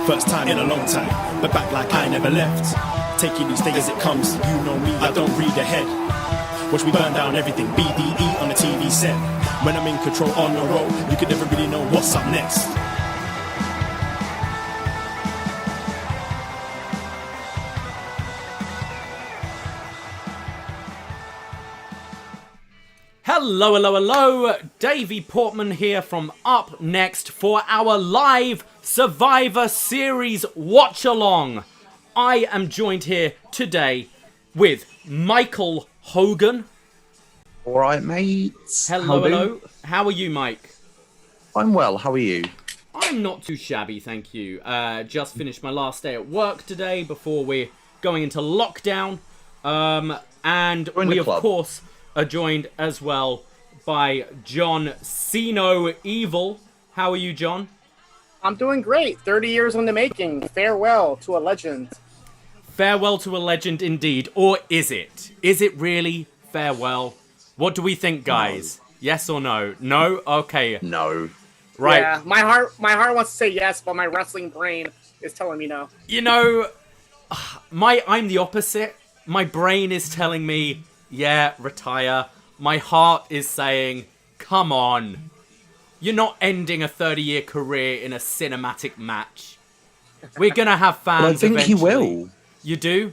First time in a long time, but back like I never left. Taking each day as it comes, you know me, I don't read ahead. Watch me burn down everything, BDE on the TV set. When I'm in control on the road, you can never really know what's up next. Hello, hello, hello. Davie Portman here from upNXT for our live Survivor Series watch-along. I am joined here today with Michael Hogan. All right, mates. Hello, hello. How are you, Mike? I'm well. How are you? I'm not too shabby, thank you. Just finished my last day at work today before we're going into lockdown. And we, of course, are joined as well by John Cno Evil. How are you, John? I'm doing great. 30 years in the making. Farewell to a legend. Farewell to a legend indeed. Or is it? Is it really farewell? What do we think, guys? No. Yes or no? No? Okay. No. Right. Yeah, my heart wants to say yes, but my wrestling brain is telling me no. You know, I'm the opposite. My brain is telling me, yeah, retire. My heart is saying, come on. You're not ending a 30-year career in a cinematic match. We're gonna have fans. Well, I think eventually. he will. You do?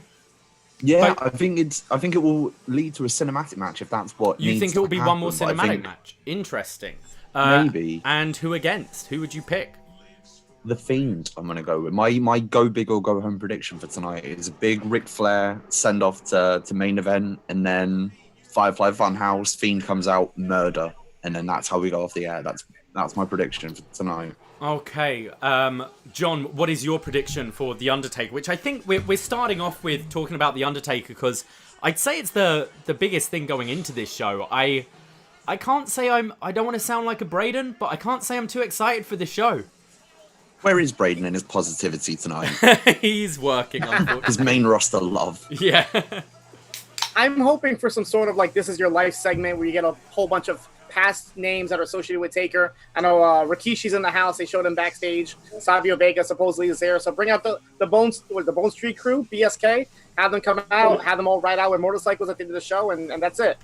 Yeah, but I think it will lead to a cinematic match if that's what. You think it will be happen, one more cinematic match? Interesting. Maybe. And who against? Who would you pick? The Fiend. I'm gonna go with my go big or go home prediction for tonight is a big Ric Flair send off to main event, and then Firefly Funhouse, Fiend comes out, murder, and then that's how we go off the air. That's my prediction for tonight. Okay, John, what is your prediction for The Undertaker? Which I think we're starting off with talking about The Undertaker because I'd say it's the biggest thing going into this show. I can't say I don't want to sound like a Braden, but I can't say I'm too excited for the show. Where is Braden in his positivity tonight? He's working, unfortunately. His main roster love. Yeah. I'm hoping for some sort of like This Is Your Life segment where you get a whole bunch of past names that are associated with Taker. I know Rikishi's in the house. They showed him backstage. Savio Vega supposedly is there. So bring out the Bones Street crew, BSK. Have them come out. Have them all ride out with motorcycles at the end of the show, and that's it.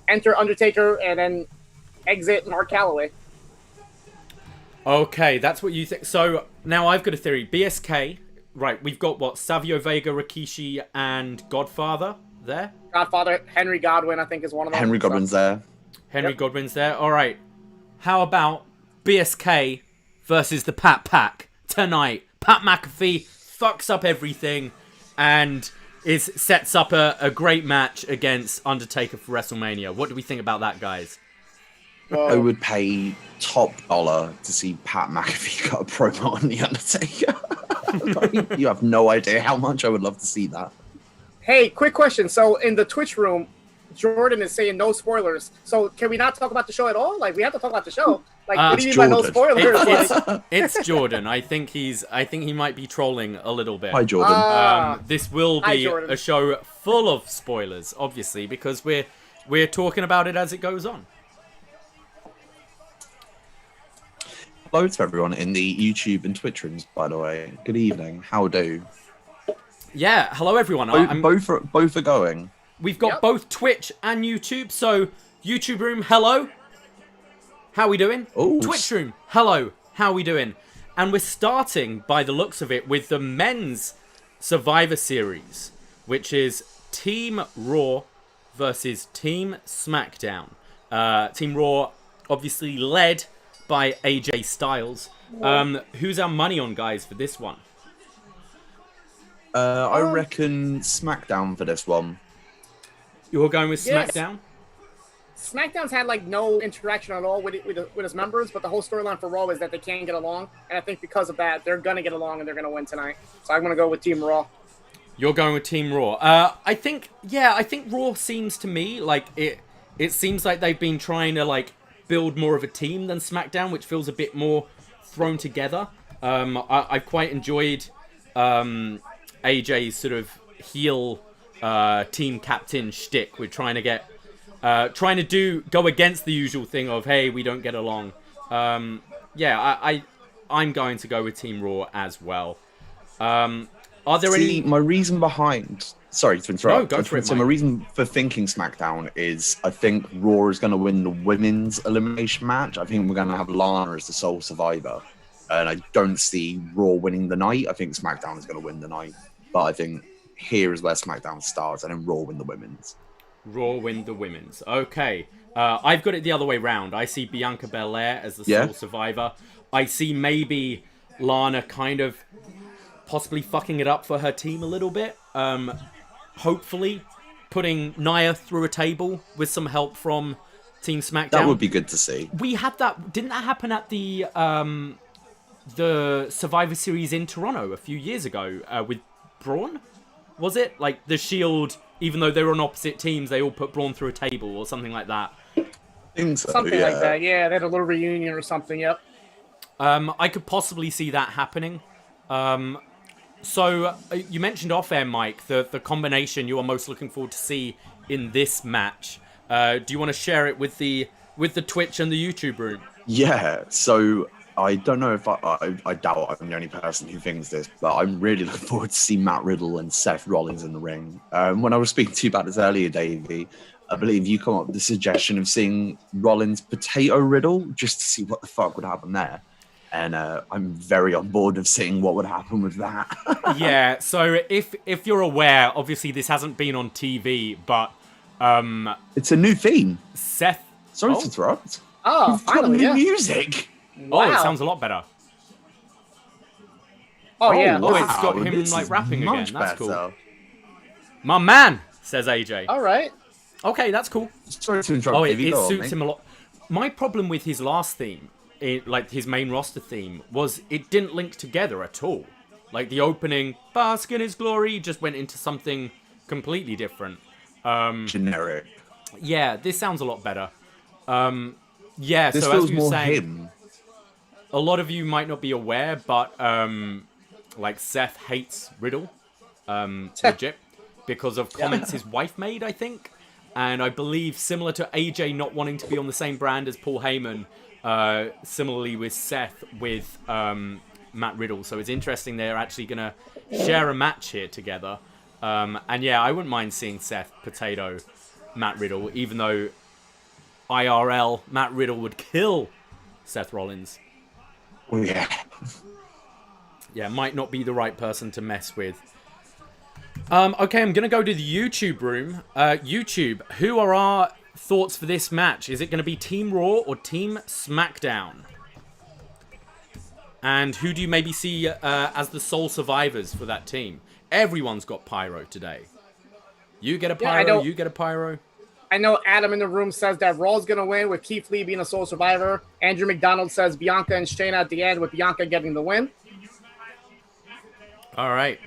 Enter Undertaker and then exit Mark Calloway. Okay, that's what you think. So now I've got a theory. BSK, right? We've got what? Savio Vega, Rikishi, and Godfather there. Godfather, Henry Godwin, I think, is one of them. Henry Godwin's there. Henry Godwin's there. All right. How about BSK versus the Pat Pack tonight? Pat McAfee fucks up everything and sets up a great match against Undertaker for WrestleMania. What do we think about that, guys? I would pay top dollar to see Pat McAfee cut a promo on The Undertaker. You have no idea how much I would love to see that. Hey, quick question. So in the Twitch room, Jordan is saying no spoilers. So can we not talk about the show at all? Like, we have to talk about the show. Like, what do you mean by no spoilers? It's Jordan. I think he might be trolling a little bit. Hi, Jordan. This will be a show full of spoilers, obviously, because we're talking about it as it goes on. Hello to everyone in the YouTube and Twitch rooms, by the way. Good evening. How do? Yeah, hello everyone. Both are going. We've got both Twitch and YouTube. So, YouTube room, hello. How we doing? Ooh. Twitch room, hello. How we doing? And we're starting, by the looks of it, with the men's Survivor Series, which is Team Raw versus Team SmackDown. Team Raw, obviously led by AJ Styles. Who's our money on, guys, for this one? I reckon SmackDown for this one. You're going with SmackDown? SmackDown's had like no interaction at all with its members, but the whole storyline for Raw is that they can't get along, and I think because of that, they're gonna get along and they're gonna win tonight. So I'm gonna go with Team Raw. You're going with Team Raw. I think Raw seems to me like it seems like they've been trying to like build more of a team than SmackDown, which feels a bit more thrown together. I've quite enjoyed AJ's sort of heel team captain shtick with trying to go against the usual thing of, hey, we don't get along. I'm going to go with Team Raw as well. Are there any? My reason behind... Sorry to interrupt. No, go for it, So my Mike. reason for thinking SmackDown is I think Raw is going to win the women's elimination match. I think we're going to have Lana as the sole survivor. And I don't see Raw winning the night. I think SmackDown is going to win the night. But I think here is where SmackDown starts, and then Raw win the women's. Raw win the women's. Okay. I've got it the other way round. I see Bianca Belair as the sole survivor. I see maybe Lana kind of possibly fucking it up for her team a little bit. Hopefully putting Nia through a table with some help from Team SmackDown. That would be good to see. We had that. Didn't that happen at the Survivor Series in Toronto a few years ago with Braun? Was it? Like the Shield, even though they were on opposite teams, they all put Braun through a table or something like that. I think so, Something like that. Yeah, they had a little reunion or something. Yep. I could possibly see that happening. So you mentioned off air, Mike, the combination you are most looking forward to see in this match. Do you want to share it with the Twitch and the YouTube room? Yeah, so I don't know if I doubt I'm the only person who thinks this, but I'm really looking forward to see Matt Riddle and Seth Rollins in the ring. When I was speaking to you about this earlier, Davey, I believe you come up with the suggestion of seeing Rollins potato Riddle just to see what the fuck would happen there. And I'm very on board of seeing what would happen with that. Yeah, so if you're aware, obviously this hasn't been on TV, but it's a new theme. Seth... Sorry to interrupt. Oh, We've got finally, new yeah. music. Oh, it Wow. sounds a lot better. Oh, yeah. Oh, it's got him, This like, is rapping much again. That's cool. better. My man, says AJ. All right. Okay, that's cool. Sorry to interrupt. Oh, it Davey, go on, suits mate. him a lot. My problem with his last theme, like his main roster theme, was it didn't link together at all. Like the opening, bask in his glory, just went into something completely different. Generic. Yeah, this sounds a lot better. Yeah, This so feels as you were more saying, him. a lot of you might not be aware, but like Seth hates Riddle, legit, because of comments his wife made, I think. And I believe similar to AJ not wanting to be on the same brand as Paul Heyman, similarly with Seth with Matt Riddle. So it's interesting they're actually going to share a match here together. And yeah, I wouldn't mind seeing Seth potato Matt Riddle, even though IRL Matt Riddle would kill Seth Rollins. Oh, yeah. Yeah, might not be the right person to mess with. Okay, I'm going to go to the YouTube room. YouTube, who are our thoughts for this match? Is it going to be Team Raw or Team SmackDown? And who do you maybe see as the sole survivors for that team? Everyone's got pyro today. You get a pyro, you get a pyro. I know Adam in the room says that Raw's going to win with Keith Lee being a sole survivor. Andrew McDonald says Bianca and Shayna at the end with Bianca getting the win. All right.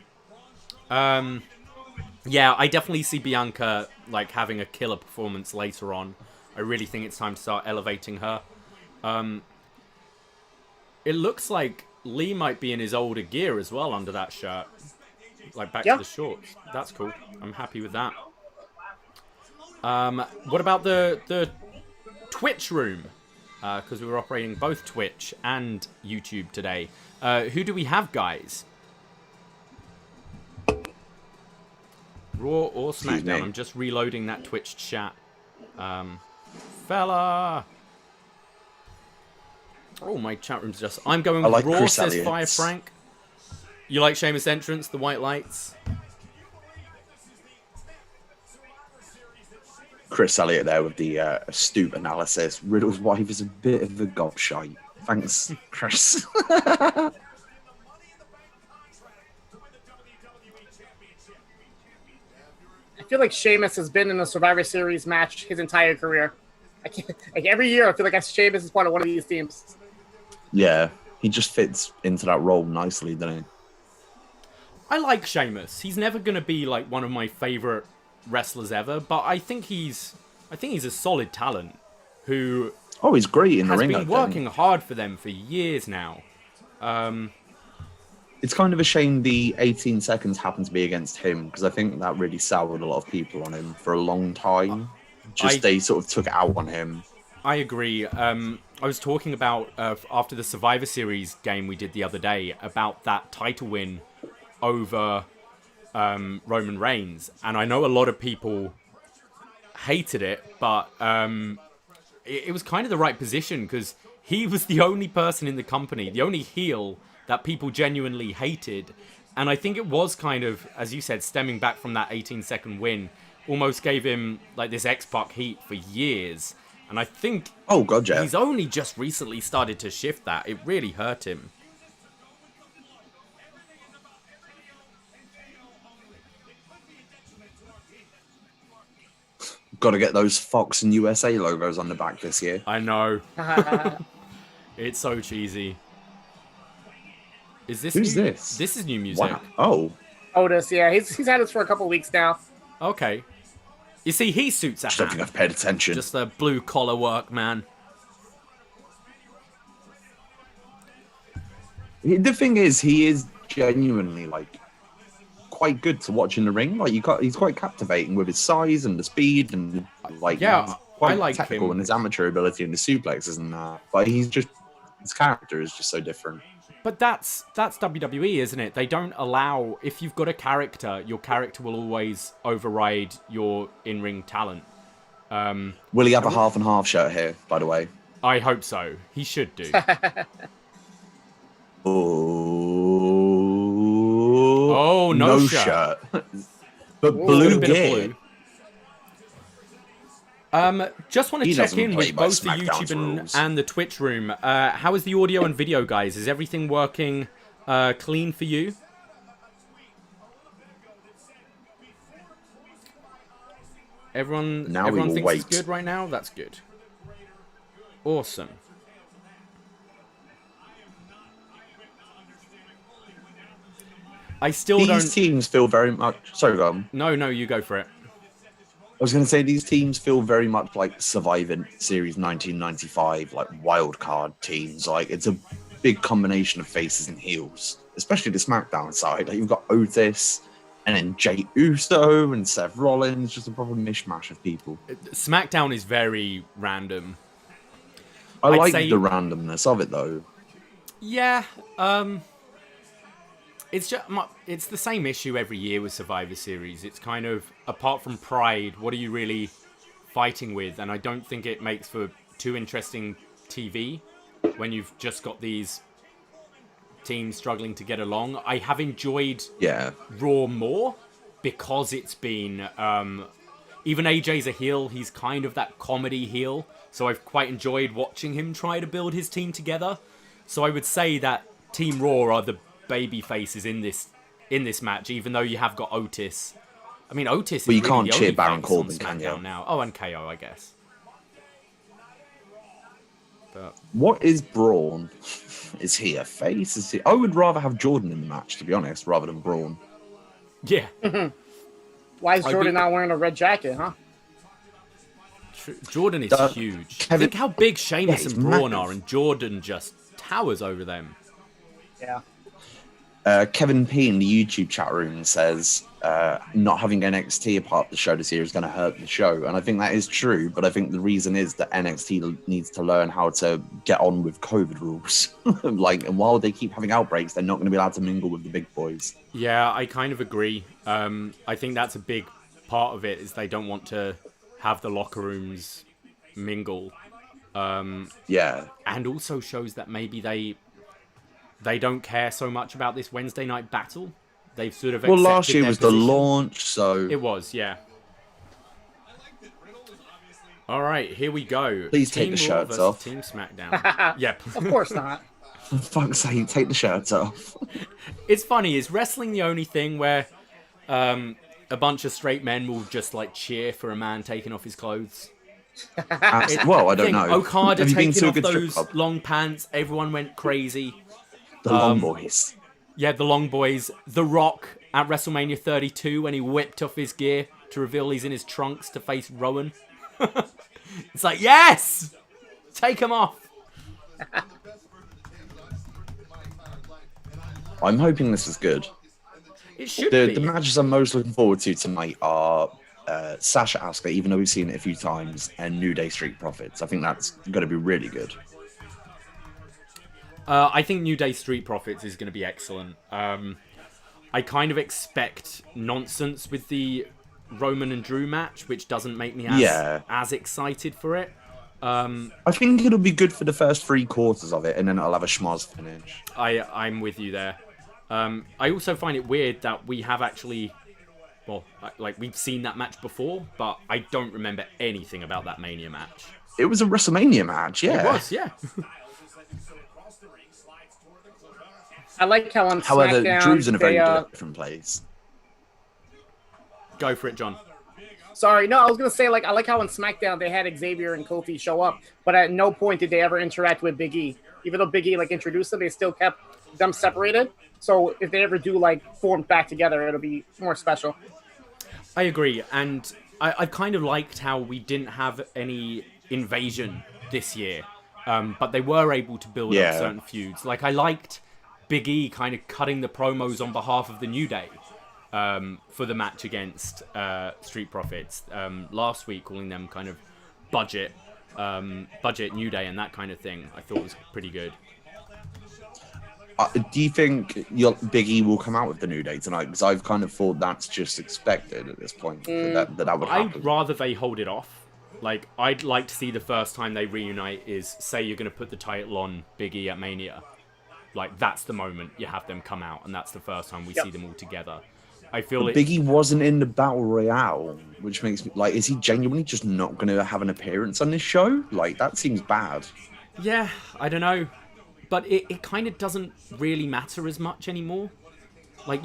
Yeah, I definitely see Bianca like having a killer performance later on. I really think it's time to start elevating her. It looks like Lee might be in his older gear as well under that shirt. Like back to the shorts. That's cool. I'm happy with that. What about the Twitch room? Because we were operating both Twitch and YouTube today. Who do we have, guys? Raw or SmackDown? I'm just reloading that Twitch chat. Fella! Oh, my chat room's just... I'm going with Raw, Chris says Elliott's. Fire Frank. You like Sheamus' entrance, the white lights? Chris Elliott there with the astute analysis. Riddle's wife is a bit of a gobshite. Thanks, Chris. I feel like Sheamus has been in a Survivor Series match his entire career. Like every year, I feel like Sheamus is part of one of these teams. Yeah, he just fits into that role nicely, doesn't he? I like Sheamus. He's never going to be like one of my favorite wrestlers ever, but I think he's a solid talent who Oh, he's great in the has ring. been working hard for them for years now. It's kind of a shame the 18 seconds happened to be against him, because I think that really soured a lot of people on him for a long time. They sort of took it out on him. I agree. I was talking about after the Survivor Series game we did the other day about that title win over Roman Reigns. And I know a lot of people hated it, but it was kind of the right position because he was the only person in the company, the only heel that people genuinely hated. And I think it was kind of, as you said, stemming back from that 18-second win, almost gave him like this X-Pac heat for years. And I think he's only just recently started to shift that. It really hurt him. Got to get those Fox and USA logos on the back this year. I know. It's so cheesy. Is this Who's new? this? This is new music. Wow. Oh. Otis, yeah. He's had this for a couple weeks now. Okay. You see, he suits a hat. I don't think I've paid attention. Just the blue collar work, man. The thing is, he is genuinely like quite good to watch in the ring. Like he's quite captivating with his size and the speed and like yeah, quite I like technical him. and his amateur ability and the suplexes and that. But he's just his character is just so different. But that's WWE, isn't it? They don't allow, if you've got a character, your character will always override your in-ring talent. Will he have a half and half shirt here, by the way? I hope so. He should do. Oh, no shirt. But blue gear. Just want to He check doesn't in play with by both the SmackDown's YouTube rules. and the Twitch room. How is the audio and video, guys? Is everything working clean for you? Everyone thinks it's good right now? That's good. Awesome. I still don't... These teams feel very much... Sorry, go on. No, you go for it. I was going to say these teams feel very much like Survivor Series 1995, like wild card teams. Like it's a big combination of faces and heels, especially the SmackDown side. Like you've got Otis and then Jey Uso and Seth Rollins, just a proper mishmash of people. SmackDown is very random. I'd like say... the randomness of it though. Yeah, it's the same issue every year with Survivor Series. It's kind of, apart from pride, what are you really fighting with? And I don't think it makes for too interesting TV when you've just got these teams struggling to get along. I have enjoyed Raw more because it's been... even AJ's a heel. He's kind of that comedy heel. So I've quite enjoyed watching him try to build his team together. So I would say that Team Raw are the baby faces in this match, even though you have got Otis. I mean, Otis. Well, is you really can't the cheer only Baron face on Corbin, can you? SmackDown now. Oh, and KO, I guess. But What is Braun? Is he a face? Is he? I would rather have Jordan in the match, to be honest, rather than Braun. yeah, Why is Jordan not wearing a red jacket, huh? Jordan is huge. Think how big Sheamus and Braun are, and Jordan just towers over them. Yeah. Kevin P in the YouTube chat room says not having NXT a part of the show this year is going to hurt the show. And I think that is true. But I think the reason is that NXT needs to learn how to get on with COVID rules. And while they keep having outbreaks, they're not going to be allowed to mingle with the big boys. Yeah, I kind of agree. I think that's a big part of it is they don't want to have the locker rooms mingle. Yeah. And also shows that maybe they don't care so much about this Wednesday night battle. They've sort of accepted last year their was position. the launch, so... It was, yeah. All right, here we go. Please take Team the Raw shirts versus off. Team SmackDown. Yep. Of course not. For fuck's sake, take the shirts off. It's funny, is wrestling the only thing where a bunch of straight men will just like cheer for a man taking off his clothes? Well, I don't know. Okada Have you been taking to a off good strip those club? long pants, everyone went crazy. The Long Boys. Yeah, the Long Boys. The Rock at WrestleMania 32 when he whipped off his gear to reveal he's in his trunks to face Rowan. It's like, yes! Take him off. I'm hoping this is good. It should be. The matches I'm most looking forward to tonight are Sasha Asuka, even though we've seen it a few times, and New Day Street Profits. I think that's going to be really good. I think New Day Street Profits is going to be excellent. I kind of expect nonsense with the Roman and Drew match, which doesn't make me as excited for it. I think it'll be good for the first 3 quarters of it, and then it'll have a schmoz finish. I'm with you there. I also find it weird that we have actually, well, like we've seen that match before, but I don't remember anything about that Mania match. It was a WrestleMania match, yeah. It was, yeah. I like how on However, SmackDown, Drew's in a very different place. Go for it, John. Sorry, no, I was gonna say I like how on SmackDown they had Xavier and Kofi show up, but at no point did they ever interact with Big E. Even though Big E introduced them, they still kept them separated. So if they ever do form back together, it'll be more special. I agree, and I kind of liked how we didn't have any invasion this year, but they were able to build up certain feuds. I liked Big E kind of cutting the promos on behalf of the New Day. For the match against Street Profits last week, calling them kind of budget New Day and that kind of thing, I thought was pretty good. Do you think Big E will come out with the New Day tonight? Because I've kind of thought that's just expected at this point that would happen. I'd rather they hold it off. I'd like to see the first time they reunite is, say you're going to put the title on Big E at Mania. That's the moment you have them come out, and that's the first time we see them all together. I feel Big E wasn't in the Battle Royale, which makes me is he genuinely just not going to have an appearance on this show? That seems bad. Yeah, I don't know. But it kind of doesn't really matter as much anymore. They've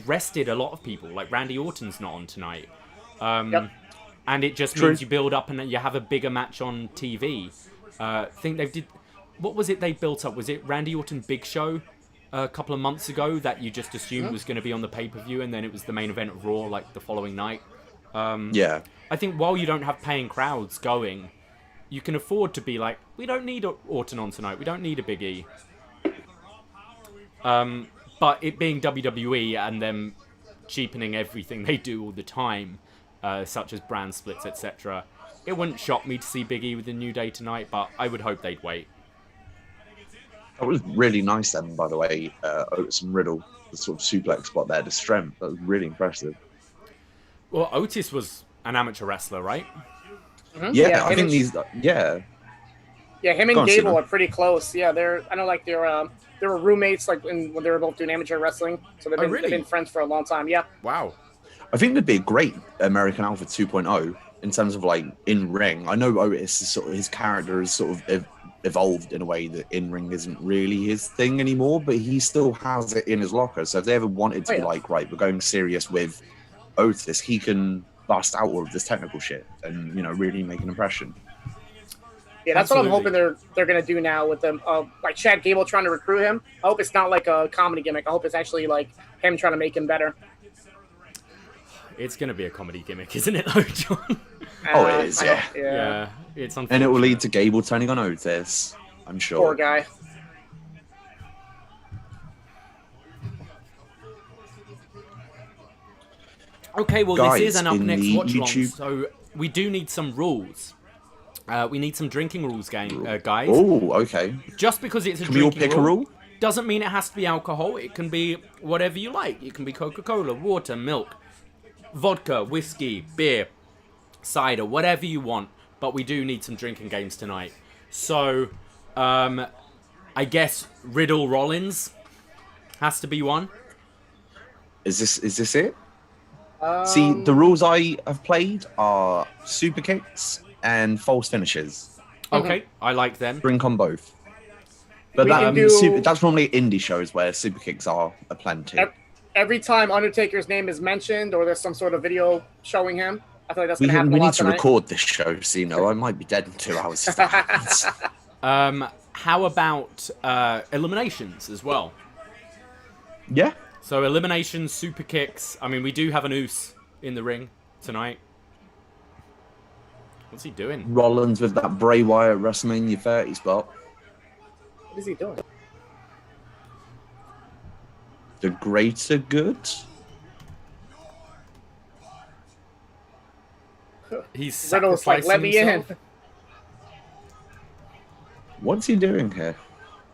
rested a lot of people. Randy Orton's not on tonight. And it just means you build up and you have a bigger match on TV. What was it they built up? Was it Randy Orton Big Show a couple of months ago that you just assumed was going to be on the pay-per-view, and then it was the main event of Raw the following night? I think while you don't have paying crowds going, you can afford to be we don't need Orton on tonight, we don't need a Big E. But it being WWE and them cheapening everything they do all the time, such as brand splits, etc., it wouldn't shock me to see Big E with the New Day tonight, but I would hope they'd wait. That was really nice then, by the way, Otis and Riddle, the sort of suplex spot there, the strength, that was really impressive. Well, Otis was an amateur wrestler, right? Mm-hmm. Yeah, I think Yeah, him and Gable are pretty close. Yeah, they were roommates when they were both doing amateur wrestling, so they've been friends for a long time. Yeah. Wow. I think they'd be a great American Alpha 2.0 in terms of in ring. I know Otis is his character is sort of evolved in a way that in ring isn't really his thing anymore, but he still has it in his locker. So if they ever wanted to be right, we're going serious with Otis, he can bust out all of this technical shit and really make an impression. Yeah, that's what I'm hoping they're gonna do now with them. Chad Gable trying to recruit him. I hope it's not a comedy gimmick. I hope it's actually him trying to make him better. It's gonna be a comedy gimmick, isn't it, though, John? It is. Yeah. It's unfortunate. And it will lead to Gable turning on Otis, I'm sure. Poor guy. Okay, well, Guys, this is an upNXT watch-along, YouTube... so we do need some rules. We need some drinking rules, guys. Oh, okay. Just because it's a Can we all drinking pick a rule? doesn't mean it has to be alcohol. It can be whatever you like. It can be Coca-Cola, water, milk, vodka, whiskey, beer, cider, whatever you want. But we do need some drinking games tonight. So, I guess Riddle Rollins has to be one. Is this it? See, the rules I have played are super kicks and false finishes. Okay, I like them. Drink on both. But that's normally indie shows where super kicks are a plenty. Every time Undertaker's name is mentioned or there's some sort of video showing him, I feel like that's going to happen a lot We need to tonight. record this show, Siino. I might be dead in 2 hours if that happens. How about eliminations as well? Yeah. So eliminations, super kicks. I mean, we do have an Oos in the ring tonight. What's he doing? Rollins with that Bray Wyatt WrestleMania 30 spot. What is he doing? The greater good? He's Riddle's let me in. What's he doing here?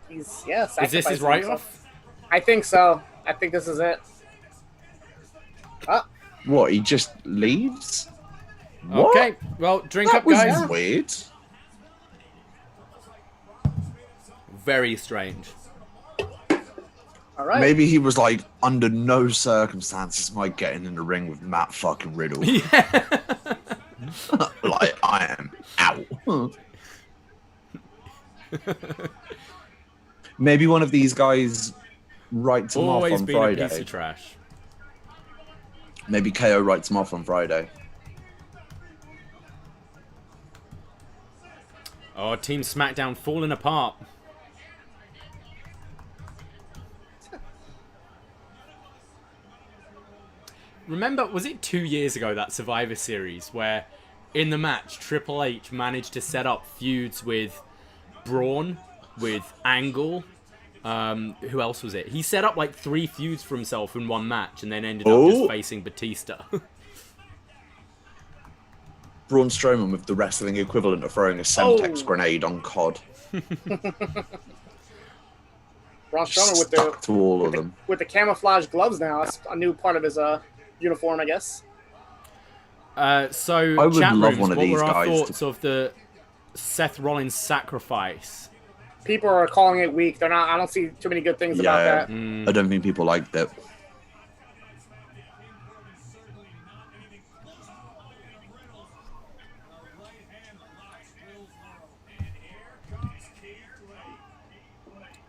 He's Is this his write-off? I think so. I think this is it. Oh, What? He just leaves? What? Okay, well, drink That up, was guys. weird. Very strange. all right. Maybe he was like, under no circumstances am I getting in the ring with Matt fucking Riddle. Like, I am out. Maybe one of these guys writes him off Always on been a Friday. piece of trash. Maybe KO writes him off on Friday. Oh, Team SmackDown falling apart. Remember, was it 2 years ago, that Survivor Series, where in the match, Triple H managed to set up feuds with Braun, with Angle, who else was it? He set up like 3 feuds for himself in one match and then ended up just facing Batista. Braun Strowman with the wrestling equivalent of throwing a Semtex grenade on COD. Braun Strowman with Stuck to all of them. with the camouflage gloves now. That's a new part of his uniform, I guess. So, I would chat love rooms, one of what these were our guys thoughts of the Seth Rollins sacrifice? People are calling it weak. They're not. I don't see too many good things about that. I don't think people liked it.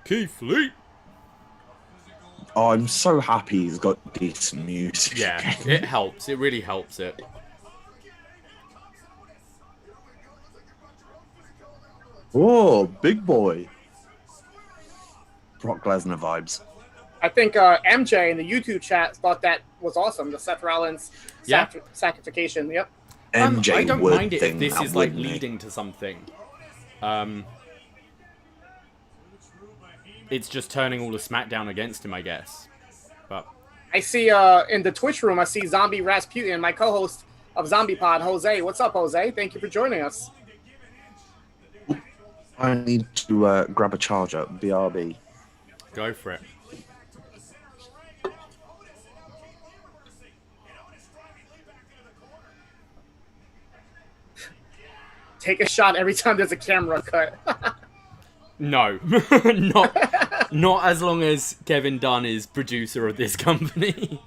Keith Lee. Oh, I'm so happy he's got decent music. Yeah, it helps. It really helps it. Oh, big boy. Brock Lesnar vibes. I think MJ in the YouTube chat thought that was awesome. The Seth Rollins sacrification. Yep. MJ I don't would mind it if think this that, is like wouldn't he? leading to something. It's just turning all the SmackDown against him, I guess. But I see in the Twitch room, I see Zombie Rasputin, my co-host of Zombipod, Jose. What's up, Jose? Thank you for joining us. I need to grab a charger. BRB. go for it. Take a shot every time there's a camera cut. No, not as long as Kevin Dunn is producer of this company.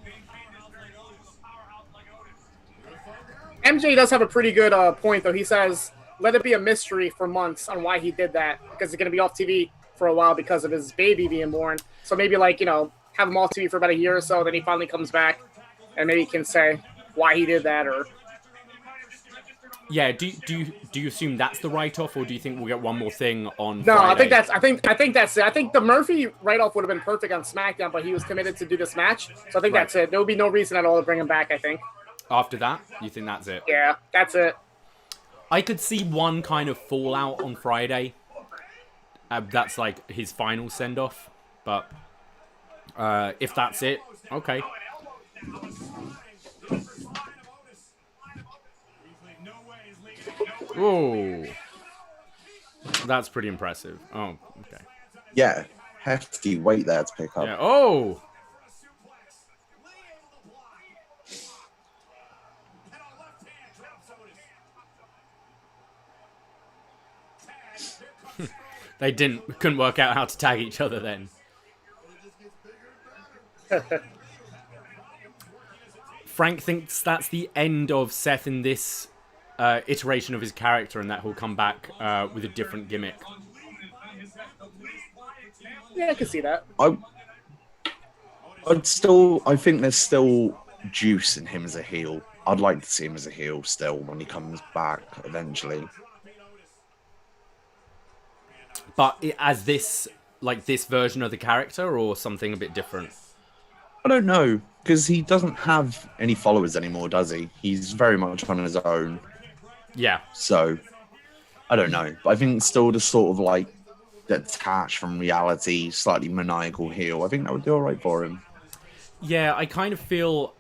MJ does have a pretty good point, though. He says, let it be a mystery for months on why he did that, because he's going to be off TV for a while because of his baby being born. So maybe, like, have him off TV for about a year or so, then he finally comes back, and maybe he can say why he did that, or... Yeah, do you assume that's the write-off, or do you think we'll get one more thing on No, Friday? I think that's it. I think the Murphy write-off would have been perfect on SmackDown, but he was committed to do this match, so I think that's it. There would be no reason at all to bring him back, I think. After that, you think that's it? Yeah, that's it. I could see one kind of fallout on Friday. That's like his final send-off, but if that's it, okay. Whoa. That's pretty impressive. Oh, okay. Yeah, hefty weight there to pick up. Yeah. Oh! They couldn't work out how to tag each other then. Frank thinks that's the end of Seth in this iteration of his character, and that he'll come back with a different gimmick. Yeah, I can see that. I think there's still juice in him as a heel. I'd like to see him as a heel still when he comes back eventually. But as this version of the character, or something a bit different? I don't know, because he doesn't have any followers anymore, does he? He's very much on his own. Yeah. So, I don't know. But I think still the sort of like detached from reality, slightly maniacal heel. I think that would be all right for him. Yeah, I kind of feel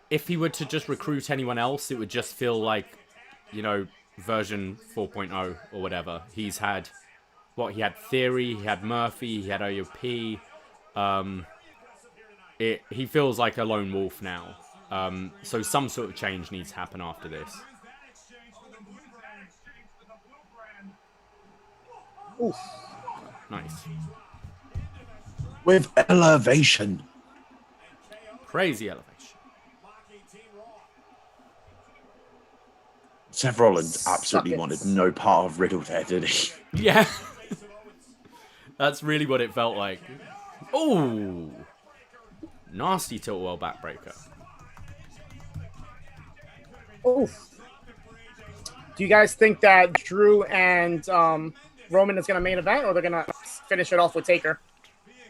if he were to just recruit anyone else, it would just feel like, version 4.0 or whatever. He had Theory, he had Murphy, he had OUP. He feels like a lone wolf now. So some sort of change needs to happen after this. Oof. Nice. With elevation. Crazy elevation. Seth Rollins absolutely Suck it. wanted no part of Riddle there, did he? Yeah. That's really what it felt like. Oh, nasty tilt world backbreaker. Oof. Do you guys think that Drew and Roman is going to main event, or they're going to finish it off with Taker?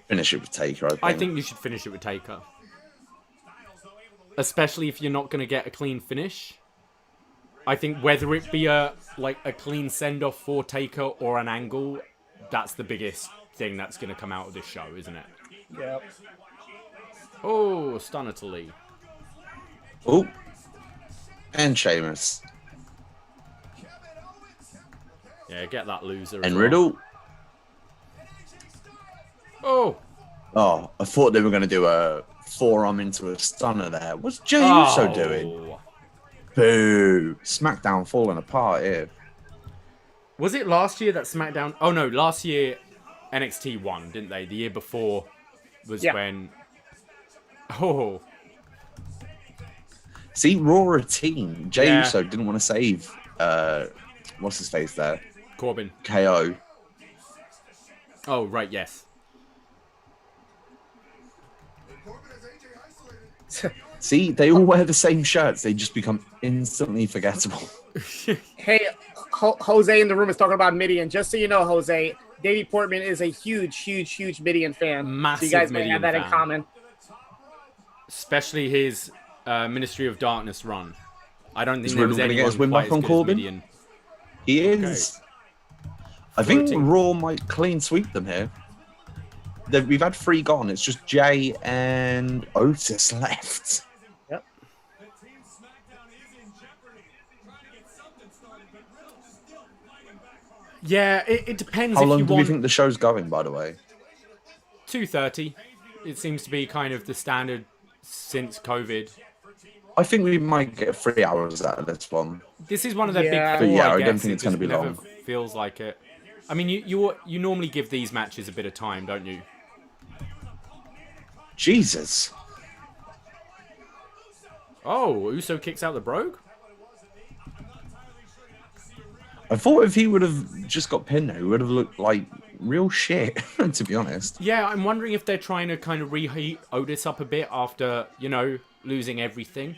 Finish it with Taker, I think you should finish it with Taker. Especially if you're not going to get a clean finish. I think whether it be a clean send-off for Taker or an angle, that's the biggest thing that's going to come out of this show, isn't it? Yep. Oh, stunner to Lee. Oh. And Sheamus. Yeah, get that loser. And Riddle. Oh. Oh, I thought they were going to do a forearm into a stunner there. What's Jey Uso doing? Boo. SmackDown falling apart here. Was it last year that SmackDown... Oh, no. Last year, NXT won, didn't they? The year before was when... Oh. See, Raw are a team. Jey Uso didn't want to save... what's his face there? Corbin. KO. Oh, right, yes. See, they all wear the same shirts. They just become instantly forgettable. Hey, Jose in the room is talking about Midian. Just so you know, Jose, Davie Portman is a huge Midian fan. Massive so you guys may Midian have that fan. in common. Especially his Ministry of Darkness run. I don't think Is there was Riddle gonna get anyone his win quite back as on good as Corbin? Midian. He is. I think Raw might clean sweep them here. We've had 3 gone. It's just Jay and Otis left. Yep. Yeah, it depends. How if long you do want... we think the show's going, by the way? 2:30. It seems to be kind of the standard since COVID. I think we might get 3 hours out of this one. This is one of their Yeah. big 4, Yeah, I I guess. don't think it's It gonna be just long. never feels like it. I mean, you normally give these matches a bit of time, don't you? Jesus. Oh, Uso kicks out the Brogue? I thought if he would have just got pinned there, he would have looked like real shit, to be honest. Yeah, I'm wondering if they're trying to kind of reheat Otis up a bit after, you know, losing everything.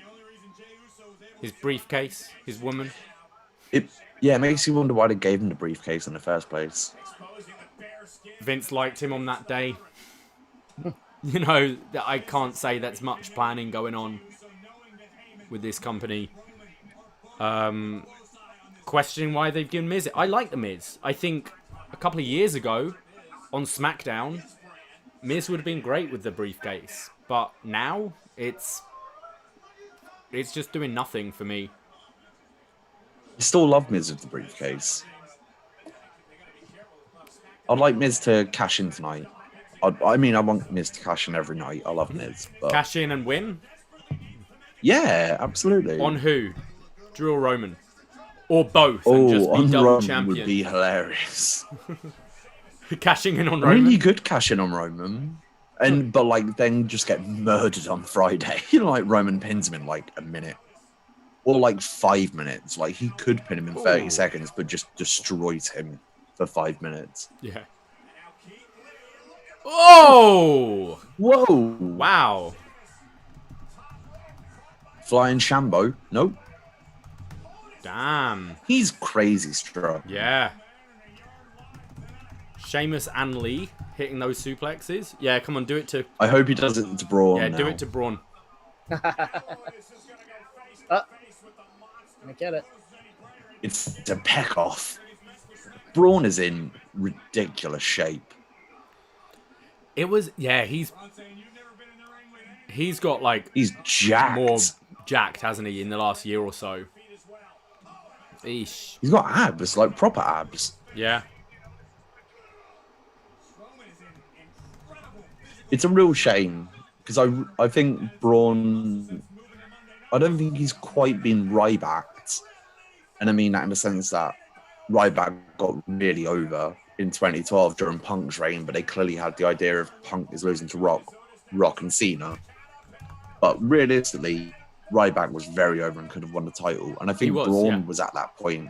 His briefcase, his woman. It makes you wonder why they gave him the briefcase in the first place. Vince liked him on that day. You know, I can't say that's much planning going on with this company. Questioning why they've given Miz it. I like the Miz. I think a couple of years ago on SmackDown, Miz would have been great with the briefcase. But now, it's just doing nothing for me. I still love Miz with the briefcase. I'd like Miz to cash in tonight. I mean, I want Miz to cash in every night. I love Miz. But... Cash in and win? Yeah, absolutely. On who? Drew or Roman? Or both, Oh, and just be on double Roman champion. would be hilarious. Cashing in on I mean, Roman? you could cash in on Roman, but like then just get murdered on Friday. You know, like Roman pins him in like a minute. Or like 5 minutes. Like he could pin him in 30 Ooh. seconds, but just destroys him for 5 minutes. Yeah. Oh! Whoa! Wow. Flying Shambo. Nope. Damn. He's crazy strong. Yeah. Sheamus and Lee hitting those suplexes. Yeah, come on, do it to... I hope he does it to Braun. Yeah, now. do it to Braun. I get it. It's a peck off. Braun is in ridiculous shape. It was... Yeah, he's got, like... He's jacked. More jacked, hasn't he, in the last year or so. Eesh. He's got abs, like proper abs. Yeah. It's a real shame because I think Braun, I don't think he's quite been Rybacked. And I mean that in the sense that Ryback got really over in 2012 during Punk's reign, but they clearly had the idea of Punk is losing to Rock and Cena. But realistically, Ryback was very over and could have won the title. And I think Braun was at that point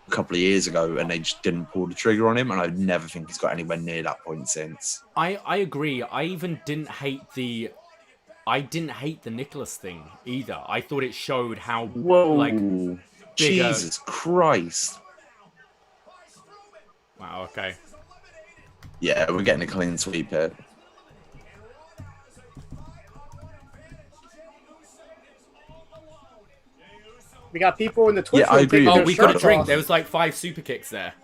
a couple of years ago, and they just didn't pull the trigger on him. And I never think he's got anywhere near that point since. I agree. I even didn't hate the Nicholas thing either. I thought it showed how bigger... Jesus Christ. Wow, okay. Yeah, we're getting a clean sweep here. We got people in the Twitch room taking their we got a drink. Off. There was like 5 super kicks there.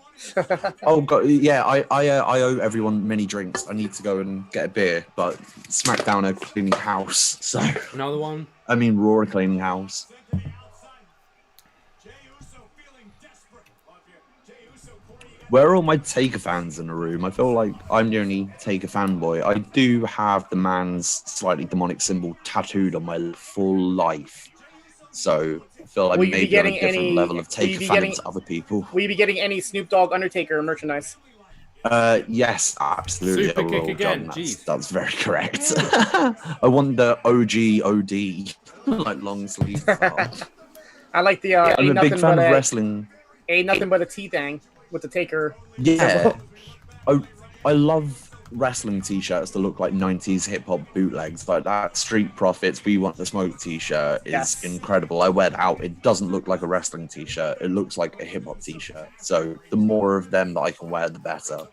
Oh god, yeah. I owe everyone many drinks. I need to go and get a beer, but SmackDown are cleaning house. So another one. I mean, Raw are cleaning house. Where are all my Taker fans in the room? I feel like I'm the only Taker fanboy. I do have the man's slightly demonic symbol tattooed on my full life. So I feel like maybe on a different level of Taker fan to other people. Will you be getting any Snoop Dogg Undertaker merchandise? Yes, absolutely. Super kick again. That's very correct. I want the OG OD, like long sleeve. I like the. I'm a big fan of wrestling. Ain't nothing but a T thing with the Taker. Yeah. I love wrestling t-shirts that look like 90s hip-hop bootlegs. Like that Street Profits We Want the Smoke t-shirt is incredible. I wear it out. It doesn't look like a wrestling t-shirt. It looks like a hip-hop t-shirt. So the more of them that I can wear, the better.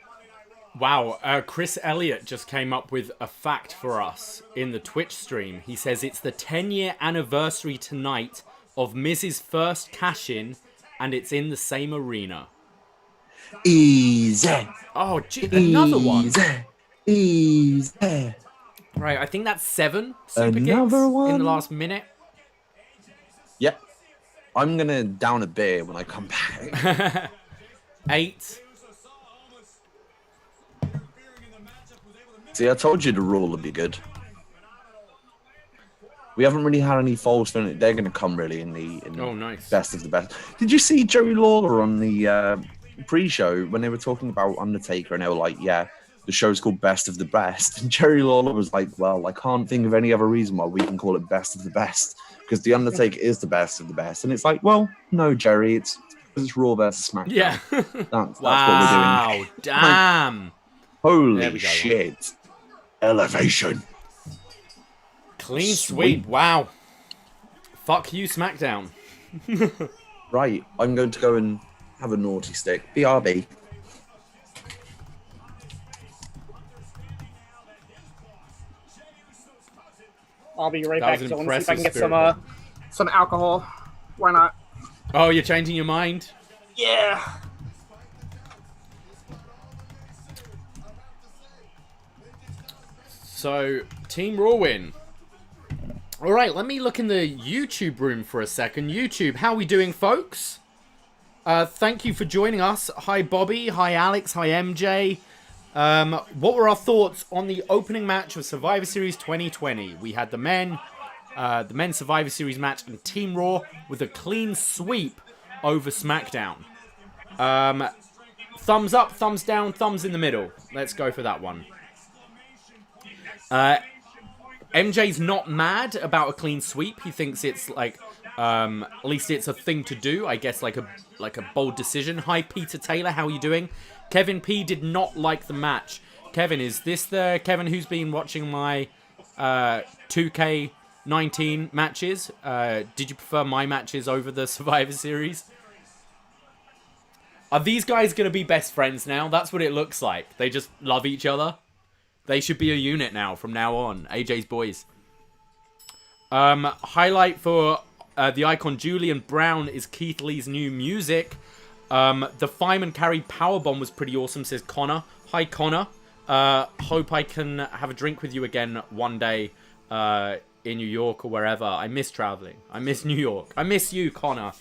Wow. Chris Elliott just came up with a fact for us in the Twitch stream. He says it's the 10-year anniversary tonight of Miz's first cash-in, and it's in the same arena. Easy. Oh, another one. Easy. Right, I think that's 7 super kicks in the last minute. Yep. I'm going to down a beer when I come back. 8. See, I told you the rule would be good. We haven't really had any falls finish. They're going to come really in the nice. Best of the best. Did you see Joey Lawler on the pre-show when they were talking about Undertaker and they were like, yeah, the show's called Best of the Best? And Jerry Lawler was like, well, I can't think of any other reason why we can call it Best of the Best because the Undertaker is the best of the best. And it's like, well, no, Jerry, it's Raw versus SmackDown. Yeah. That's what we're doing. Damn. Like, holy shit. Elevation. Clean sweep. Wow. Fuck you, SmackDown. Right. I'm going to go and have a naughty stick. BRB. I'll be right back. So let me see if I can get some alcohol. Why not? Oh, you're changing your mind? Yeah. So, Team Raw win. All right, let me look in the YouTube room for a second. YouTube, how we doing, folks? Thank you for joining us. Hi, Bobby. Hi, Alex. Hi, MJ. What were our thoughts on the opening match of Survivor Series 2020? We had the men's Survivor Series match and Team Raw with a clean sweep over SmackDown. Thumbs up, thumbs down, thumbs in the middle. Let's go for that one. MJ's not mad about a clean sweep. He thinks it's like, at least it's a thing to do. I guess like a bold decision. Hi, Peter Taylor. How are you doing? Kevin P did not like the match. Kevin, is this the Kevin who's been watching my 2K19 matches? Did you prefer my matches over the Survivor Series? Are these guys going to be best friends now? That's what it looks like. They just love each other. They should be a unit now, from now on. AJ's boys. Highlight for the icon Julian Brown is Keith Lee's new music. The Fireman Carry Powerbomb was pretty awesome, says Connor. Hi, Connor. Hope I can have a drink with you again one day in New York or wherever. I miss traveling. I miss New York. I miss you, Connor.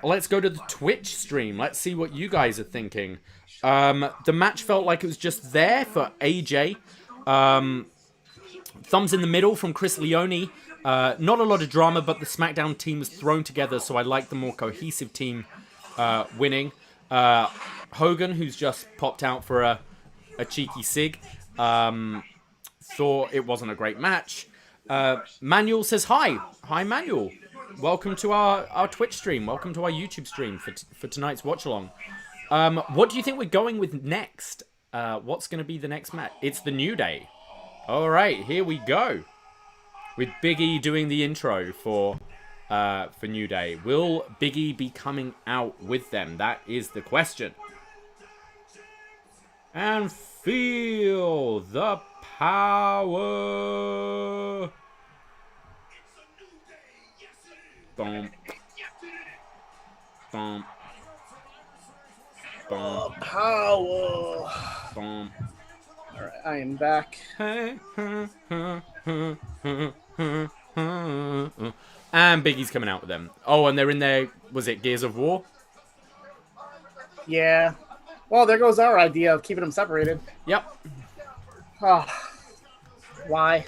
let's go to the Twitch stream. Let's see what you guys are thinking. The match felt like it was just there for AJ. Thumbs in the middle from Chris Leone. Not a lot of drama, but the SmackDown team was thrown together, so I like the more cohesive team winning. Hogan, who's just popped out for a cheeky cig, thought it wasn't a great match. Manuel says hi. Hi, Manuel. Welcome to our Twitch stream. Welcome to our YouTube stream for tonight's watch-along. What do you think we're going with next? What's going to be the next match? It's the New Day. All right, here we go. With Big E doing the intro for New Day. Will Big E be coming out with them? That is the question. And feel the power. Boom. Boom. Boom. Power. Boom. All right, I am back. And Biggie's coming out with them. Oh, and they're in there. Was it Gears of War? Yeah. Well, there goes our idea of keeping them separated. Yep. Oh, why?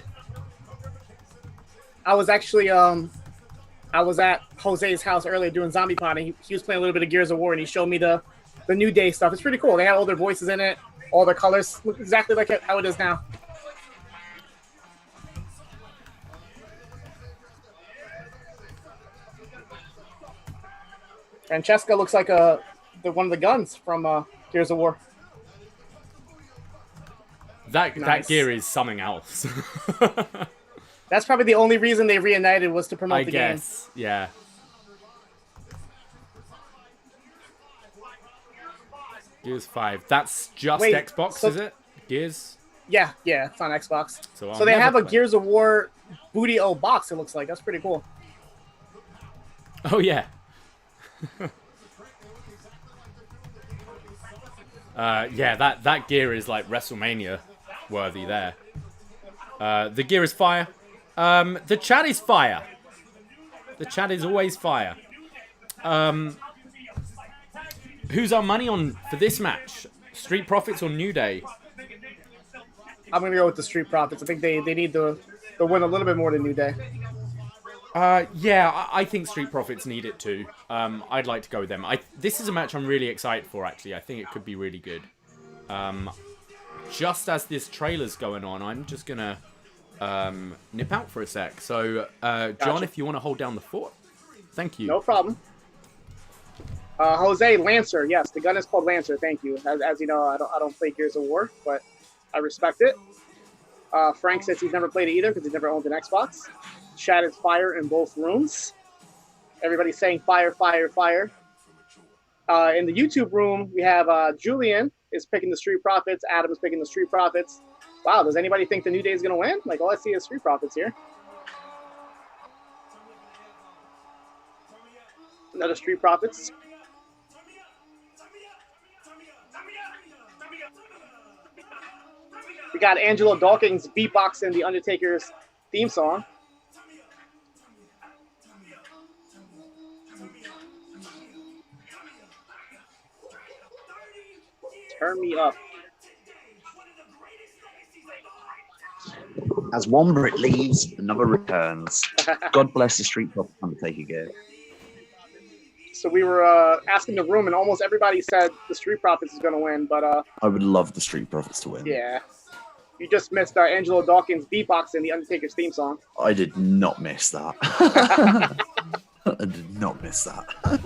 I was actually I was at Jose's house earlier doing Zombipod, and he was playing a little bit of Gears of War, and he showed me the New Day stuff. It's pretty cool. They had all their voices in it, all their colors look exactly like how it is now. Francesca looks like one of the guns from Gears of War. That gear is something else. That's probably the only reason they reunited was to promote the game. I guess, yeah. Gears 5. That's just Xbox, is it? Gears? Yeah, it's on Xbox. So they have a Gears of War Booty O box, it looks like. That's pretty cool. Oh, yeah. Yeah, that gear is like WrestleMania worthy there. The gear is fire. The chat is fire. The chat is always fire. Who's our money on for this match? Street Profits or New Day? I'm going to go with the Street Profits. I think they need to win a little bit more than New Day. Yeah, I think Street Profits need it too. I'd like to go with them. This is a match I'm really excited for, actually. I think it could be really good. Just as this trailer's going on, I'm just going to nip out for a sec. So, John, Gotcha. if you want to hold down the fort. Thank you. No problem. Jose, Lancer. Yes, the gun is called Lancer. Thank you. As you know, I don't play Gears of War, but I respect it. Frank says he's never played it either because he's never owned an Xbox. Chat is fire in both rooms. Everybody's saying fire, fire, fire. In the YouTube room, we have Julian is picking the Street Profits. Adam is picking the Street Profits. Wow, does anybody think the New Day is going to win? Like, all I see is Street Profits here. Another Street Profits. We got Angelo Dawkins beatboxing the Undertaker's theme song. Turn me up. As one Brit leaves, another returns. God bless the Street Profits Undertaker gear. So we were asking the room, and almost everybody said the Street Profits is going to win. But I would love the Street Profits to win. yeah, you just missed Angelo Dawkins beatboxing the Undertaker's theme song. I did not miss that. I did not miss that.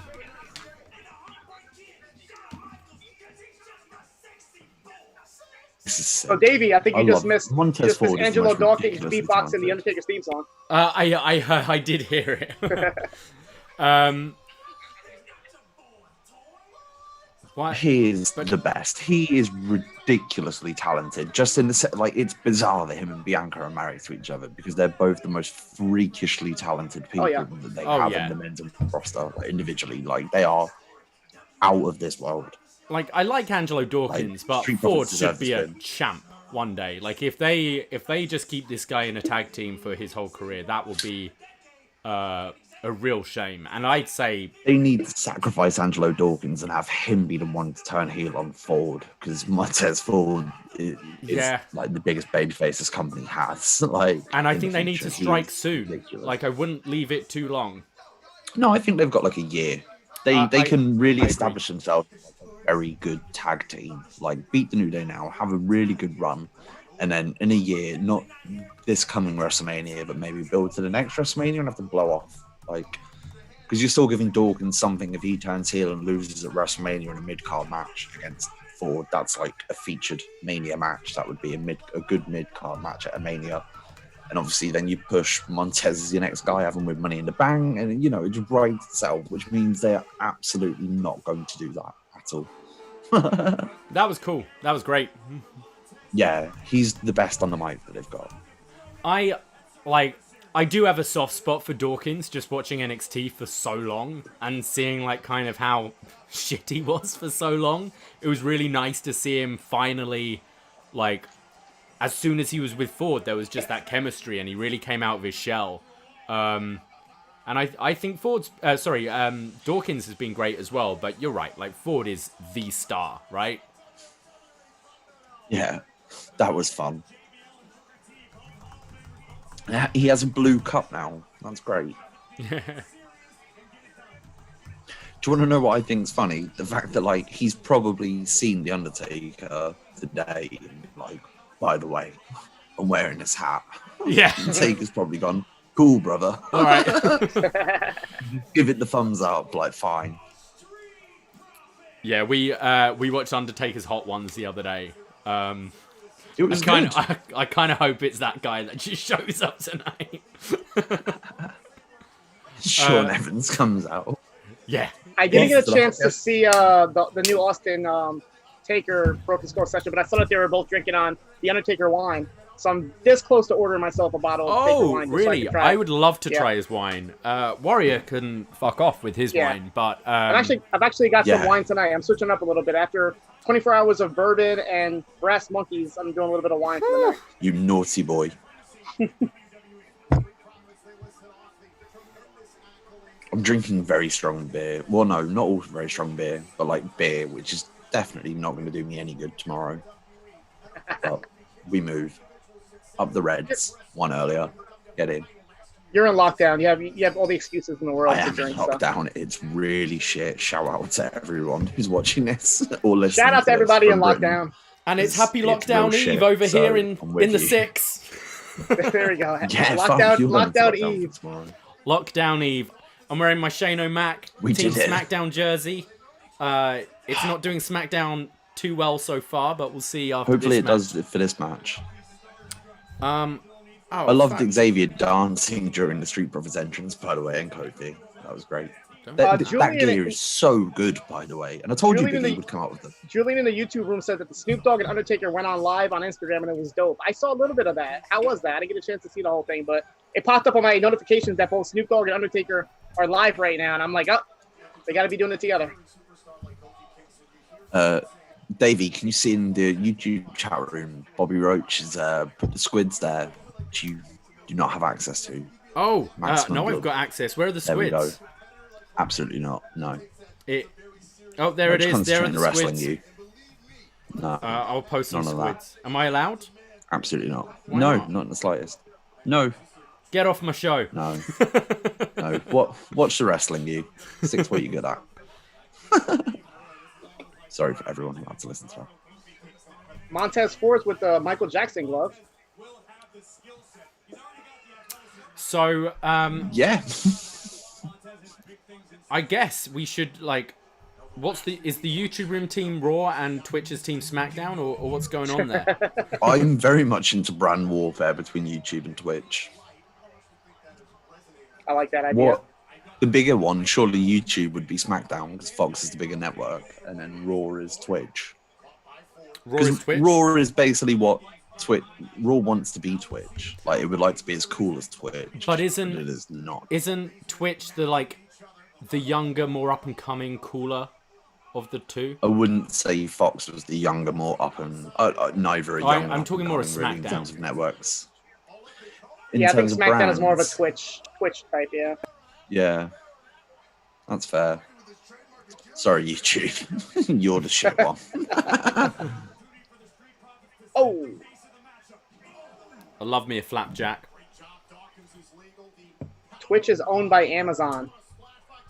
This is sick. So Davey, I think you just love missed, Montez Ford is the Angelo most Dawkins ridiculously beatboxing talented. the Undertaker's theme song. I did hear it. Why? He is the best. He is ridiculously talented. Just in the set, like, it's bizarre that him and Bianca are married to each other because they're both the most freakishly talented people that they have in the men's roster, like, individually. Like, they are out of this world. Like, I like Angelo Dawkins, but Street Ford Profits should deserve be to a spin. champ one day. Like, if they just keep this guy in a tag team for his whole career, that will be a real shame. And I'd say They need to sacrifice Angelo Dawkins and have him be the one to turn heel on Ford, because Montez Ford is like the biggest babyface this company has. Like, and I in think the they need future, to he strike is soon. ridiculous. Like, I wouldn't leave it too long. No, I think they've got like a year. They can really I establish themselves as like a very good tag team. Like, beat the New Day now, have a really good run, and then in a year, not this coming WrestleMania, but maybe build to the next WrestleMania and have to blow off. Like, because you're still giving Dawkins something if he turns heel and loses at WrestleMania in a mid-card match against Ford. That's like a featured Mania match. That would be a good mid-card match at a Mania. And obviously then you push Montez as your next guy, have him with Money in the Bank, and, you know, it just writes itself, which means they are absolutely not going to do that at all. That was cool. That was great. Yeah, he's the best on the mic that they've got. I do have a soft spot for Dawkins, just watching NXT for so long and seeing like kind of how shit he was for so long. It was really nice to see him finally, like, as soon as he was with Ford, there was just that chemistry and he really came out of his shell. And I think Dawkins has been great as well, but you're right, like Ford is the star, right? Yeah, that was fun. He has a blue cup now. That's great. Do you want to know what I think is funny? The fact that, like, he's probably seen The Undertaker today, and, like, by the way, I'm wearing this hat. Yeah. Undertaker's probably gone, cool, brother. All right. Give it the thumbs up, like, fine. Yeah, we watched Undertaker's Hot Ones the other day. It was I kind of hope it's that guy that just shows up tonight. Sean Evans comes out. Yeah. I didn't get a chance to see the new Austin Taker Broken Skull session, but I saw that they were both drinking on the Undertaker wine. So I'm this close to ordering myself a bottle of Taker wine. Oh, really? So I would love to try his wine. Warrior can fuck off with his wine, but I've actually got some wine tonight. I'm switching up a little bit after 24 hours of bourbon and brass monkeys. I'm doing a little bit of wine for the night. You naughty boy. I'm drinking very strong beer. Well, no, not all very strong beer, but like beer, which is definitely not going to do me any good tomorrow. But we move. Up the Reds. One earlier. Get in. You're in lockdown. You have all the excuses in the world I to am in drink. lockdown. So. It's really shit. Shout out to everyone who's watching this or listening. Shout out to everybody in lockdown. And it's happy Lockdown Eve over here in the 6. There we go. Yeah, Lockdown Eve. Lockdown Eve. I'm wearing my Shane O'Mac Team did it. SmackDown jersey. It's not doing SmackDown too well so far, but we'll see after Hopefully this it does for this match. I loved Xavier dancing during the Street Profits entrance, by the way, and Kofi. That was great. That gear is so good, by the way. And I told you Biggie would come out with them. Julian in the YouTube room said that the Snoop Dogg and Undertaker went on live on Instagram and it was dope. I saw a little bit of that. How was that? I didn't get a chance to see the whole thing, but it popped up on my notifications that both Snoop Dogg and Undertaker are live right now, and I'm like, oh, they got to be doing it together. Davey, can you see in the YouTube chat room, Bobby Roach has put the squids there, which you do not have access to. Oh, no, I've got access. Where are the squids? There we go. Absolutely not. No. Oh, there it is. There are the squids. You. No. I'll post some squids. Am I allowed? Absolutely not. Why no, not? not in the slightest. No. Get off my show. No. No. Watch the wrestling, you. Stick to what you're good at. Sorry for everyone who had to listen to that. Montez Ford with the Michael Jackson glove. So, yeah. I guess we should, like, is the YouTube room team Raw and Twitch's team SmackDown, or what's going on there? I'm very much into brand warfare between YouTube and Twitch. I like that idea. The bigger one, surely YouTube would be SmackDown because Fox is the bigger network, and then Raw is Twitch. Raw is basically what Raw wants to be Twitch. Like, it would like to be as cool as Twitch. But it is not. Isn't Twitch the younger, more up and coming, cooler of the two? I wouldn't say Fox was the younger, more up and neither are young. I'm talking more of SmackDown really, in terms of networks. I think SmackDown is more of a Twitch type. Yeah. Yeah, that's fair. Sorry, YouTube. You're the shit one. Oh, I love me a flapjack. Twitch is owned by Amazon.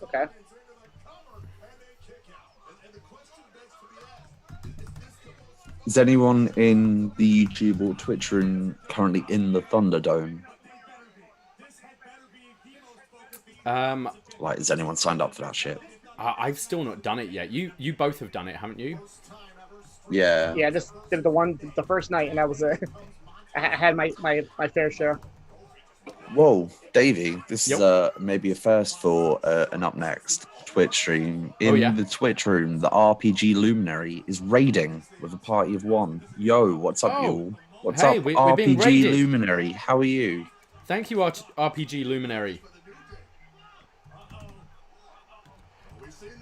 Okay. Is anyone in the YouTube or Twitch room currently in the Thunderdome? Like, has anyone signed up for that shit? I've still not done it yet. You both have done it, haven't you? Yeah. Yeah, I just did the first night, and that was it. I had my fair share. Whoa, Davey, this Yep. is maybe a first for an upNXT Twitch stream. In the Twitch room, the RPG Luminary is raiding with a party of one. Yo, what's up, y'all? What's up, we're being RPG raided. Luminary? How are you? Thank you, RPG Luminary.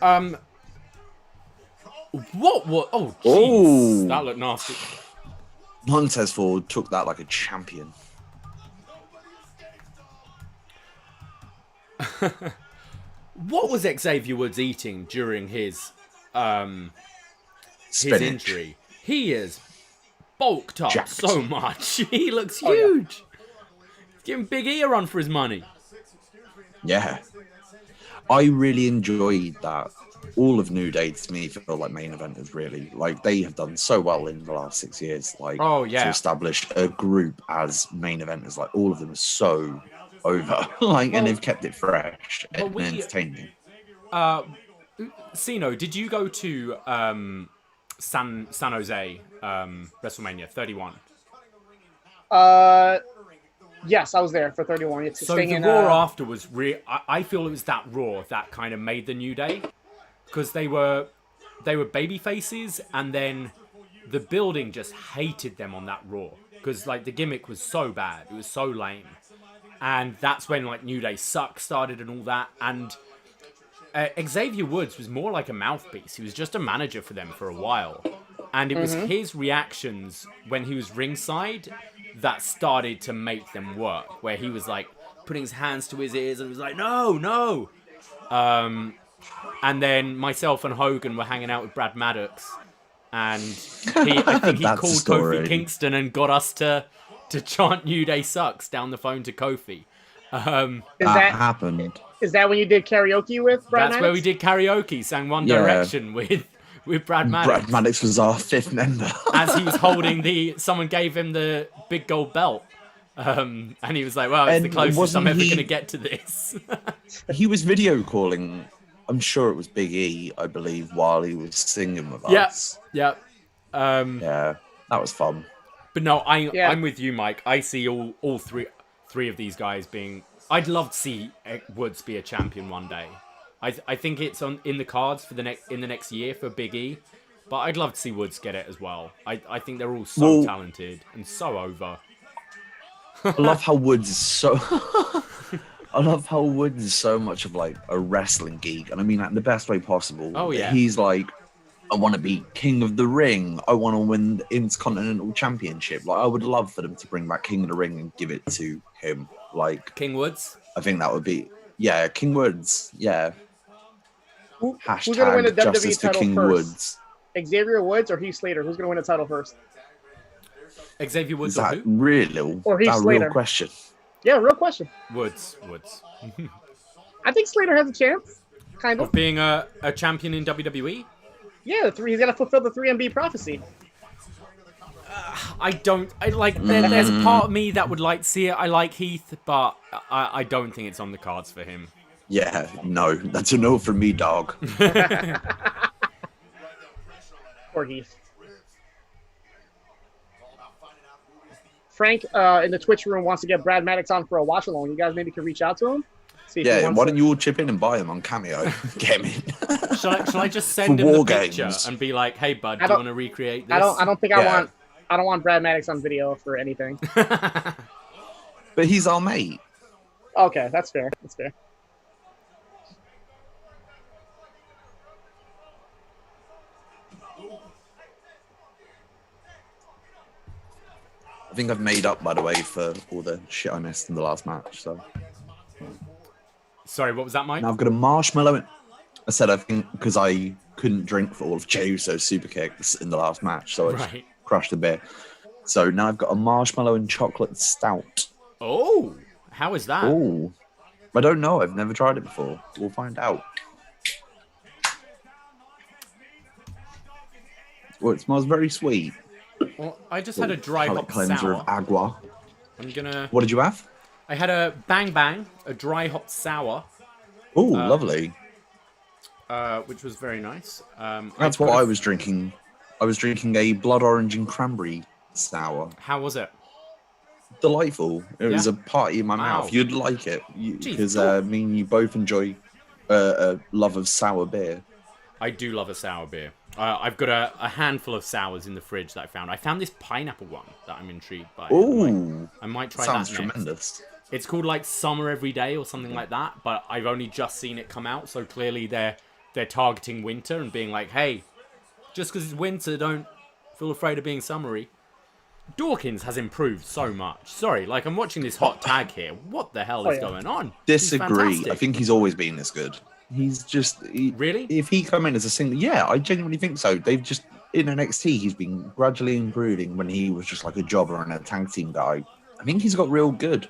What? Oh, jeez. Oh. That looked nasty. Montez Ford took that like a champion. What was Xavier Woods eating during his Spinach. injury? He is bulked up Jacked. so much. He looks huge. He's giving Big E a run for his money. Yeah. I really enjoyed that. All of New Day to me feel like main eventers really. Like they have done so well in the last 6 years. Like to establish a group as main eventers. Like all of them are so over. And they've kept it fresh and entertaining. Siino, did you go to San Jose WrestleMania 31? Yes, I was there for 31. It's So the Raw after was I feel it was that Raw that kind of made the New Day, because they were baby faces, and then the building just hated them on that Raw because like the gimmick was so bad, it was so lame, and that's when like New Day suck started and all that. And Xavier Woods was more like a mouthpiece. He was just a manager for them for a while, and it was his reactions when he was ringside that started to make them work, where he was like putting his hands to his ears and was like, no. And then myself and Hogan were hanging out with Brad Maddox, and I think he called Kofi Kingston and got us to chant New Day sucks down the phone to Kofi. That happened. Is that when you did karaoke with Brad That's Maddox? where we did karaoke, sang One Direction with Brad Maddox. Brad Maddox was our fifth member. As he was holding someone gave him the big gold belt. And he was like, well, it's the closest I'm ever going to get to this. He was video calling, I'm sure it was Big E, I believe, while he was singing with us. Yeah. Yeah, that was fun. But no, I'm with you, Mike. I see all three of these guys being... I'd love to see Woods be a champion one day. I think it's in the cards for the next year for Big E, but I'd love to see Woods get it as well. I think they're all so talented and so over. I love how Woods is so... I love how Woods is so much of like a wrestling geek, and I mean that in the best way possible. Oh yeah. He's like, I want to be King of the Ring. I want to win the Intercontinental Championship. Like I would love for them to bring back King of the Ring and give it to him. Like King Woods. I think that would be King Woods. Yeah. Who's going to win the WWE Justice for title King first? Woods. Xavier Woods or Heath Slater? Who's going to win the title first? Xavier Woods Is that or who? real? Or Heath that Slater? real question? Yeah, real question. Woods. I think Slater has a chance. Kind of. Of being a champion in WWE? Yeah, he's got to fulfill the 3MB prophecy. There's a part of me that would like to see it. I like Heath, but I don't think it's on the cards for him. Yeah, no. That's a no from me, dog. Poor Heath. Frank in the Twitch room wants to get Brad Maddox on for a watch along. You guys maybe can reach out to him. See if he wants why don't you all chip in and buy him on Cameo? Get him in. Shall I just send him the picture and be like, "Hey, bud, do you want to recreate this?" I don't think I don't want Brad Maddox on video for anything. But he's our mate. Okay, that's fair. That's fair. I think I've made up, by the way, for all the shit I missed in the last match. So Sorry, what was that, Mike? Now I've got a marshmallow. I said I think because I couldn't drink for all of Jey Uso's super kicks in the last match, so I just crushed the beer. So now I've got a marshmallow and chocolate stout. Oh, how is that? Oh, I don't know. I've never tried it before. We'll find out. Well, it smells very sweet. Well, I just had a dry hop cleanser sour. of agua. What did you have? I had a Bang Bang, a dry hop sour. Oh, lovely. Which was very nice. That's what I was drinking. I was drinking a blood orange and cranberry sour. How was it? Delightful. It was a party in my mouth. You'd like it because me and you both enjoy a love of sour beer. I do love a sour beer. I've got a handful of sours in the fridge that I found. I found this pineapple one that I'm intrigued by. Ooh, I might try sounds that next. tremendous. It's called like Summer Every Day or something like that, but I've only just seen it come out, so clearly they're targeting winter and being like, hey, just because it's winter, don't feel afraid of being summery. Dawkins has improved so much. Sorry, like I'm watching this hot tag here. What the hell is going on? Disagree. I think he's always been this good. He's just really. If he come in as a single, yeah, I genuinely think so. They've just in NXT, he's been gradually improving when he was just like a jobber and a tag team guy. I think he's got real good,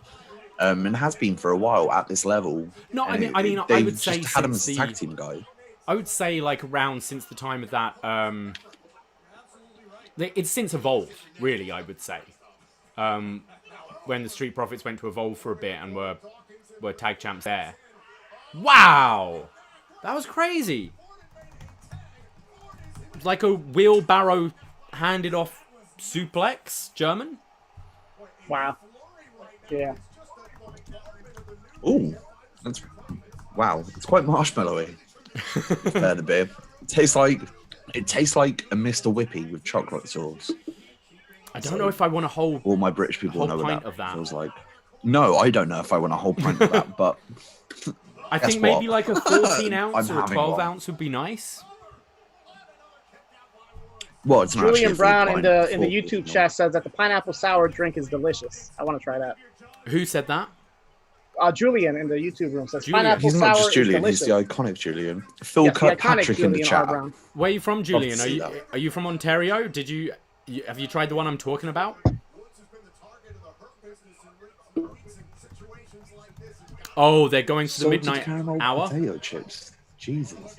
and has been for a while at this level. No, I mean, I would say just had him as a tag team guy. I would say like around since the time of that. It's since Evolve, really. I would say, when the Street Profits went to Evolve for a bit and were tag champs there. Wow, that was crazy. It's like a wheelbarrow handed off suplex, German. Wow. Yeah. Oh, that's wow. It's quite marshmallowy. Fair the beer. It tastes like a Mr. Whippy with chocolate sauce. I don't know if I want a whole. All my British people know pint what of that feels like. No, I don't know if I want a whole pint of that, but I think maybe like a 14 ounce or a 12 ounce would be nice. Well, it's not Julian Brown in the YouTube chat says that the pineapple sour drink is delicious. I want to try that. Who said that? Julian in the YouTube room says Julian. pineapple He's sour not just Julian, is he's delicious. the iconic Julian. Phil Kirkpatrick in the chat. Where are you from, Julian? See Are you from Ontario? Have you tried the one I'm talking about? Oh, they're going to the midnight hour. Potato chips. Jesus.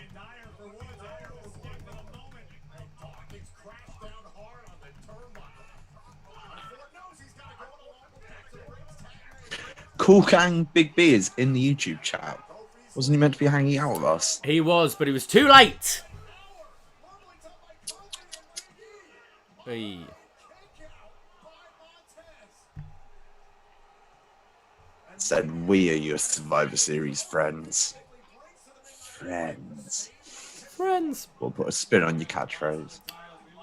Cool Gang Big Beers in the YouTube chat. Wasn't he meant to be hanging out with us? He was, but he was too late. Hey. Said we are your Survivor Series friends. Friends. We'll put a spin on your catchphrase.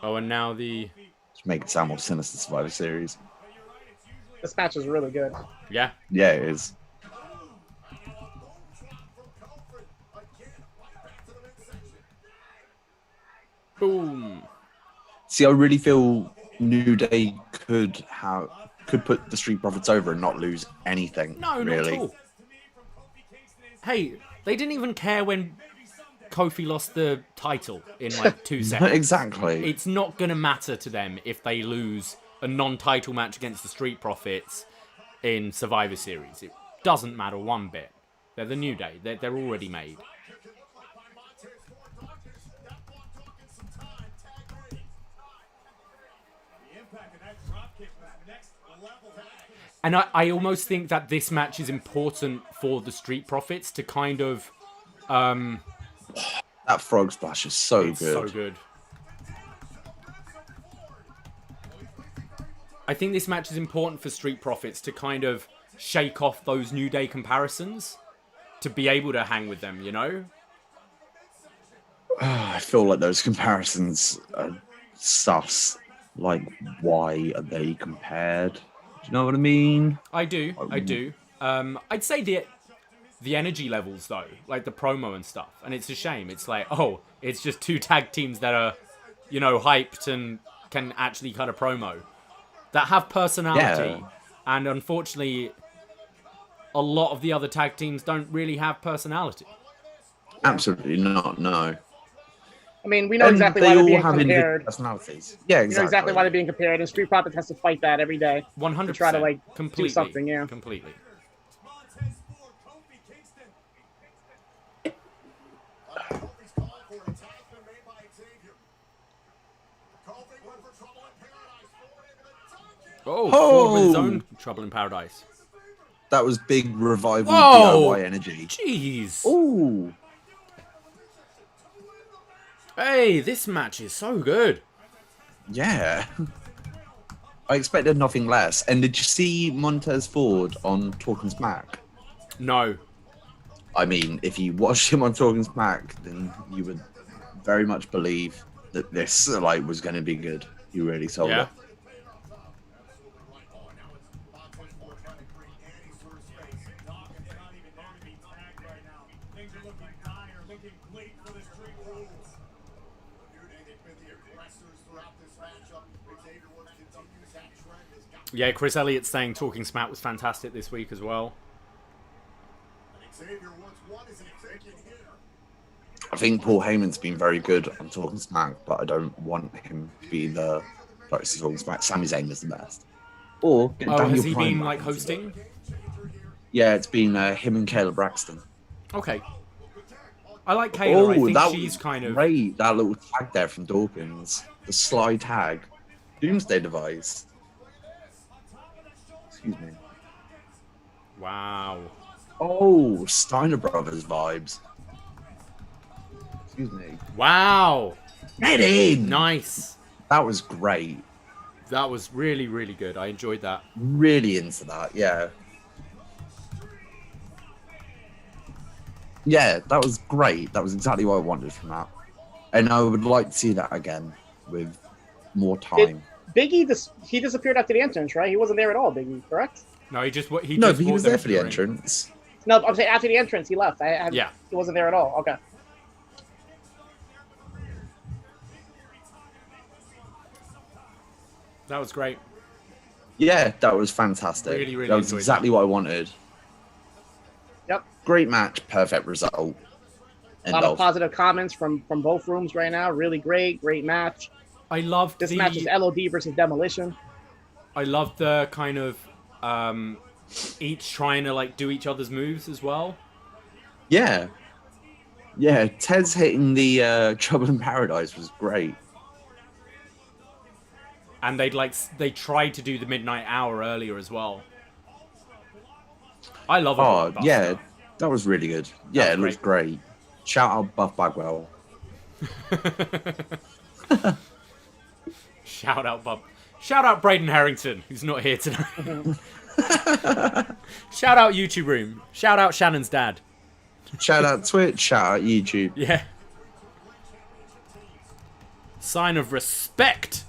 Oh, and now the... Just make it sound more sinister, Survivor Series. This match is really good. Yeah. Yeah, it is. Boom. See, I really feel New Day could put the Street Profits over and not lose anything. No, really. not at all. Hey, they didn't even care when Kofi lost the title in like 2 seconds. Exactly. It's not going to matter to them if they lose a non-title match against the Street Profits in Survivor Series. It doesn't matter one bit. They're the New Day. They're already made. And I almost think that this match is important for the Street Profits to kind of... that frog splash is so good. So good. I think this match is important for Street Profits to kind of shake off those New Day comparisons, to be able to hang with them, you know? I feel like those comparisons are sus. Like, why are they compared? Do you know what I mean? I do. I'd say the energy levels, though, like the promo and stuff, and it's a shame. It's like, oh, it's just two tag teams that are, you know, hyped and can actually cut a promo, that have personality, and unfortunately, a lot of the other tag teams don't really have personality. Absolutely not. No. I mean, we know And exactly they why they're all being have individual compared. personalities. Yeah, We exactly. know exactly why they're being compared, and Street Profits has to fight that every day. 100%. To try to like completely, do something. Yeah. completely. Oh, Ford with his own Trouble in Paradise. That was big revival Whoa! DIY energy. Jeez. Ooh. Hey, this match is so good. Yeah. I expected nothing less. And did you see Montez Ford on Talking Smack? No. I mean, if you watched him on Talking Smack, then you would very much believe that this was going to be good. You really sold it. Yeah, Chris Elliott's saying Talking Smack was fantastic this week as well. I think Paul Heyman's been very good on Talking Smack, but I don't want him to be the closest to Talking Smack. Sami Zayn is the best. Or has he been hosting? Yeah, it's been him and Kayla Braxton. Okay. I like Kayla. I think she's kind of great. That little tag there from Dawkins, the slide tag, Doomsday Device. Excuse me. Wow. Oh, Steiner Brothers vibes. Excuse me. Wow. Get in. Nice. That was great. That was really, really good. I enjoyed that. Really into that, yeah. Yeah, that was great. That was exactly what I wanted from that. And I would like to see that again with more time. Biggie, he disappeared after the entrance, right? He wasn't there at all, Biggie, correct? No, he but he was there for the entrance. No, I'm saying after the entrance, he left. Yeah. He wasn't there at all. Okay. That was great. Yeah, that was fantastic. Really, really that was exactly what I wanted. Yep. Great match, perfect result. A lot of positive comments from both rooms right now. Really great match. I loved this match is LOD versus Demolition. I loved the kind of each trying to do each other's moves as well. Yeah. Yeah, Ted's hitting the Trouble in Paradise was great. And they tried to do the Midnight Hour earlier as well. I love it. Oh, yeah, that was really good. Yeah, it was great. Shout out Buff Bagwell. Shout out Bob. Shout out Braden Harrington, who's not here tonight. Shout out YouTube Room. Shout out Shannon's dad. Shout out Twitch. Shout out YouTube. Yeah. Sign of respect.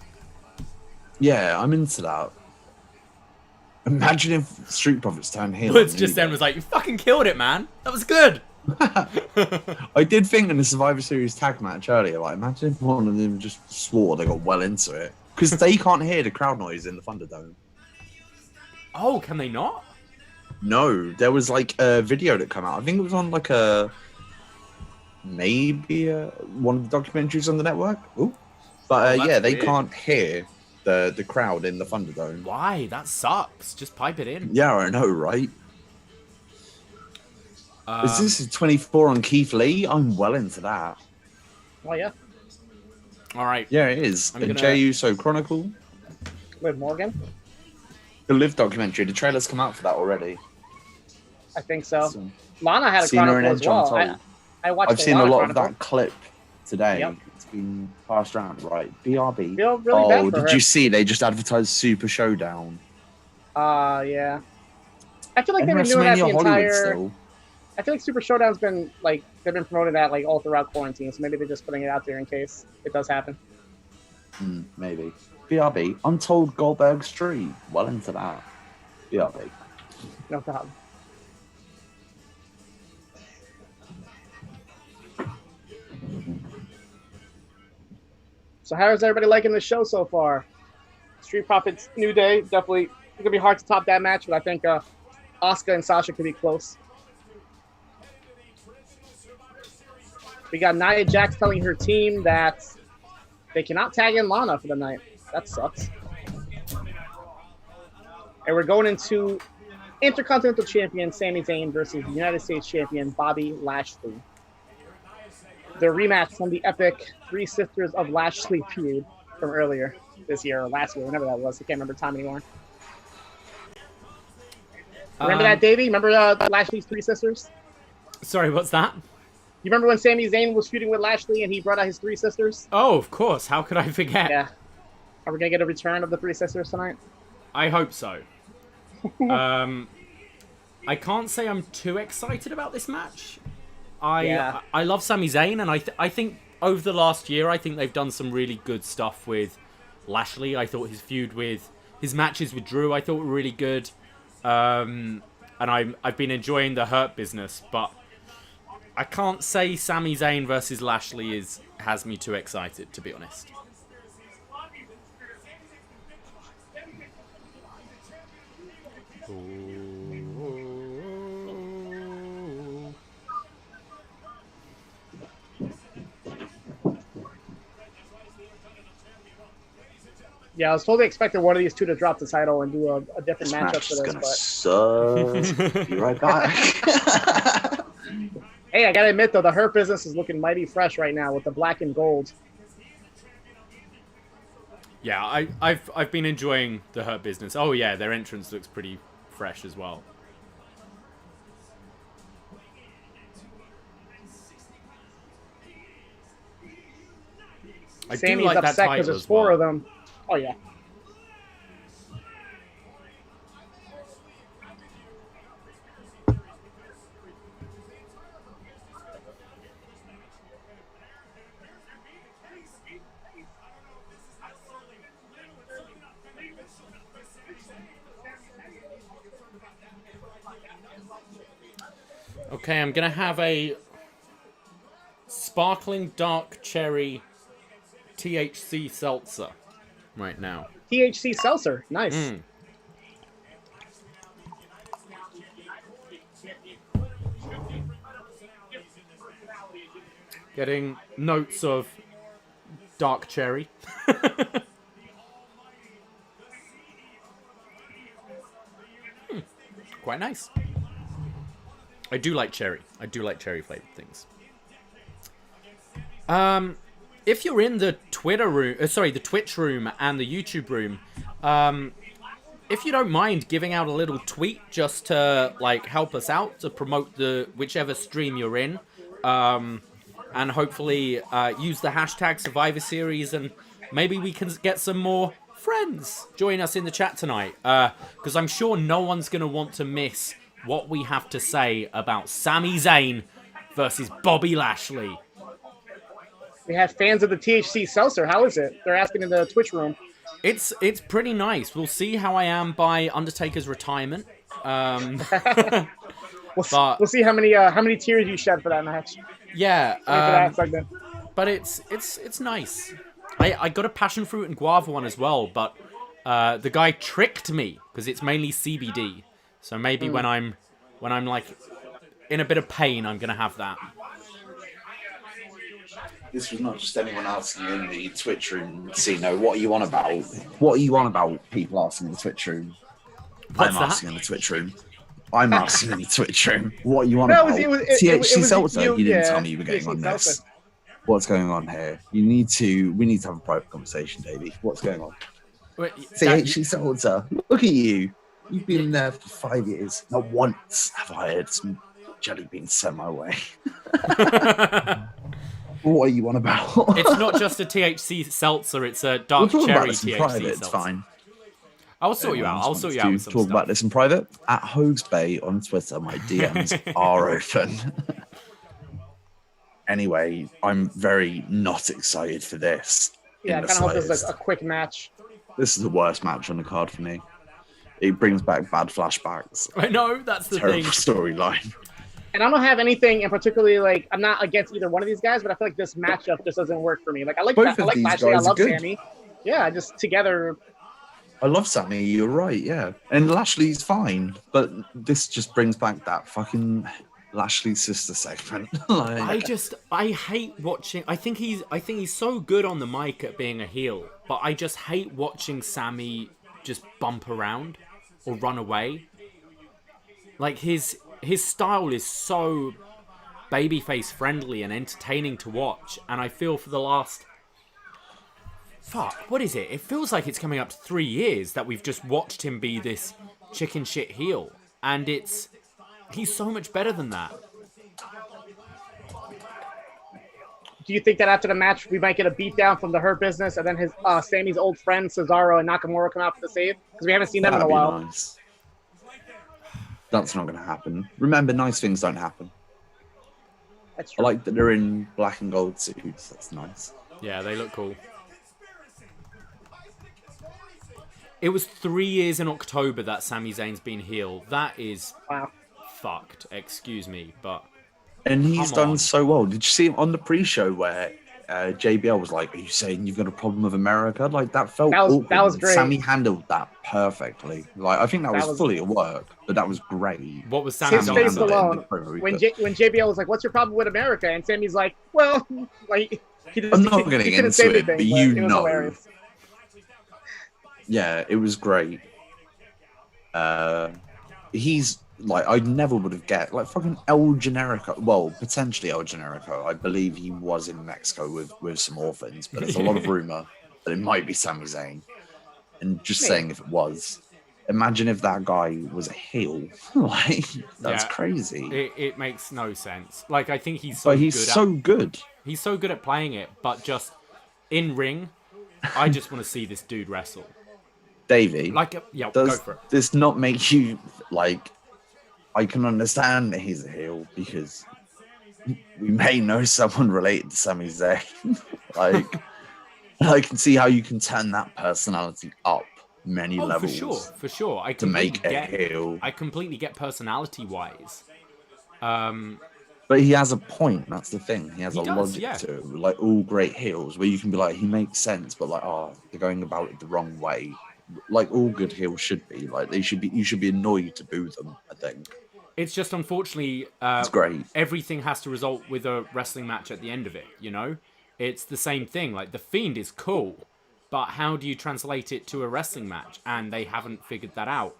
Yeah, I'm into that. Imagine if Street Profits turned heel. Woods just then was like, "You fucking killed it, man. That was good." I did think in the Survivor Series tag match earlier, imagine if one of them just swore they got well into it. Because they can't hear the crowd noise in the Thunderdome. Oh, can they not? No, there was a video that came out. I think it was on one of the documentaries on the network. Ooh. But yeah, they can't hear the crowd in the Thunderdome. Why? That sucks. Just pipe it in. Yeah, I know, right? Is this 24 on Keith Lee? I'm well into that. Oh, yeah. All right. Yeah, it is. A Jey Uso Chronicle. With Morgan? The Live documentary. The trailer's come out for that already. I think so. Lana had a Chronicle as well. I've seen a lot of that clip today. Yep. It's been passed around, right? BRB. Feel really bad for did her. You see? They just advertised Super Showdown. Yeah. I feel like they've been doing that the entire... Still. I feel like Super Showdown's been they've been promoting that all throughout quarantine, so maybe they're just putting it out there in case it does happen. Maybe. BRB. Untold Goldberg Street. Well into that. BRB. No problem. So how is everybody liking the show so far? Street Profits New Day, definitely it's gonna be hard to top that match, but I think Asuka and Sasha could be close. We got Nia Jax telling her team that they cannot tag in Lana for the night. That sucks. And we're going into Intercontinental Champion Sami Zayn versus United States Champion Bobby Lashley. The rematch from the epic Three Sisters of Lashley feud from earlier this year or last year, whenever that was. I can't remember time anymore. Remember that, Davey? Remember Lashley's Three Sisters? Sorry, what's that? You remember when Sami Zayn was feuding with Lashley and he brought out his Three Sisters? Oh, of course. How could I forget? Yeah. Are we going to get a return of the Three Sisters tonight? I hope so. I can't say I'm too excited about this match. I love Sami Zayn, and I think over the last year, I think they've done some really good stuff with Lashley. I thought his matches with Drew, I thought were really good. And I've been enjoying the Hurt Business, but I can't say Sami Zayn versus Lashley has me too excited, to be honest. Yeah, I was totally expecting one of these two to drop the title and do a different matchup for this. Suck. Be right back. Hey, I gotta admit though, the Hurt Business is looking mighty fresh right now with the black and gold. Yeah, I've been enjoying the Hurt Business. Oh yeah, their entrance looks pretty fresh as well. I Sammy's do like that upset title there's as four well. of them. Oh yeah. Okay, I'm gonna have a sparkling dark cherry THC seltzer right now. THC seltzer, nice. Getting notes of dark cherry. Quite nice. I do like cherry. I do like cherry flavored things. If you're in the Twitter room, the Twitch room and the YouTube room, if you don't mind giving out a little tweet just to like help us out to promote the whichever stream you're in, and hopefully use the hashtag Survivor Series, and maybe we can get some more friends join us in the chat tonight, because I'm sure no one's gonna want to miss what we have to say about Sami Zayn versus Bobby Lashley. We have fans of the THC seltzer. How is it? They're asking in the Twitch room. It's pretty nice. We'll see how I am by Undertaker's retirement. We'll see how many tears you shed for that match. Yeah, for that segment. But it's nice. I got a passion fruit and guava one as well, but the guy tricked me because it's mainly CBD. So maybe when I'm like in a bit of pain, I'm gonna have that. This was not just anyone asking in the Twitch room, Cno. What are you on about? What are you on about? People asking in the Twitch room. What's I'm that? asking in the Twitch room. I'm asking in the Twitch room. What are you on about? THC seltzer. You didn't tell me you were getting on this. Seltzer. What's going on here? We need to have a private conversation, Davey. What's going on? Wait, THC seltzer. Look at you. You've been there for 5 years. Not once have I heard some jelly beans sent my way. What are you on about? It's not just a THC seltzer, it's a dark cherry THC private, seltzer. it's fine. I'll sort you out. I'll sort you out with some talk stuff. about this in private. At Hogs Bay on Twitter, my DMs are open. Anyway, I'm very not excited for this. Yeah, I kind of hope this is a quick match. This is the worst match on the card for me. It brings back bad flashbacks. I know, that's the Terrible thing. storyline. And I don't have anything in particularly, like, I'm not against either one of these guys, but I feel like this matchup just doesn't work for me. Like, I like Both of these Lashley, I guys are love good. Sami. Yeah, just together, I love Sami. You're right, yeah. And Lashley's fine, but this just brings back that fucking Lashley sister segment. I hate watching. I think he's so good on the mic at being a heel, but I just hate watching Sami just bump around or run away. Like his style is so babyface friendly and entertaining to watch, and I feel for the last what is it? It feels like it's coming up to 3 years that we've just watched him be this chicken shit heel, and he's so much better than that. Do you think that after the match we might get a beatdown from the Hurt Business and then his Sammy's old friends Cesaro and Nakamura come out for the save? Because we haven't seen them in a while. Nice. That's not going to happen. Remember, nice things don't happen. That's true. I like that they're in black and gold suits. That's nice. Yeah, they look cool. It was 3 years in October that Sami Zayn's been heel. That is fucked. Excuse me, but... And he's done so well. Did you see him on the pre-show where JBL was like, "Are you saying you've got a problem with America?" Like that felt awkward. That was great. Sami handled that perfectly. Like I think that was fully at work, but that was great. What was Sami's his face answer? alone? When JBL was like, "What's your problem with America?" and Sami's like, "Well, like I'm not getting into it, but you know." Hilarious. Yeah, it was great. He's like, I never would have guessed. Like, fucking El Generico. Well, potentially El Generico. I believe he was in Mexico with some orphans, but there's a lot of rumor that it might be Sami Zayn. And just saying if it was, imagine if that guy was a heel. Like, that's crazy. It makes no sense. Like, I think he's so good. But he's so good. He's so good at playing it, but just in ring, I just want to see this dude wrestle. Davey, go does for it. this not make you like? I can understand that he's a heel because we may know someone related to Sami Zayn. Like, I can see how you can turn that personality up many levels. For sure. I to make a heel. I completely get personality-wise. But he has a point. That's the thing. He has a logic to it. Like all great heels, where you can be like, he makes sense, but like, they're going about it the wrong way. Like all good heels should be. Like you should be annoyed to boo them, I think. It's just unfortunately it's great. Everything has to result with a wrestling match at the end of it, you know? It's the same thing. Like The Fiend is cool, but how do you translate it to a wrestling match? And they haven't figured that out.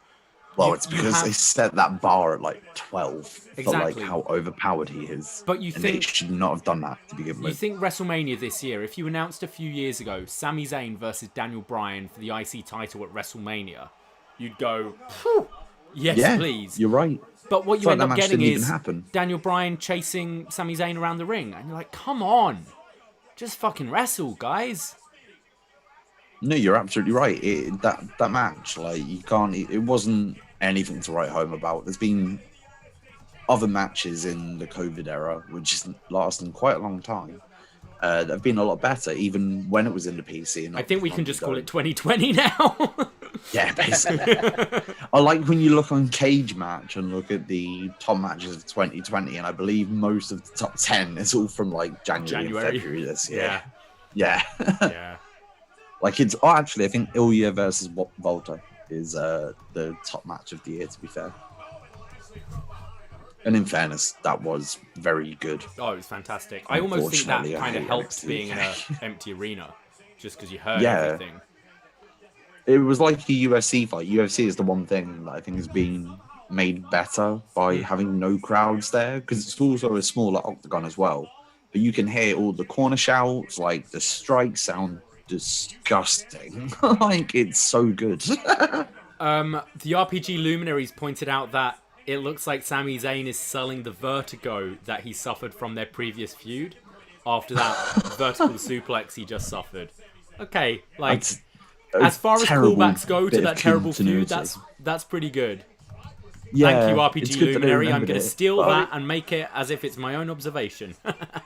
Well, it's because they set that bar at like 12 for Exactly. like how overpowered he is. But you think they should not have done that to begin with. You think WrestleMania this year, if you announced a few years ago Sami Zayn versus Daniel Bryan for the IC title at WrestleMania, you'd go, yes, please. You're right. But what you end up getting is happen. Daniel Bryan chasing Sami Zayn around the ring. And you're like, come on. Just fucking wrestle, guys. No, you're absolutely right. That match, like, you can't... It wasn't anything to write home about. There's been other matches in the COVID era, which is lasting quite a long time, that have been a lot better, even when it was in the PC. And I think we can just call it 2020 now. Yeah, basically. I like when you look on Cage Match and look at the top matches of 2020, and I believe most of the top 10 is all from like January. And February this year. Yeah. Like it's actually, I think Ilya versus Volta is the top match of the year, to be fair. And in fairness, that was very good. Oh, it was fantastic. I almost think that kind of helped being in an empty arena, just because you heard everything. It was like a UFC fight. UFC is the one thing that I think has been made better by having no crowds there, because it's also a smaller octagon as well. But you can hear all the corner shouts, like the strikes sound disgusting. Like, it's so good. The RPG Luminaries pointed out that it looks like Sami Zayn is selling the vertigo that he suffered from their previous feud after that vertical suplex he just suffered. Okay, like... As far as callbacks go to that terrible feud, that's pretty good. Yeah, thank you, RPG Luminary. I'm going to steal that and make it as if it's my own observation.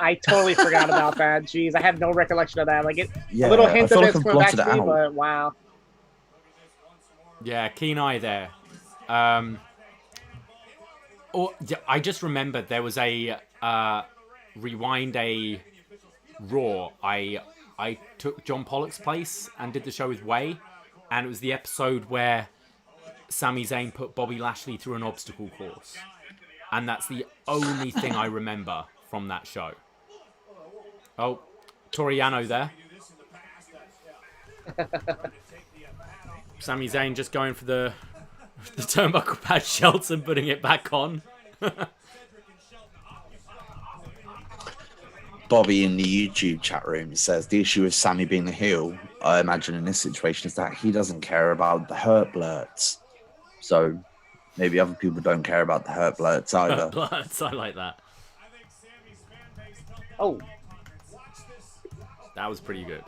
I totally forgot about that. Jeez, I have no recollection of that. Like a little hint of it's going back to me, but wow. Yeah, keen eye there. I just remembered there was a Rewind a Raw. I took John Pollock's place and did the show with Way, and it was the episode where Sami Zayn put Bobby Lashley through an obstacle course. And that's the only thing I remember from that show. Oh, Toriano there. Sami Zayn just going for the turnbuckle pad, Shelton putting it back on. Bobby in the YouTube chat room says the issue with Sammy being the heel, I imagine in this situation, is that he doesn't care about the hurt blurts. So maybe other people don't care about the hurt blurts either. Blurts, I like that. Oh, that was pretty good.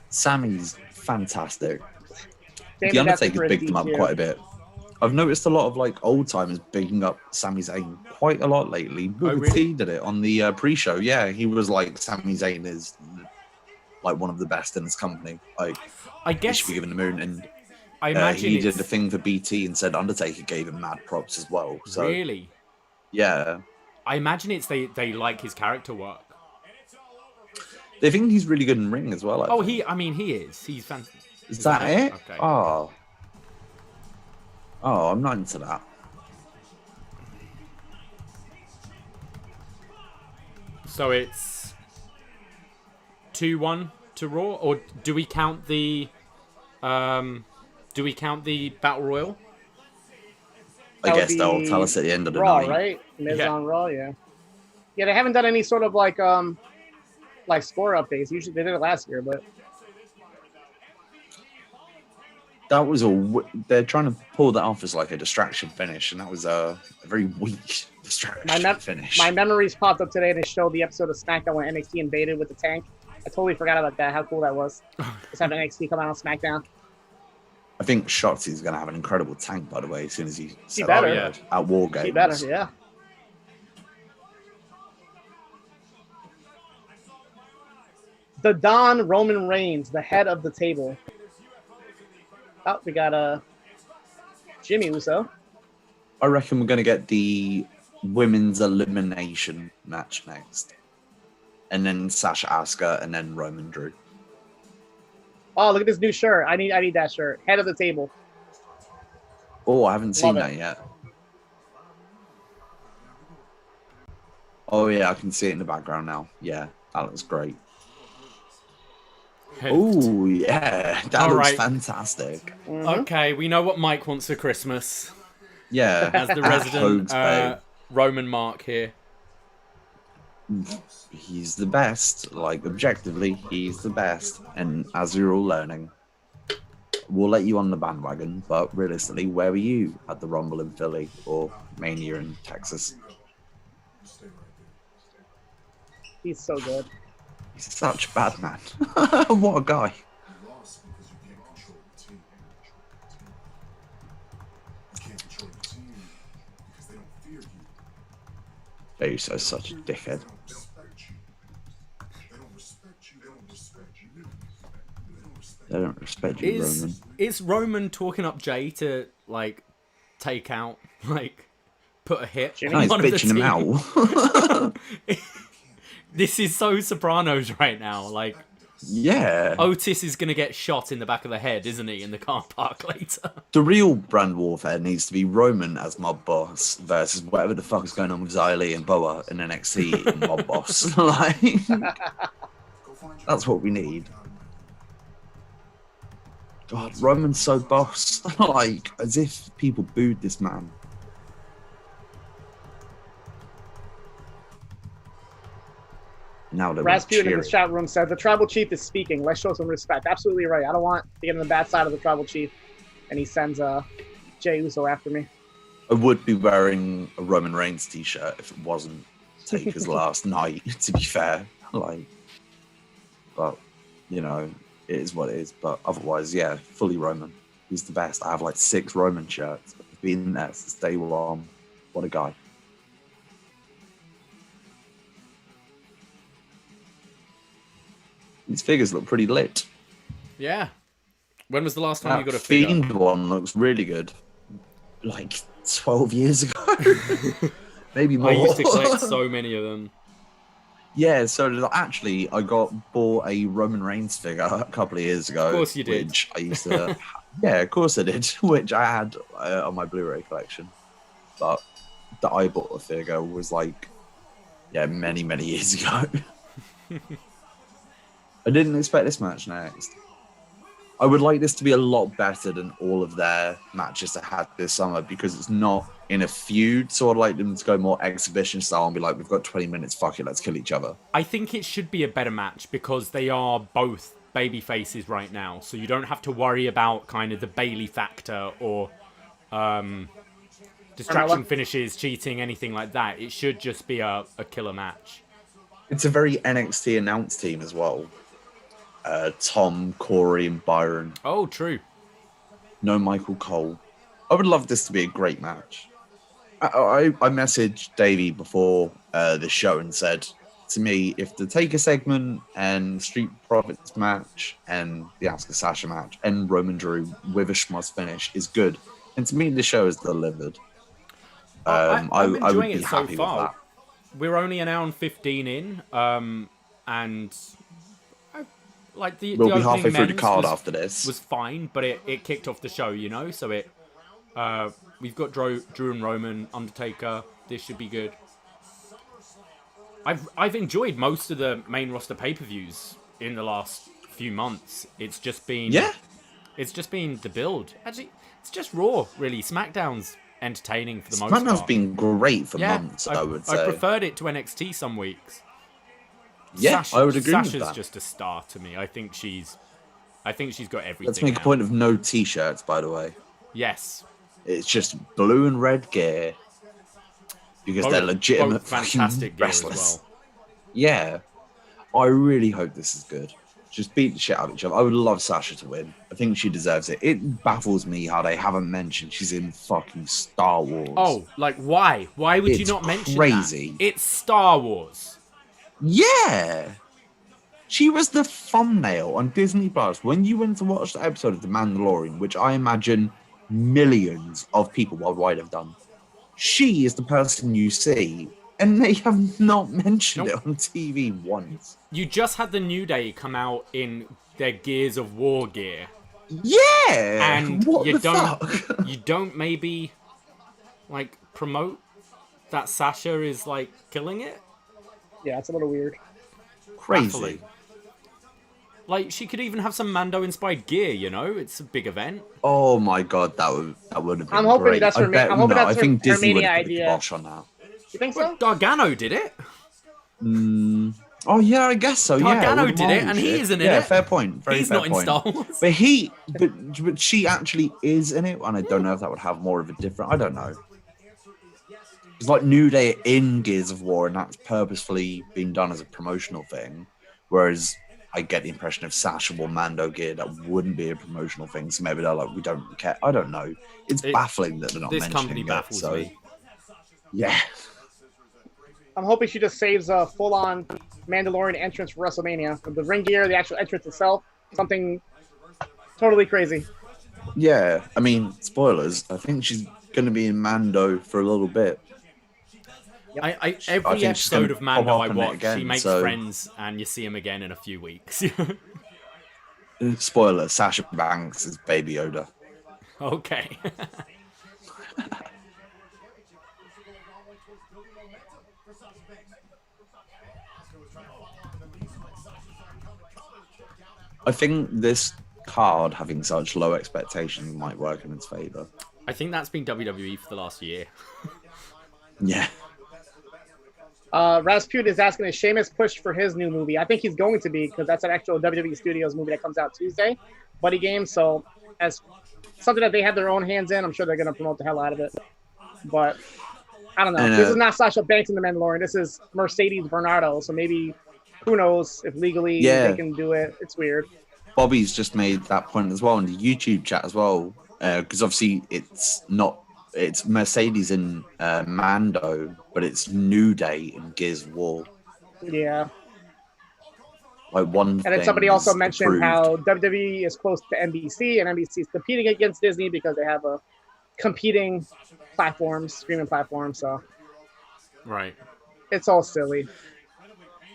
Sammy's fantastic. Damn, The that's Undertaker for bigged him up DQ. quite a bit. I've noticed a lot of like old timers bigging up Sami Zayn quite a lot lately. Booker really? T did it on the pre-show. Yeah, he was like, Sami Zayn is like one of the best in this company. Like, I he guess should be given the moon. And I imagine he did it's a thing for BT and said Undertaker gave him mad props as well. So really. yeah, I imagine it's they like his character work. they think he's really good in ring as well. I think. He is. He's fantastic. Is that it? Okay. Oh, I'm not into that. So it's 2-1 to Raw, or do we count the battle royal? I That would guess they'll be tell us at the end of the Raw, night. right? Miz Yeah. on Raw, yeah. Yeah, they haven't done any sort of like score updates. Usually they did it last year, but That was they're trying to pull that off as like a distraction finish, and that was a very weak distraction finish. my memories popped up today and they showed the episode of SmackDown when NXT invaded with the tank. I totally forgot about that. How cool that was. Just having NXT come out on SmackDown. I think Shotzi's going to have an incredible tank, by the way, as soon as he set better. up at War Games. She better, yeah. The Don Roman Reigns, the head of the table. Oh, we got Jimmy Uso. I reckon we're going to get the women's elimination match next. And then Sasha Asuka, and then Roman Drew. Oh, look at this new shirt. I need that shirt. Head of the table. Oh, I haven't seen Love it. that yet. Oh, yeah, I can see it in the background now. Yeah, that looks great. Oh, yeah, that All looks right. fantastic. Okay, we know what Mike wants for Christmas. Yeah. As the Hogs, resident babe. Roman Mark here. He's the best. Like, objectively, he's the best. And as you're all learning, we'll let you on the bandwagon, but realistically, where were you at the Rumble in Philly or Mania in Texas? He's so good. He's such a bad man. What a guy. Uso's such a dickhead. They don't respect you, Roman. Is Roman talking up Jay to like take out, like put a hit No, on he's one of the bitching him team? out. This is so Sopranos right now. Like Yeah. Otis is gonna get shot in the back of the head, isn't he, in the car park later? The real brand warfare needs to be Roman as mob boss versus whatever the fuck is going on with Xylee and Boa in NXT and mob boss. Like, that's what we need. God, Roman's so boss. Like, as if people booed this man. Now they're Rasputin in cheering. the chat room said the tribal chief is speaking. Let's show some respect. Absolutely right. I don't want to get on the bad side of the tribal chief. And he sends Jey Uso after me. I would be wearing a Roman Reigns t-shirt if it wasn't Taker's last night, to be fair. Like, but, you know, it is what it is. But otherwise, yeah, fully Roman. He's the best. I have like 6 Roman shirts. I've been there since day one. What a guy. These figures look pretty lit. Yeah. When was the last time you That got a figure? Fiend one looks really good. Like 12 years ago. Maybe more. I used to collect so many of them. Yeah, so actually, I bought a Roman Reigns figure a couple of years ago. Of course you did. Which I used to... yeah, of course I did. Which I had on my Blu-ray collection. But the I bought a figure was like, many, many years ago. I didn't expect this match next. I would like this to be a lot better than all of their matches they had this summer because it's not in a feud. So I'd like them to go more exhibition style and be like, we've got 20 minutes, fuck it, let's kill each other. I think it should be a better match because they are both baby faces right now. So you don't have to worry about kind of the Bailey factor or distraction finishes, cheating, anything like that. It should just be a killer match. It's a very NXT announced team as well. Tom, Corey, and Byron. Oh, true. No Michael Cole. I would love this to be a great match. I messaged Davie before the show and said, to me, if the Taker segment and Street Profits match and the Asuka Sasha match and Roman Drew with a schmoz finish is good, and to me, the show is delivered. I'm enjoying I would be it so happy far. with that. We're only an hour and 15 in, and like the We'll be opening halfway through the men's card after this. was fine, but it kicked off the show, you know. So we've got Drew and Roman, Undertaker. This should be good. I've enjoyed most of the main roster pay-per-views in the last few months. It's just been it's just been the build. Actually, it's just Raw really. SmackDown's entertaining for the most part. SmackDown's been great for months, I would say. I preferred it to NXT some weeks. Yeah, I would agree with Sasha's that. just a star to me. I think she's got everything. Let's make now. a point of no t-shirts, by the way. Yes. It's just blue and red gear because they're legitimate fantastic gear wrestlers. as well. Yeah, I really hope this is good. Just beat the shit out of each other. I would love Sasha to win. I think she deserves it. It baffles me how they haven't mentioned she's in fucking Star Wars. Oh, like why? Why would you It's not mention crazy. that? It's Star Wars. Yeah. She was the thumbnail on Disney Plus when you went to watch the episode of The Mandalorian, which I imagine millions of people worldwide have done. She is the person you see, and they have not mentioned it on TV once. You just had the New Day come out in their Gears of War gear. Yeah. And what you the fuck? You don't maybe like promote that Sasha is like killing it? Yeah, it's a little weird. Crazy. Baffling. Like she could even have some Mando inspired gear, you know? It's a big event. Oh my god, that would have been I'm hoping great. that's her. I'm hoping that's I think her Disney would mania have put the idea. kibosh on that. You think so? Well, Gargano did it. Oh yeah, I guess so. Gargano Yeah, did it, and he isn't in yeah, it. fair point. Very He's fair not in point. Star Wars. But she actually is in it, and I don't know if that would have more of a different. I don't know. It's like New Day in Gears of War, and that's purposefully being done as a promotional thing. Whereas I get the impression of Sasha or Mando gear that wouldn't be a promotional thing. So maybe they're like, we don't care. I don't know. It's baffling that they're not This mentioning company it. baffles So me. yeah. I'm hoping she just saves a full-on Mandalorian entrance for WrestleMania. The ring gear, the actual entrance itself, something totally crazy. Yeah, I mean, spoilers. I think she's going to be in Mando for a little bit. Every think she's episode gonna of Mando pop I up in it watch, again, she makes so- friends, and you see him again in a few weeks. Spoiler: Sasha Banks is Baby Yoda. Okay. I think this card having such low expectations might work in its favor. I think that's been WWE for the last year. Yeah. Rasputin is asking, is Sheamus pushed for his new movie? I think he's going to be, because that's an actual WWE Studios movie that comes out Tuesday, Buddy Game. So as something that they have their own hands in, I'm sure they're going to promote the hell out of it. But I don't know. And, this is not Sasha Banks in The Mandalorian. This is Mercedes Bernardo. So maybe, who knows if legally they can do it. It's weird. Bobby's just made that point as well in the YouTube chat as well, because obviously it's Mercedes in Mando, but it's New Day in Gears of War. Yeah. Like one. And then somebody also mentioned how WWE is close to NBC, and NBC is competing against Disney because they have a competing streaming platform. So Right. it's all silly.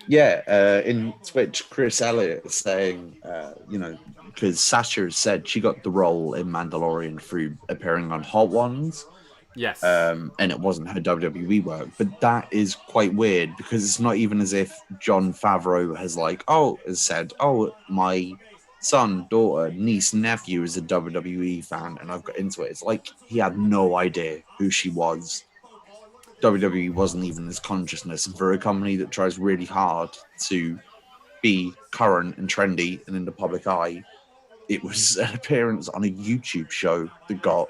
Yeah, in Twitch, Chris Elliott is saying, because Sasha has said she got the role in Mandalorian through appearing on Hot Ones, Yes. and it wasn't her WWE work. But that is quite weird because it's not even as if John Favreau has said, oh, my son, daughter, niece, nephew is a WWE fan, and I've got into it. It's like he had no idea who she was. WWE wasn't even his consciousness, and for a company that tries really hard to be current and trendy and in the public eye, it was an appearance on a YouTube show that got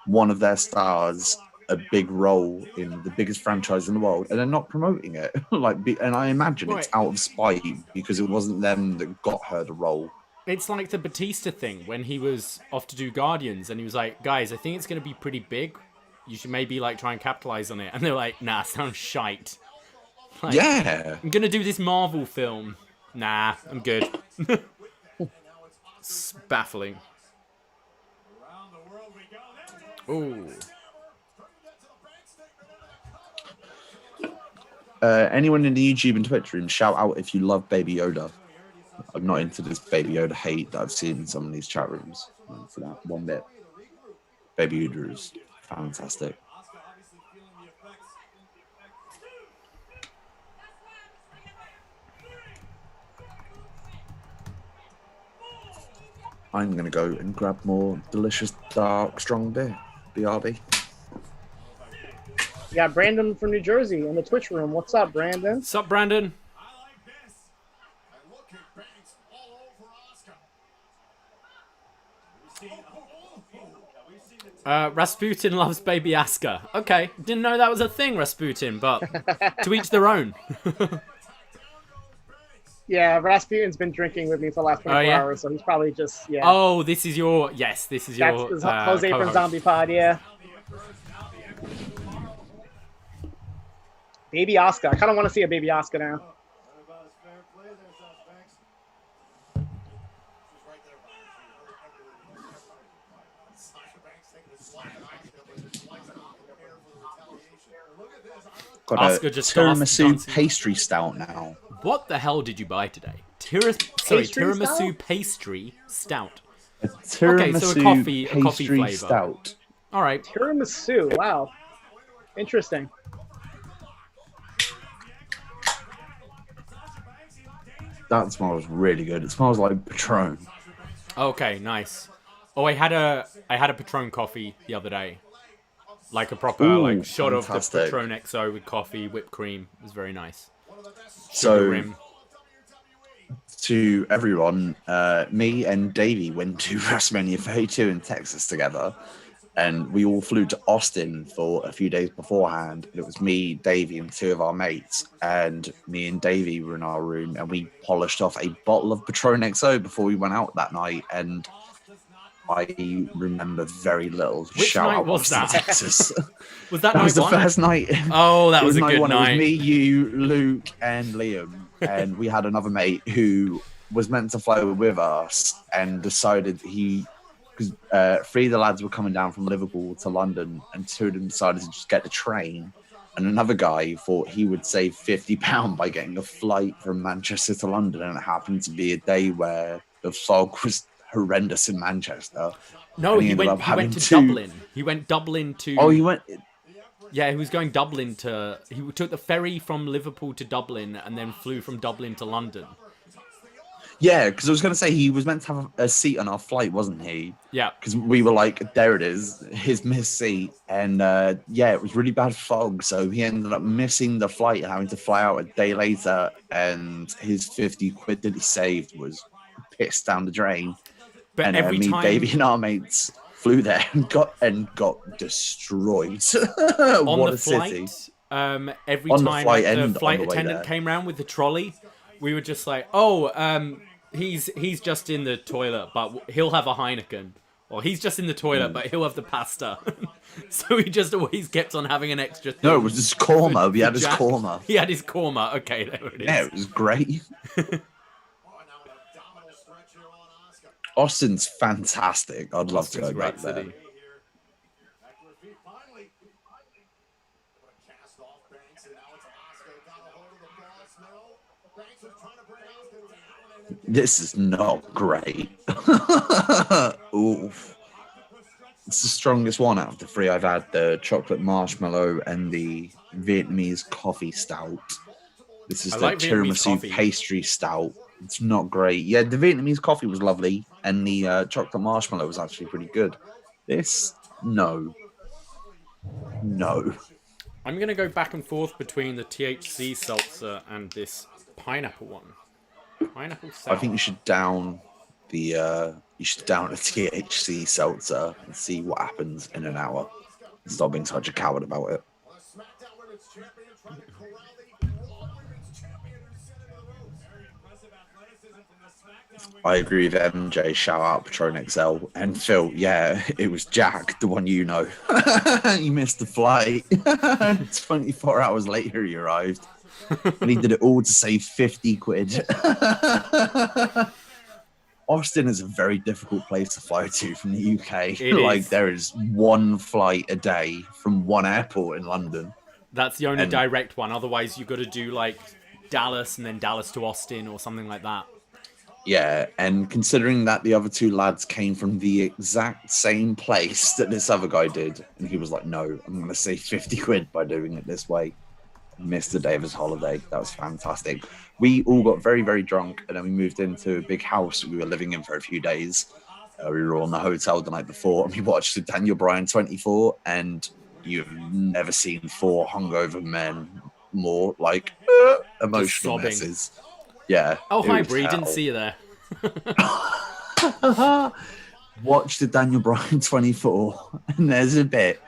one of their stars a big role in the biggest franchise in the world, and they're not promoting it. And I imagine it's out of spite because it wasn't them that got her the role. It's like the Batista thing when he was off to do Guardians, and he was like, "Guys, I think it's going to be pretty big. You should maybe like try and capitalize on it." And they're like, "Nah, sounds shite." Like, Yeah, I'm gonna do this Marvel film. Nah, I'm good. It's baffling. Ooh. Anyone in the YouTube and Twitch room, shout out if you love Baby Yoda. I'm not into this Baby Yoda hate that I've seen in some of these chat rooms. For that one bit, Baby Yoda is fantastic. I'm gonna go and grab more delicious dark strong beer. BRB. You got Brandon from New Jersey in the Twitch room. What's up, Brandon? What's up, Brandon? Rasputin loves baby Asuka. Okay, didn't know that was a thing, Rasputin, but to each their own. Yeah, Rasputin's been drinking with me for the last 24 hours, so he's probably just, yeah. Oh, this is your... Yes, this is your... That's Jose from co-host. Zombipod, yeah. Baby Asuka. I kind of want to see a baby Asuka now. Got Asuka a just tiramisu dancing. pastry stout now. What the hell did you buy today? Pastry Tiramisu stout? pastry stout. A tiramisu so a coffee pastry flavor. stout. All right. Tiramisu. Wow. Interesting. That smells really good. It smells like Patron. Okay, nice. Oh, I had a Patron coffee the other day. Like a proper Ooh, shot of fantastic. the Patron XO with coffee, whipped cream. It was very nice. So, rim. to everyone, me and Davie went to WrestleMania 32 in Texas together, and we all flew to Austin for a few days beforehand. It was me, Davie, and two of our mates, and me and Davie were in our room, and we polished off a bottle of Patron XO before we went out that night, and I remember very little. Which Shout night out was Austin, that? Texas. Was that That night was the one? first night. Oh, that It was a night good one. night. It was me, you, Luke, and Liam, and we had another mate who was meant to fly with us and decided because three of the lads were coming down from Liverpool to London, and two of them decided to just get the train, and another guy thought he would save £50 by getting a flight from Manchester to London, and it happened to be a day where the fog was horrendous in Manchester. No, and he ended went up having to to- Dublin. He went Dublin to... Oh, he went. Yeah, he was going Dublin to... He took the ferry from Liverpool to Dublin and then flew from Dublin to London. Yeah, because I was going to say he was meant to have a seat on our flight, wasn't he? Yeah. Because we were like, there it is, his missed seat. And yeah, it was really bad fog. So he ended up missing the flight and having to fly out a day later. And his 50 quid that he saved was pissed down the drain. But And every me, time... Davey, and our mates flew there and got destroyed. on What the a flight, city. Every On the time flight like, and the on flight the way attendant there. came around with the trolley, we were just like, oh, he's just in the toilet, but he'll have a Heineken. Or he's just in the toilet, but he'll have the pasta. So he just always kept on having an extra thing. No, it was his korma. We for had his Jack. korma. He had his korma. Okay, there it is. Yeah, it was great. Austin's fantastic. I'd love to Austin's go a great back there. city. This is not great. Oof. It's the strongest one out of the three I've had, the chocolate marshmallow and the Vietnamese coffee stout. This is I the like Vietnamese tiramisu coffee. pastry stout. It's not great. Yeah, the Vietnamese coffee was lovely, and the chocolate marshmallow was actually pretty good. This, no. No. I'm going to go back and forth between the THC seltzer and this pineapple one. Pineapple sour. I think you should down the a THC seltzer and see what happens in an hour. And stop being such a coward about it. I agree with MJ. Shout out Patron XL and Phil. Yeah, it was Jack, the one you know. He missed the flight. 24 hours later, he arrived, and he did it all to save 50 quid. Austin is a very difficult place to fly to from the UK. There is one flight a day from one airport in London. That's the only direct one. Otherwise, you've got to do like Dallas and then Dallas to Austin or something like that. Yeah, and considering that the other two lads came from the exact same place that this other guy did, and he was like, no, I'm going to save 50 quid by doing it this way. Missed the day of his holiday. That was fantastic. We all got very, very drunk, and then we moved into a big house we were living in for a few days. We were all in the hotel the night before, and we watched the Daniel Bryan 24, and you've never seen four hungover men more like emotional messes. Yeah. Oh, hi, Bree. Didn't see you there. Watch the Daniel Bryan 24, and there's a bit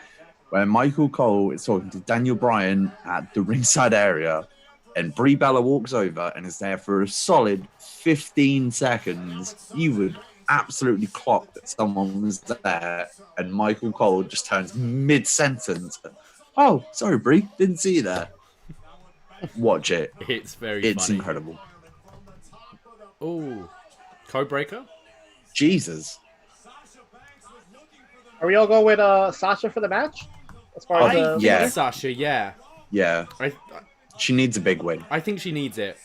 where Michael Cole is talking to Daniel Bryan at the ringside area, and Brie Bella walks over and is there for a solid 15 seconds. You would absolutely clock that someone was there, and Michael Cole just turns mid-sentence. Oh, sorry, Brie. Didn't see you there. Watch it. It's funny. Incredible. Oh, Codebreaker? Jesus. Are we all going with Sasha for the match? As far as yeah. Sasha, yeah. Yeah. She needs a big win. I think she needs it.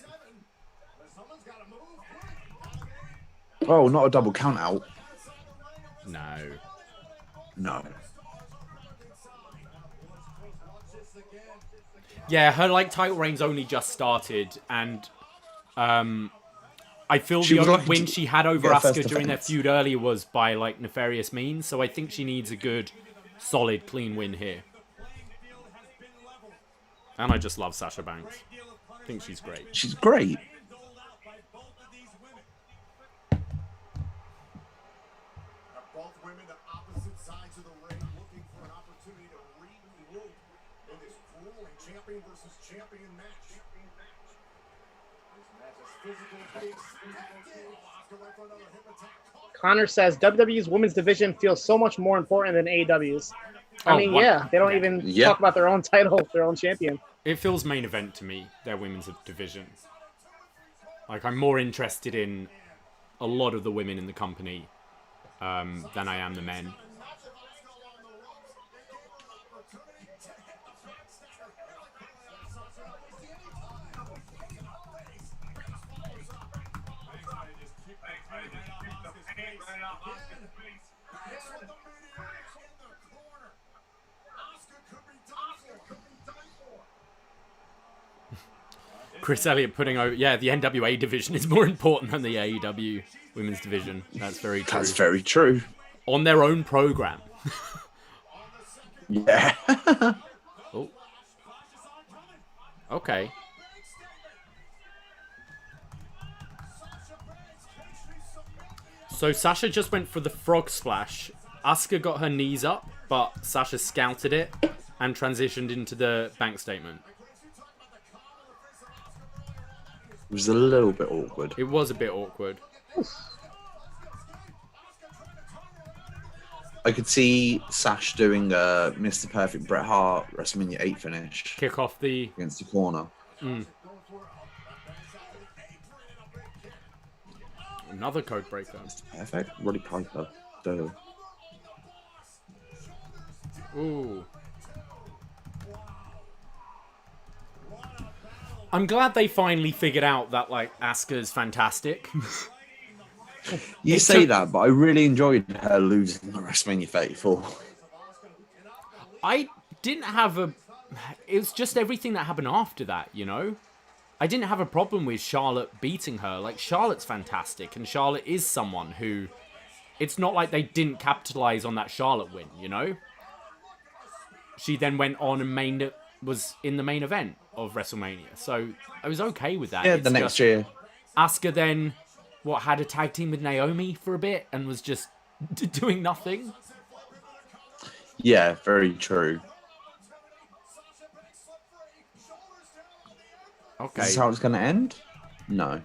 Oh, not a double count out. No. Yeah, her title reign's only just started, and I feel the only win she had over Asuka during their feud earlier was by nefarious means, so I think she needs a good, solid, clean win here. And I just love Sasha Banks. I think she's great. She's great. Connor says WWE's women's division feels so much more important than AEW's. They don't even talk about their own title, their own champion. It feels main event to me, their women's division. I'm more interested in a lot of the women in the company than I am the men. Chris Elliott putting over, the NWA division is more important than the AEW women's division. That's very true. That's very true. On their own program. Yeah. Oh. Okay. So Sasha just went for the frog splash. Asuka got her knees up, but Sasha scouted it and transitioned into the bank statement. It was a little bit awkward. It was a bit awkward. I could see Sash doing a Mr. Perfect Bret Hart WrestleMania 8 finish. Kick off the... against the corner. Another code breaker. Mr. Perfect? Roddy Piper. Duh. Ooh. I'm glad they finally figured out that, like, Asuka's fantastic. You say that, but I really enjoyed her losing at WrestleMania 34. I didn't have a... It was just everything that happened after that, you know? I didn't have a problem with Charlotte beating her. Like, Charlotte's fantastic, and Charlotte is someone who... It's not like they didn't capitalize on that Charlotte win, you know? She then went on and was in the main event of WrestleMania. So I was okay with that. Yeah, It's the next year. Asuka then, had a tag team with Naomi for a bit and was just doing nothing? Yeah, very true. Okay. Is this how it's going to end? No.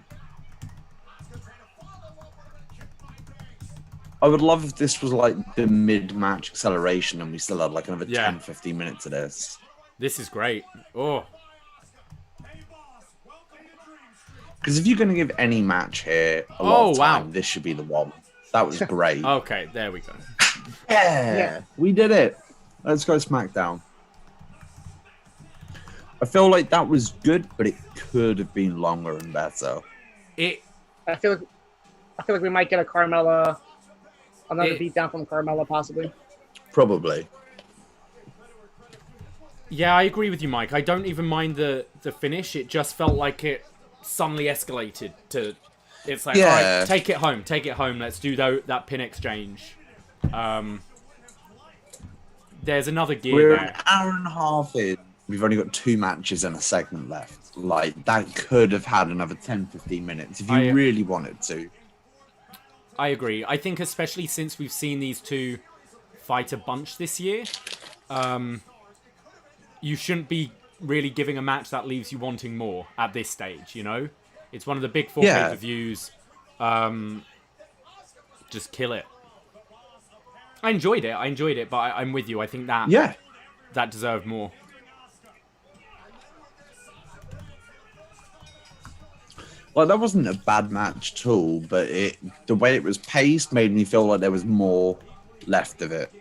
I would love if this was like the mid-match acceleration and we still had like another 10, 15 minutes of this. This is great. Oh. Because if you're going to give any match here a lot of time, wow. this should be the one. That was great. Okay, there we go. Yeah, we did it. Let's go SmackDown. I feel like that was good, but it could have been longer and better. I feel like we might get another beatdown from Carmella, possibly. Probably. Yeah, I agree with you, Mike. I don't even mind the finish. It just felt like it suddenly escalated to... It's like, all right, take it home. Let's do that pin exchange. There's another gear We're there. an hour and a half in. We've only got 2 matches and a segment left. Like, that could have had another 10, 15 minutes if you really wanted to. I agree. I think especially since we've seen these two fight a bunch this year, you shouldn't be really giving a match that leaves you wanting more at this stage, you know? It's one of the big 4 pay-per-views. Just kill it. I enjoyed it, but I'm with you. I think that that deserved more. Like, that wasn't a bad match at all, but the way it was paced made me feel like there was more left of it.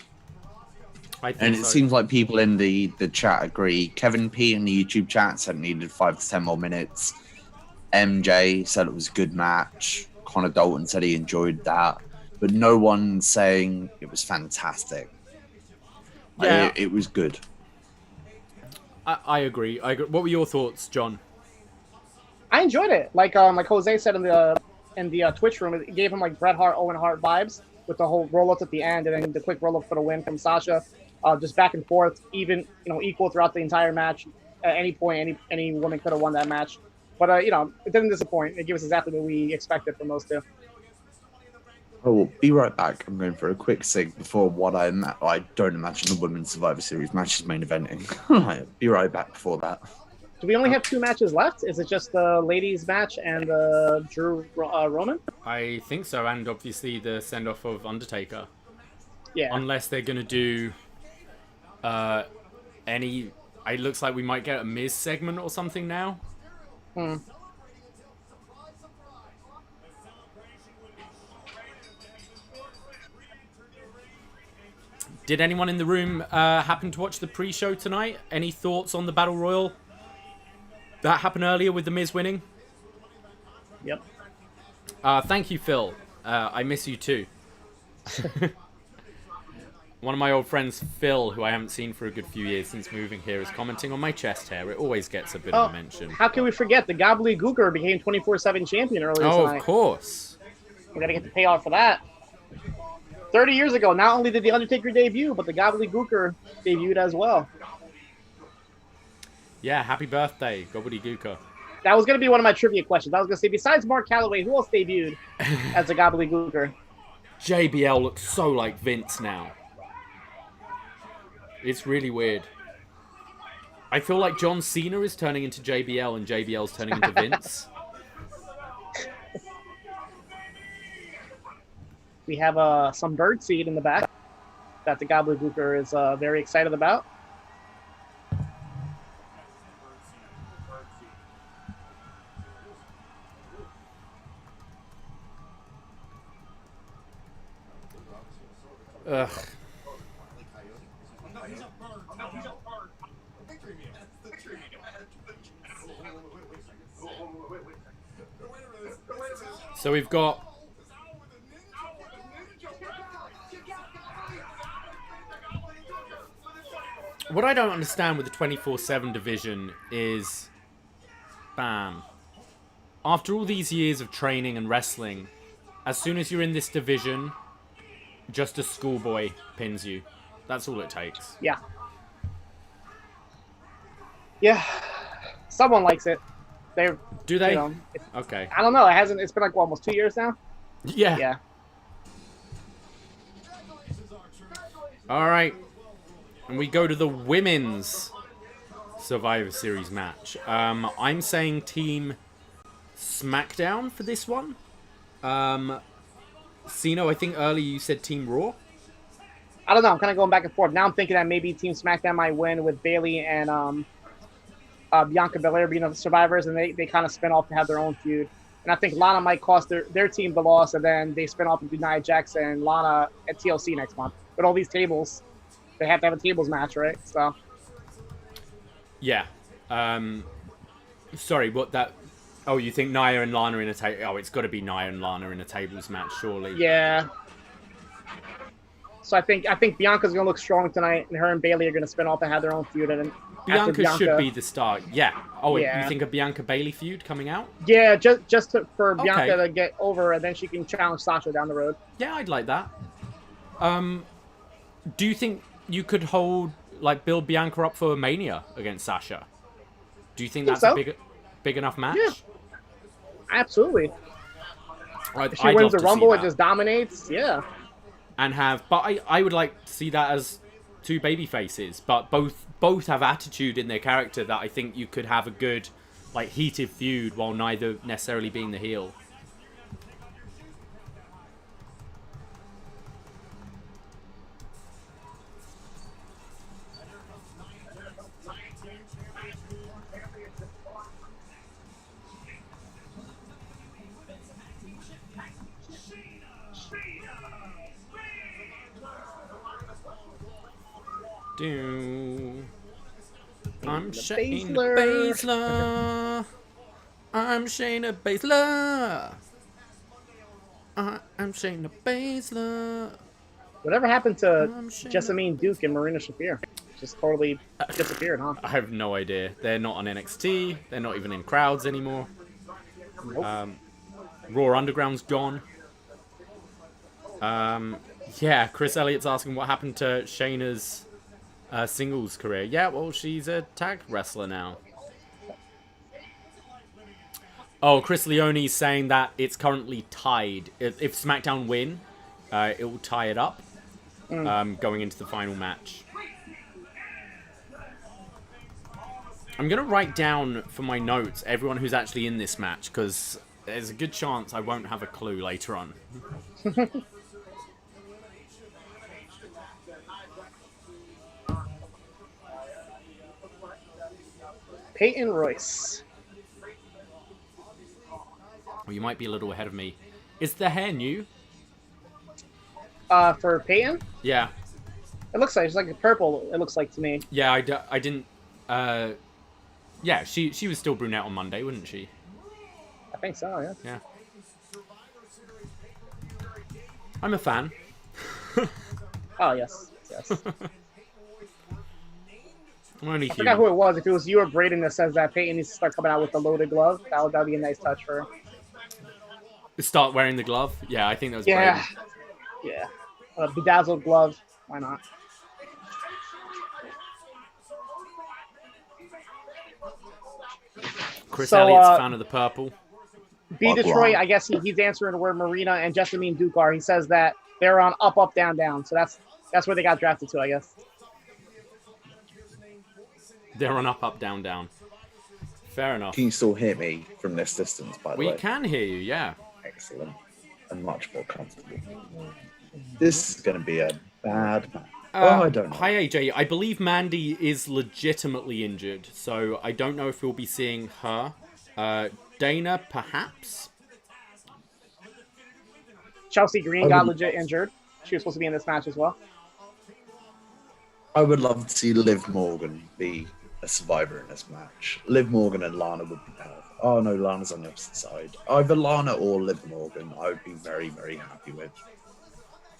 And it seems like people in the chat agree. Kevin P in the YouTube chat said it needed 5 to 10 more minutes. MJ said it was a good match. Connor Dalton said he enjoyed that. But no one saying it was fantastic. Yeah. It was good. I agree. What were your thoughts, John? I enjoyed it. Like Jose said in the Twitch room, it gave him like Bret Hart, Owen Hart vibes with the whole roll-ups at the end and then the quick roll-up for the win from Sasha. Just back and forth, even, equal throughout the entire match. At any point, any woman could have won that match. But, it didn't disappoint. It gave us exactly what we expected from those two. Oh, we'll be right back. I'm going for a quick sig before what I don't imagine the Women's Survivor Series match is main eventing. Be right back before that. Do we only have 2 matches left? Is it just the ladies match and the Drew Roman? I think so, and obviously the send-off of Undertaker. Yeah. Unless they're going to do it looks like we might get a Miz segment or something now. Did anyone in the room happen to watch the pre-show tonight? Any thoughts on the Battle Royal that happened earlier with the Miz winning? Yep. Thank you, Phil. I miss you too. One of my old friends, Phil, who I haven't seen for a good few years since moving here, is commenting on my chest hair. It always gets a bit of a mention. How can we forget? The Gobbledygooker became 24/7 champion earlier tonight. Of course. We gotta get the payoff for that. 30 years ago, not only did the Undertaker debut, but the Gobbledygooker debuted as well. Yeah, happy birthday, Gobbledygooker. That was gonna be one of my trivia questions. I was gonna say, besides Mark Calloway, who else debuted as a Gobbledygooker? JBL looks so like Vince now. It's really weird. I feel like John Cena is turning into JBL and JBL's turning into Vince. We have some birdseed in the back that the Gobbledygooker is very excited about. Ugh. So we've got... What I don't understand with the 24/7 division is... Bam. After all these years of training and wrestling, as soon as you're in this division, just a schoolboy pins you. That's all it takes. Yeah. Yeah. Someone likes it. Do they? You know, Okay. I don't know. It's been like what, almost 2 years now? Yeah. Yeah. All right. And we go to the women's Survivor Series match. I'm saying Team SmackDown for this one. Siino, I think earlier you said Team Raw. I don't know. I'm kind of going back and forth. Now I'm thinking that maybe Team SmackDown might win with Bayley and Bianca Belair being the survivors, and they kind of spin off to have their own feud. And I think Lana might cost their team the loss, and then they spin off and do Nia Jax and Lana at TLC next month. With all these tables, they have to have a tables match, right? So. Yeah. Sorry, what that... Oh, you think Nia and Lana in a table... Oh, it's got to be Nia and Lana in a tables match, surely. Yeah. So I think Bianca's going to look strong tonight, and her and Bayley are going to spin off and have their own feud. And Bianca should be the star. Yeah. Oh, yeah. You think a Bianca-Bayley feud coming out? Yeah, for Bianca to get over, and then she can challenge Sasha down the road. Yeah, I'd like that. Do you think you could build Bianca up for Mania against Sasha? Do you think that's a big enough match? Yeah. Absolutely. I'd if she wins the love to Rumble see and just dominates, yeah. But I would like to see that as two baby faces, but both have attitude in their character that I think you could have a good, heated feud while neither necessarily being the heel. I'm Shaina Basler. I'm Shaina Basler. I'm Shaina Basler. Whatever happened to Jessamine Duke and Marina Shafir? Just totally disappeared, huh? I have no idea. They're not on NXT. They're not even in crowds anymore. Nope. Raw Underground's gone. Yeah, Chris Elliott's asking what happened to Shayna's singles career. Yeah, well, she's a tag wrestler now. Oh, Chris Leone's saying that it's currently tied. If SmackDown win, it will tie it up going into the final match. I'm going to write down for my notes everyone who's actually in this match, because there's a good chance I won't have a clue later on. Peyton Royce. Well, you might be a little ahead of me. Is the hair new? For Peyton? Yeah. It looks like it's like purple. It looks like to me. Yeah, I didn't. Yeah, she was still brunette on Monday, wouldn't she? I think so. Yeah. Yeah. I'm a fan. Oh yes. I'm only I forgot who it was. If it was you or Braden that says that Peyton needs to start coming out with the loaded glove, that'd be a nice touch for her. Start wearing the glove? Yeah, I think that was yeah. Braden. Yeah. A bedazzled glove. Why not? Chris Elliott's fan of the purple. B Detroit, I guess he's answering where Marina and Jessamine Duke are. He says that they're on up, up, down, down. So that's where they got drafted to, I guess. They're on up, up, down, down. Fair enough. Can you still hear me from this distance, by the way? We can hear you, yeah. Excellent. And much more comfortable. This is going to be a bad match. I don't know. Hi, AJ. I believe Mandy is legitimately injured, so I don't know if we'll be seeing her. Dana, perhaps? Chelsea Green got legit injured. She was supposed to be in this match as well. I would love to see Liv Morgan be a survivor in this match. Liv Morgan and Lana would be powerful. Oh no, Lana's on the opposite side. Either Lana or Liv Morgan, I would be very, very happy with.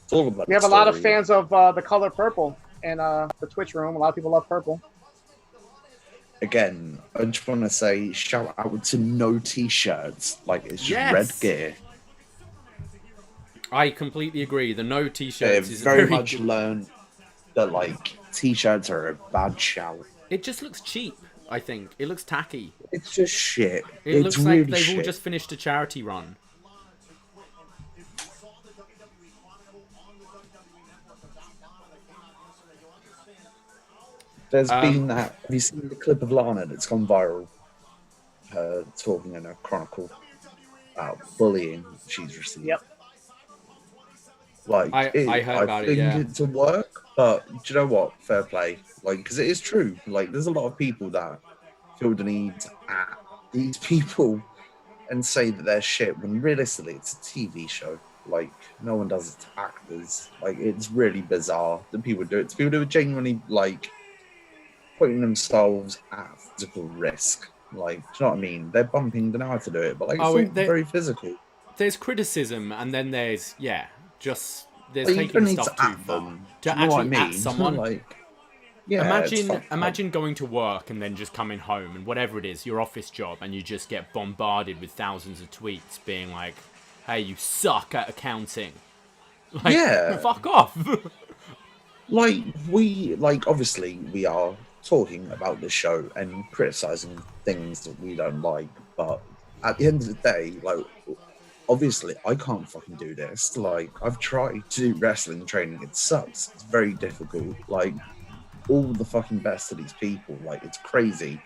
It's all about We have the a lot of story. fans of the color purple in the Twitch room. A lot of people love purple. Again, I just want to say shout out to no t-shirts. Like, it's just Yes! red gear. I completely agree. The no They've t-shirts is very very much good. learned that, like, t-shirts are a bad shout. It just looks cheap, I think. It looks tacky. It's just shit. It It's looks really like they've shit. all just finished a charity run. There's been that. Have you seen the clip of Lana that's gone viral? Her talking in a chronicle about bullying she's received. Yep. Like, I heard about it, think yeah. it's a work, but do you know what? Fair play. Like, because it is true. Like, there's a lot of people that feel the need to at these people and say that they're shit when realistically it's a TV show. Like, no one does it to actors. Like, it's really bizarre that people do it to people who are genuinely, like, putting themselves at physical risk. Like, do you know what I mean? They're bumping, they know how to do it, but like, it's all very physical. There's criticism, and then there's there's Like, you don't taking need stuff to too at far. them. To Do you know what I actually at mean? someone. Like, yeah, it's fucked up. Imagine going to work and then just coming home and whatever it is, your office job, and you just get bombarded with thousands of tweets being like, "Hey, you suck at accounting." Like, Yeah. fuck off. Obviously we are talking about the show and criticizing things that we don't like, but at the end of the day, like, obviously I can't fucking do this. Like, I've tried to do wrestling training, it sucks. It's very difficult. Like, all the fucking best of these people, like, it's crazy.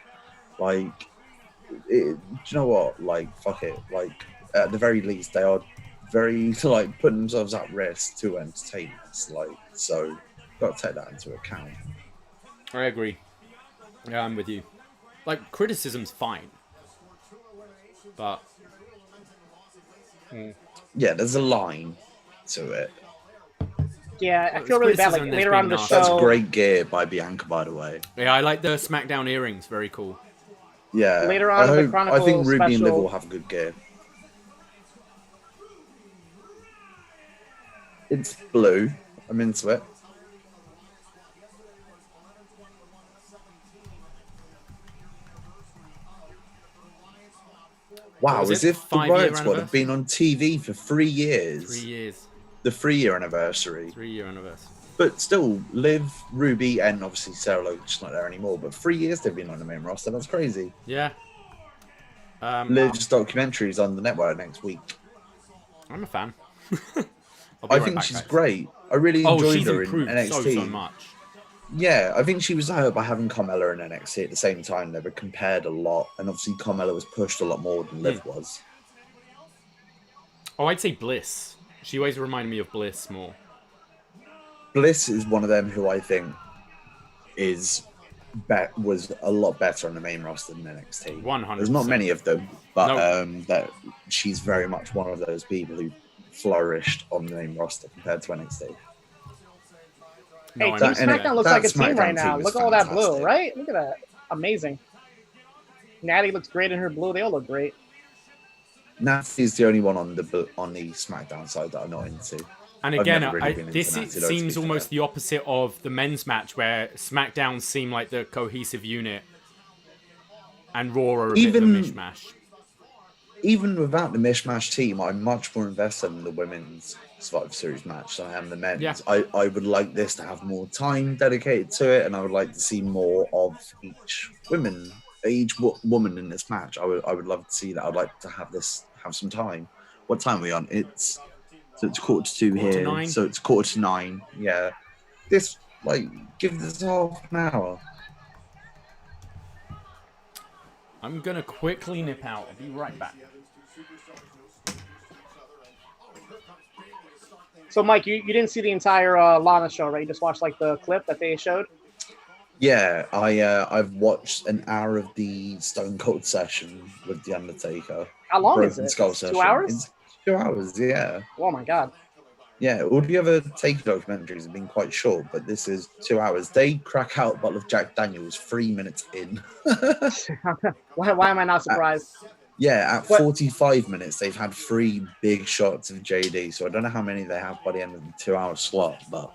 Like, do you know what? Like, fuck it. Like, at the very least, they are very, like, putting themselves at risk to entertain us. Like, so, got to take that into account. I agree. Yeah, I'm with you. Like, criticism's fine. But... Yeah, there's a line to it. Yeah, I feel really bad. Like, criticism, there's later on in the been show, That's great gear by Bianca, by the way. yeah, I like the SmackDown earrings. Very cool. Yeah. Later on in the Chronicle I think Ruby and Liv special- will have good gear. It's blue. I'm into it. Wow, Was as it? if the 5-year Riot Squad have anniversary? been on TV for 3 years. 3 years. The 3-year anniversary. 3-year anniversary. But still, Liv, Ruby, and obviously Sarah Logan's not there anymore. But 3 years they've been on the main roster. That's crazy. Yeah. Liv's documentaries on the network next week. I'm a fan. I think she's great. I really enjoyed she's her in improved NXT. so much. Yeah, I think she was hurt by having Carmella in NXT at the same time. They were compared a lot, and obviously Carmella was pushed a lot more than Liv was. Oh, I'd say Bliss. She always reminded me of Bliss more. Bliss is one of them who I think was a lot better on the main roster than NXT. 100%. There's not many of them, but No. that she's very much one of those people who flourished on the main roster compared to NXT. No, hey, I Team know. SmackDown looks that like a team SmackDown right now. team is Look at all that blue, fantastic. right? Look at that. Amazing. Natty looks great in her blue. They all look great. Natty's the only one on the SmackDown side that I'm not into. And I've again, never really been into this Natty, though, to seems be almost fair. the opposite of the men's match, where SmackDown seemed like the cohesive unit, and Raw are a bit of a mishmash. Even without the mishmash team, I'm much more invested in the women's Survivor Series match than I am the men's. Yeah. I would like this to have more time dedicated to it, and I would like to see more of each woman in this match. I would love to see that. I'd like to have some time. What time are we on? It's 2:45 here, 9. so it's 9:45. Yeah, this give this half an hour. I'm gonna quickly nip out. I'll be right back. So, Mike, you didn't see the entire Lana show, right? You just watched like the clip that they showed. Yeah, I've watched an hour of the Stone Cold session with the Undertaker. How long is Broken it? Skull 2 session. hours? It's 2 hours, yeah. Oh my god. Yeah, all the other Taker documentaries have been quite short, but this is 2 hours. They crack out a bottle of Jack Daniels 3 minutes in. Why am I not surprised? Yeah, at 45 minutes, they've had 3 big shots of JD. So I don't know how many they have by the end of the 2-hour slot, but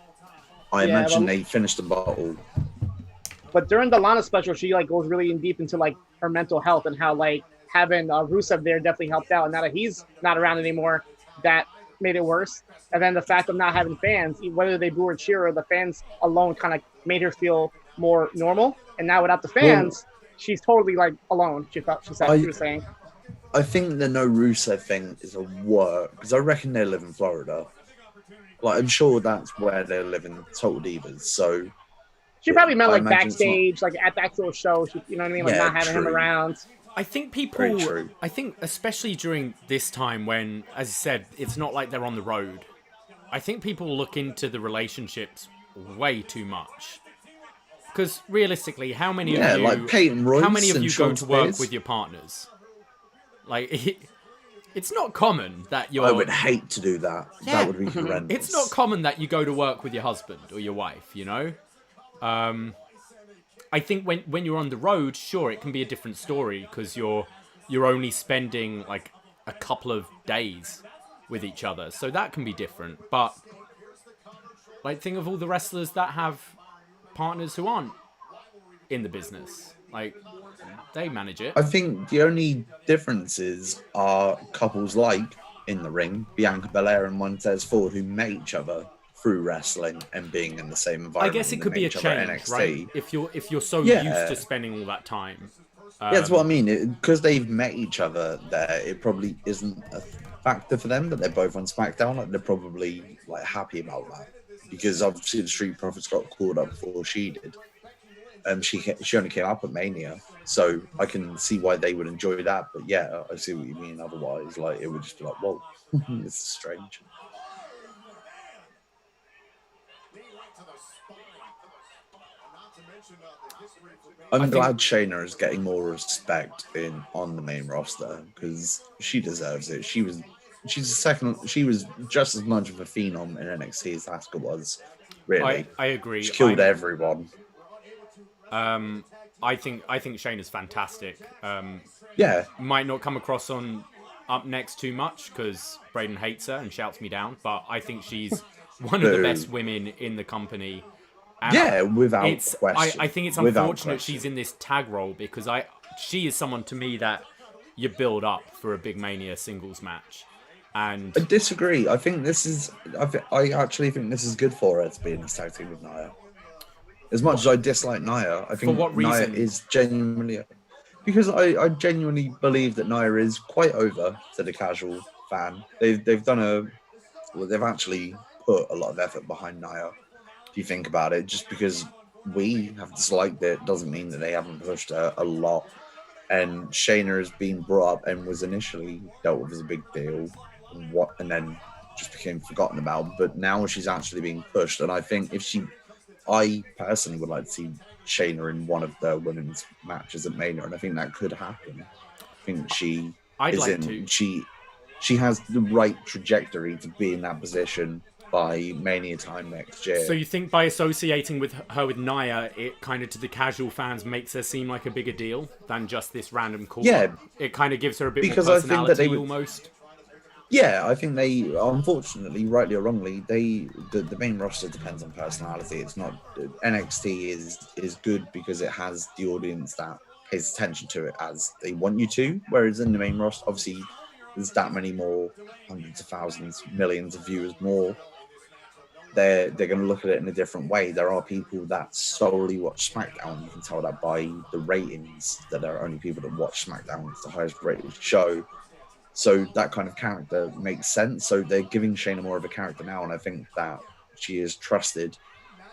I imagine they finished the bottle. But during the Lana special, she like goes really in deep into like her mental health and how like having Rusev there definitely helped out. And now that he's not around anymore, that made it worse. And then the fact of not having fans, whether they boo or cheer, or the fans alone kind of made her feel more normal. And now without the fans, she's totally like alone. She was saying. I think the no Rusev thing is a work because I reckon they live in Florida. Like I'm sure that's where they live in Total Divas. So she probably meant like backstage, like at the actual show. You know what I mean? Like not having him around. I think people, I think especially during this time when, as you said, it's not like they're on the road. I think people look into the relationships way too much. Because realistically, how many of you, like Peyton Royce, how many of you go to work with your partners? Like, it's not common that you're... I would hate to do that. Yeah. That would be horrendous. It's not common that you go to work with your husband or your wife, you know? I think when you're on the road, sure, it can be a different story because you're only spending, like, a couple of days with each other. So that can be different. But, like, think of all the wrestlers that have partners who aren't in the business. Like... They manage it. I think the only differences are couples like in the ring, Bianca Belair and Montez Ford, who met each other through wrestling and being in the same environment. I guess it could be a change, right? If you're so used to spending all that time. That's what I mean. Because they've met each other there, it probably isn't a factor for them that they're both on SmackDown. Like they're probably like happy about that because obviously the Street Profits got called up before she did. She only came up at Mania, so I can see why they would enjoy that. But yeah, I see what you mean. Otherwise, like it would just be like, whoa, this is strange. I'm glad Shaina is getting more respect on the main roster because she deserves it. She was just as much of a phenom in NXT as Asuka was. Really, I agree. She killed everyone. I think Shayna's fantastic. Might not come across on upNXT too much because Braden hates her and shouts me down, but I think she's one of the best women in the company. And without question. I think it's unfortunate she's in this tag role because she is someone to me that you build up for a big Mania singles match. And I disagree. I think I actually think this is good for her to be in this tag team with Nia. As much as I dislike Nia, I think Nia is genuinely... Because I genuinely believe that Nia is quite over to the casual fan. They've actually put a lot of effort behind Nia, if you think about it. Just because we have disliked it doesn't mean that they haven't pushed her a lot. And Shayna has been brought up and was initially dealt with as a big deal and then just became forgotten about. But now she's actually being pushed. And I think I personally would like to see Shayna in one of the women's matches at Mania, and I think that could happen. I think she has the right trajectory to be in that position by Mania time next year. So you think by associating with her with Nia, it kind of to the casual fans makes her seem like a bigger deal than just this random call? Yeah, it kind of gives her a bit more personality, I think that almost. Yeah, I think they, unfortunately, rightly or wrongly, the main roster depends on personality. It's not NXT is good because it has the audience that pays attention to it as they want you to. Whereas in the main roster, obviously, there's that many more hundreds of thousands, millions of viewers more. They're going to look at it in a different way. There are people that solely watch SmackDown. You can tell that by the ratings. That there are only people that watch SmackDown. It's the highest rated show. So that kind of character makes sense. So they're giving Shayna more of a character now, and I think that she is trusted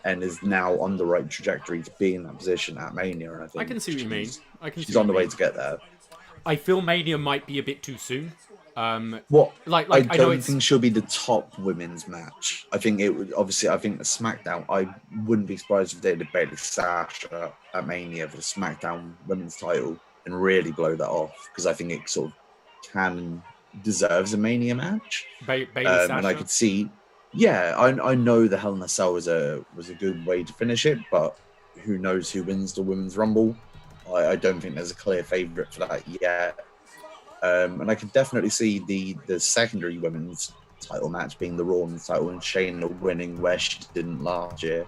and is now on the right trajectory to be in that position at Mania. And I think I can see what you mean. She's on the way to get there. I feel Mania might be a bit too soon. I don't think she'll be the top women's match. I think it would obviously. I think the SmackDown. I wouldn't be surprised if they debated Sasha at Mania for the SmackDown women's title and really blow that off because I think it sort of deserves a Mania match. And I could see, I know the Hell in a Cell was a good way to finish it, but who knows who wins the Women's Rumble? I don't think there's a clear favourite for that yet. And I could definitely see the secondary women's title match being the Raw Women's title and Shayna winning where she didn't last year.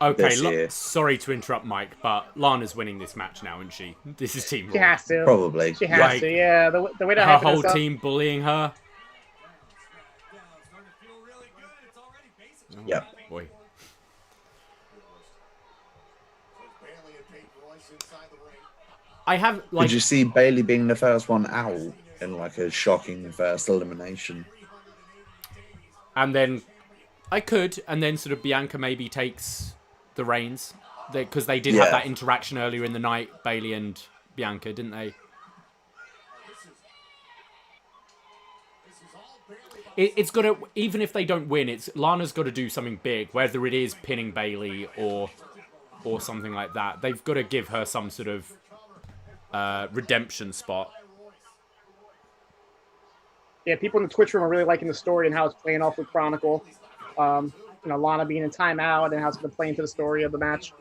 Okay, This year. sorry to interrupt, Mike, but Lana's winning this match now, isn't she? This is Team Raw. She has to. Probably. She has Like, to. Yeah, the way they're Her hyping whole this up. team bullying her. Yep. Boy. I have, like... Did you see Bailey being the first one out in like a shocking first elimination? And then I could, and then sort of Bianca maybe takes the reins. Because they did have that interaction earlier in the night, Bailey and Bianca, didn't they? It's got to, even if they don't win, Lana's got to do something big, whether it is pinning Bailey or something like that. They've got to give her some sort of redemption spot. Yeah, people in the Twitch room are really liking the story and how it's playing off with Chronicle. Lana being in timeout and how it's going to play into the story of the match.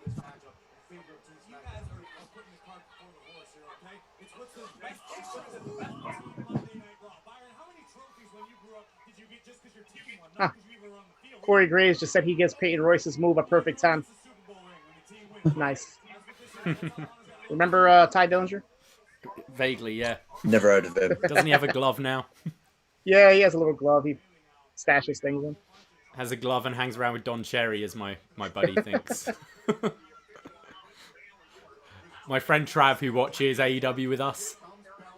Huh. Corey Graves just said he gives Peyton Royce's move a perfect 10. Nice. Remember Ty Dillinger? Vaguely, yeah. Never heard of him. Doesn't he have a glove now? Yeah, he has a little glove. He stashes things in. Has a glove and hangs around with Don Cherry, as my buddy thinks. My friend Trav, who watches AEW with us,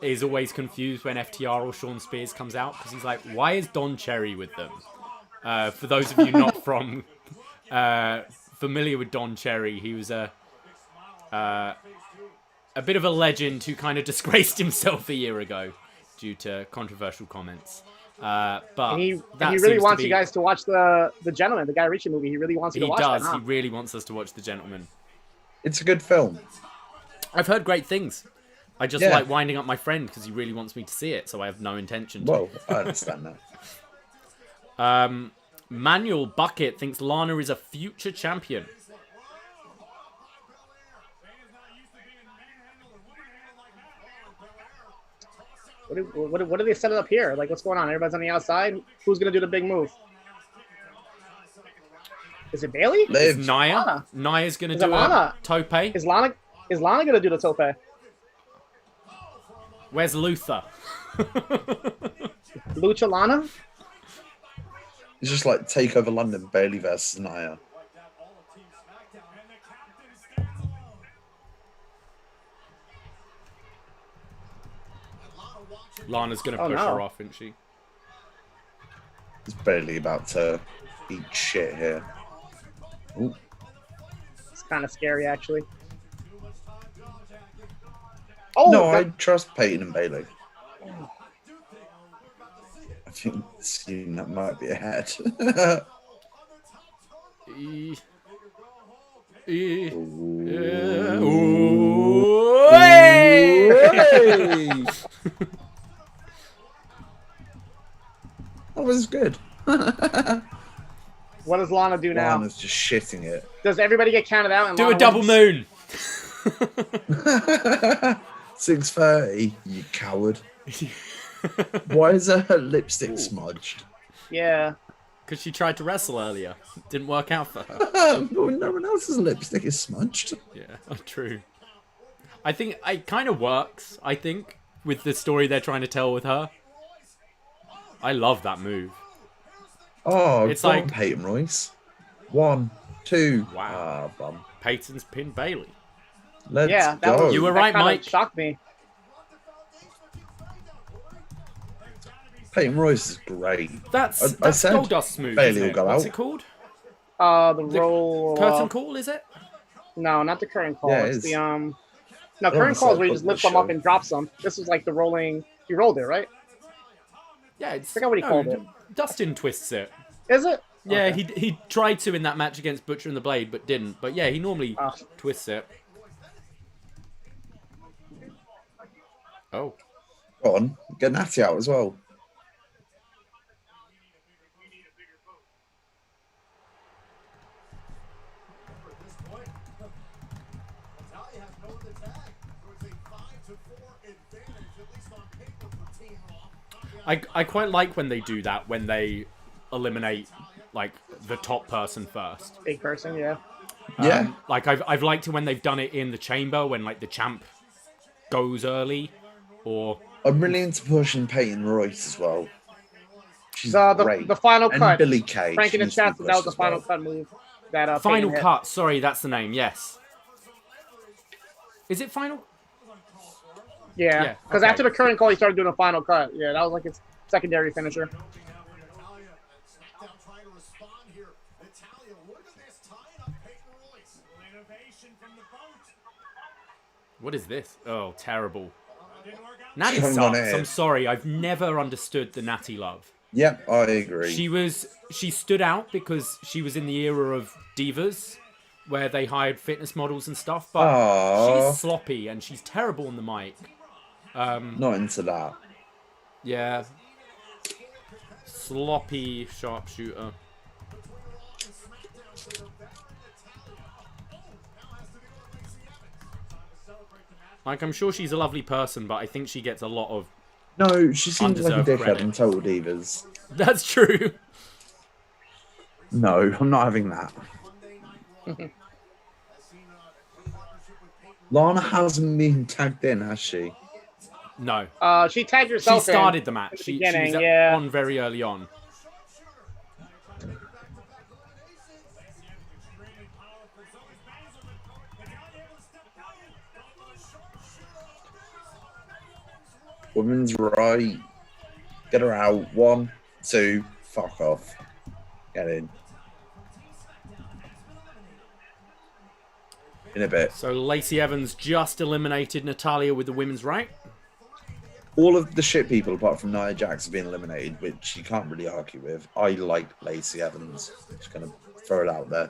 is always confused when FTR or Sean Spears comes out, because he's like, why is Don Cherry with them? For those of you not from familiar with Don Cherry, he was a bit of a legend who kind of disgraced himself a year ago due to controversial comments. But he really wants you guys to watch the Gentleman, the Guy Ritchie movie. He really wants you to watch that. He really wants us to watch The Gentleman. It's a good film. I've heard great things. I just like winding up my friend because he really wants me to see it, so I have no intention to. Well, I understand that. Manuel Bucket thinks Lana is a future champion. What do they set it up here? Like, what's going on? Everybody's on the outside. Who's gonna do the big move? Is it Bailey? Is Nia? Nia's gonna do a tope. Is Lana gonna do the tope? Where's Luther? Lucha Lana? It's just like Takeover London, Bailey versus Nia. Lana's going to push her off, isn't she? It's Bailey about to eat shit here. Ooh. It's kind of scary, actually. Oh, no, I trust Peyton and Bailey. I think that might be ahead. That was good. What does Lana do now? Lana's just shitting it. Does everybody get counted out? And do Lana a double moon. 6:30, you coward. Why is her lipstick smudged? Yeah. Because she tried to wrestle earlier. Didn't work out for her. No one else's lipstick is smudged. Yeah, true. I think it kind of works, with the story they're trying to tell with her. I love that move. Oh, it's like Peyton Royce. 1, 2. Wow. Bum. Peyton's pinned Bailey. Let's go. You were right, Mike. Shocked me. Peyton Royce is great. That's Goldust's move. Bailey will go out. What's it called? The roll. Curtain call, is it? No, not the curtain call. Yeah, it's the No, curtain call is where you just lift them up and drop them. This is like the rolling. You rolled it, right? Yeah, I forgot what he called it. Dustin twists it. Is it? Yeah, okay. he tried to in that match against Butcher and the Blade, but didn't. But yeah, he normally twists it. Oh. Go on, get Natty out as well. I quite like when they do that, when they eliminate like the top person first. Big person, yeah. Yeah. Like I've liked it when they've done it in the chamber when like the champ goes early, or I'm really into pushing Peyton Royce as well. She's The great. final And cut. Billy Kay. Frank in she the needs to be chat said that was pushed the as final well. cut move. That final Peyton hit. cut. Sorry, that's the name. Yes. Is it final? Yeah, because okay. after the current call, he started doing a final cut. Yeah, that was like his secondary finisher. What is this? Oh, terrible. Natty Come on sucks. in. I'm sorry. I've never understood the Natty love. Yep, I agree. She stood out because she was in the era of divas, where they hired fitness models and stuff. But Aww. she's sloppy and she's terrible on the mic. Not into that. Yeah. Sloppy sharpshooter. Like, I'm sure she's a lovely person, but I think she gets a lot of... No, she seems like a undeserved dickhead credit. in Total Divas. That's true. No, I'm not having that. Lana hasn't been tagged in, has she? No. She tagged She herself. started the match. in the She beginning, was yeah. on very early on. Women's right. Get her out. 1, 2, fuck off. Get in. In a bit. So Lacey Evans just eliminated Natalya with the women's right. All of the shit people, apart from Nia Jax, have been eliminated, which you can't really argue with. I like Lacey Evans. Just gonna throw it out there.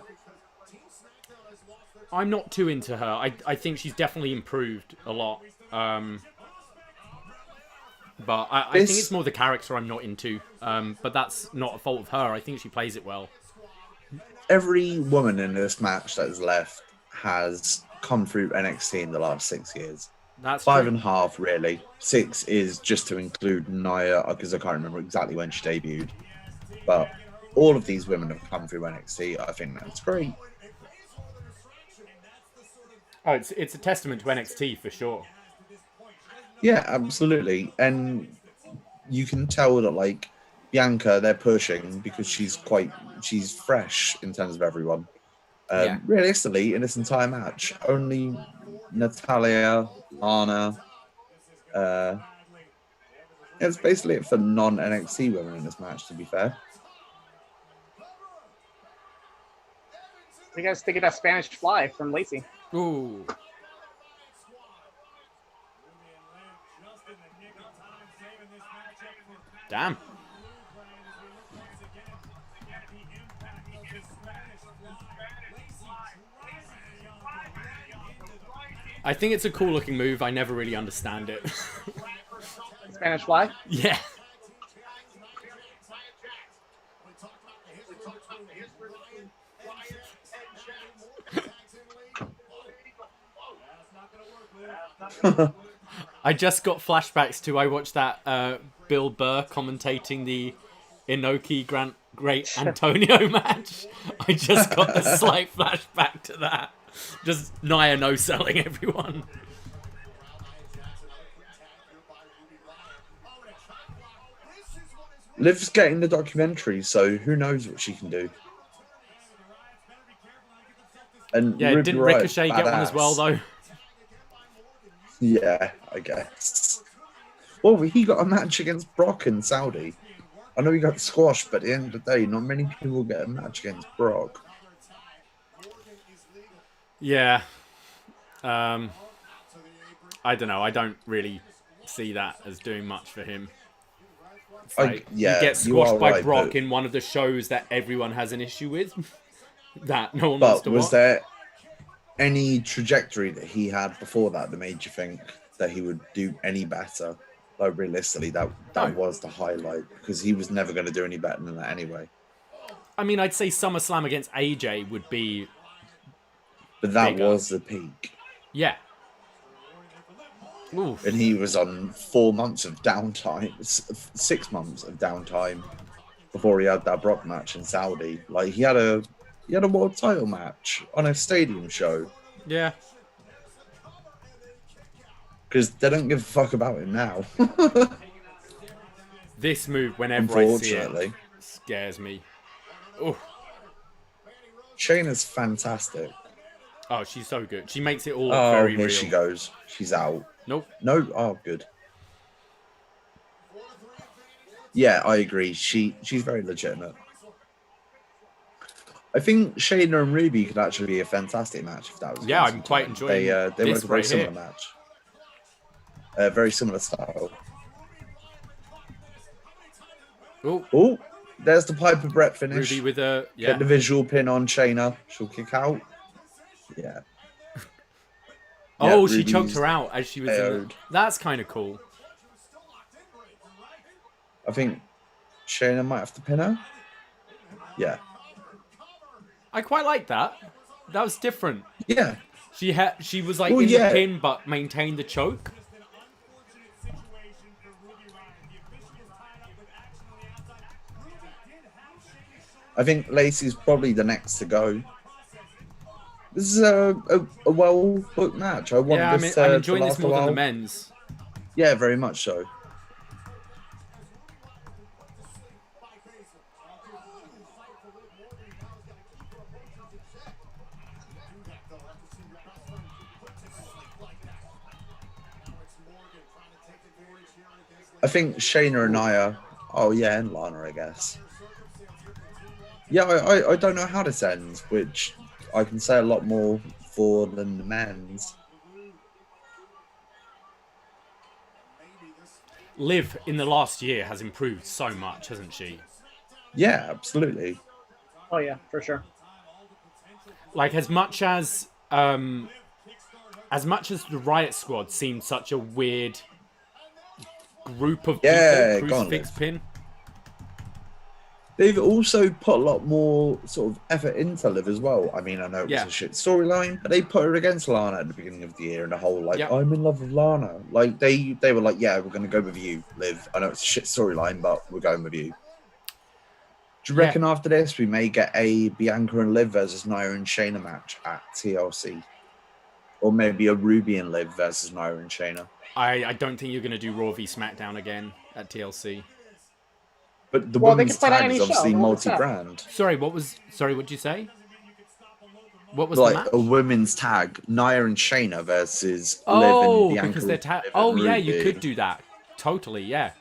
I'm not too into her. I think she's definitely improved a lot. But I think it's more the character I'm not into. But that's not a fault of her. I think she plays it well. Every woman in this match that is left has come through NXT in the last 6 years. That's 5.5, really. 6 is just to include Nia, because I can't remember exactly when she debuted. But all of these women have come through NXT. I think that's great. Oh, it's a testament to NXT for sure. Yeah, absolutely. And you can tell that, like, Bianca, they're pushing because she's fresh in terms of everyone. Realistically, in this entire match, only Natalya, Lana, it's basically it for non-NXT women in this match, to be fair. You guys think of that Spanish fly from Lacey? Ooh. Damn. I think it's a cool looking move. I never really understand it. Spanish fly? Yeah. I just got flashbacks to I watched that Bill Burr commentating the Inoki Great Antonio match. I just got a slight flashback to that. Just Nia no-selling everyone. Liv's getting the documentary, so who knows what she can do. And yeah, Ruby didn't Riott, Ricochet get one as well, though? Yeah, I guess. Well, he got a match against Brock in Saudi. I know he got squashed, but at the end of the day, not many people get a match against Brock. Yeah. I don't know. I don't really see that as doing much for him. Like, you get squashed by Brock in one of the shows that everyone has an issue with. That no one wants to watch. But was there any trajectory that he had before that made you think that he would do any better? Like, realistically, that was the highlight, because he was never going to do any better than that anyway. I mean, I'd say SummerSlam against AJ would be... But that was the peak. Yeah. Oof. And he was on 4 months of downtime, 6 months of downtime before he had that Brock match in Saudi. Like he had a world title match on a stadium show Yeah. because they don't give a fuck about him now. This move, whenever I see it, Unfortunately, scares me. Oh, Shayna's fantastic. oh, she's so good. She makes it all Oh, very here real. she goes. She's out. Nope. No. Oh, good. Yeah, I agree. She's very legitimate. I think Shayna and Ruby could actually be a fantastic match if that was. Yeah, I'm quite enjoying They this make a very right similar here. match. Very similar style. Oh, Oh, there's the Piper Brett finish. Ruby with a Get the visual pin on Shayna. She'll kick out. Yeah. Oh, she Ruby's choked her out as she was. KO'd. That's kind of cool. I think Shayna might have to pin her. Yeah. I quite like that. That was different. Yeah. She was like Well, in yeah. the pin but maintained the choke. I think Lacey's probably the next to go. This is a well-booked match. I want Yeah, this I'm to enjoying this last a more than the while. men's. Yeah, very much so. I think Shayna and Nia. Oh yeah, and Lana, I guess. Yeah, I don't know how this ends, which I can say a lot more for than the men's. Liv in the last year has improved so much, hasn't she? Yeah, absolutely. Oh yeah, for sure. Like as much as the Riot Squad seemed such a weird group of Yeah, people, go on, crucifix Liv. pin. They've also put a lot more sort of effort into Liv as well. I mean, I know it was Yeah. a shit storyline, but they put her against Lana at the beginning of the year and the whole like, Yep. I'm in love with Lana. Like they were like, yeah, we're gonna go with you, Liv. I know it's a shit storyline, but we're going with you. Do you Yeah. reckon after this we may get a Bianca and Liv versus Nia and Shayna match at TLC? Or maybe a Ruby and Liv versus Nia and Shayna? I don't think you're going to do Raw v SmackDown again at TLC. But the Well, they women's can put on tag any is show, obviously the women's tag. multi-brand. Sorry, what did you say? What was the Like match? a women's tag, Nia and Shayna versus Oh, Liv and Bianca. because they're Liv and oh yeah, you Ruby. could do that. Totally, yeah.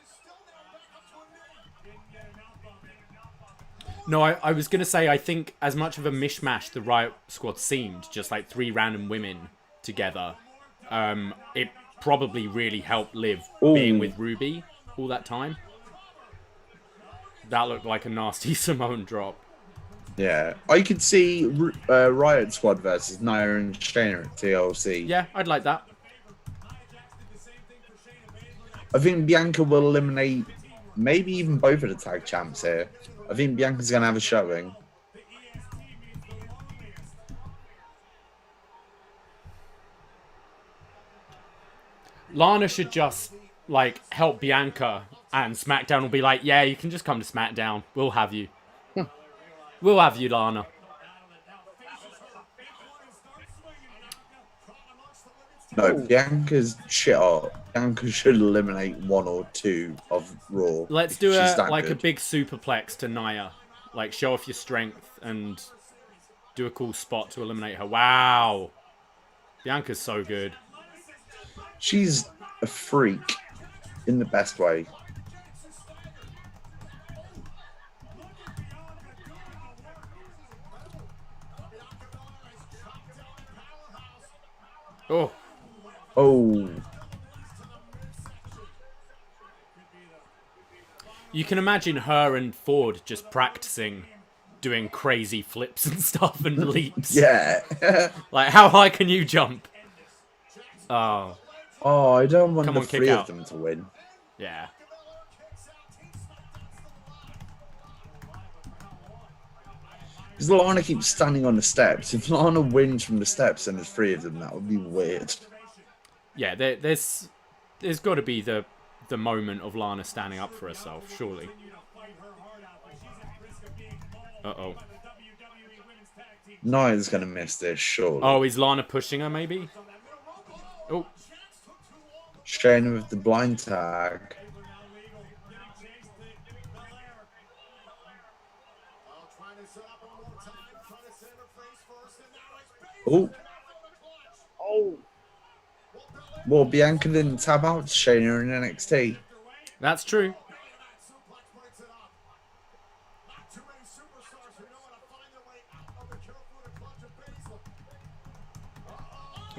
No, I was going to say, I think as much of a mishmash the Riot Squad seemed, just like three random women together, it probably really helped Liv being Ooh. with Ruby all that time. That looked like a nasty Simone drop. Yeah, I could see Riot Squad versus Nia and Shayna at TLC. Yeah, I'd like that. I think Bianca will eliminate maybe even both of the tag champs here. I think Bianca's going to have a showing. Lana should just, like, help Bianca, and SmackDown will be like, yeah, you can just come to SmackDown. We'll have you. We'll have you, Lana. No, Bianca's shit hot. Bianca should eliminate one or two of Raw. Let's do She's a that like a good. big superplex to Nia. Like, show off your strength and do a cool spot to eliminate her. Wow. Bianca's so good. She's a freak in the best way. Oh, Oh, you can imagine her and Ford just practicing doing crazy flips and stuff and leaps. yeah. Like, how high can you jump? Oh, Oh, I don't want Come the on, kick three out. of them to win. yeah. Because Lana keeps standing on the steps. If Lana wins from the steps and there's three of them, that would be weird. Yeah, there's There's got to be the moment of Lana standing up for herself, surely. Uh-oh. Nia's gonna miss this, surely. Oh, is Lana pushing her, maybe? Oh. Shayna with the blind tag. Oh. Oh. Well, Bianca didn't tap out to Shayna in NXT. That's true.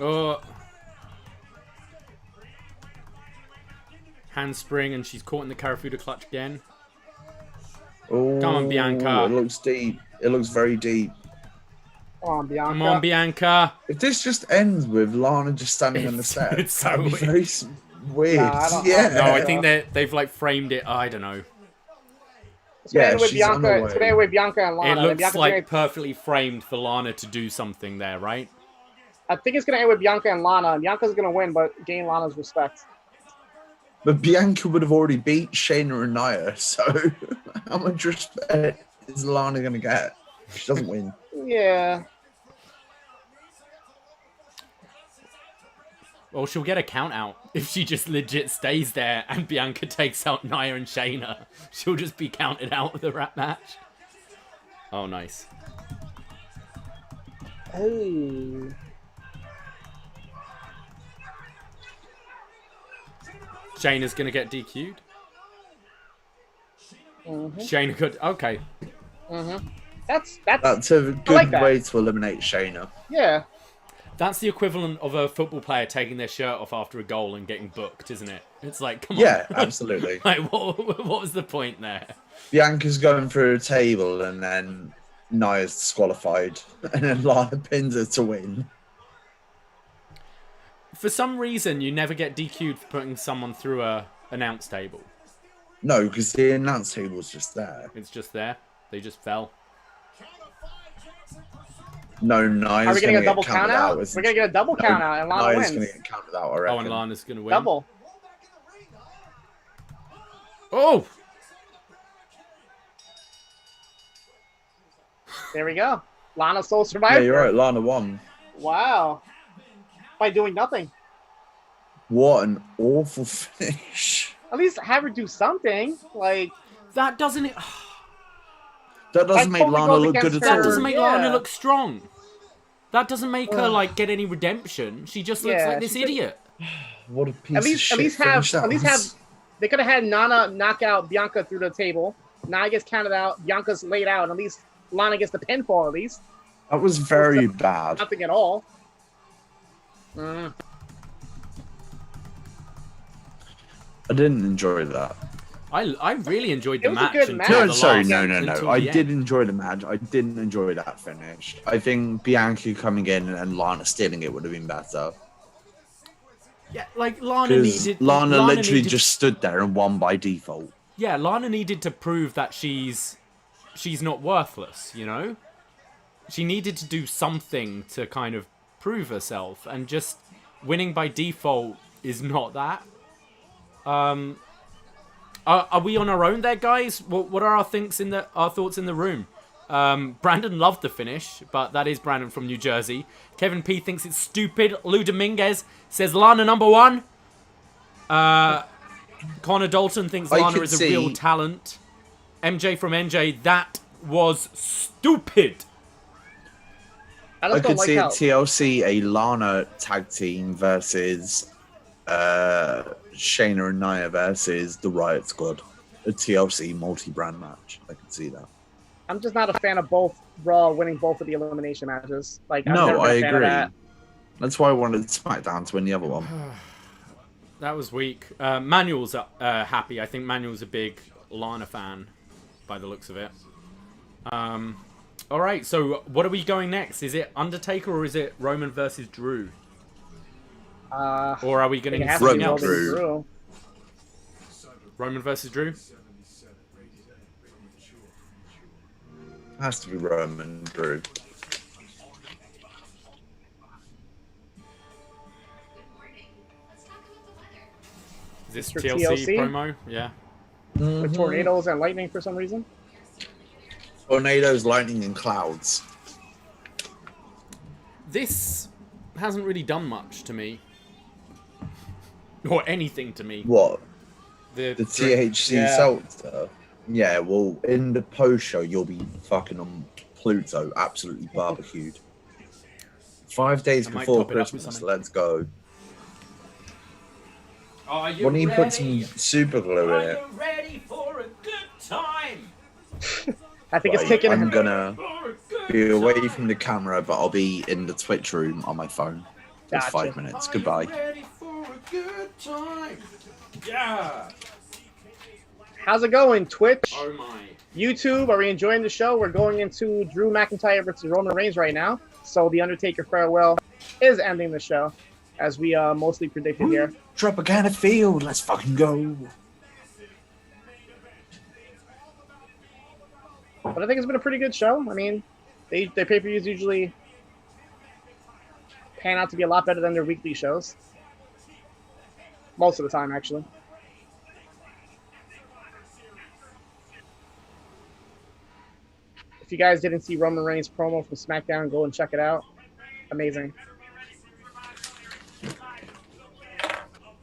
Oh. Handspring, and she's caught in the Karafuda clutch again. Oh, Come on, Bianca. It looks deep. It looks very deep. Come on, Bianca. Come on, Bianca. If this just ends with Lana just standing on the steps, it's so that'd be weird. very weird. Nah, yeah. No, I think they've like framed it. I don't know. It's gonna end with she's on the Bianca. It's gonna end with Bianca and Lana. It And looks Bianca's like gonna- perfectly framed for Lana to do something there, right? I think it's gonna end with Bianca and Lana. And Bianca's gonna win, but gain Lana's respect. But Bianca would have already beat Shayna and Nia, so how much respect is Lana going to get if she doesn't win? Yeah. Well, she'll get a count out if she just legit stays there and Bianca takes out Nia and Shayna. She'll just be counted out of the rap match. Oh, nice. Hey. Shayna's gonna get DQ'd. Mm-hmm. Shayna could. Okay. Mm-hmm. That's a good like that. way to eliminate Shayna. yeah. That's the equivalent of a football player taking their shirt off after a goal and getting booked, isn't it? It's like, come on. Yeah, absolutely. Like, what was the point there? Bianca's going through a table and then Nia's disqualified and then Lana pins her to win. For some reason, you never get DQ'd for putting someone through a announce table. No, because the announce table's just there. It's just there. They just fell. No, Nia's Are we going to getting a double get count counted out? out. We're gonna get a double count out, and Lana Nia's wins. going to get counted out, I Oh, reckon. and Lana's gonna win. Double. Oh! There we go. Lana sole survivor. Yeah, you're right. Lana won. Wow. By doing nothing. What an awful finish. At least have her do something. Like That doesn't... That doesn't make totally Lana goes look good against at That all. doesn't make Yeah. Lana look strong. That doesn't make her, like, get any redemption. She just looks Yeah, like this she could- idiot. What a piece at of least shit have finish that at least was. have they could have had Nana knock out Bianca through the table. Nia gets counted out, Bianca's laid out, and at least Lana gets the pinfall at least. That was very bad. Nothing at all. Mm. I didn't enjoy that. I really enjoyed It the was a match. good until match. the No, sorry, last- no. until I the did end. enjoy the match. I didn't enjoy that finish. I think Bianca coming in and Lana stealing it would have been better. Yeah, like, Lana Because needed... Lana literally needed- just stood there and won by default. Yeah, Lana needed to prove that she's not worthless, you know? She needed to do something to kind of prove herself, and just winning by default is not that. Are we on our own there, guys? What are our thoughts in the room? Brandon loved the finish, but that is Brandon from New Jersey. Kevin P thinks it's stupid. Lou Dominguez says Lana #1. Connor Dalton thinks I Lana could is a real see- talent. MJ from NJ, that was stupid. I I just don't could like see how at TLC a Lana tag team versus Shayna and Nia versus the Riot Squad. A TLC multi-brand match. I could see that. I'm just not a fan of both Raw winning both of the elimination matches. Like I've never No, been I a fan of agree. that. That's why I wanted SmackDown to win the other one. That was weak. Manuel's happy. I think Manuel's a big Lana fan, by the looks of it. All right, so what are we going next? Is it Undertaker or is it Roman versus Drew? Or are we going to It get has to be something Roman else? Drew. Drew. Roman versus Drew? Has to be Roman Drew. Is this Mr. TLC TLC? promo? Yeah. With tornadoes and lightning for some reason. Tornadoes, lightning, and clouds. This hasn't really done much to me. Or anything to me. What? The THC yeah. seltzer? Yeah, well, in the post show, you'll be fucking on Pluto, absolutely barbecued. 5 days I might before top it up with Christmas, something. let's go. Are you Why don't you ready? put some super glue Are in it? you ready for a good time? I think it's Right, kicking I'm in. gonna For a good be away time. from the camera, but I'll be in the Twitch room on my phone. It's Gotcha. 5 minutes. Are Goodbye. you ready for a good time? Yeah. How's it going, Twitch? Oh my. YouTube, are we enjoying the show? We're going into Drew McIntyre versus Roman Reigns right now. So the Undertaker farewell is ending the show, as we mostly predicted here. Drop a can of field. Let's fucking go. But I think it's been a pretty good show. I mean, their pay-per-views usually pan out to be a lot better than their weekly shows. Most of the time, actually. If you guys didn't see Roman Reigns' promo from SmackDown, go and check it out. Amazing.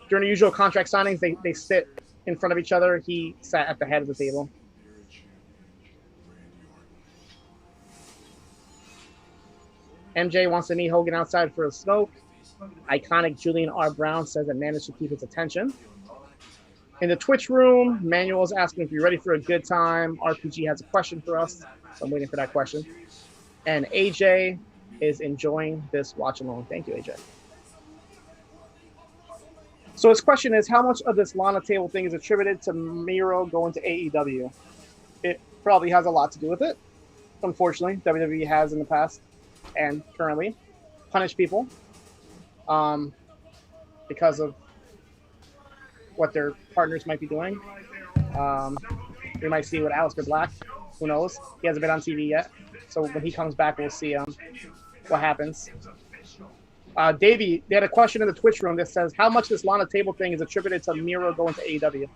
During the usual contract signings, they sit in front of each other. He sat at the head of the table. MJ wants to meet Hogan outside for a smoke. Iconic Julian R. Brown says that managed to keep his attention. In the Twitch room, Manuel's asking if you're ready for a good time. RPG has a question for us, so I'm waiting for that question. And AJ is enjoying this watch along. Thank you, AJ. So his question is, how much of this Lana table thing is attributed to Miro going to AEW? It probably has a lot to do with it. Unfortunately, WWE has in the past and currently punished people because of what their partners might be doing. We might see with Aleister Black. Who knows? He hasn't been on TV yet. So when he comes back, we'll see what happens. Davey, they had a question in the Twitch room that says, how much this Lana table thing is attributed to Miro going to AEW?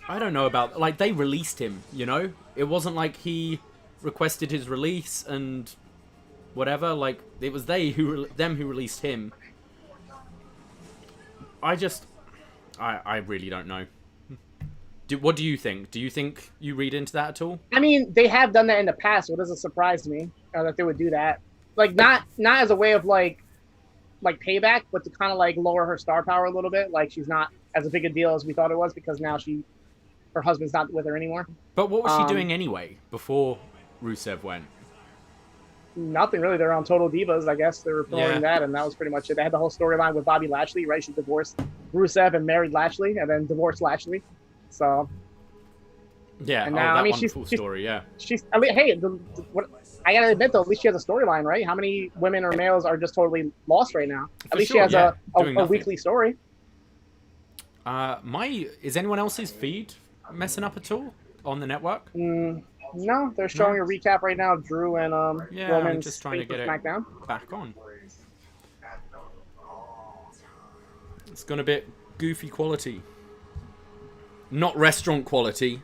I don't know about, like, they released him, you know? It wasn't like he requested his release and whatever. Like, it was them who released him. I really don't know. What do you think? Do you think you read into that at all? I mean, they have done that in the past, so it doesn't surprise me that they would do that. Like, not as a way of like payback, but to kind of like lower her star power a little bit. Like, she's not as a big a deal as we thought it was because now her husband's not with her anymore. But what was she doing anyway before Rusev went? Nothing really. They're on Total Divas, I guess. They were promoting that, and that was pretty much it. They had the whole storyline with Bobby Lashley, right? She divorced Rusev and married Lashley, and then divorced Lashley. So yeah, and now, that I mean, wonderful story. Yeah, she's. I mean, hey, what I gotta admit though, at least she has a storyline, right? How many women or males are just totally lost right now? At least she has a weekly story. Is anyone else's feed messing up at all on the network? No, they're showing a recap right now. Drew and Roman's I'm just trying to get SmackDown. it back on. It's gonna be goofy quality, not restaurant quality.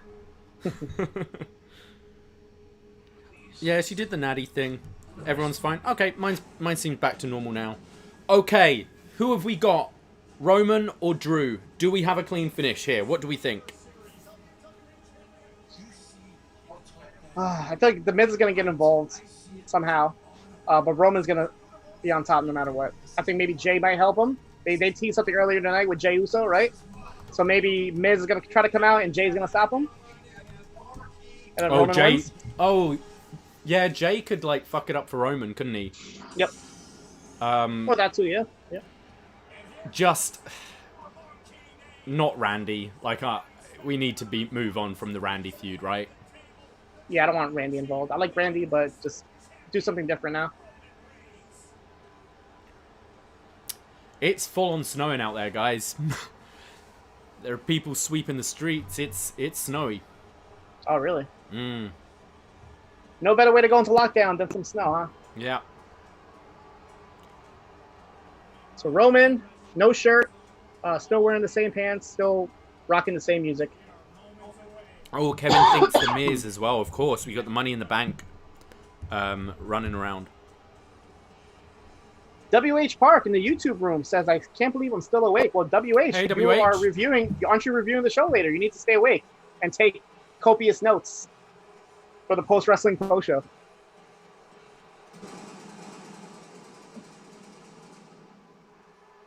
Yeah, she did the natty thing. Everyone's fine. Okay, mine seems back to normal now. Okay, who have we got? Roman or Drew? Do we have a clean finish here? What do we think? I feel like the Miz is going to get involved somehow, but Roman's going to be on top no matter what. I think maybe Jay might help him. They teased something earlier tonight with Jey Uso, right? So maybe Miz is going to try to come out and Jay's going to stop him. And then Roman Jay. wins. Oh, yeah, Jay could like fuck it up for Roman, couldn't he? Yep. Or that too, yeah. Yeah. Just not Randy. Like, we need to move on from the Randy feud, right? Yeah, I don't want Randy involved. I like Randy, but just do something different now. It's full on snowing out there, guys. There are people sweeping the streets. It's snowy. Oh, really? No better way to go into lockdown than some snow, huh? Yeah. So Roman, no shirt, still wearing the same pants, still rocking the same music. Oh, Kevin thinks the Miz as well. Of course, we got the Money in the Bank running around. WH Park in the YouTube room says, "I can't believe I'm still awake." Well, WH, Hey, you WH. are reviewing. Aren't you reviewing the show later? You need to stay awake and take copious notes for the post wrestling pro show.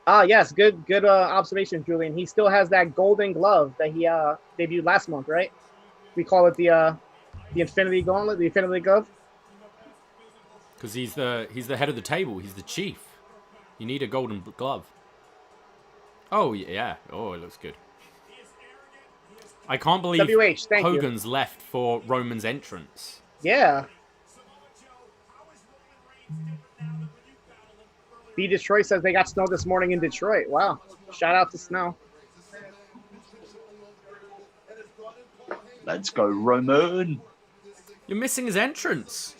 Ah, yes, good observation, Julian. He still has that golden glove that he debuted last month, right? We call it the Infinity Gauntlet, the Infinity Glove. Because he's the head of the table. He's the chief. You need a golden glove. Oh, yeah. Oh, it looks good. I can't believe WH, thank you. Hogan's left for Roman's entrance. Yeah. B Detroit says they got snow this morning in Detroit. Wow. Shout out to snow. Let's go, Roman. You're missing his entrance.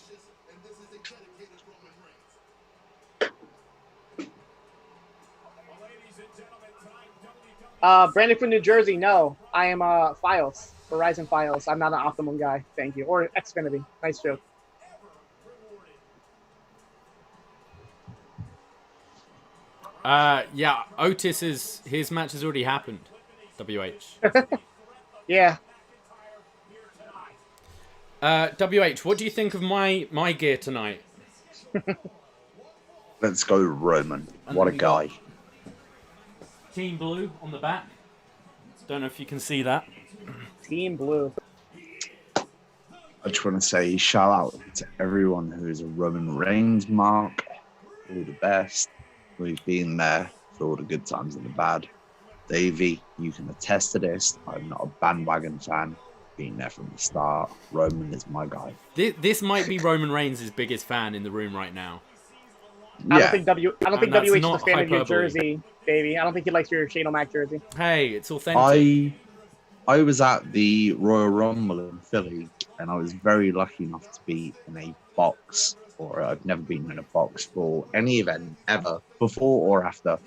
Brandon from New Jersey, no. I am Fios, Verizon Fios. I'm not an Optimum guy. Thank you. Or Xfinity. Nice joke. Yeah, his match has already happened. WH. Yeah. WH, what do you think of my gear tonight? Let's go, Roman. What a guy. Team Blue on the back. Don't know if you can see that. Team Blue. I just want to say shout out to everyone who is a Roman Reigns mark. All the best. We've been there for all the good times and the bad. Davey, you can attest to this. I'm not a bandwagon fan. Been there from the start. Roman is my guy. This might be Roman Reigns' biggest fan in the room right now. Yeah. I don't think WH is a not fan of your hyperbole. jersey, Davey. I don't think he likes your Shane O'Mac jersey. Hey, it's authentic. I was at the Royal Rumble in Philly, and I was very lucky enough to be in a box, or I've never been in a box for any event ever, before or after.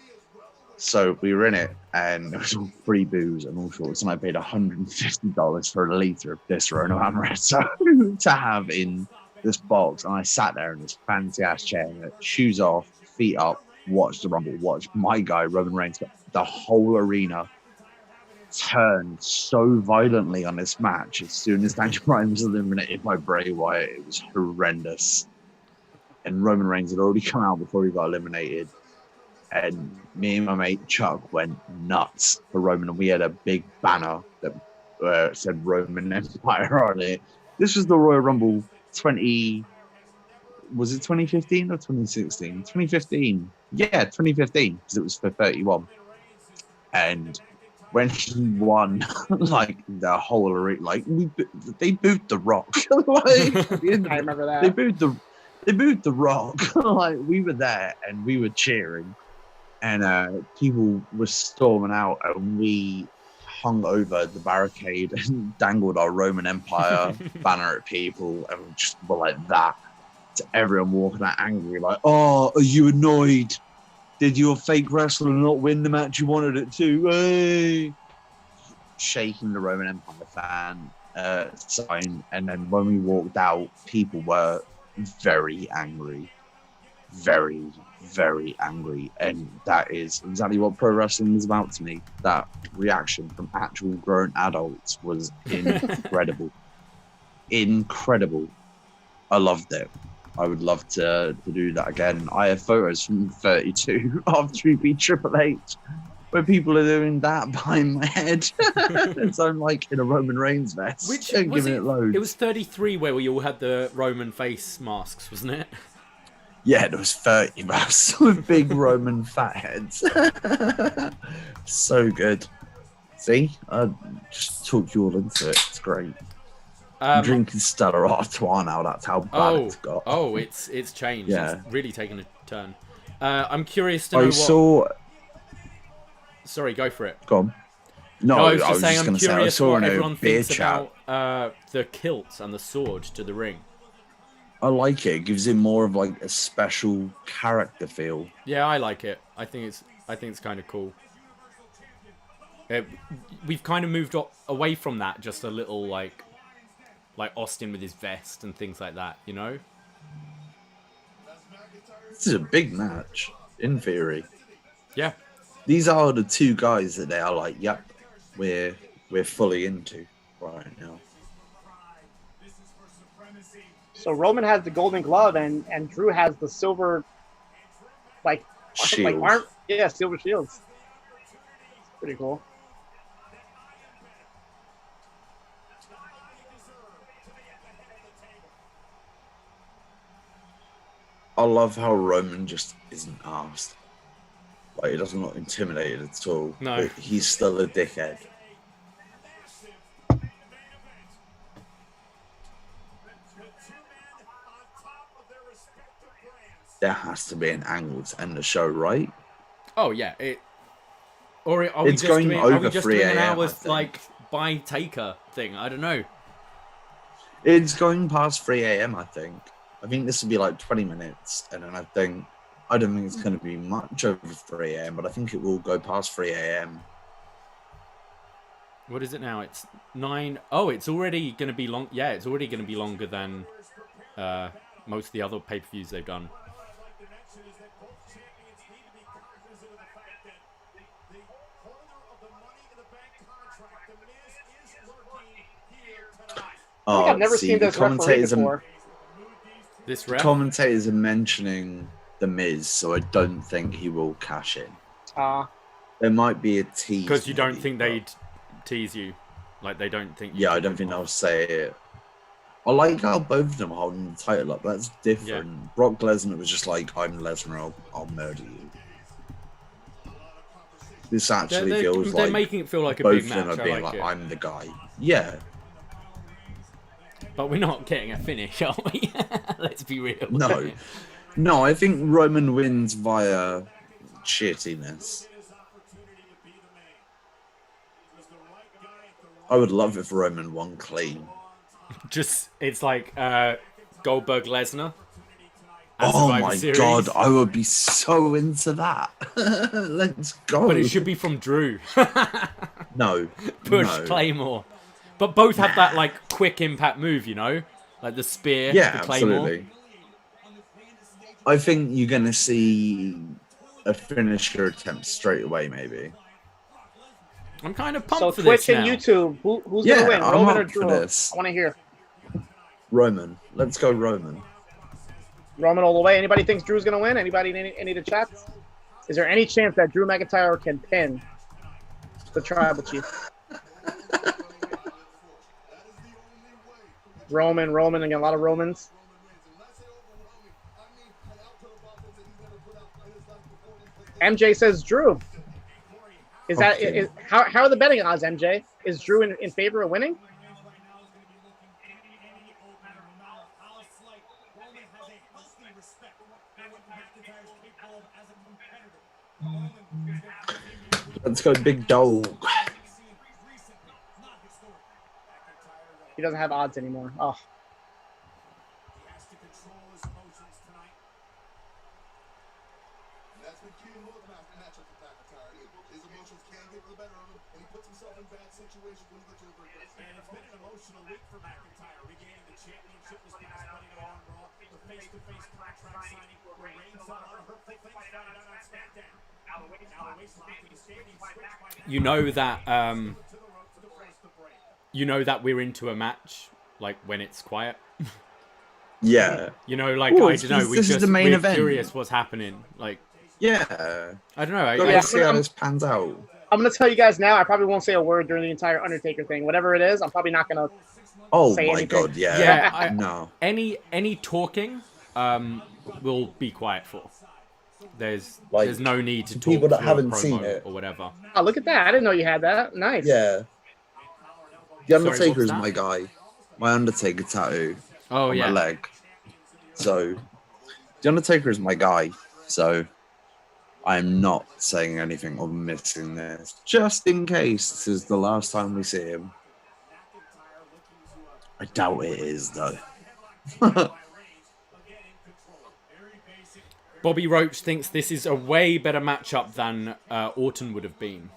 So we were in it, and it was all free booze and all sorts, and I paid $150 for a litre of this Rona Amaretto to have in this box. And I sat there in this fancy-ass chair, shoes off, feet up, watched the Rumble, watched my guy, Roman Reigns. The whole arena turned so violently on this match as soon as Daniel Bryan was eliminated by Bray Wyatt. It was horrendous. And Roman Reigns had already come out before he got eliminated. And me and my mate Chuck went nuts for Roman, and we had a big banner that said Roman Empire on it. This was the Royal Rumble was it 2015 or 2016? 2015. Yeah, 2015, because it was for 31. And when he won, like the whole arena, like they booed The Rock. Like, I remember that. They booed the Rock. Like, we were there and we were cheering, and people were storming out, and we hung over the barricade and dangled our Roman Empire banner at people, and we just were like that to everyone walking out angry, like, "Oh, are you annoyed? Did your fake wrestler not win the match you wanted it to?" Hey! Shaking the Roman Empire fan sign, and then when we walked out, people were very angry, very, very angry, and that is exactly what pro wrestling is about to me. That reaction from actual grown adults was incredible. Incredible. I loved it. I would love to do that again. I have photos from 32 after we beat Triple H where people are doing that behind my head. And so I'm like in a Roman Reigns vest. Which and was giving it loads. It was 33 where we all had the Roman face masks, wasn't it? Yeah, there was 30 of us with big Roman fat heads. So good. See? I just talked you all into it. It's great. I'm drinking Stella Artois now. That's how bad it's got. Oh, it's changed. Yeah. It's really taken a turn. I'm curious to know Sorry, go for it. Go on. No, I was just saying, I'm going to say, I curious saw what in everyone a beer thinks chat. about the kilt and the sword to the ring. I like it. It gives it more of like a special character feel. Yeah, I like it. I think it's kind of cool. We've kind of moved away from that just a little, like Austin with his vest and things like that, you know? This is a big match, in theory. Yeah. These are the two guys that they are like, yep, we're fully into right now. So Roman has the golden glove and Drew has the silver, Shield. arm. Yeah, silver shields. It's pretty cool. I love how Roman just isn't asked. Like, he doesn't look intimidated at all. No. But he's still a dickhead. There has to be an angle to end the show, right? Oh yeah, are we It's just going doing, over are we just 3 doing an a.m., I hour's think. like by Taker thing? I don't know. It's going past 3 a.m., I think. I think this will be like 20 minutes. And then I don't think it's going to be much over 3 a.m., but I think it will go past 3 a.m. What is it now? It's 9. Oh, it's already going to be long. Yeah, it's already going to be longer than most of the other pay-per-views they've done. I think I've never seen this referee before. This The ref? commentators are mentioning The Miz, so I don't think he will cash in. There might be a tease. Because you don't maybe, think but- they'd tease you? Like, they don't think you Yeah, I can don't move think on. they'll say it. I like how both of them are holding the title up. That's different. Brock Lesnar was just like, I'm Lesnar, I'll murder you. This actually feels they're like making it feel like a both big of them match. are I being like like, it. I'm the guy. Yeah. But we're not getting a finish, are we? Let's be real. No. No, I think Roman wins via shittiness. I would love if Roman won clean. Just, it's like Goldberg Lesnar. at Oh Survivor my Series. god, I would be so into that. Let's go. But it should be from Drew. No. Push no. Claymore. But both have that like quick impact move, you know? Like the spear, Yeah, the Claymore. absolutely. I think you're going to see a finisher attempt straight away, maybe. I'm kind of pumped So for Twitch this and now. YouTube, who's Yeah, gonna win, I'm Roman up or for Drew? this. I want to hear Roman. Let's go Roman. Roman all the way. Anybody thinks Drew's gonna win? Anybody in any of the chats? Is there any chance that Drew McIntyre can pin the Tribal Chief? Roman, and a lot of Romans. MJ says Drew. Is that Okay. how are the betting odds, MJ? Is Drew in favor of winning? Let's go big dog. He doesn't have odds anymore. Oh. You know that we're into a match, like when it's quiet. Yeah. You know, like Ooh, I don't know. this is the main we're event. curious what's happening. Like Yeah. I don't know. Gotta Yeah, see how I'm- this pans out. I'm gonna tell you guys now. I probably won't say a word during the entire Undertaker thing. Whatever it is, I'm probably not gonna. Oh Say my anything. god, yeah. Yeah, No. any talking, will be quiet for. There's Like, no need to to talk people that through haven't a promo seen it. or whatever. Oh, look at that! I didn't know you had that. Nice. Yeah. The Undertaker what's is that? my guy. My Undertaker tattoo Oh on yeah. my leg. So, The Undertaker is my guy. So, I'm not saying anything or missing this. Just in case this is the last time we see him. I doubt it is, though. Bobby Roach thinks this is a way better matchup than Orton would have been.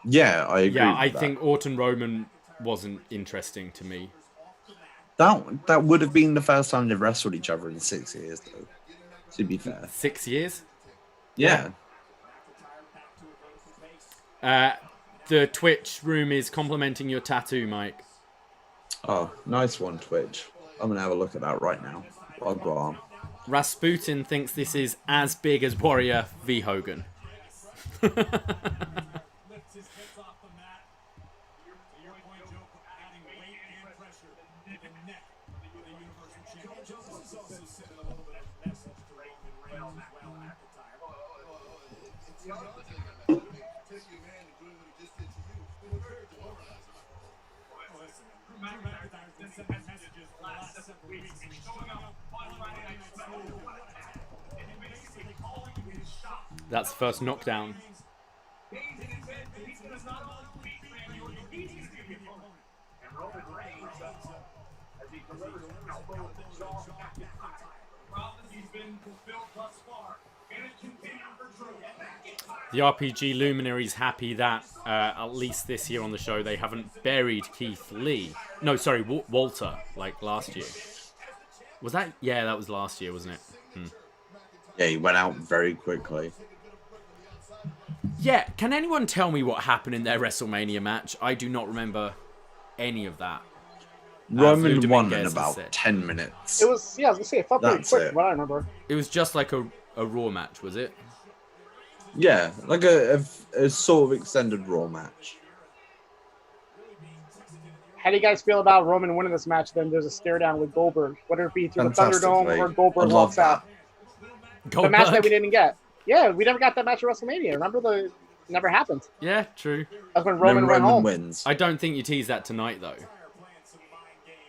Yeah, I agree. Yeah, with I that. think Orton Roman wasn't interesting to me. That would have been the first time they've wrestled each other in 6 years, though. To be fair. 6 years? Yeah. The Twitch room is complimenting your tattoo, Mike. Oh, nice one, Twitch. I'm gonna have a look at that right now. I'll go on. Rasputin thinks this is as big as Warrior v Hogan. That's the first knockdown. The RPG Luminary's happy that at least this year on the show they haven't buried Keith Lee. No, sorry, Walter, like last year. Was that? Yeah, that was last year, wasn't it? Yeah, he went out very quickly. Yeah, can anyone tell me what happened in their WrestleMania match? I do not remember any of that. Roman won in Dominguez about said. 10 minutes. It was, yeah, I was gonna say, it felt pretty That's quick, it. from what I remember. It was just like a Raw match, was it? Yeah, like a sort of extended Raw match. How do you guys feel about Roman winning this match? Then there's a stare down with Goldberg, whether it be through the Fantastic, Thunderdome mate. or Goldberg I love walks out. The Goldberg. match that we didn't get. Yeah, we never got that match at WrestleMania. Remember it never happened. Yeah, true. That's when Then Roman went home. wins. I don't think you tease that tonight, though.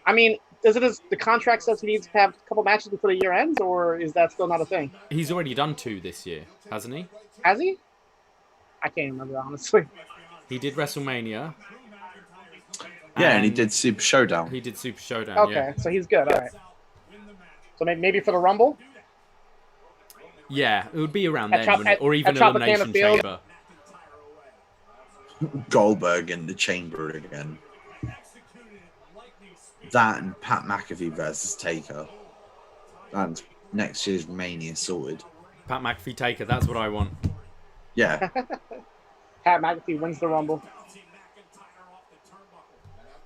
I mean, the contract says he needs to have a couple matches before the year ends, or is that still not a thing? He's already done 2 this year, hasn't he? Has he? I can't remember, honestly. He did WrestleMania. Yeah, and he did Super Showdown. He did Super Showdown, Okay, yeah. so he's good. All right. So maybe for the Rumble? Yeah, it would be around At then, wouldn't it? Or even Tropicana Elimination Field. Chamber. Goldberg in the chamber again. That and Pat McAfee versus Taker. And next year's Mania sorted. Pat McAfee Taker, that's what I want. Yeah. Pat McAfee wins the Rumble.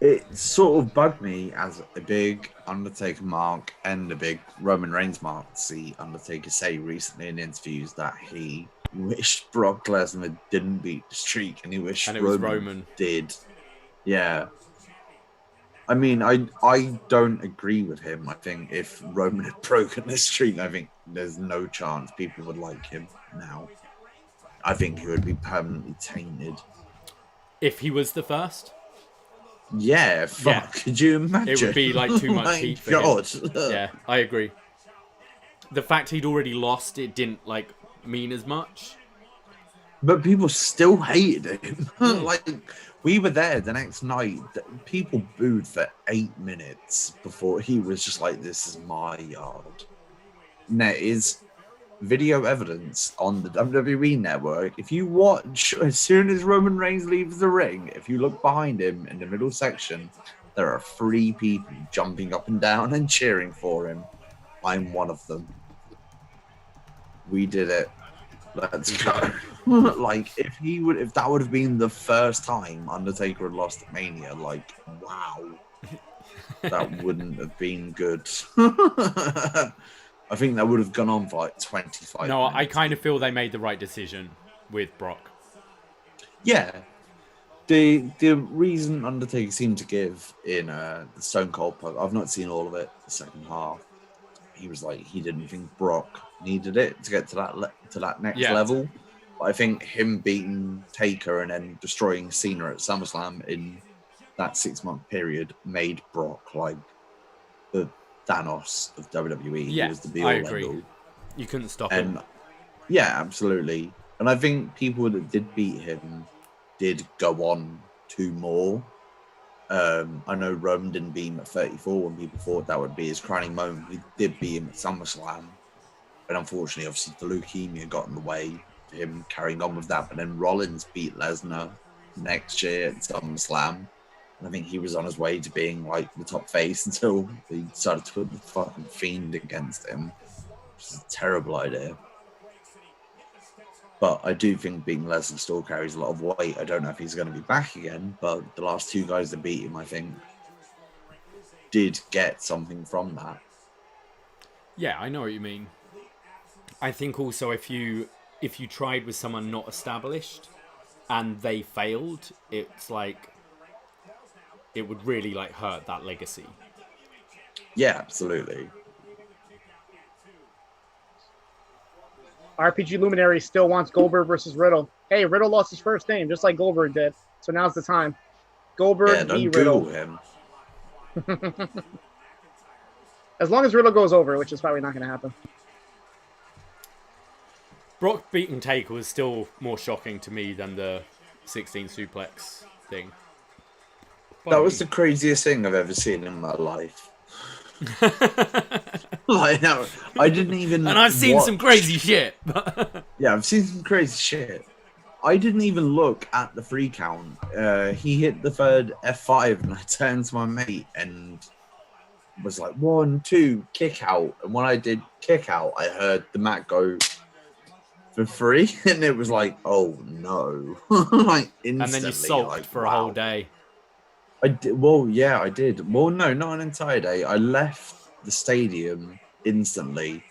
It sort of bugged me as a big Undertaker mark and a big Roman Reigns mark to see Undertaker say recently in interviews that he wished Brock Lesnar didn't beat the streak and he wished And it was Roman Roman. did. Yeah. I mean, I don't agree with him. I think if Roman had broken the streak, I think there's no chance people would like him now. I think he would be permanently tainted. If he was the first, Yeah, fuck. Yeah. Could you imagine? it would be like too much My heat for God. him. Yeah, I agree. The fact he'd already lost, it didn't like mean as much. But people still hated him. Like, we were there the next night. People booed for 8 minutes before he was just like, this is my yard. And there is video evidence on the WWE network. If you watch, as soon as Roman Reigns leaves the ring, if you look behind him in the middle section, there are 3 people jumping up and down and cheering for him. I'm one of them. We did it. Let's go. Like, if that would have been the first time Undertaker had lost at Mania, like, wow. That wouldn't have been good. I think that would have gone on for like 25 No, minutes. I kind of feel they made the right decision with Brock. Yeah. The reason Undertaker seemed to give in the Stone Cold Pug, I've not seen all of it, the second half. He was like, he didn't think Brock needed it to get to that next level. But I think him beating Taker and then destroying Cena at SummerSlam in that 6-month period made Brock like the Thanos of WWE. Yeah, He was the be-all, I agree. end-all. You couldn't stop And him. yeah, absolutely. And I think people that did beat him did go on to more. I know Roman didn't beat him at 34 when people thought that would be his crowning moment. He did beat him at SummerSlam. And unfortunately, obviously, the leukemia got in the way of him carrying on with that. But then Rollins beat Lesnar next year at SummerSlam. And I think he was on his way to being like the top face until he decided to put the fucking Fiend against him, which is a terrible idea. But I do think beating Lesnar still carries a lot of weight. I don't know if he's going to be back again, but the last two guys that beat him, I think, did get something from that. Yeah, I know what you mean. I think also if you tried with someone not established and they failed, it's like it would really like hurt that legacy. Yeah, absolutely. RPG Luminary still wants Goldberg versus Riddle. Hey, Riddle lost his first name just like Goldberg did, so now's the time. Goldberg v. Riddle. Him. As long as Riddle goes over, which is probably not going to happen. Brock beating Taker was still more shocking to me than the 16 suplex thing. That was the craziest thing I've ever seen in my life. Like, no, I didn't even. And I've seen some crazy shit. Yeah, I've seen some crazy shit. I didn't even look at the 3 count. He hit the third F5, and I turned to my mate and was like, 1, 2, kick out. And when I did kick out, I heard the mat go for 3, and it was like, oh no. Like, instantly. And then you sulked like, for a whole day. I did. Well, yeah, I did. Well, no, not an entire day. I left the stadium instantly,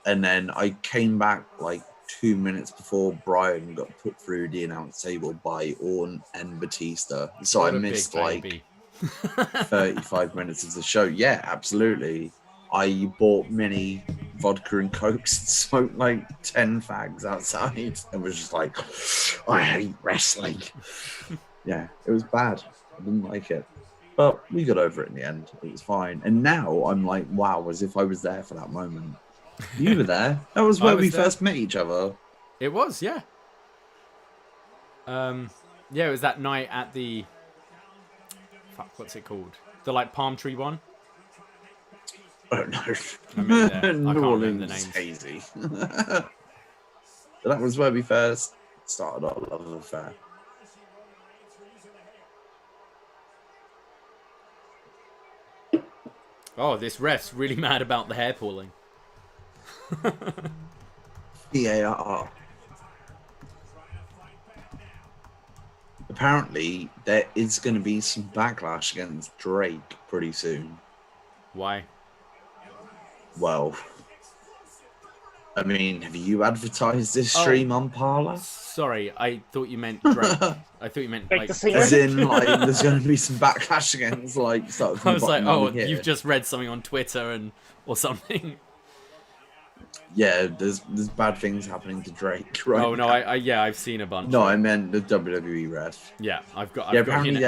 and then I came back like 2 minutes before Brian got put through the announce table by Orton and Batista. So I missed like 35 minutes of the show. Yeah, absolutely. I bought mini vodka and cokes and smoked like 10 fags outside and was just like, I hate wrestling. Yeah, it was bad. I didn't like it. But we got over it in the end. It was fine. And now I'm like, wow, as if I was there for that moment. You were there. That was where we first met each other. It was, yeah. Yeah, it was that night at the... Fuck, what's it called? The, like, palm tree one? I don't know. I can't New remember Orleans the names. hazy. That was where we first started our love affair. Oh, this ref's really mad about the hair pulling. VAR. Apparently, there is going to be some backlash against Drake pretty soon. Why? Well, I mean, have you advertised this stream on Parler? Sorry, I thought you meant Drake. I thought you meant like... As in, like, there's going to be some backlash against, like, stuff. I was like, oh, you've just read something on Twitter or something. Yeah, there's bad things happening to Drake, right? Oh, no, I've seen a bunch. No, I meant the WWE ref. Yeah, I've got apparently,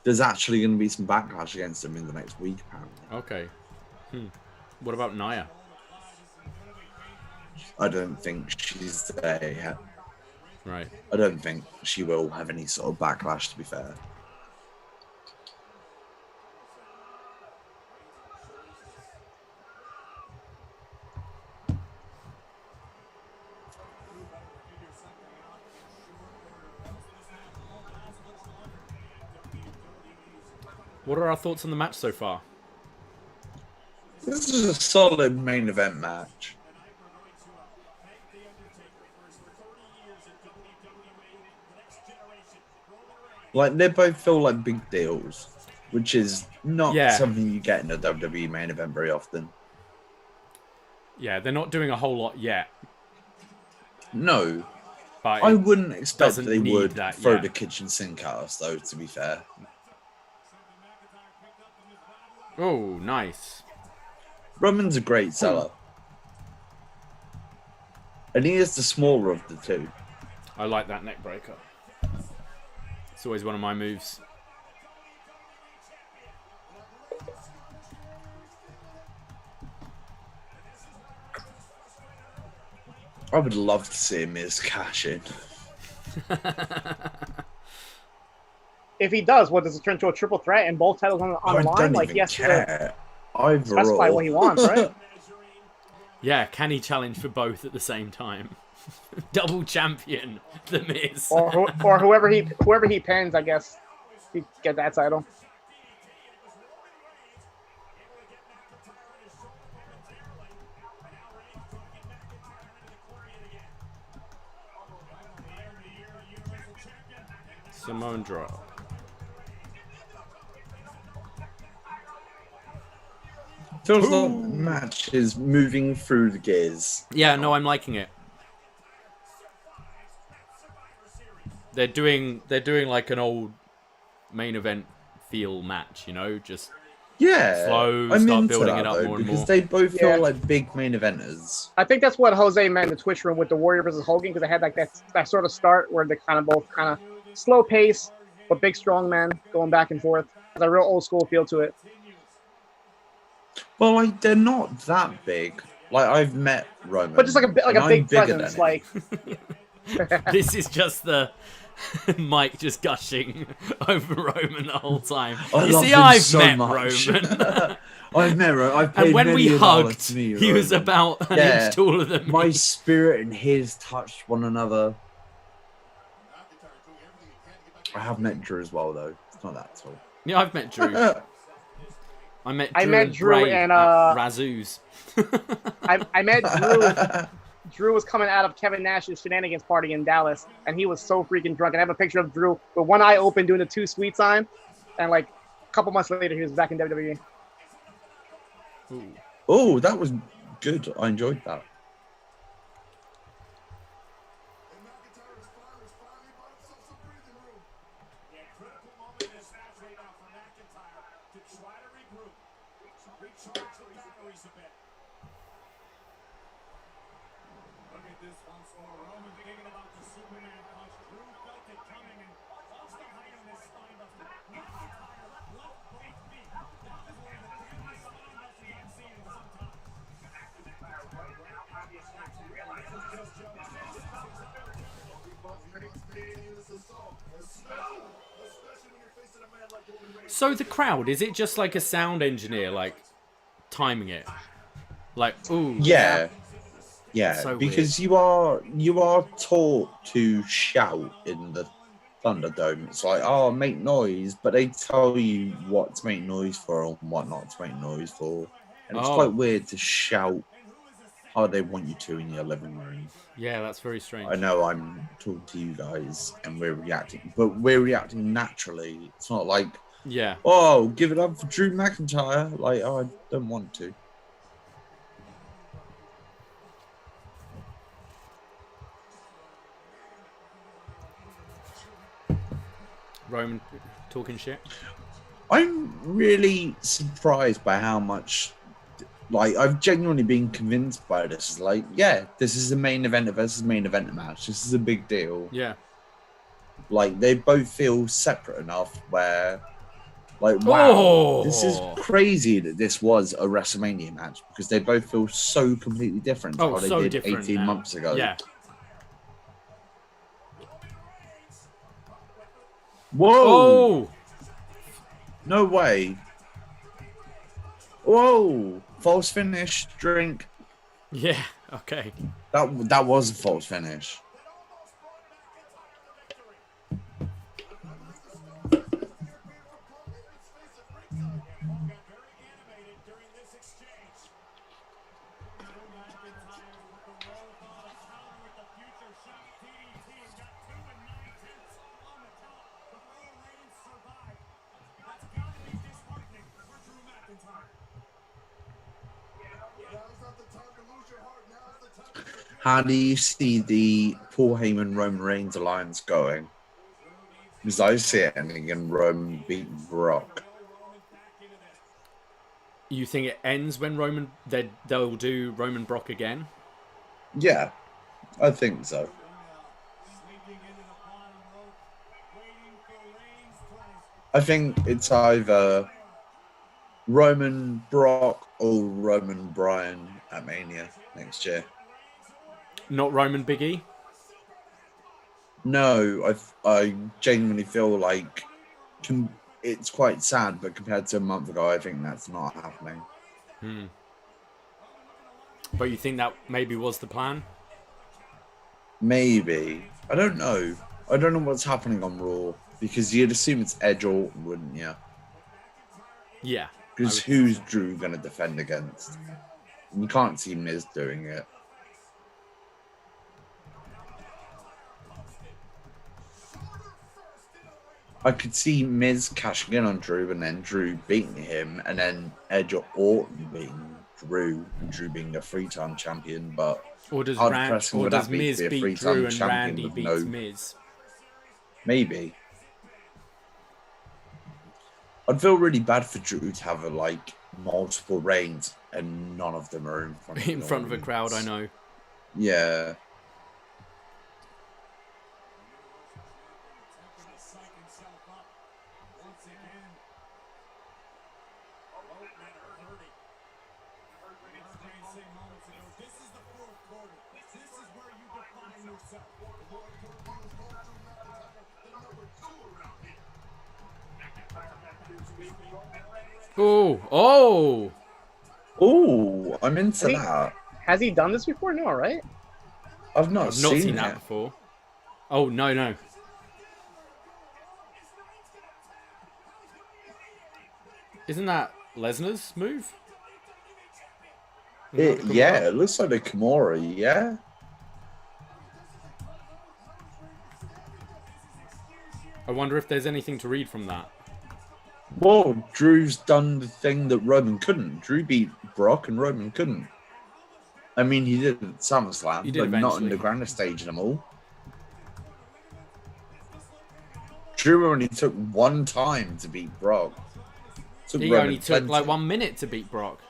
there's actually going to be some backlash against him in the next week, apparently. Okay. What about Nia? I don't think she's there yet. Right. I don't think she will have any sort of backlash, to be fair. What are our thoughts on the match so far? This is a solid main event match. Like, they both feel like big deals, which is not something you get in a WWE main event very often. Yeah, they're not doing a whole lot yet. No. But I wouldn't expect they would throw the kitchen sink at us, though, to be fair. Oh, nice. Roman's a great seller. And he is the smaller of the two. I like that neck breaker. It's always one of my moves. I would love to see Miz cash in. If he does, what does it turn into a triple threat and both titles on the line? Don't like, even yes, care. specify what he wants, right? Yeah, can he challenge for both at the same time? Double champion, The Miz. Or whoever he pins, I guess, he get that title. Samoan drop. Feels like the match is moving through the gears. Yeah, no, I'm liking it. They're doing like an old main event feel match, you know, just slow, I'm start into building that, it up though, more and because more. they both feel like big main eventers. I think that's what Jose meant in the Twitch room with the Warrior versus Hogan, because they had like that sort of start where they kind of both slow pace, but big strong men going back and forth. There's a real old school feel to it. Well, like they're not that big. Like I've met Roman, But just like a big presence, like. This is just the Mike just gushing over Roman the whole time. You see, I've met Roman. I've met Roman. And when we hugged, he was about an inch taller than me. My spirit and his touched one another. I have met Drew as well, though. It's not that tall. Yeah, I've met Drew. I met Drew and Razoo's. I met Drew. Drew was coming out of Kevin Nash's shenanigans party in Dallas, and he was so freaking drunk. And I have a picture of Drew with one eye open doing the too sweet sign, and like a couple months later, he was back in WWE. Oh, that was good. I enjoyed that. So the crowd, is it just like a sound engineer, like timing it? Like, ooh. Yeah. So because you are taught to shout in the Thunderdome. It's like, oh, make noise, but they tell you what to make noise for and what not to make noise for. And it's quite weird to shout how they want you to in your living room. Yeah, that's very strange. I know I'm talking to you guys and we're reacting, but we're reacting naturally. It's not like, oh, give it up for Drew McIntyre. Like, oh, I don't want to. Roman talking shit. I'm really surprised by how much, like, I've genuinely been convinced by this. It's like, yeah, this is a main event versus main event match. This is a big deal. Yeah. Like, they both feel separate enough where, like, wow, this is crazy that this was a WrestleMania match because they both feel so completely different to how they did 18 months ago. Yeah. Whoa! Oh! No way. Whoa! False finish, drink. Yeah, okay. That was a false finish. How do you see the Paul Heyman Roman Reigns alliance going? Because I see it ending in Roman beat Brock. You think it ends when they'll do Roman Brock again? Yeah, I think so. I think it's either Roman Brock or Roman Bryan at Mania next year. Not Roman Big E? No, I genuinely feel like it's quite sad, but compared to a month ago, I think that's not happening. But you think that maybe was the plan? Maybe. I don't know. I don't know what's happening on Raw because you'd assume it's Edge or wouldn't you? Yeah. Because who's Drew going to defend against? You can't see Miz doing it. I could see Miz cashing in on Drew and then Drew beating him and then Edge or Orton beating Drew and Drew being a three-time champion, but or does does Miz beat Drew and Randy beats Miz? Maybe. I'd feel really bad for Drew to have multiple reigns and none of them are in front of a crowd. I know. Yeah. Oh! I'm into that. Has he done this before? No, right? I've not seen that before. Oh, no. Isn't that Lesnar's move? It looks like a Kimura, yeah? I wonder if there's anything to read from that. Well, Drew's done the thing that Roman couldn't. Drew beat Brock and Roman couldn't. I mean, he did at SummerSlam, but eventually. not in the grander stage them all. Drew only took one time to beat Brock. He only took 1 minute to beat Brock.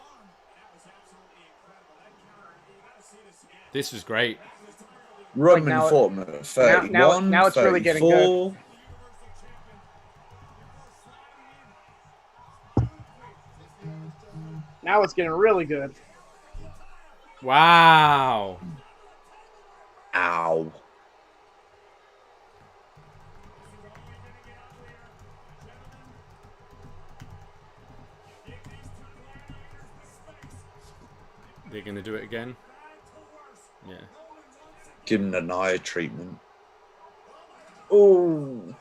This was great. Roman fought him at 31, now it's really getting good. Now it's getting really good. Wow. Ow. They're going to do it again? Yeah. Give him an eye treatment. Oh.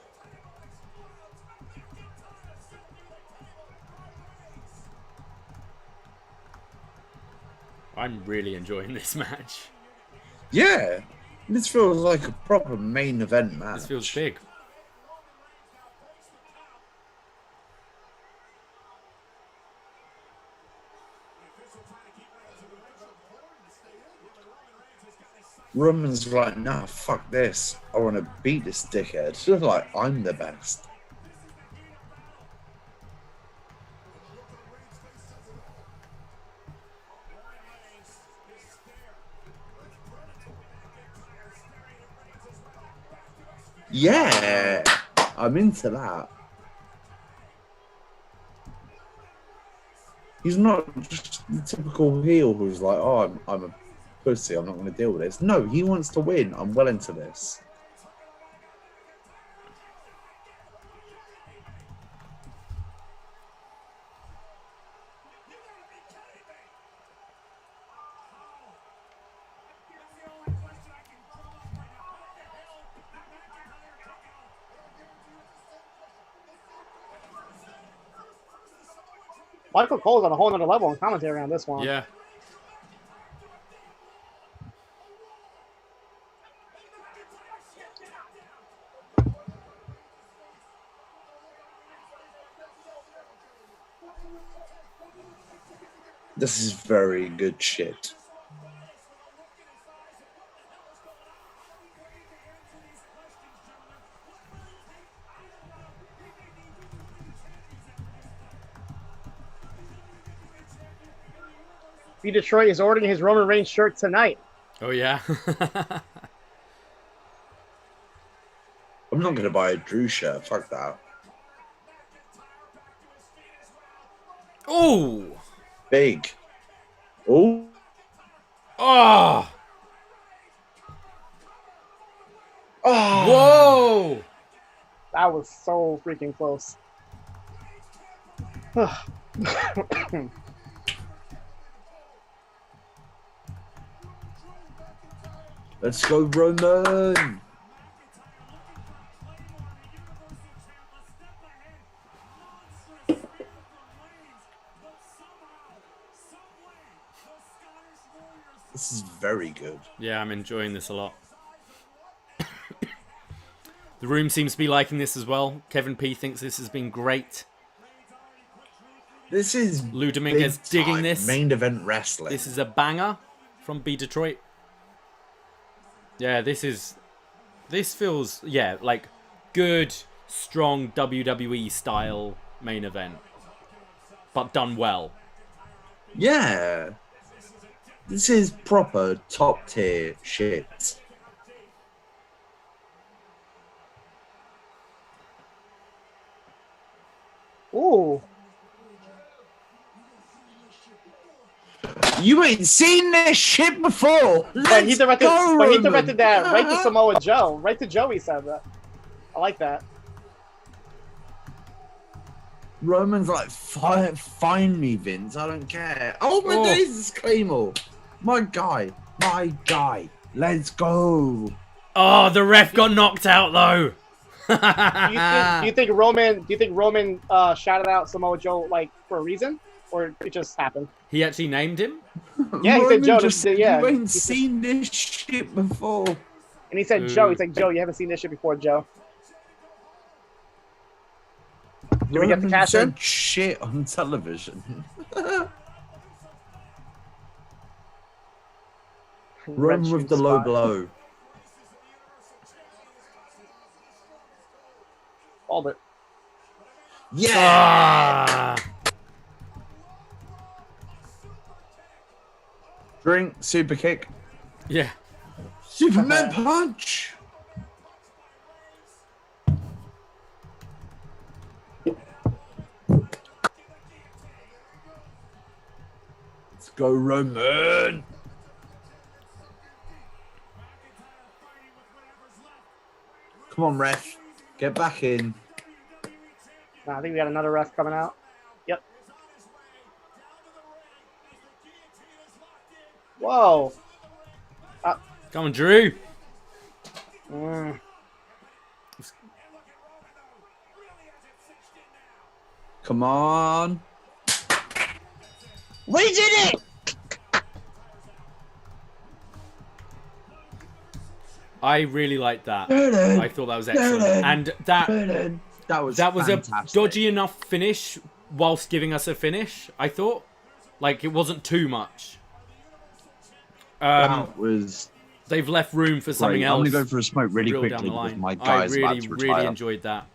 I'm really enjoying this match. Yeah. This feels like a proper main event match. This feels big. Roman's like, nah, fuck this. I want to beat this dickhead. Like, I'm the best. Yeah, I'm into that. He's not just the typical heel who's like, oh, I'm a pussy, I'm not going to deal with this. No, he wants to win. I'm well into this. Michael Cole's on a whole nother level in commentary on this one. Yeah. This is very good shit. Detroit is ordering his Roman Reigns shirt tonight. Oh, yeah? I'm not going to buy a Drew shirt. Fuck that. Oh! Big. Oh. Oh! Oh. Whoa! That was so freaking close. Let's go, Roman. This is very good. Yeah, I'm enjoying this a lot. The room seems to be liking this as well. Kevin P thinks this has been great. This is Lou Dominguez digging this. Main event wrestling. This is a banger from B Detroit. Yeah, this feels, yeah, like good, strong WWE style main event, but done well. Yeah. This is proper top tier shit. Ooh. You ain't seen this shit before. But he directed Roman. that right to Samoa Joe. Right to Joe, he said that. I like that. Roman's like, find me, Vince. I don't care. Oh my days, this Claymore. My guy. Let's go. Oh, the ref got knocked out though. Do you think Roman shouted out Samoa Joe like for a reason, or it just happened? He actually named him? Yeah, he said Joe. Just said, yeah, you ain't seen this shit before. And he said Joe. He's like, Joe, you haven't seen this shit before, Joe. Did we get the cash in? Shit on television. Run with the low blow. Called it. Yeah. Ah. Drink, super kick, Yeah. Superman punch. Let's go, Roman. Come on, ref. Get back in. I think we got another ref coming out. Yep. Whoa. Come on, Drew. Come on. We did it! I really liked that. I thought that was excellent. And that was fantastic. a dodgy enough finish whilst giving us a finish, I thought. Like, it wasn't too much. That was... They've left room for something else. I'm going to go for a smoke really real quickly down the because line. my guy's about to retire. really enjoyed that.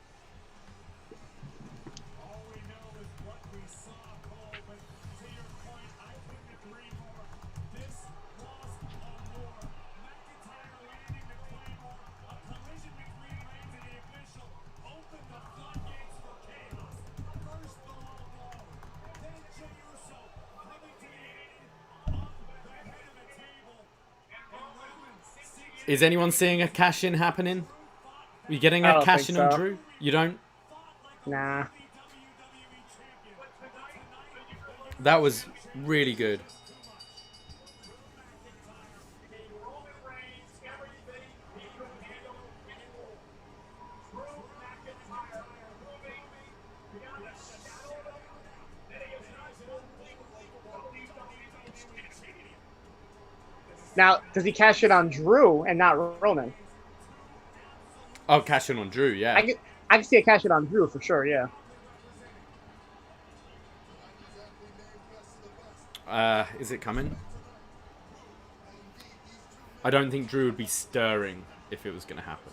Is anyone seeing a cash-in happening? Are you getting a cash-in on Drew? You don't? Nah. That was really good. Now, does he cash it on Drew and not Roman? Oh, cash in on Drew, yeah. I can see a cash it on Drew for sure, yeah. Is it coming? I don't think Drew would be stirring if it was going to happen.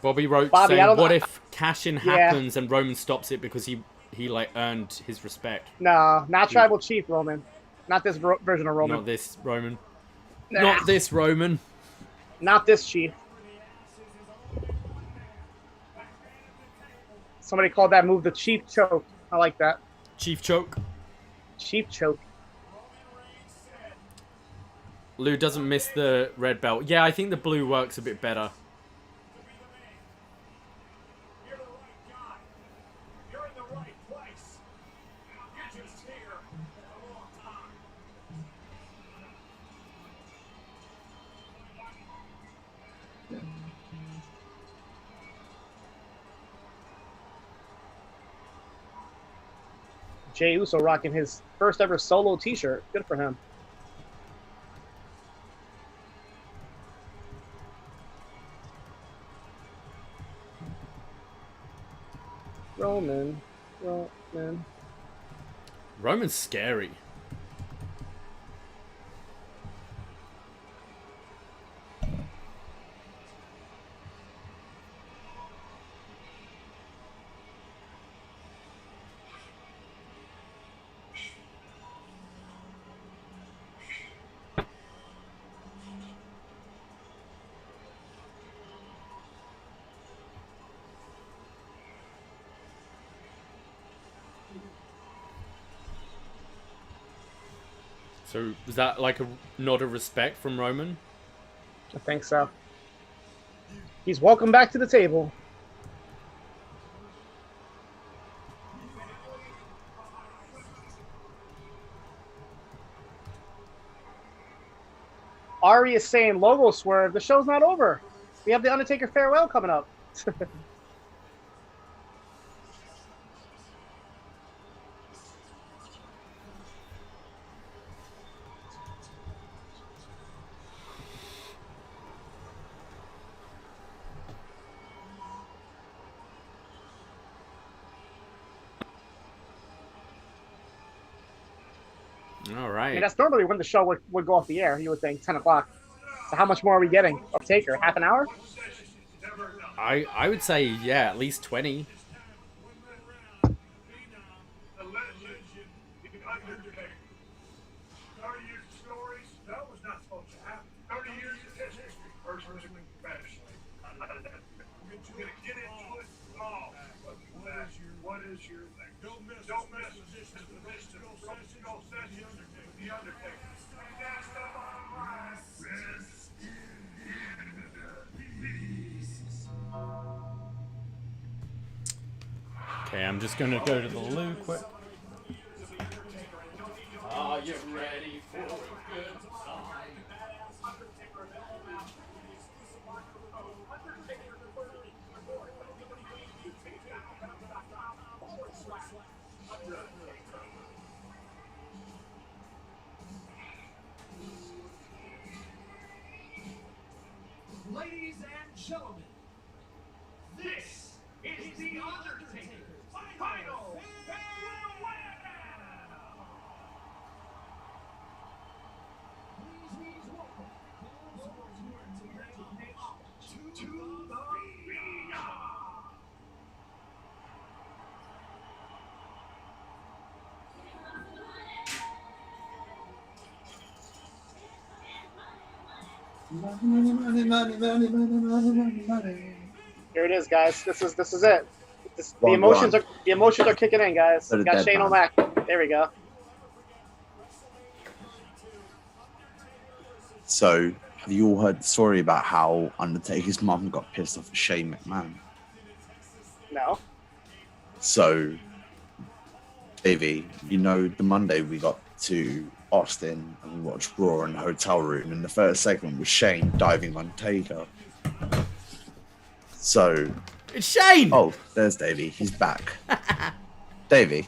Bobby wrote saying, what if cash-in happens and Roman stops it because he like earned his respect? No, not Tribal Chief Roman. Not this version of Roman. Not this Roman. Nah. Not this Roman. Not this Chief. Somebody called that move the Chief Choke. I like that. Chief Choke. Chief Choke. Lou doesn't miss the red belt. Yeah, I think the blue works a bit better. Jey Uso rocking his first ever solo T-shirt. Good for him. Roman. Roman's scary. So was that like a nod of respect from Roman? I think so. He's welcome back to the table. Ari is saying logo swerve. The show's not over. We have the Undertaker farewell coming up. All right. I mean, that's normally when the show would go off the air. You would think 10 o'clock. So how much more are we getting of Taker? Half an hour? I would say, yeah, at least 20. Okay, I'm just going to go to the loo quick. Are you ready for a good time? Ladies and gentlemen, this is the Undertaker's final farewell. Please welcome those who are to the arena. Here it is, guys. This is it. The emotions are kicking in, guys. We got Shane O'Mac. There we go. So, have you all heard the story about how Undertaker's mum got pissed off at Shane McMahon? No. So, Davey, you know, the Monday we got to Austin and we watched Raw in the hotel room, and the first segment was Shane diving on Taker. So, It's Shane! oh, there's Davey. He's back. Davey.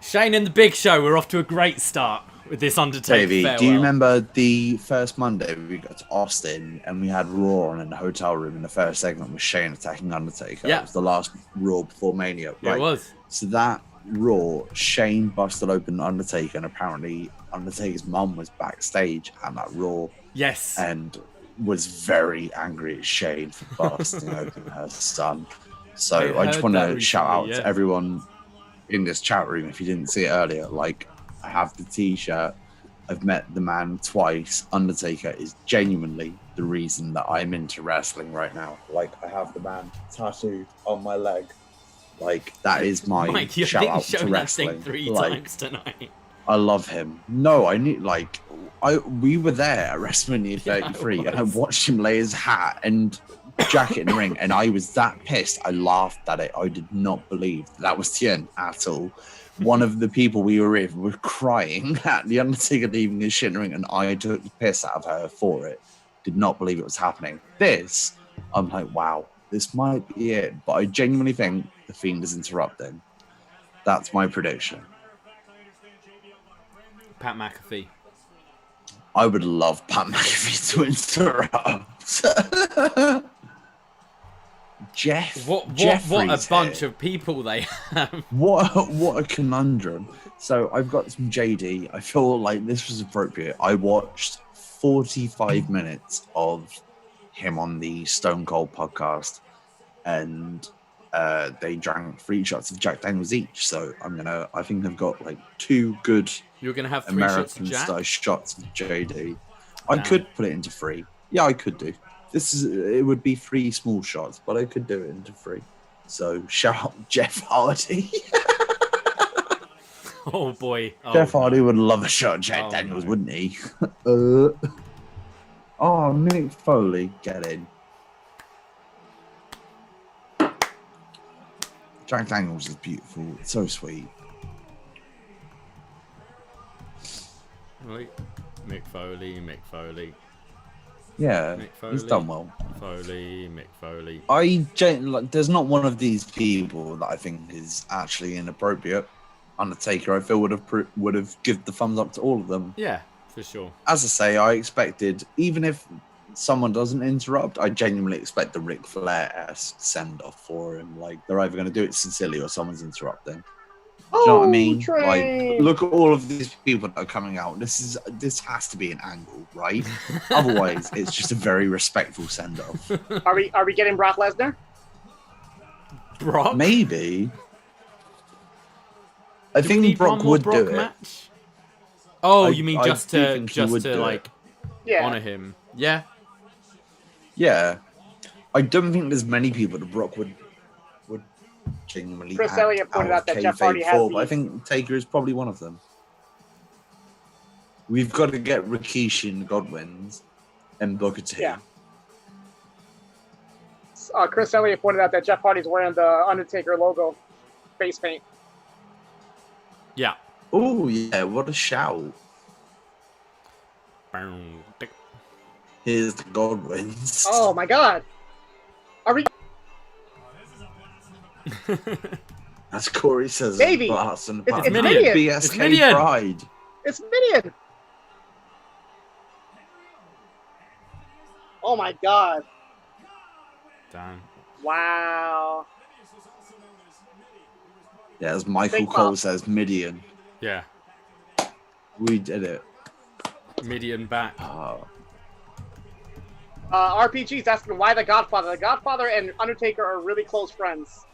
Shane and the Big Show, we're off to a great start with this Undertaker Davey, farewell. do you remember the first Monday we got to Austin and we had Raw on in the hotel room, and the first segment was Shane attacking Undertaker? Yeah. It was the last Raw before Mania. Yeah, Right? it was. So that Raw, Shane busted open Undertaker, and apparently Undertaker's mum was backstage at that Raw. Yes. And was very angry at Shane for busting open her son. So I just want to shout out to everyone in this chat room. If you didn't see it earlier, like, I have the t-shirt. I've met the man twice. Undertaker is genuinely the reason that I'm into wrestling right now. Like, I have the man tattooed on my leg. Like, that is my Mike, shout out to wrestling. Three like, times tonight. I love him. No, I need, like, we were there at WrestleMania 33 and I watched him lay his hat and jacket in the ring, and I was that pissed. I laughed at it. I did not believe that was Tien at all. One of the people we were with were crying at the Undertaker leaving his shit in the ring, and I took the piss out of her for it. Did not believe it was happening. This, I'm like, wow, this might be it. But I genuinely think the Fiend is interrupting. That's my prediction. Pat McAfee. I would love Pat McAfee to interrupt. What a Jeffrey's bunch here. of people they have. What a conundrum. So I've got some JD. I feel like this was appropriate. I watched 45 minutes of him on the Stone Cold podcast, and they drank 3 shots of Jack Daniels each. So I think they've got like 2 good You're gonna have 3 shots of American Jack. style shots of JD. I Damn. could put it into 3. Yeah, I could do. It would be 3 small shots, but I could do it into 3. So shout out Jeff Hardy. Oh boy. Oh, Jeff Hardy would love a shot of Jack Oh, Daniels, no. wouldn't he? Mick Foley, get in. Jack Daniels is beautiful. It's so sweet. Right. Mick Foley. Yeah, Mick he's Foley. done well. Mick Foley. There's not one of these people that I think is actually inappropriate. Undertaker, I feel, would have given the thumbs up to all of them. Yeah, for sure. As I say, I expected, even if someone doesn't interrupt, I genuinely expect the Ric Flair-esque send-off for him. Like, they're either going to do it sincerely or someone's interrupting. Do you know what I mean? Like, look at all of these people that are coming out. This has to be an angle, right? Otherwise, it's just a very respectful send-off. Are we getting Brock Lesnar? Brock? Maybe. I Do we think need one Brock more would Brock do it. match? Oh, I- you mean I just do to think he would do it. like Yeah. honor him? Yeah. Yeah. I don't think there's many people that Brock would genuinely Chris act Elliott pointed of out that Jeff kayfabe Hardy has for, but I the- think Taker is probably one of them. We've got to get Rikishi and Godwins and Booker T. Yeah. Chris Elliott pointed out that Jeff Hardy's wearing the Undertaker logo face paint. Yeah. Oh, yeah, what a shout. Here's the Godwins. Oh my God! Are we? As Corey says, Davey, Blast and it's Pat. Midian. It's BSK Midian. Pride. It's Midian. Oh my God! Damn. Wow. Yeah, as Michael Big Cole pop. says, Midian. Yeah. We did it. Midian back. Oh. RPG's asking why the Godfather. The Godfather and Undertaker are really close friends.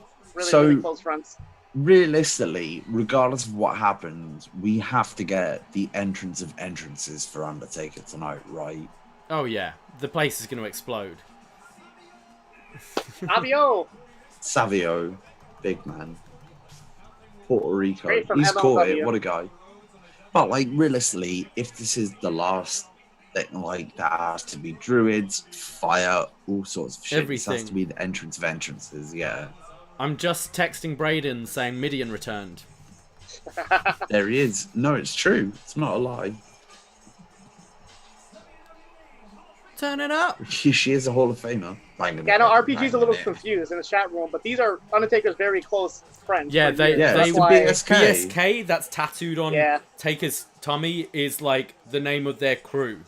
So- Really close friends. Realistically, regardless of what happens, we have to get the entrance of entrances for Undertaker tonight, right? Oh yeah. The place is going to explode. Avio. Savio, big man. Puerto Rico. Straight from He's caught MLW. it. What a guy. But, like, realistically, if this is the last thing, like, that has to be druids, fire, all sorts of shit. This has Everything. to be the entrance of entrances, yeah. I'm just texting Braden saying Midian returned. There he is. No, it's true. It's not a lie. Turn it up. She is a Hall of Famer. Yeah, I know RPG's a little confused in the chat room, but these are Undertaker's very close friends. Yeah, for they years. Yeah, they it's the why- BSK. BSK that's tattooed on Yeah. Taker's tummy is like the name of their crew.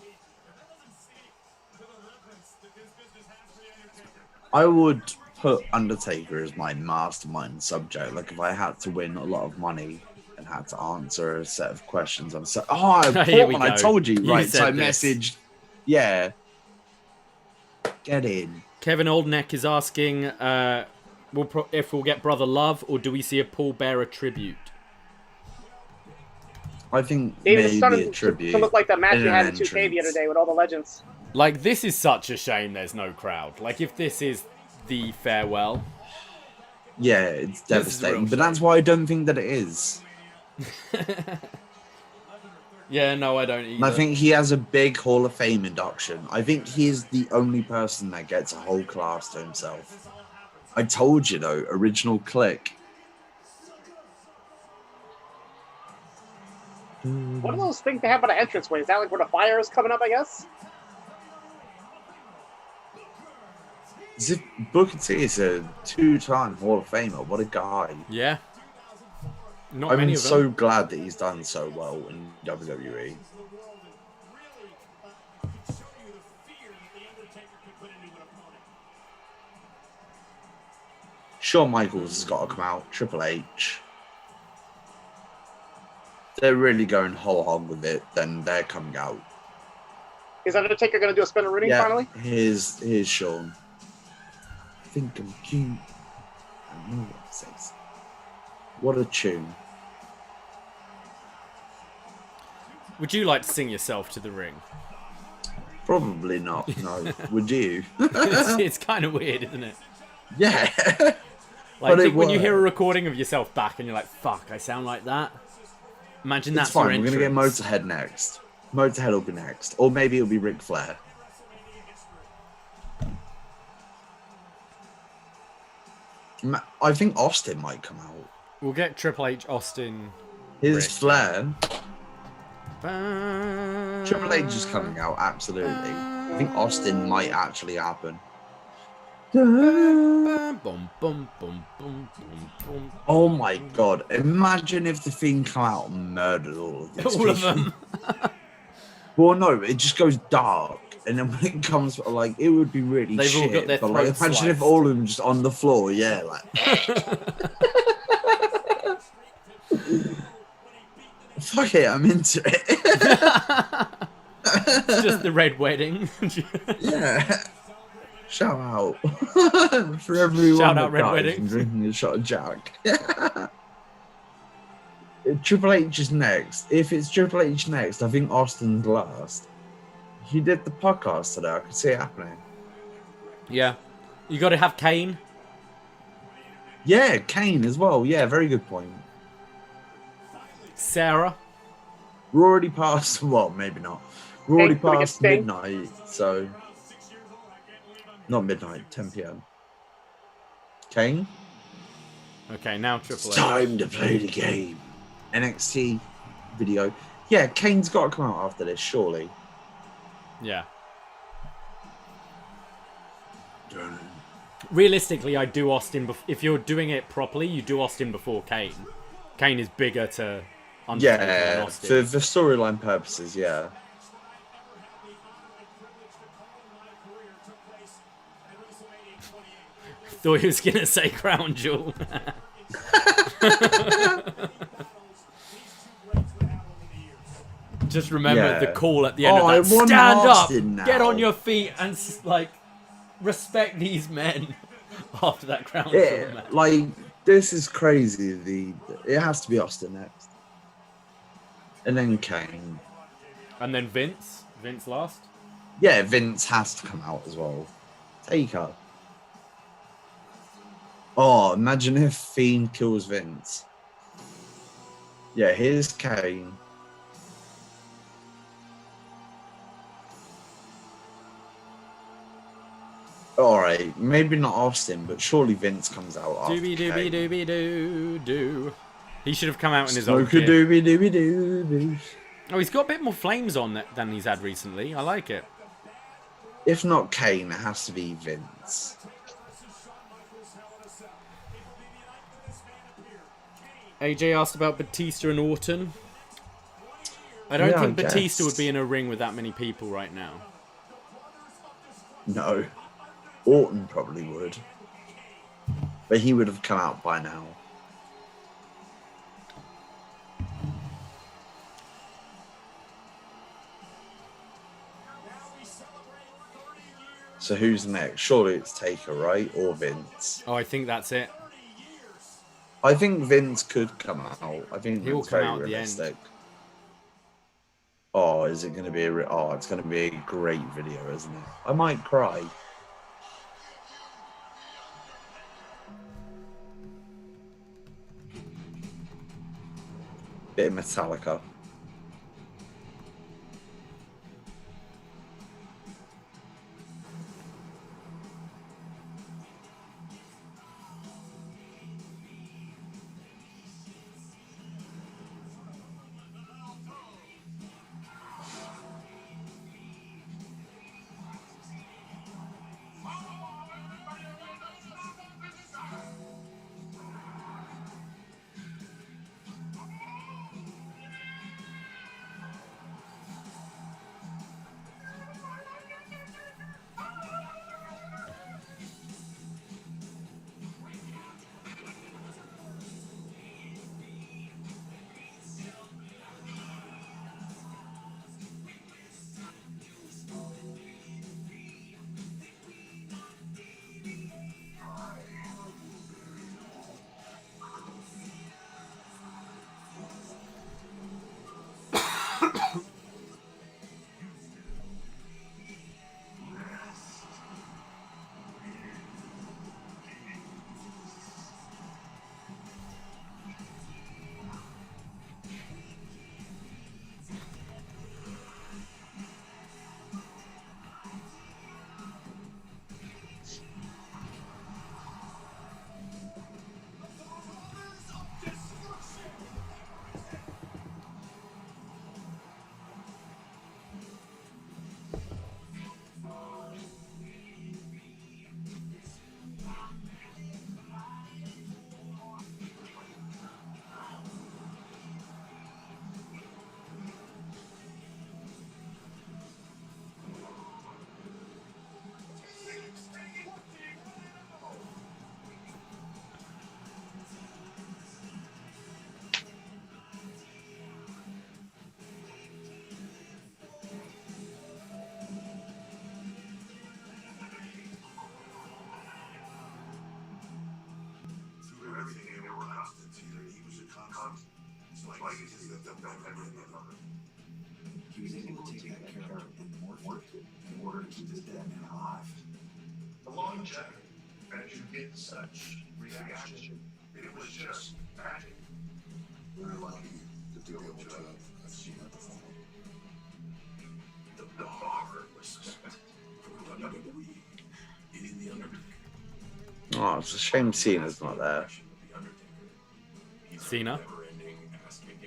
I would put Undertaker as my mastermind subject. Like, if I had to win a lot of money and had to answer a set of questions, I'm so... Oh, Here we Portman, I go. told you. You Right, so I said this. messaged... Yeah. Get in. Kevin Oldneck is asking if we'll get Brother Love or do we see a Paul Bearer tribute? I think David, it's maybe starting a tribute. to look like that match and you an had in 2K the entrance. other day with all the legends. Like, this is such a shame there's no crowd. Like, if this is the farewell. Yeah, it's This is a real devastating. But that's why I don't think that it is. Yeah, no, I don't either. And I think he has a big Hall of Fame induction. I think he is the only person that gets a whole class to himself. I told you, though, original click. What are those things they have on the entranceway? Is that like where the fire is coming up, I guess? As if Booker T is a 2-time Hall of Famer. What a guy. Yeah. Not I'm many of so them. glad that he's done so well in WWE. Shawn Michaels has got to come out. Triple H. They're really going whole hog with it. Then they're coming out. Is Undertaker going to do a spin routing finally? Here's Shawn. I think I'm cute. I know what it says. What a tune. Would you like to sing yourself to the ring? Probably not. No. Would you? It's kind of weird, isn't it? Yeah. Like, But it when you hear a worked. recording of yourself back and you're like, fuck, I sound like that. Imagine It's that's fine. your We're gonna entrance. get Motorhead next. Motorhead will be next, or maybe it'll be Ric Flair. I think Austin might come out. We'll get Triple H, Austin. His Rick. Flair. Triple Triple H is coming out. Absolutely. I think Austin might actually happen. Oh my god! Imagine if the Fiend come out and murdered all of these All of people. them. Well, no, it just goes dark, and then when it comes, like, it would be really They've all shit. got their but like, throats imagine if sliced. all of them just on the floor, yeah, like. Fuck it, I'm into it. It's just the Red Wedding. Yeah. Shout out for everyone Shout that out Red dies Wedding. from drinking a shot of Jack. Triple H is next. If it's Triple H next, I think Austin's last. He did the podcast today. I could see it happening. Yeah. You got to have Kane. Yeah, Kane as well. Yeah, very good point. Sarah. We're already past. Well, maybe not. We're already Kane's gonna get past Sting. midnight, so not midnight. 10 p.m. Kane. Okay, now Triple It's H. time to play the game. NXT video. Yeah, Kane's got to come out after this, surely. Yeah. Realistically, I do Austin. If you're doing it properly, you do Austin before Kane. Kane is bigger to Undertaker than Yeah, Austin. for storyline purposes, yeah. Thought he was gonna say Crown Jewel. Just remember Yeah. the call at the end Oh, I of that. want Stand up, Austin now. get on your feet, and like respect these men. After that Crown Jewel Yeah, match. like, this is crazy. It has to be Austin next. And then Kane. And then Vince last. Yeah, Vince has to come out as well. Taker. Oh, imagine if Fiend kills Vince. Yeah, here's Kane. Alright, maybe not Austin, but surely Vince comes out after Doobie doobie Kane. doobie doo doo. He should have come out in his old Smoke a gear. doobie doobie doobie. Oh, he's got a bit more flames on than he's had recently. I like it. If not Kane, it has to be Vince. AJ asked about Batista and Orton. I don't Yeah, think I Batista guess. would be in a ring with that many people right now. No. Orton probably would. But he would have come out by now. So who's next? Surely it's Taker, right? Or Vince? Oh, I think that's it. I think Vince could come out. I think He'll that's come very out at the end. realistic. Oh, is it going to be oh, it's going to be a great video, isn't it? I might cry. Bit of Metallica. He was able to take that character and morph it in order to keep this dead man alive. The longevity, as you get such reaction, it was just magic. We're lucky to deal with what I've seen at the phone. The bar was set for WWE in the Undertaker. Oh, it's a shame Cena's not there. Cena?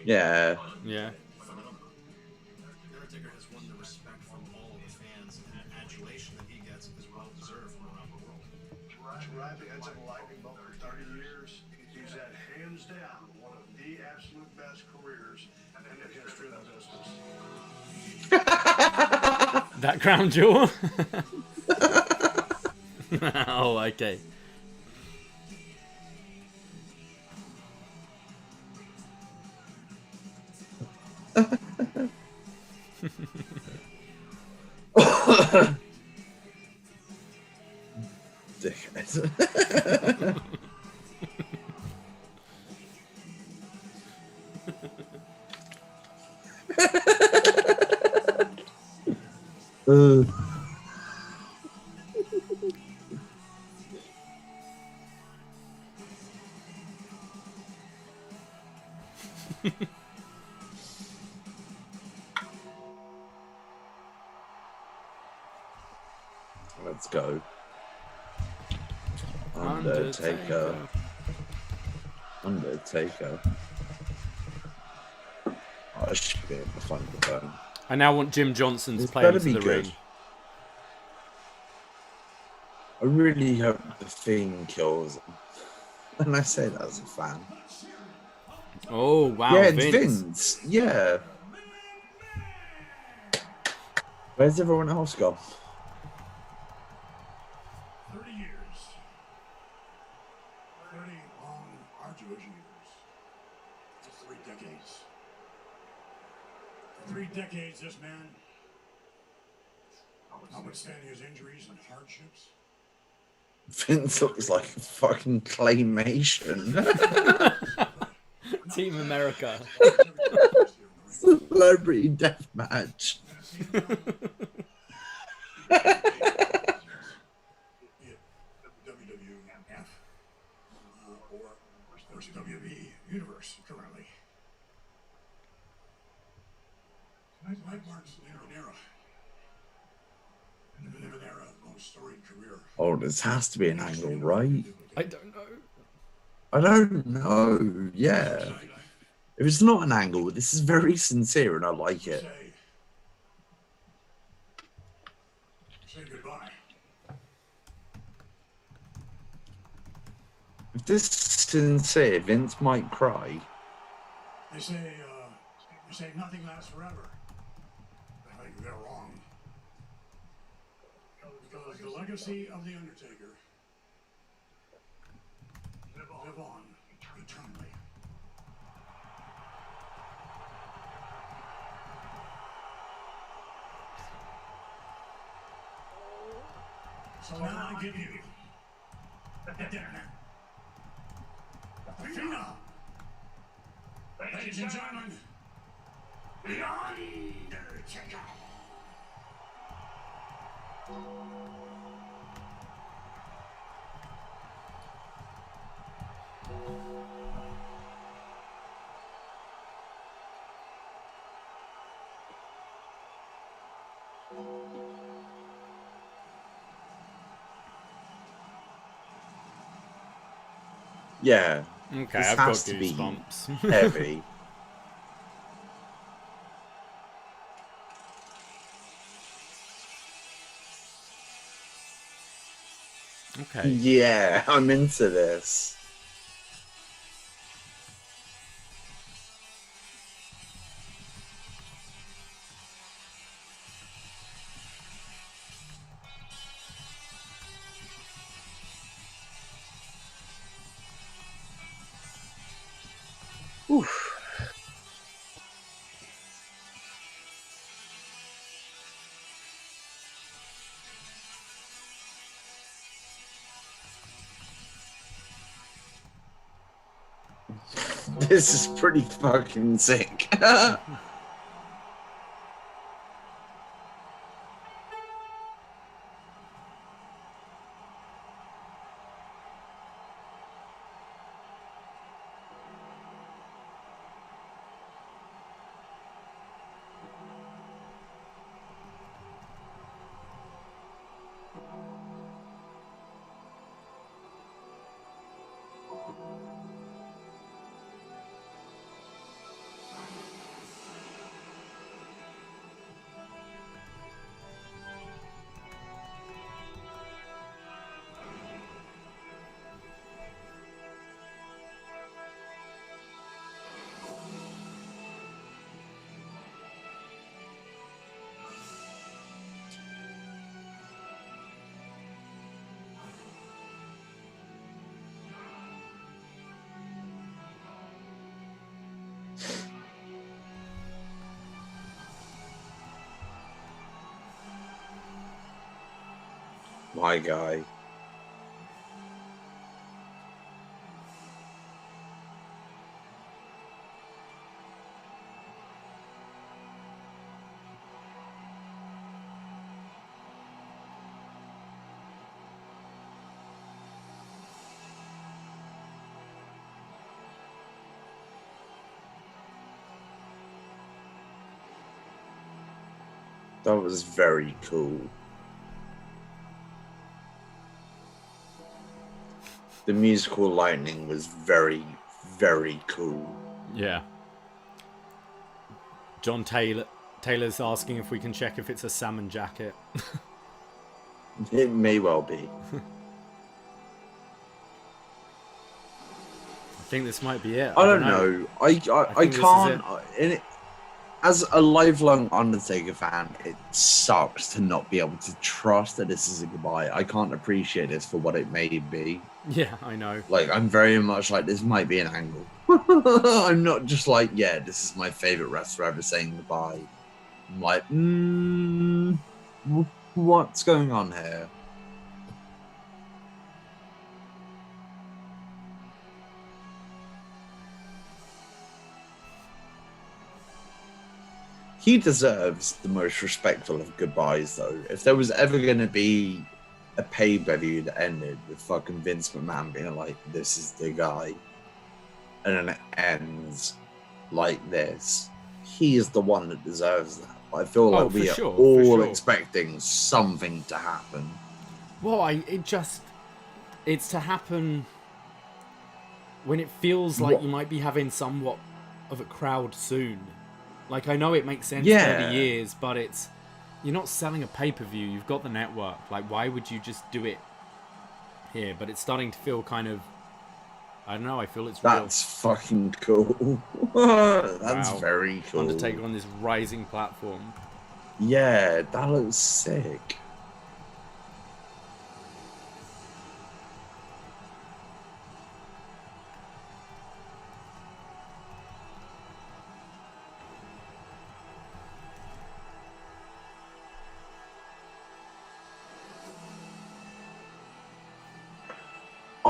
Yeah. Yeah. Undertaker has won the respect from all of the fans, and that adulation that he gets is well deserved from around the world. Driving heads of lightning bolt for 30 years, he's had hands down one of the absolute best careers in the history of the business. That crown jewel? Oh, okay. Dickhead. Let's go. Undertaker. Undertaker. Oh, I should be able to find the phone. I now want Jim Johnson to It's play better into be the good. ring. I really hope the Fiend kills him. And I say that as a fan. Oh, wow. Yeah, it's Vince. Vince. Yeah. Where's everyone else gone? 30 years. 30 long, arduous years. Just 3 decades. For 3 decades, this man, notwithstanding his injuries and hardships, Vince looks like a fucking claymation. Team America. Celebrity deathmatch. WWF, or WWE Universe currently. Tonight marks an era. An era of most storied career. Oh, this has to be an angle, right? I don't know. I don't know. Yeah. If it's not an angle, this is very sincere and I like it. Say goodbye. If this is sincere, Vince might cry. They say nothing lasts forever. I think they're wrong. Because the legacy of the Undertaker live on eternally. So now I give you the Cno. Ladies and gentlemen, the Undertaker. Yeah. Okay, This I've got has to be goosebumps. heavy. Okay. Yeah, I'm into this. Oof. This is pretty fucking sick. My guy. That was very cool. The musical lightning was very, very cool. Yeah. John Taylor's asking if we can check if it's a salmon jacket. It may well be. I think this might be it. I don't know. I think this is can't. As a lifelong Undertaker fan, it sucks to not be able to trust that this is a goodbye. I can't appreciate this for what it may be. Yeah, I know. Like, I'm very much like, this might be an angle. I'm not just like, yeah, this is my favorite wrestler ever saying goodbye. I'm like, what's going on here? He deserves the most respectful of goodbyes, though. If there was ever going to be a pay-per-view that ended with fucking Vince McMahon being like, this is the guy, and then it ends like this, he is the one that deserves that. I feel like we are all expecting something to happen. Well, it's to happen when it feels like you might be having somewhat of a crowd soon. Like, I know it makes sense 30 years, but you're not selling a pay-per-view. You've got the network. Like, why would you just do it here? But it's starting to feel kind of, I don't know, I feel it's real. That's fucking cool. That's very cool. Undertaker on this rising platform. Yeah, that looks sick.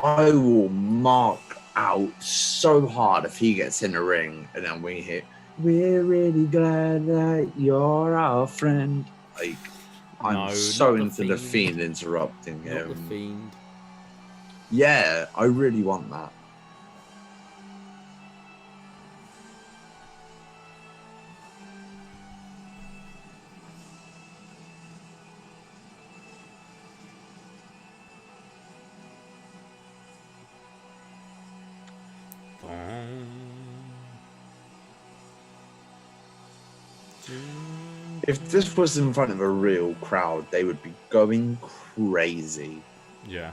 I will mark out so hard if he gets in the ring and then we hit, we're really glad that you're our friend. Like, I'm so into the Fiend interrupting him. Not the Fiend. Yeah, I really want that. If this was in front of a real crowd, they would be going crazy. Yeah.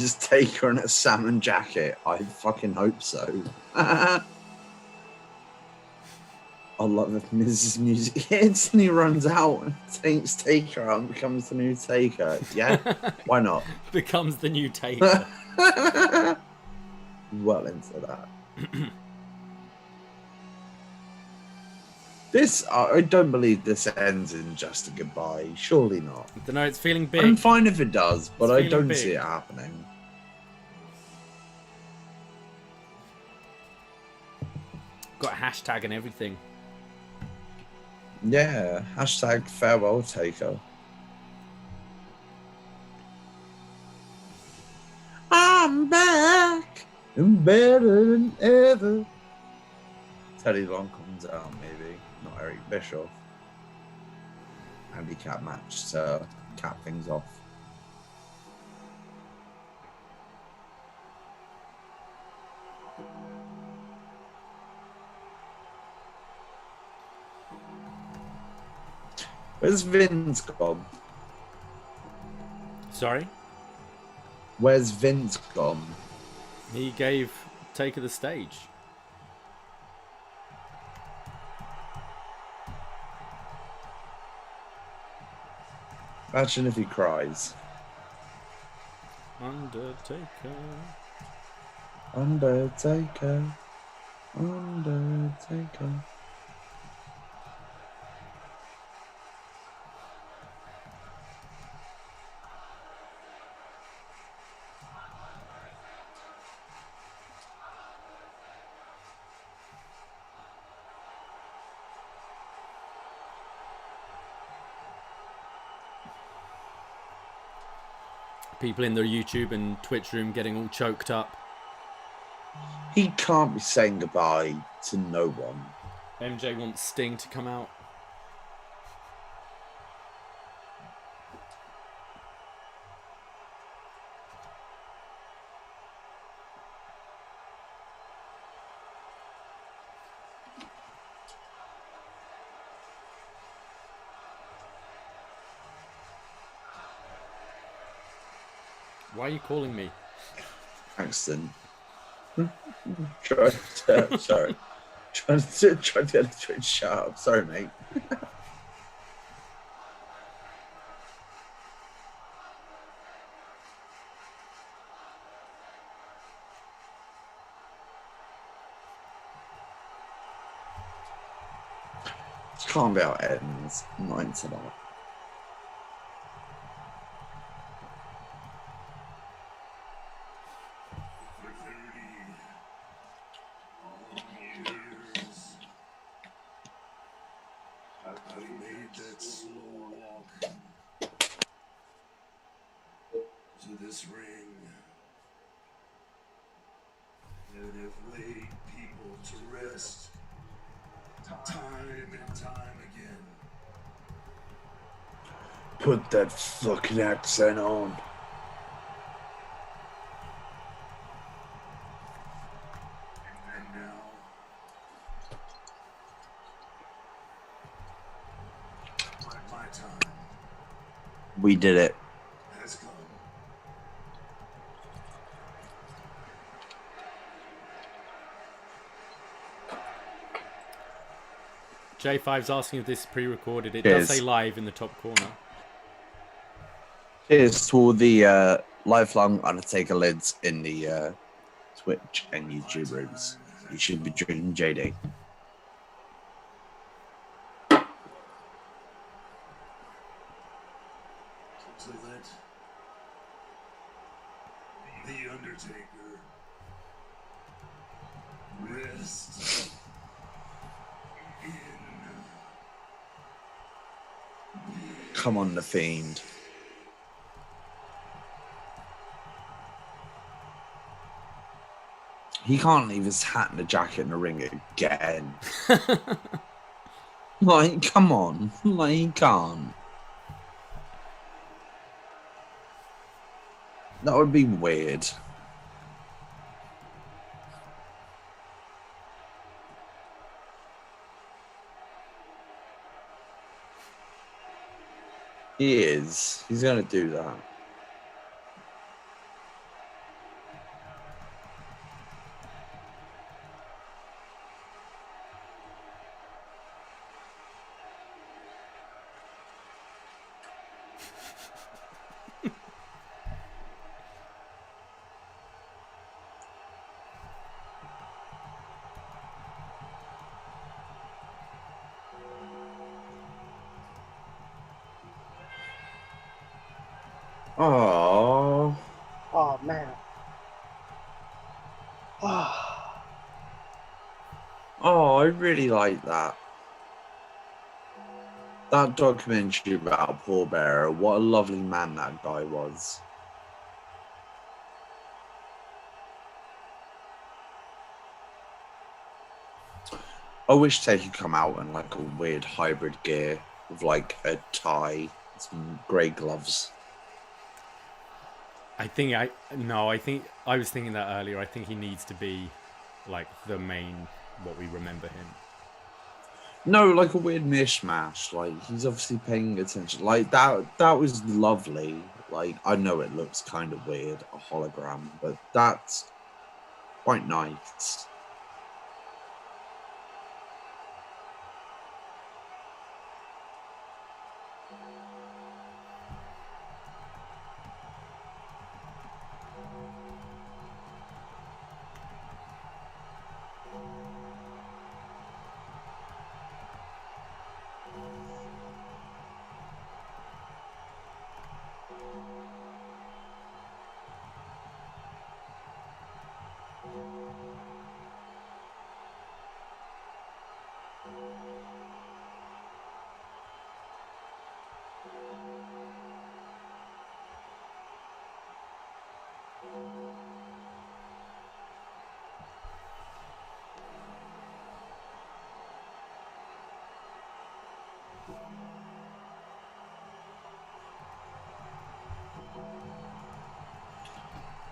Is Taker in a salmon jacket? I fucking hope so. I love if Mrs. Music instantly runs out and takes Taker out and becomes the new Taker. Yeah, why not? Becomes the new Taker. Well into that. This, I don't believe this ends in just a goodbye. Surely not. I don't know, it's feeling big. I'm fine if it does, but I feeling don't big. see it happening. Got a hashtag and everything. Yeah, hashtag farewell Taker. I'm back. I'm better than ever. Teddy Long comes out, maybe. Not Eric Bischoff. Handicap match to cap things off. Where's Vince gone? Sorry? Where's Vince gone? He gave Taker the stage. Imagine if he cries. Undertaker. Undertaker. Undertaker. People in the YouTube and Twitch room getting all choked up. He can't be saying goodbye to no one. MJ wants Sting to come out. Why are you calling me? Paxton. Sorry. Trying to get a Twitch shut up. Sorry, mate. This can't be how it ends. I'm not into that. This ring and have laid people to rest time and time again. Put that fucking accent on. And now my time We did it. has come. J5's asking if this is pre-recorded. It Cheers. does say live in the top corner. Here's to all the lifelong Undertaker lids in the Twitch and YouTube rooms. You should be drinking JD. To let the Undertaker rest in Come on, the Fiend. He can't leave his hat and a jacket in the ring again. Like, come on. Like, he can't. That would be weird. He is. He's going to do that. Oh, Oh man. oh, I really like that. That documentary about Paul Bearer, what a lovely man that guy was. I wish they could come out in like a weird hybrid gear with like a tie, some grey gloves. I think I was thinking that earlier. I think he needs to be like the main, what we remember him. No, like a weird mishmash. Like he's obviously paying attention. Like that was lovely. Like I know it looks kind of weird, a hologram, but that's quite nice.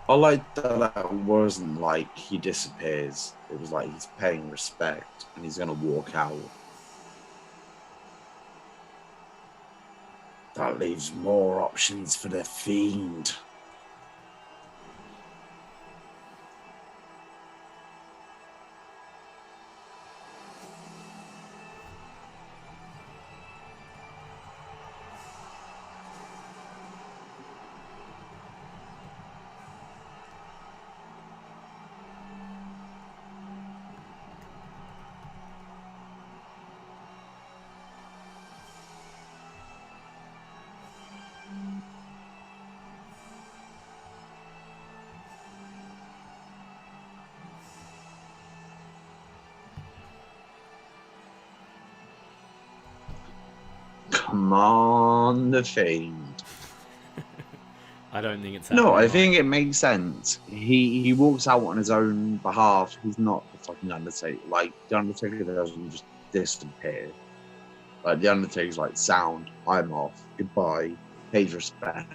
I like that it wasn't like he disappears. It was like he's paying respect and he's going to walk out. That leaves more options for the Fiend. Come on, the Fiend. I don't think it's No, I happening, think Mike. it makes sense. He walks out on his own behalf. He's not the fucking Undertaker. Like, the Undertaker doesn't just disappear. Like, the Undertaker's like, sound, I'm off, goodbye, pays respect.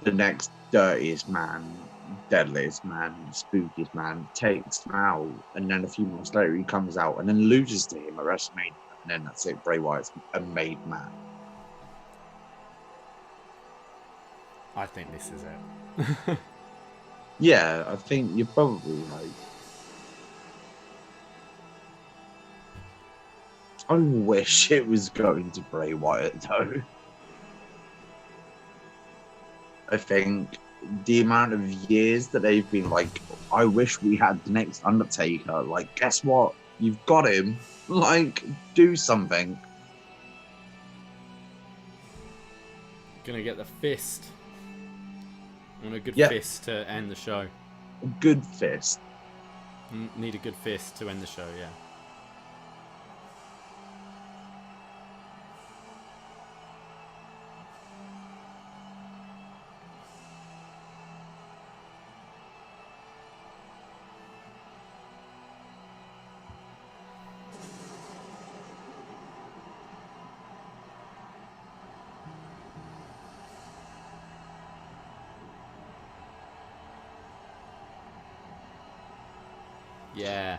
The next dirtiest man, deadliest man, spookiest man takes him out. And then a few months later, he comes out and then loses to him at WrestleMania. And then that's it. Bray Wyatt's a made man. I think this is it. Yeah, I think you're probably right. I wish it was going to Bray Wyatt, though. I think the amount of years that they've been like, I wish we had the next Undertaker. Like, guess what? You've got him. Like, do something. Gonna get the fist. I want a good Yeah. fist to end the show. Good fist. Need a good fist to end the show, yeah. Yeah.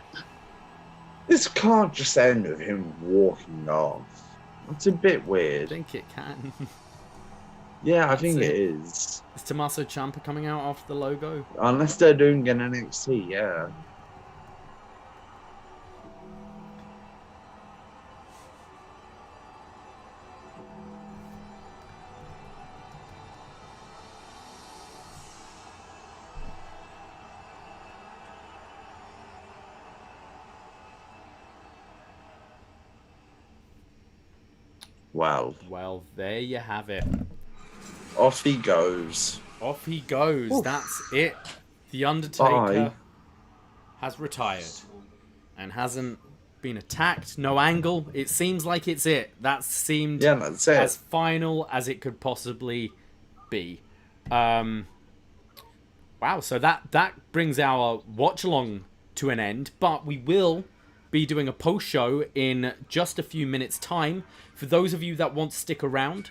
This can't just end with him walking off. That's a bit I weird. think it can. Yeah, I That's think it. it is. Is Tommaso Ciampa coming out after the logo? Unless they're doing an NXT, yeah. Well, there you have it. Off he goes. Off he goes. Oof. That's it. The Undertaker Bye. has retired and hasn't been attacked. No angle. It seems like it's it. That seemed Yeah, that's it. as final as it could possibly be. Wow. So that brings our watch along to an end, but we will be doing a post show in just a few minutes' time. For those of you that want to stick around,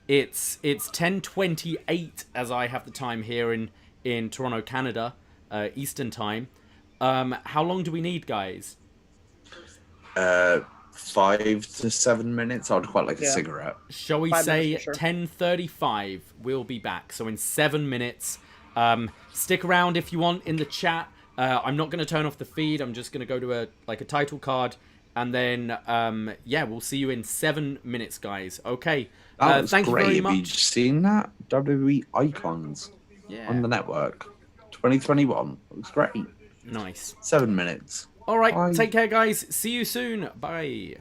it's 10:28 as I have the time here in Toronto, Canada, Eastern time. How long do we need, guys? 5 to 7 minutes. I'd quite like a Yeah. cigarette. Shall we 5 say minutes for sure. 10:35? We'll be back. So in 7 minutes. Stick around if you want in the chat. I'm not going to turn off the feed. I'm just going to go to a title card, and then we'll see you in 7 minutes, guys. Okay. That was thank great. you very Have you much. seen that? WWE Icons on the network. 2021. It was great. Nice. 7 minutes. All right. Bye. Take care, guys. See you soon. Bye.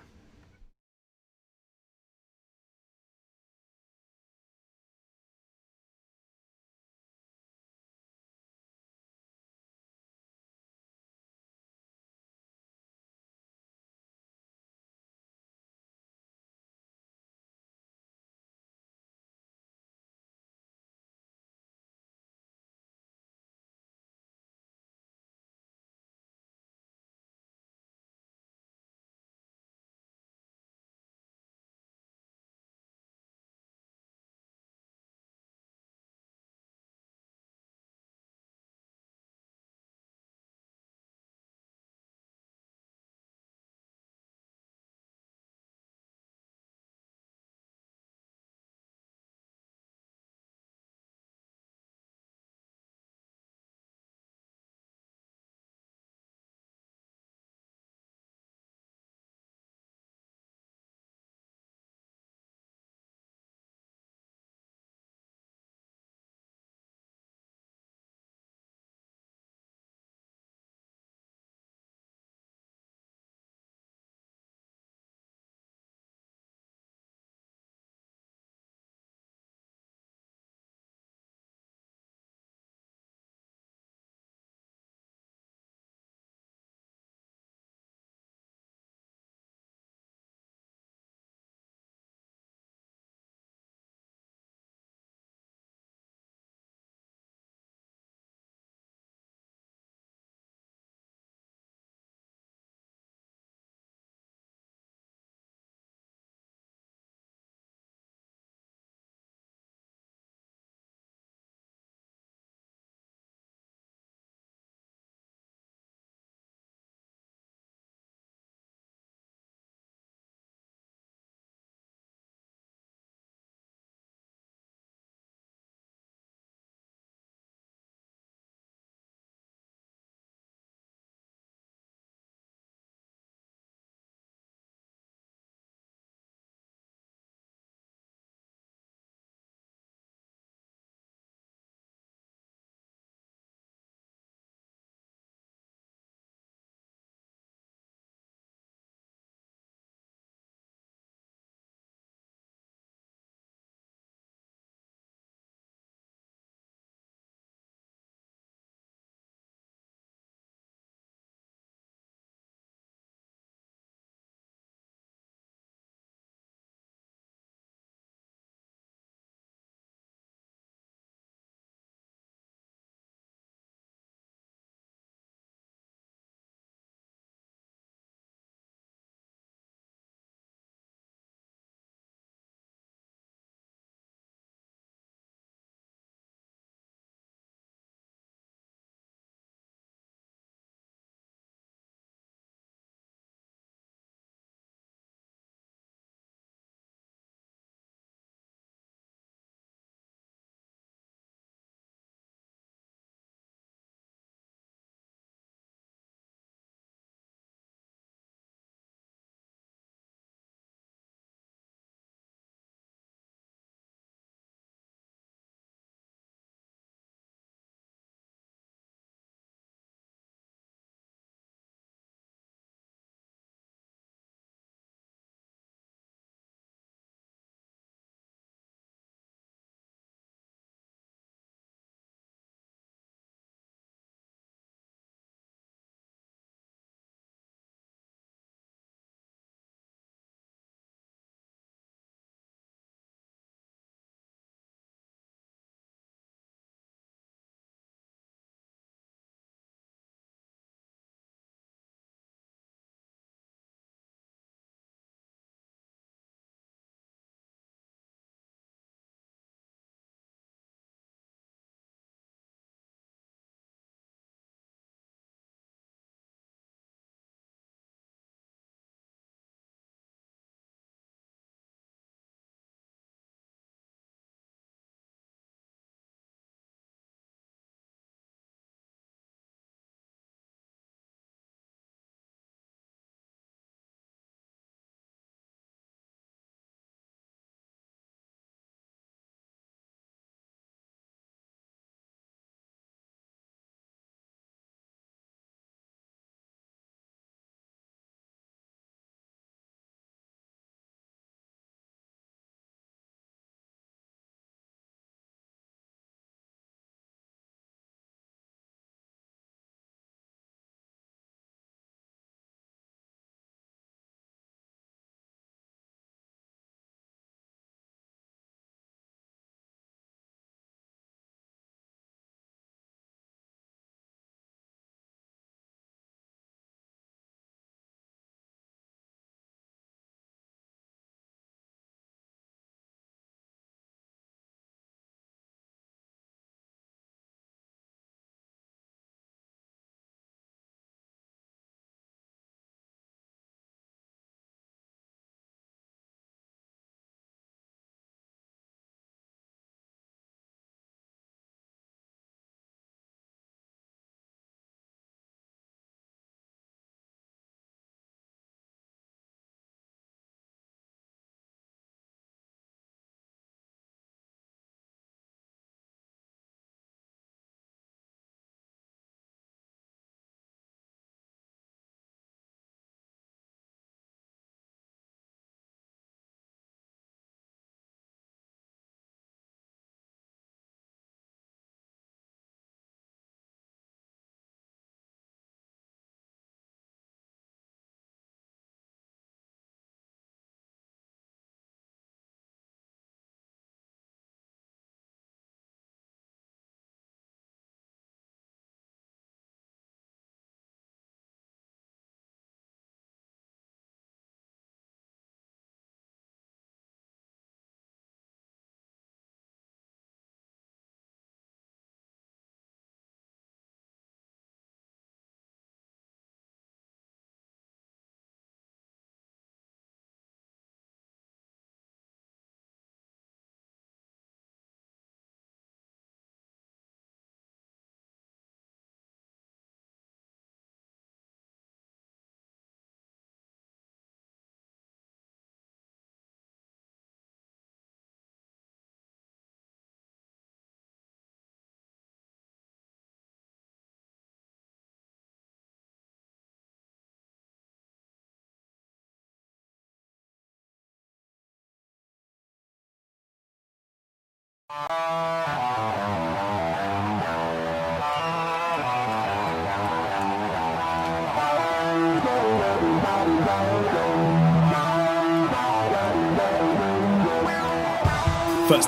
First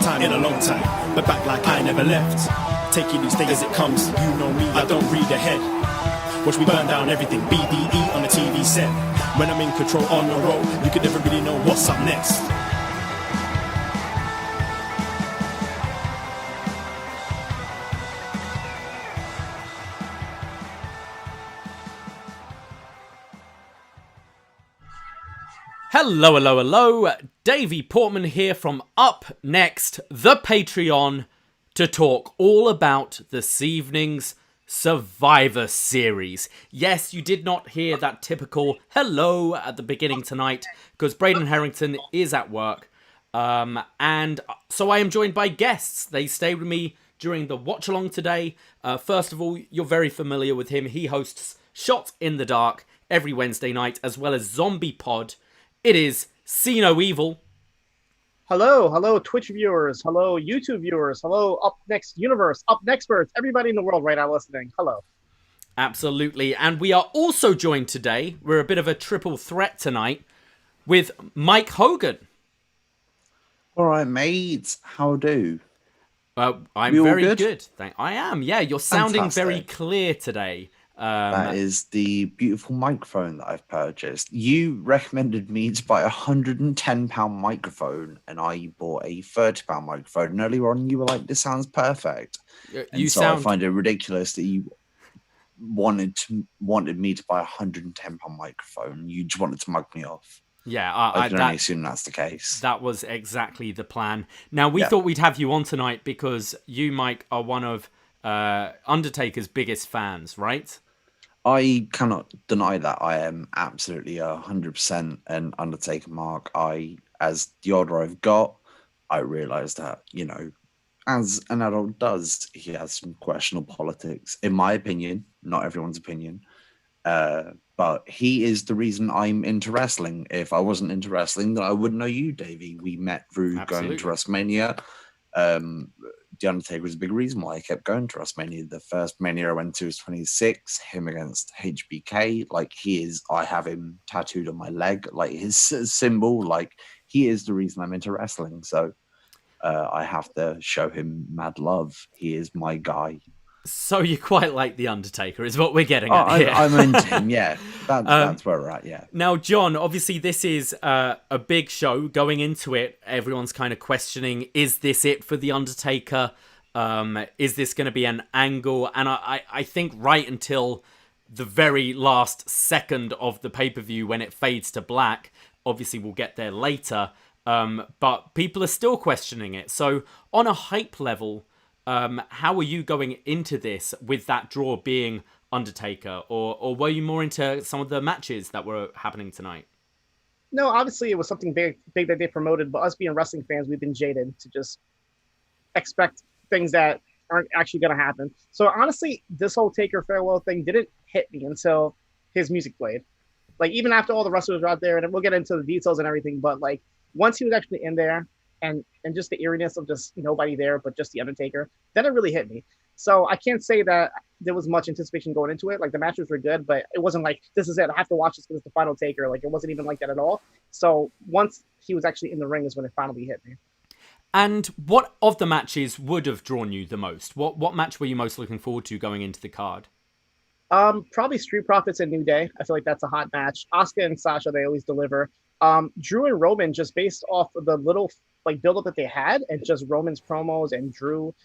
time in a long time, but back like I never left. Taking each day as it comes, you know me, I don't read ahead. Watch me burn down everything, BDE on the TV set. When I'm in control on the road, you could never really know what's up next. Hello, hello, hello. Davie Portman here from upNXT, the Patreon, to talk all about this evening's Survivor Series. Yes, you did not hear that typical hello at the beginning tonight, because Braden Harrington is at work. And so I am joined by guests. They stayed with me during the watch-along today. First of all, you're very familiar with him. He hosts Shot in the Dark every Wednesday night, as well as Zombipod. It is Cno Evil. Hello, Twitch viewers. Hello, YouTube viewers. Hello, upNXT universe, upNXTperts, everybody in the world right now listening. Hello. Absolutely. And we are also joined today, we're a bit of a triple threat tonight, with Mike Hogan. All right, mates. How do? I'm You all very good? good. I am. Yeah, you're sounding very Fantastic. clear today. That is the beautiful microphone that I've purchased. You recommended me to buy a £110 microphone, and I bought a £30 microphone. And earlier on, you were like, "This sounds perfect." You So sound... I find it ridiculous that you wanted me to buy a £110 microphone. You just wanted to mug me off. Yeah, I can only assume that's the case. That was exactly the plan. Now, we Yeah. thought we'd have you on tonight because you, Mike, are one of Undertaker's biggest fans, right? I cannot deny that. I am absolutely 100% an Undertaker mark. As the older I've got, I realised that, as an adult does, he has some questionable politics, in my opinion, not everyone's opinion. But he is the reason I'm into wrestling. If I wasn't into wrestling, then I wouldn't know you, Davey. We met through going to WrestleMania. The Undertaker was a big reason why I kept going to WrestleMania. The first Mania I went to was 26, him against HBK. I have him tattooed on my leg, like his symbol. Like, he is the reason I'm into wrestling. So I have to show him mad love. He is my guy. So you quite like The Undertaker, is what we're getting at here. I'm into him, yeah. That's where we're at, yeah. Now, John, obviously this is a big show. Going into it, everyone's kind of questioning, is this it for The Undertaker? Is this going to be an angle? And I think right until the very last second of the pay-per-view when it fades to black, obviously we'll get there later, but people are still questioning it. So on a hype level, how are you going into this with that draw being Undertaker? Or were you more into some of the matches that were happening tonight? No, obviously it was something big that they promoted, but us being wrestling fans, we've been jaded to just expect things that aren't actually going to happen. So honestly, this whole Taker farewell thing didn't hit me until his music played. Like, even after all the wrestlers were out there, and we'll get into the details and everything, but like once he was actually in there and just the eeriness of just nobody there but just the Undertaker, then it really hit me. So I can't say that there was much anticipation going into it. Like, the matches were good, but it wasn't like, this is it, I have to watch this because it's the final Taker. Like, it wasn't even like that at all. So once he was actually in the ring is when it finally hit me. And what of the matches would have drawn you the most? What match were you most looking forward to going into the card? Probably Street Profits and New Day. I feel like that's a hot match. Asuka and Sasha, they always deliver. Drew and Roman, just based off of the little like build-up that they had, and just Roman's promos and Drew,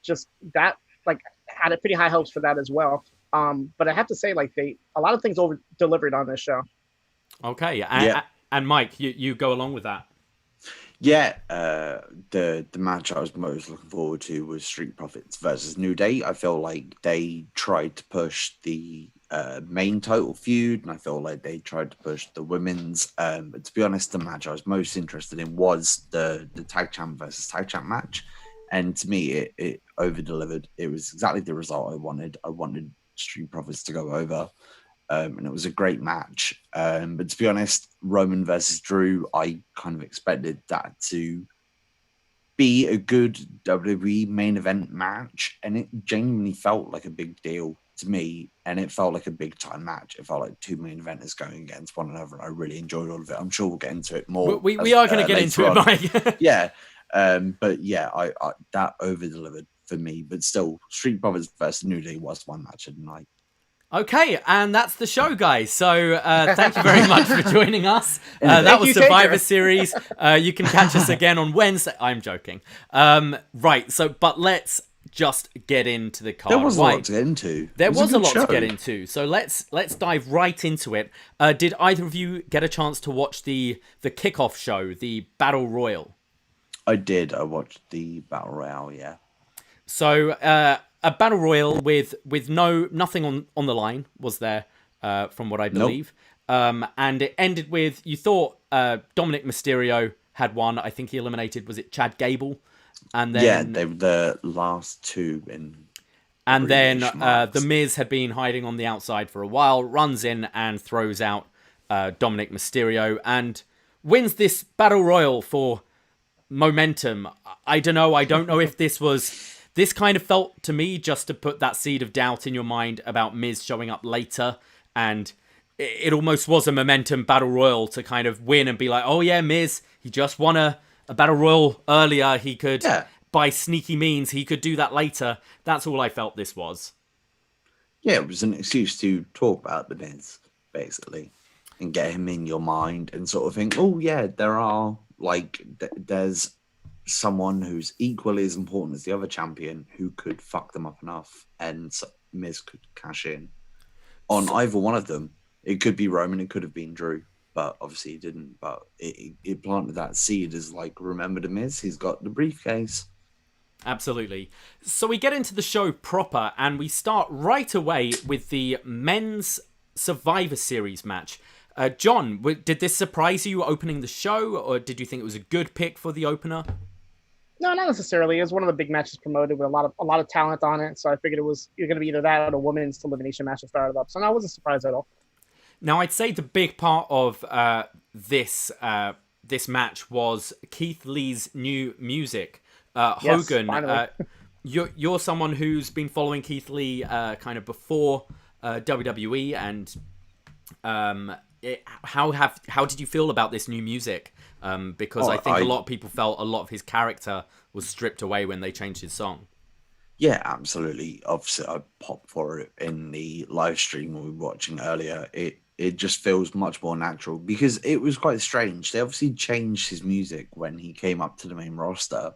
just that like had a pretty high hopes for that as well. But I have to say, like, a lot of things over delivered on this show. Okay, Yeah. And Mike, you go along with that. Yeah, the match I was most looking forward to was Street Profits versus New Day. I feel like they tried to push the main title feud, and I feel like they tried to push the women's. But to be honest, the match I was most interested in was the tag champ versus tag champ match. And to me, it over-delivered. It was exactly the result I wanted. I wanted Street Profits to go over. And it was a great match. But to be honest, Roman versus Drew, I kind of expected that to be a good WWE main event match, and it genuinely felt like a big deal to me, and it felt like a big time match. It felt like two main eventers going against one another, and I really enjoyed all of it. I'm sure we'll get into it more. We are going to get into it, Mike. Yeah, but yeah, I that over delivered for me. But still, Street Profits versus New Day was one match of the night. Okay, and that's the show, guys. So thank you very much for joining us. That was you, Survivor Taker. Series. You can catch us again on Wednesday. I'm joking. Right, but let's just get into the card. There was a lot to get into. There was a good lot show. to get into. So let's dive right into it. Did either of you get a chance to watch the kickoff show, the Battle Royal? I did. I watched the Battle Royale, yeah. So a battle royal with nothing on the line was there, from what I believe. And it ended with, you thought Dominic Mysterio had won. I think he eliminated, was it Chad Gable? And then they were the last two in. And then marks. The Miz had been hiding on the outside for a while, runs in and throws out Dominic Mysterio and wins this battle royal for momentum. I don't know if this kind of felt to me just to put that seed of doubt in your mind about Miz showing up later, and it almost was a momentum battle royal to kind of win and be like, oh yeah, Miz, he just won a battle royal earlier. He could, by sneaky means, he could do that later. That's all I felt this was. Yeah, it was an excuse to talk about the Miz, basically, and get him in your mind and sort of think, oh yeah, there's someone who's equally as important as the other champion who could fuck them up enough, and Miz could cash in on either one of them. It could be Roman, it could have been Drew, but obviously he didn't. But it planted that seed as like, remember the Miz, he's got the briefcase. Absolutely. So we get into the show proper, and we start right away with the men's Survivor Series match. John, did this surprise you opening the show, or did you think it was a good pick for the opener? No, not necessarily. It was one of the big matches promoted with a lot of talent on it. So I figured you're going to be either that or a women's elimination match that started up. So no, I wasn't surprised at all. Now, I'd say the big part of this match was Keith Lee's new music. Hogan, you're someone who's been following Keith Lee kind of before WWE, and how did you feel about this new music? Because I think a lot of people felt a lot of his character was stripped away when they changed his song. Yeah, absolutely. Obviously, I popped for it in the live stream we were watching earlier. It just feels much more natural because it was quite strange. They obviously changed his music when he came up to the main roster,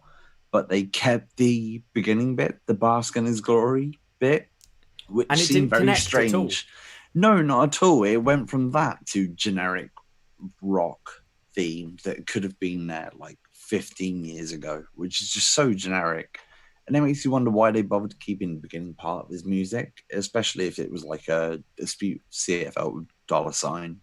but they kept the beginning bit, the Bask in His Glory bit, which and it seemed didn't very connect strange. At all. No, not at all. It went from that to generic rock theme that could have been there like 15 years ago, which is just so generic. And it makes you wonder why they bothered to keep in the beginning part of his music, especially if it was like a dispute CFL with $.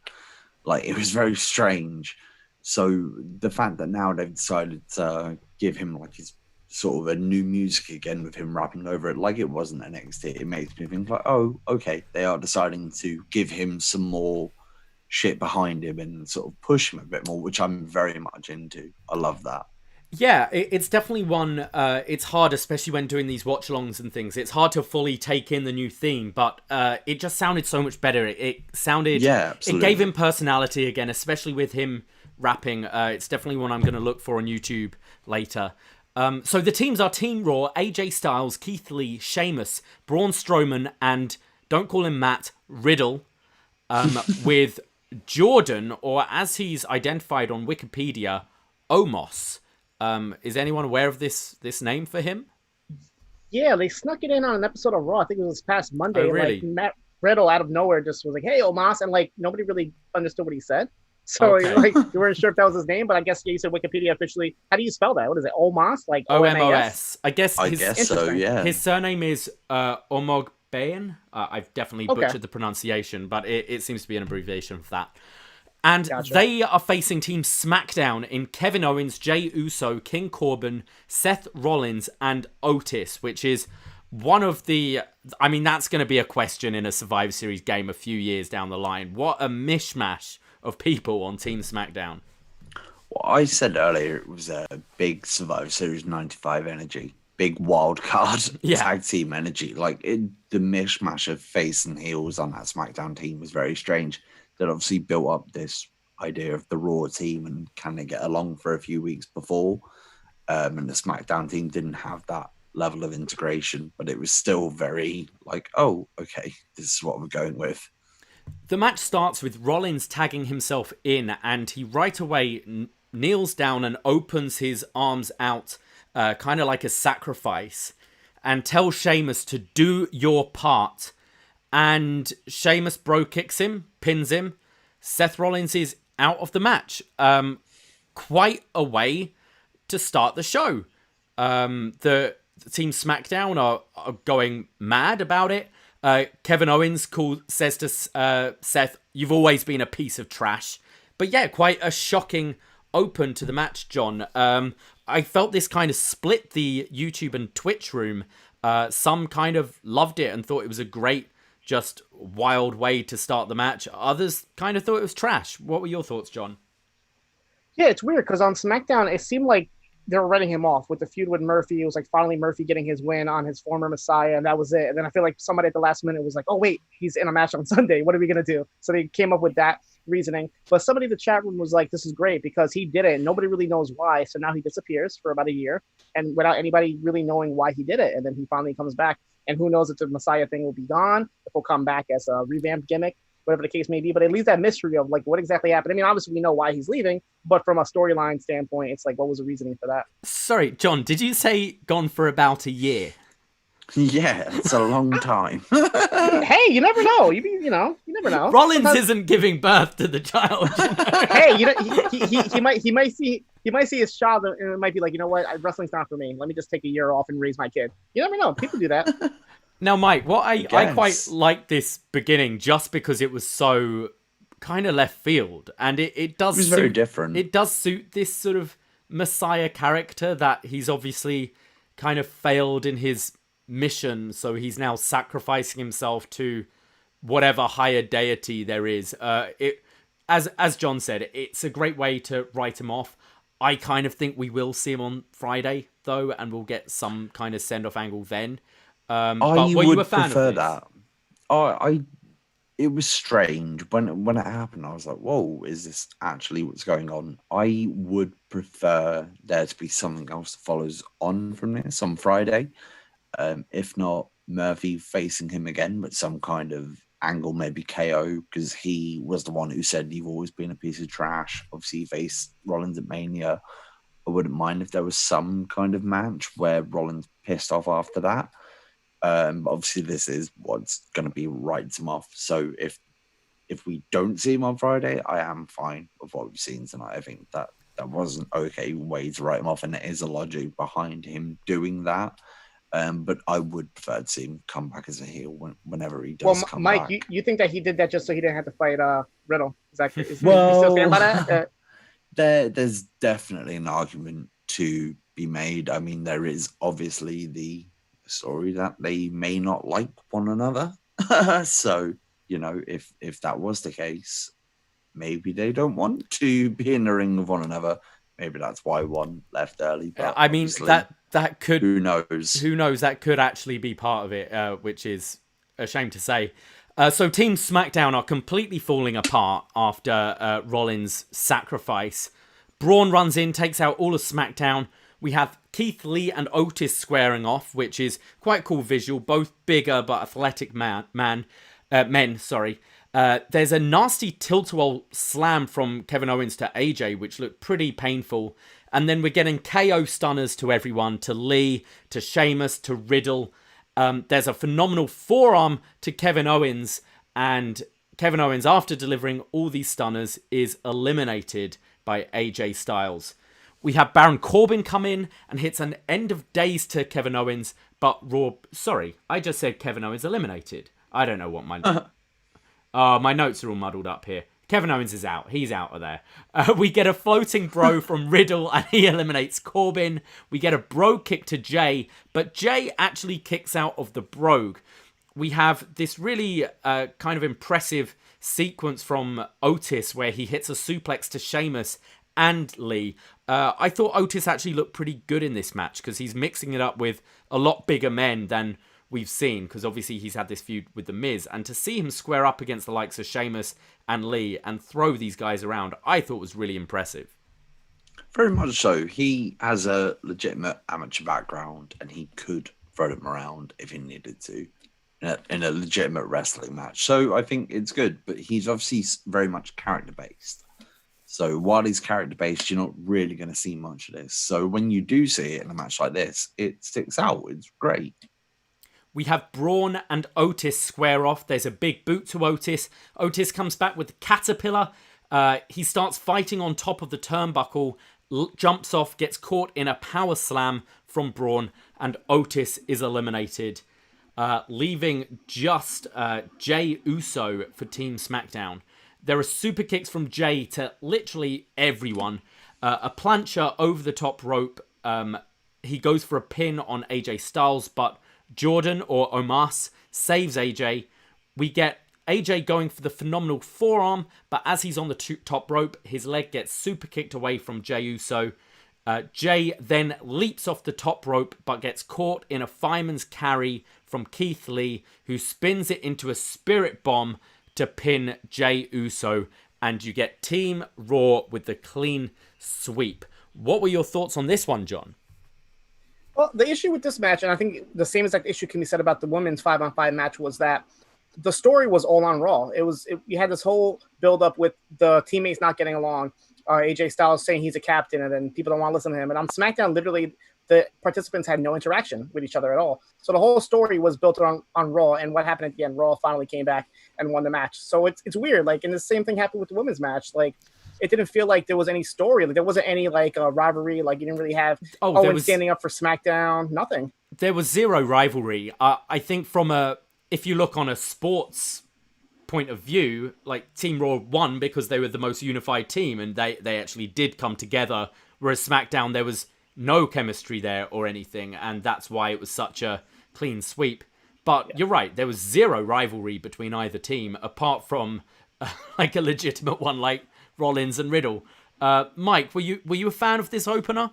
Like, it was very strange. So the fact that now they've decided to give him like his sort of a new music again with him rapping over it like it wasn't NXT, it makes me think like, oh, okay, they are deciding to give him some more shit behind him and sort of push him a bit more, which I'm very much into. I love that. Yeah, it's definitely one. It's hard, especially when doing these watch-alongs and things. It's hard to fully take in the new theme, but it just sounded so much better. It sounded, it gave him personality again, especially with him rapping. It's definitely one I'm going to look for on YouTube later. So the teams are Team Raw, AJ Styles, Keith Lee, Sheamus, Braun Strowman, and don't call him Matt, Riddle, with Jordan, or as he's identified on Wikipedia, Omos. Is anyone aware of this name for him? Yeah, they snuck it in on an episode of Raw. I think it was this past Monday. Oh, really? Like, Matt Riddle out of nowhere just was like, "Hey, Omos," and like nobody really understood what he said. So Okay. like you weren't sure if that was his name, but I guess you said Wikipedia officially. How do you spell that? What is it? Omos? Like OMOS. I guess so, yeah. His surname is Omogbean. I've definitely butchered the pronunciation, but it seems to be an abbreviation of that. And they are facing Team SmackDown in Kevin Owens, Jey Uso, King Corbin, Seth Rollins, and Otis, which is one of the... I mean, that's going to be a question in a Survivor Series game a few years down the line. What a mishmash of people on Team SmackDown. Well, I said earlier it was a big Survivor Series 95 energy, big wild card tag team energy. Like the mishmash of face and heels on that SmackDown team was very strange. That obviously built up this idea of the Raw team and can they get along for a few weeks before. And the SmackDown team didn't have that level of integration, but it was still very like, oh, okay, this is what we're going with. The match starts with Rollins tagging himself in, and he right away kneels down and opens his arms out, kind of like a sacrifice, and tells Sheamus to do your part. And Sheamus bro kicks him, pins him. Seth Rollins is out of the match. Quite a way to start the show. The Team SmackDown are going mad about it. Kevin Owens says to Seth, "You've always been a piece of trash." But yeah, quite a shocking open to the match, John. I felt this kind of split the YouTube and Twitch room. Some kind of loved it and thought it was a great, just wild way to start the match. Others kind of thought it was trash. What were your thoughts, John? Yeah, it's weird because on SmackDown, it seemed like they were writing him off with the feud with Murphy. It was like finally Murphy getting his win on his former Messiah, and that was it. And then I feel like somebody at the last minute was like, oh, wait, he's in a match on Sunday. What are we going to do? So they came up with that reasoning. But somebody in the chat room was like, this is great because he did it and nobody really knows why. So now he disappears for about a year and without anybody really knowing why he did it. And then he finally comes back. And who knows if the Messiah thing will be gone, if he'll come back as a revamped gimmick, whatever the case may be. But it leaves that mystery of like what exactly happened. I mean, obviously we know why he's leaving, but from a storyline standpoint, it's like, what was the reasoning for that? Sorry, John, did you say gone for about a year? Yeah, it's a long time. Hey, you never know. You never know. Rollins isn't giving birth to the child. Hey, he might see his child and it might be like, you know what, wrestling's not for me. Let me just take a year off and raise my kid. You never know. People do that. Now, Mike, I quite like this beginning just because it was so kind of left field, and it does. It was very different. It does suit this sort of Messiah character that he's obviously kind of failed in his mission, so he's now sacrificing himself to whatever higher deity there is. As John said, it's a great way to write him off. I kind of think we will see him on Friday though, and we'll get some kind of send off angle then. I would prefer that. It was strange when it happened. I was like, "Whoa, is this actually what's going on?" I would prefer there to be something else that follows on from this on Friday. If not Murphy facing him again, but some kind of angle, maybe KO, because he was the one who said you've always been a piece of trash. Obviously, he faced Rollins at Mania. I wouldn't mind if there was some kind of match where Rollins pissed off after that. Obviously, this is what's going to be writes him off. So if we don't see him on Friday, I am fine with what we've seen tonight. I think that was an okay way to write him off, and there is a logic behind him doing that. But I would prefer to see him come back as a heel whenever he does come Mike, back. you think that he did that just so he didn't have to fight Riddle? You still stand by that? There's definitely an argument to be made. I mean, there is obviously the story that they may not like one another. So, if that was the case, maybe they don't want to be in the ring with one another. Maybe that's why one left early. But I mean, that could... Who knows? Who knows? That could actually be part of it, which is a shame to say. So Team SmackDown are completely falling apart after Rollins' sacrifice. Braun runs in, takes out all of SmackDown. We have Keith Lee and Otis squaring off, which is quite a cool visual. Both bigger but athletic men. There's a nasty tilt-a-whirl slam from Kevin Owens to AJ, which looked pretty painful. And then we're getting KO stunners to everyone, to Lee, to Sheamus, to Riddle. There's a phenomenal forearm to Kevin Owens, and Kevin Owens, after delivering all these stunners, is eliminated by AJ Styles. We have Baron Corbin come in and hits an end of days to Kevin Owens, but I just said Kevin Owens eliminated. I don't know what my notes are all muddled up here. Kevin Owens is out. He's out of there. We get a floating bro from Riddle and he eliminates Corbin. We get a bro kick to Jay, but Jay actually kicks out of the brogue. We have this really kind of impressive sequence from Otis where he hits a suplex to Sheamus and Lee. I thought Otis actually looked pretty good in this match because he's mixing it up with a lot bigger men than we've seen, because obviously he's had this feud with The Miz, and to see him square up against the likes of Sheamus and Lee and throw these guys around, I thought was really impressive. Very much so. He has a legitimate amateur background, and he could throw them around if he needed to in a legitimate wrestling match. So I think it's good, but he's obviously very much character-based. So while he's character-based, you're not really going to see much of this. So when you do see it in a match like this, it sticks out. It's great. We have Braun and Otis square off. There's a big boot to Otis. Otis comes back with the caterpillar. He starts fighting on top of the turnbuckle, jumps off, gets caught in a power slam from Braun, and Otis is eliminated, leaving just Jey Uso for Team SmackDown. There are super kicks from Jey to literally everyone. A plancher over the top rope. He goes for a pin on AJ Styles, but Jordan or Omos saves AJ. We get AJ going for the phenomenal forearm, but as he's on the top rope, his leg gets super kicked away from Jey Uso. Jey then leaps off the top rope, but gets caught in a fireman's carry from Keith Lee, who spins it into a spirit bomb to pin Jey Uso, and you get Team Raw with the clean sweep. What were your thoughts on this one, John? Well, the issue with this match, and I think the same exact issue can be said about the women's 5-on-5 match, was that the story was all on Raw. You had this whole build-up with the teammates not getting along. AJ Styles saying he's a captain, and then people don't want to listen to him. And on SmackDown, literally, the participants had no interaction with each other at all. So the whole story was built on Raw, and what happened at the end, Raw finally came back and won the match. So it's weird. Like, and the same thing happened with the women's match. Like, it didn't feel like there was any story. Like, there wasn't any rivalry. Like, you didn't really have Owen standing up for SmackDown. Nothing. There was zero rivalry. I think if you look on a sports point of view, like, Team Raw won because they were the most unified team, and they actually did come together. Whereas SmackDown, there was no chemistry there or anything, and that's why it was such a clean sweep. But You're right, there was zero rivalry between either team, apart from like a legitimate one like Rollins and Riddle. Mike, were you a fan of this opener?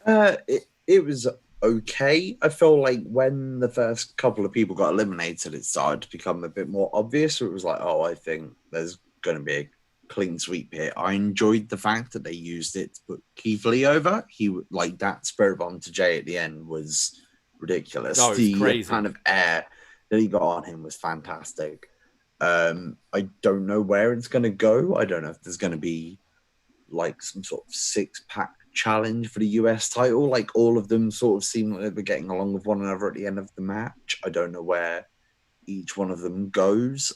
It was okay. I feel like when the first couple of people got eliminated, it started to become a bit more obvious. So it was like, oh, I think there's going to be a clean sweep here. I enjoyed the fact that they used it to put Keith Lee over. He, like, that spirit bomb to Jey at the end was ridiculous. Oh, the crazy. Kind of air that he got on him was fantastic. I don't know where it's going to go. I don't know if there's going to be like some sort of 6-pack challenge for the US title. Like, all of them sort of seem like they were getting along with one another at the end of the match. I don't know where each one of them goes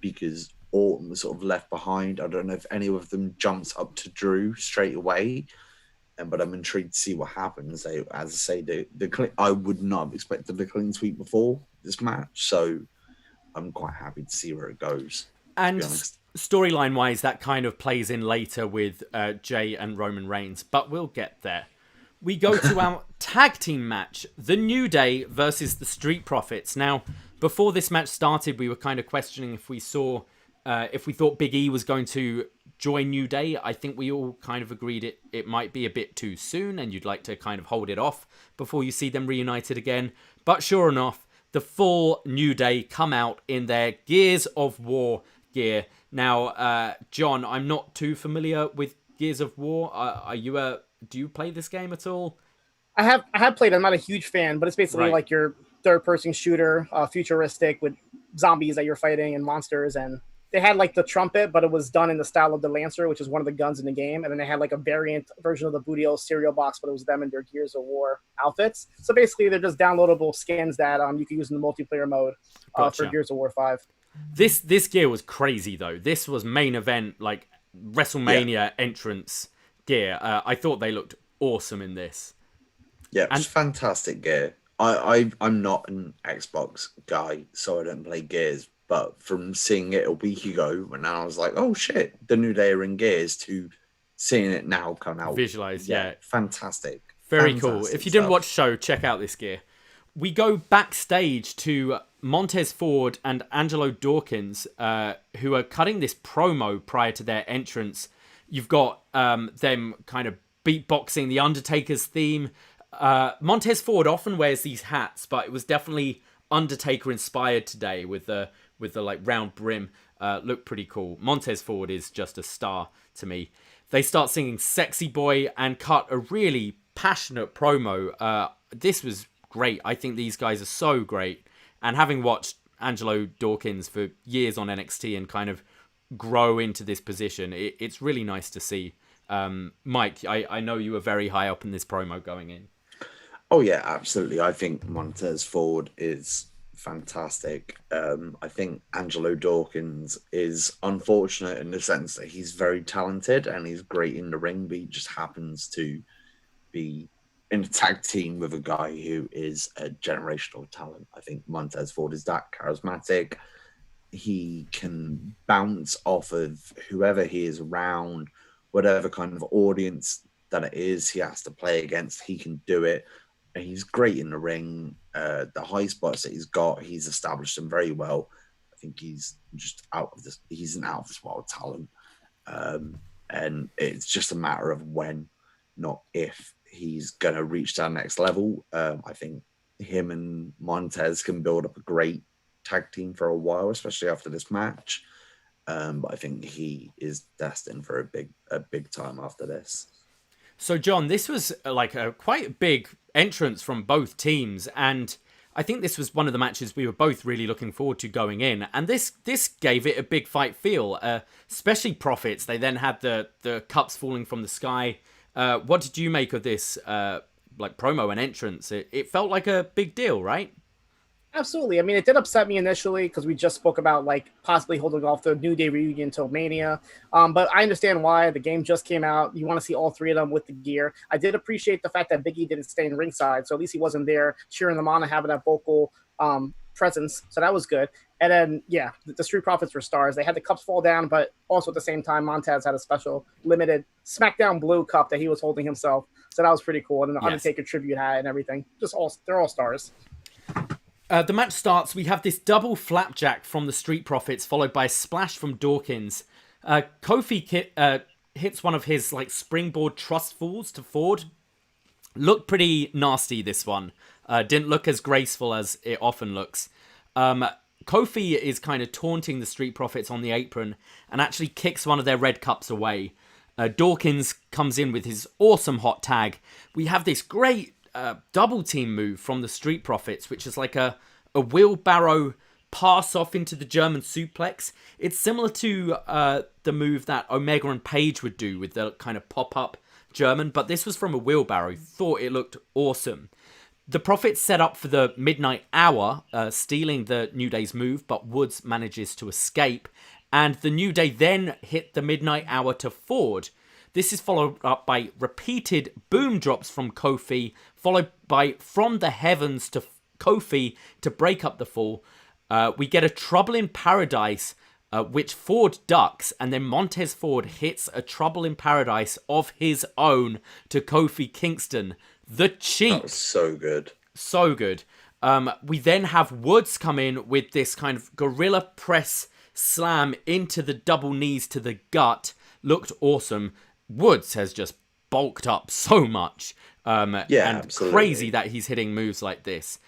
because Orton was sort of left behind. I don't know if any of them jumps up to Drew straight away. But I'm intrigued to see what happens. As I say, I would not have expected the clean sweep before this match, so I'm quite happy to see where it goes. And storyline wise, that kind of plays in later with Jey and Roman Reigns, but we'll get there. We go to our tag team match, The New Day versus the Street Profits. Now, before this match started, we were kind of questioning if we thought Big E was going to join New Day. I think we all kind of agreed it might be a bit too soon, and you'd like to kind of hold it off before you see them reunited again. But sure enough, the full New Day come out in their Gears of War gear. Now, John, I'm not too familiar with Gears of War. Do you play this game at all? I have played. I'm not a huge fan, but it's basically like your third-person shooter, futuristic with zombies that you're fighting and monsters. And they had like the trumpet, but it was done in the style of the Lancer, which is one of the guns in the game. And then they had like a variant version of the Bootio cereal box, but it was them in their Gears of War outfits. So basically, they're just downloadable skins that you can use in the multiplayer mode for Gears of War 5. This gear was crazy though. This was main event, like WrestleMania entrance gear. I thought they looked awesome in this. Yeah, it was fantastic gear. I'm not an Xbox guy, so I don't play Gears. But from seeing it a week ago, when I was like, oh shit, the New Day are in Gears, to seeing it now come out. Visualized, yeah. Fantastic. Very cool. If you didn't watch the show, check out this gear. We go backstage to Montez Ford and Angelo Dawkins, who are cutting this promo prior to their entrance. You've got them kind of beatboxing the Undertaker's theme. Montez Ford often wears these hats, but it was definitely Undertaker inspired today with the like round brim. Looked pretty cool. Montez Ford is just a star to me. They start singing Sexy Boy and cut a really passionate promo. This was great. I think these guys are so great. And having watched Angelo Dawkins for years on NXT and kind of grow into this position, it's really nice to see. Mike, I know you were very high up in this promo going in. Oh yeah, absolutely. I think Montez Ford is fantastic. I think Angelo Dawkins is unfortunate in the sense that he's very talented and he's great in the ring, but he just happens to be in a tag team with a guy who is a generational talent. I think Montez Ford is that charismatic. He can bounce off of whoever he is around, whatever kind of audience that it is he has to play against, he can do it. And he's great in the ring. The high spots that he's got, he's established them very well. I think he's just he's an out of this world talent. And it's just a matter of when, not if, he's going to reach that next level. I think him and Montez can build up a great tag team for a while, especially after this match. But I think he is destined for a big time after this. So, John, this was like a quite big entrance from both teams, and I think this was one of the matches we were both really looking forward to going in, and this gave it a big fight feel, especially Profits. They then had the cups falling from the sky. What did you make of this like promo and entrance? It felt like a big deal, right? Absolutely. I mean, it did upset me initially because we just spoke about like possibly holding off the New Day reunion until Mania. But I understand why. The game just came out. You want to see all three of them with the gear. I did appreciate the fact that Big E didn't stay in ringside, so at least he wasn't there cheering them on and having that vocal presence. So that was good. And then, yeah, the Street Profits were stars. They had the cups fall down, but also at the same time, Montez had a special limited SmackDown Blue cup that he was holding himself. So that was pretty cool. And then the Undertaker tribute hat and everything. They're all stars. The match starts. We have this double flapjack from the Street Profits, followed by a splash from Dawkins. Kofi hits one of his like springboard trust falls to Ford. Looked pretty nasty, this one. Didn't look as graceful as it often looks. Kofi is kind of taunting the Street Profits on the apron and actually kicks one of their red cups away. Dawkins comes in with his awesome hot tag. We have this great double team move from the Street Profits, which is like a wheelbarrow pass off into the German suplex. It's similar to the move that Omega and Page would do with the kind of pop-up German, but this was from a wheelbarrow. Thought it looked awesome. The Profits set up for the midnight hour, stealing the New Day's move, but Woods manages to escape, and the New Day then hit the midnight hour to Ford. This is followed up by repeated boom drops from Kofi, followed by From the Heavens to Kofi to break up the fall. We get a Trouble in Paradise, which Ford ducks, and then Montez Ford hits a Trouble in Paradise of his own to Kofi Kingston. The cheat. That was so good. So good. We then have Woods come in with this kind of gorilla press slam into the double knees to the gut. Looked awesome. Woods has just bulked up so much. And absolutely. Crazy that he's hitting moves like this.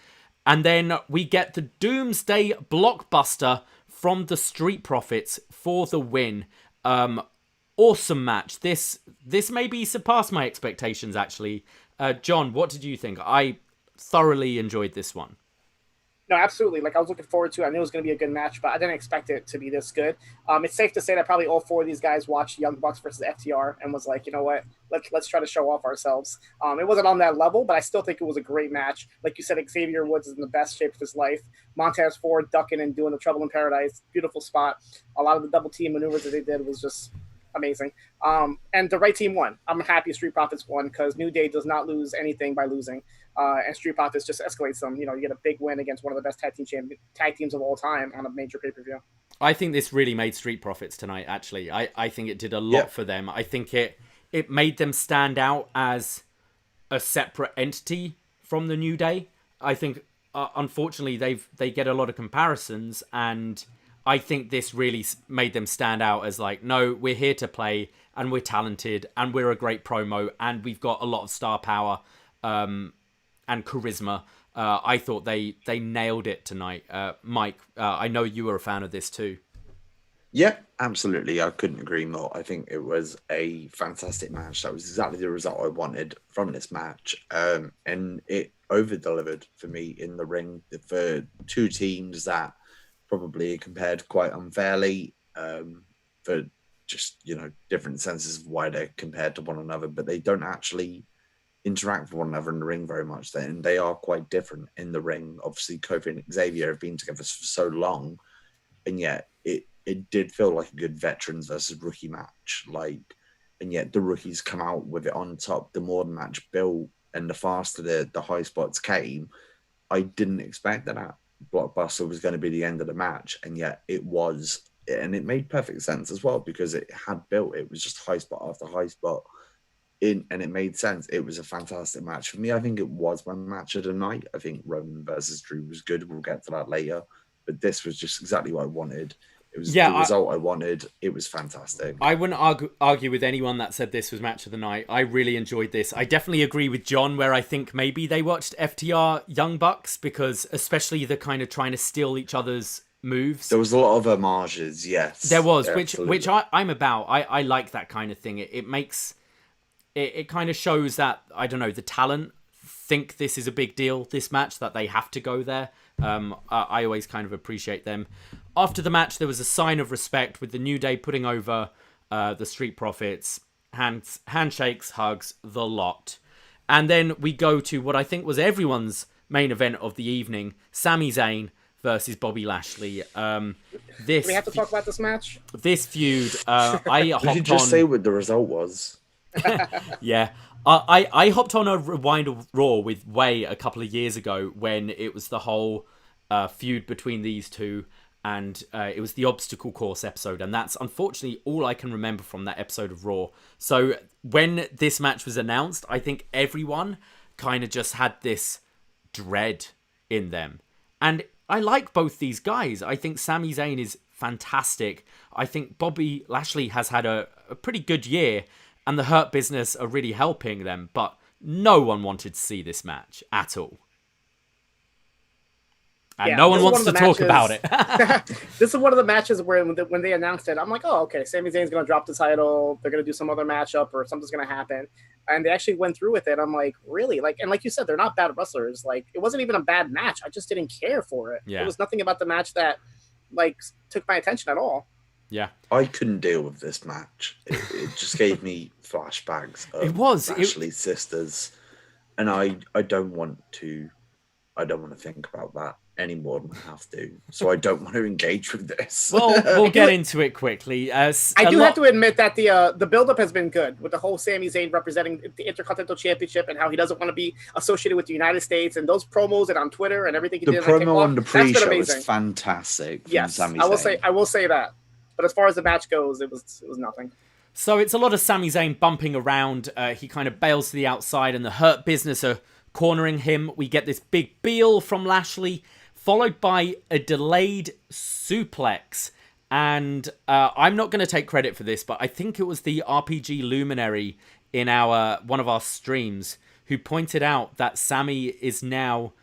And then we get the Doomsday Blockbuster from the Street Profits for the win. Awesome match. This maybe surpassed my expectations, actually. John, what did you think? I thoroughly enjoyed this one. No, absolutely. Like I was looking forward to it. I knew it was going to be a good match, but I didn't expect it to be this good. It's safe to say that probably all four of these guys watched Young Bucks versus FTR and was like, you know what, let's try to show off ourselves. It wasn't on that level, but I still think it was a great match. Like you said, Xavier Woods is in the best shape of his life. Montez Ford ducking and doing the Trouble in Paradise, beautiful spot. A lot of the double team maneuvers that they did was just amazing. And the right team won. I'm happy Street Profits won because New Day does not lose anything by losing. And Street Profits just escalates them. You know, you get a big win against one of the best tag teams of all time on a major pay-per-view. I think this really made Street Profits tonight, actually. I think it did a lot for them. I think it made them stand out as a separate entity from the New Day. I think, unfortunately, they get a lot of comparisons, and I think this really made them stand out as like, no, we're here to play, and we're talented, and we're a great promo, and we've got a lot of star power and charisma. I thought they nailed it tonight. Mike, I know you were a fan of this too. Yeah, absolutely. I couldn't agree more. I think it was a fantastic match. That was exactly the result I wanted from this match. And it over-delivered for me in the ring for two teams that probably compared quite unfairly for just, different senses of why they're compared to one another, but they don't actually interact with one another in the ring very much then. They are quite different in the ring. Obviously, Kofi and Xavier have been together for so long, and yet it did feel like a good veterans versus rookie match. And yet the rookies come out with it on top. The more the match built and the faster the high spots came, I didn't expect that Blockbuster was going to be the end of the match, and yet it was. And it made perfect sense as well because it had built. It was just high spot after high spot. And it made sense. It was a fantastic match. For me, I think it was my match of the night. I think Roman versus Drew was good. We'll get to that later. But this was just exactly what I wanted. It was the result I wanted. It was fantastic. I wouldn't argue with anyone that said this was match of the night. I really enjoyed this. I definitely agree with John where I think maybe they watched FTR Young Bucks because especially the kind of trying to steal each other's moves. There was a lot of homages, yes. There was, which I'm about. I like that kind of thing. It makes... It kind of shows that, I don't know, the talent think this is a big deal, this match, that they have to go there. I always kind of appreciate them. After the match, there was a sign of respect with the New Day putting over the Street Profits. Handshakes, hugs, the lot. And then we go to what I think was everyone's main event of the evening, Sami Zayn versus Bobby Lashley. Do we have to talk about this match? This feud, I hopped on... You just say what the result was. Yeah. I hopped on a Rewind of Raw with Way a couple of years ago when it was the whole feud between these two, and it was the obstacle course episode, and that's unfortunately all I can remember from that episode of Raw. So when this match was announced, I think everyone kind of just had this dread in them. And I like both these guys. I think Sami Zayn is fantastic. I think Bobby Lashley has had a pretty good year, and the Hurt Business are really helping them, but no one wanted to see this match at all. And no one wants to talk about it. This is one of the matches where when they announced it, I'm like, oh, okay, Sami Zayn's going to drop the title. They're going to do some other matchup or something's going to happen. And they actually went through with it. I'm like, really? And like you said, they're not bad wrestlers. It wasn't even a bad match. I just didn't care for it. Yeah. There was nothing about the match that took my attention at all. Yeah, I couldn't deal with this match. It just gave me flashbacks of Lashley's sisters, and I don't want to think about that any more than I have to. So I don't want to engage with this. Well, we'll get into it quickly. I do have to admit that the buildup has been good with the whole Sami Zayn representing the Intercontinental Championship and how he doesn't want to be associated with the United States and those promos and on Twitter and everything he did. The promo on the pre-show was fantastic. Yes, Sami Zayn. I will say that. But as far as the match goes, it was nothing. So it's a lot of Sami Zayn bumping around. He kind of bails to the outside, and the Hurt Business are cornering him. We get this big Beal from Lashley, followed by a delayed suplex. And I'm not going to take credit for this, but I think it was the RPG Luminary in one of our streams who pointed out that Sami is now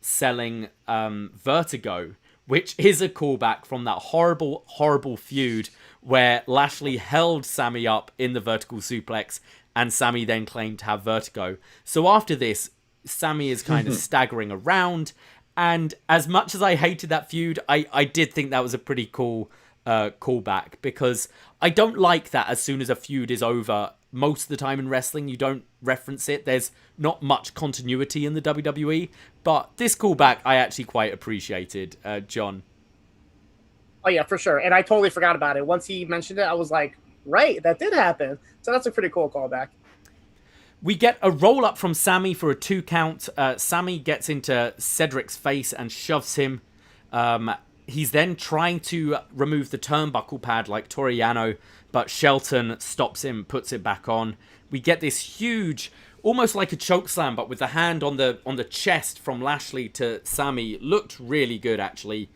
selling Vertigo, which is a callback from that horrible, horrible feud where Lashley held Sami up in the vertical suplex and Sami then claimed to have vertigo. So after this, Sami is kind of staggering around. And as much as I hated that feud, I did think that was a pretty cool callback because I don't like that as soon as a feud is over. Most of the time in wrestling, you don't reference it. There's not much continuity in the WWE. But this callback, I actually quite appreciated, John. Oh, yeah, for sure. And I totally forgot about it. Once he mentioned it, I was like, right, that did happen. So that's a pretty cool callback. We get a roll-up from Sami for a 2 count. Sami gets into Cedric's face and shoves him. He's then trying to remove the turnbuckle pad like Toriano, but Shelton stops him, puts it back on. We get this huge, almost like a chokeslam, but with the hand on the chest from Lashley to Sami. Looked really good, actually.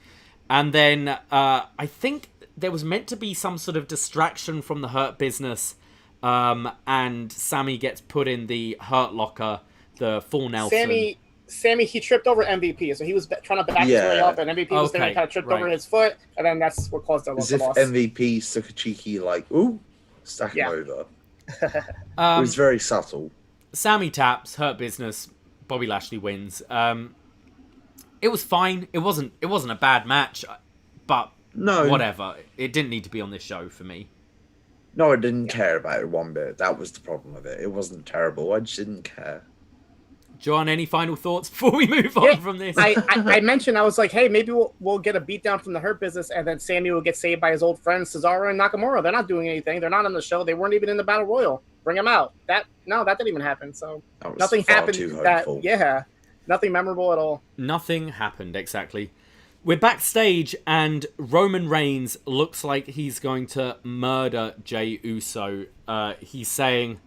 And then I think there was meant to be some sort of distraction from the Hurt Business, and Sami gets put in the Hurt Locker, the full Nelson. Sami, he tripped over MVP, so he was trying to back his way up, and MVP was there and kind of tripped over his foot, and then that's what caused the loss. As if MVP took a cheeky, like, ooh, stack him over. It was very subtle. Sami taps, Hurt Business, Bobby Lashley wins. It was fine. It wasn't a bad match, but whatever. It didn't need to be on this show for me. No, I didn't care about it one bit. That was the problem with it. It wasn't terrible. I just didn't care. John, any final thoughts before we move on from this? I mentioned, I was like, hey, maybe we'll get a beatdown from the Hurt Business, and then Sami will get saved by his old friends Cesaro and Nakamura. They're not doing anything. They're not on the show. They weren't even in the Battle Royal. Bring them out. That didn't even happen. So nothing happened. Nothing memorable at all. Nothing happened, exactly. We're backstage, and Roman Reigns looks like he's going to murder Jey Uso. He's saying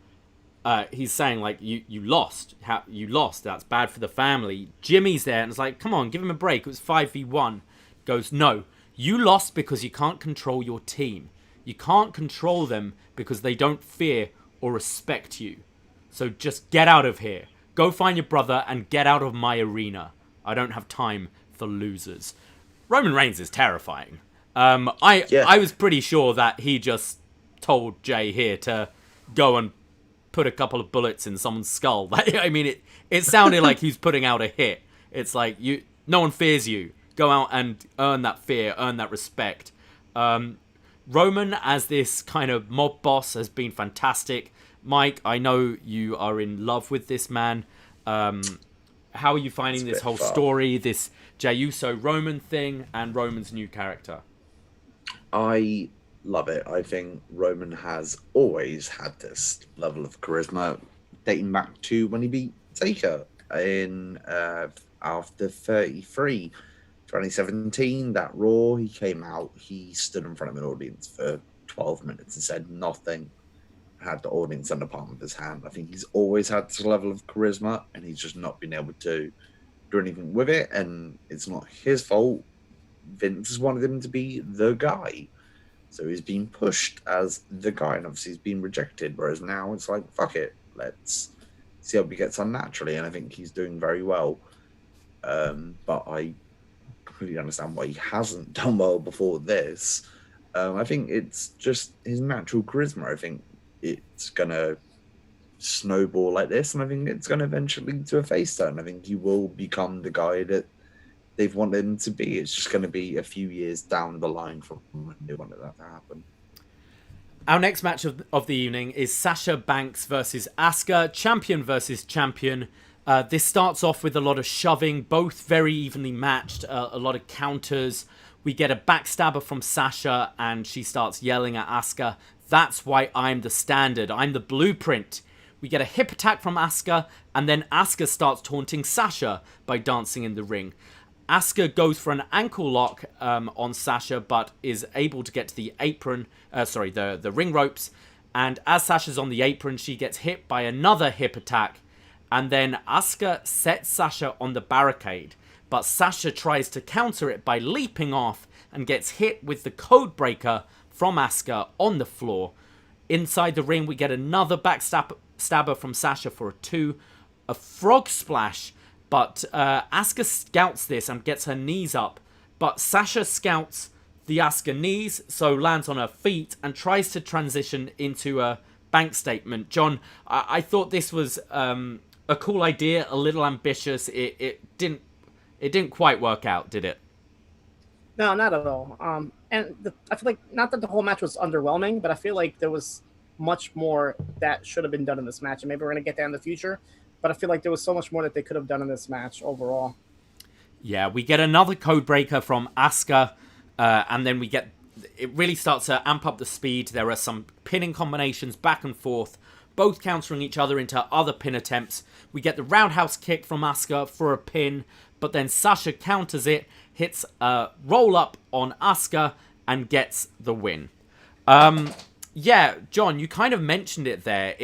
like, you lost. You lost. That's bad for the family. Jimmy's there, and it's like, come on, give him a break. It was 5v1. Goes, no, you lost because you can't control your team. You can't control them because they don't fear or respect you. So just get out of here. Go find your brother and get out of my arena. I don't have time for losers. Roman Reigns is terrifying. I was pretty sure that he just told Jey here to go and put a couple of bullets in someone's skull. I mean, it sounded like he was putting out a hit. It's like, no one fears you. Go out and earn that fear, earn that respect. Roman, as this kind of mob boss, has been fantastic. Mike, I know you are in love with this man. How are you finding this whole story, this Jey Uso Roman thing, and Roman's new character? I love it. I think Roman has always had this level of charisma, dating back to when he beat Taker in after 33, 2017. That Raw, he came out, he stood in front of an audience for 12 minutes and said nothing. Had the audience in the palm of his hand. I think he's always had this level of charisma, and he's just not been able to do anything with it. And it's not his fault. Vince has wanted him to be the guy, so he's been pushed as the guy, and obviously he's been rejected. Whereas now it's like, fuck it, let's see how he gets on naturally. And I think he's doing very well. But I completely understand why he hasn't done well before this. I think it's just his natural charisma. I think it's going to snowball like this, and I think it's going to eventually lead to a face turn. I think he will become the guy that they've wanted him to be. It's just going to be a few years down the line from when they wanted that to happen. Our next match of the evening is Sasha Banks versus Asuka, champion versus champion. This starts off with a lot of shoving, both very evenly matched, a lot of counters. We get a backstabber from Sasha, and she starts yelling at Asuka, "That's why I'm the standard. I'm the blueprint." We get a hip attack from Asuka, and then Asuka starts taunting Sasha by dancing in the ring. Asuka goes for an ankle lock on Sasha, but is able to get to the apron, the ring ropes. And as Sasha's on the apron, she gets hit by another hip attack. And then Asuka sets Sasha on the barricade, but Sasha tries to counter it by leaping off and gets hit with the code breaker from Asuka on the floor. Inside the ring, we get another backstabber from Sasha for a 2. A frog splash, but Asuka scouts this and gets her knees up. But Sasha scouts the Asuka knees, so lands on her feet and tries to transition into a bank statement. John, I thought this was a cool idea, a little ambitious. It didn't quite work out, did it? No, not at all. I feel like, not that the whole match was underwhelming, but I feel like there was much more that should have been done in this match. And maybe we're going to get that in the future, but I feel like there was so much more that they could have done in this match overall. Yeah, we get another code breaker from Asuka, and then it really starts to amp up the speed. There are some pinning combinations back and forth, both countering each other into other pin attempts. We get the roundhouse kick from Asuka for a pin, but then Sasha counters it, hits a roll-up on Asuka, and gets the win. Yeah, John, you kind of mentioned it there.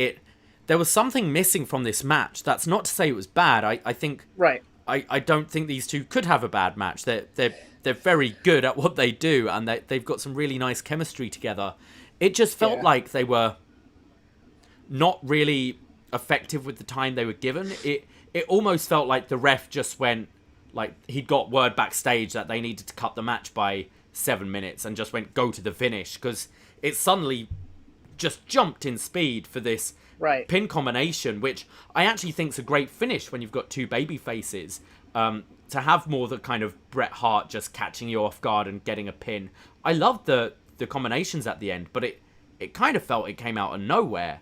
There was something missing from this match. That's not to say it was bad. I think right. I don't think these two could have a bad match. They're very good at what they do, and they've got some really nice chemistry together. It just felt like they were not really effective with the time they were given. It almost felt like the ref just went, like, he'd got word backstage that they needed to cut the match by 7 minutes and just went, go to the finish, because it suddenly just jumped in speed for this pin combination, which I actually think is a great finish when you've got two baby faces. To have more the kind of Bret Hart just catching you off guard and getting a pin. I loved the combinations at the end, but it kind of felt it came out of nowhere.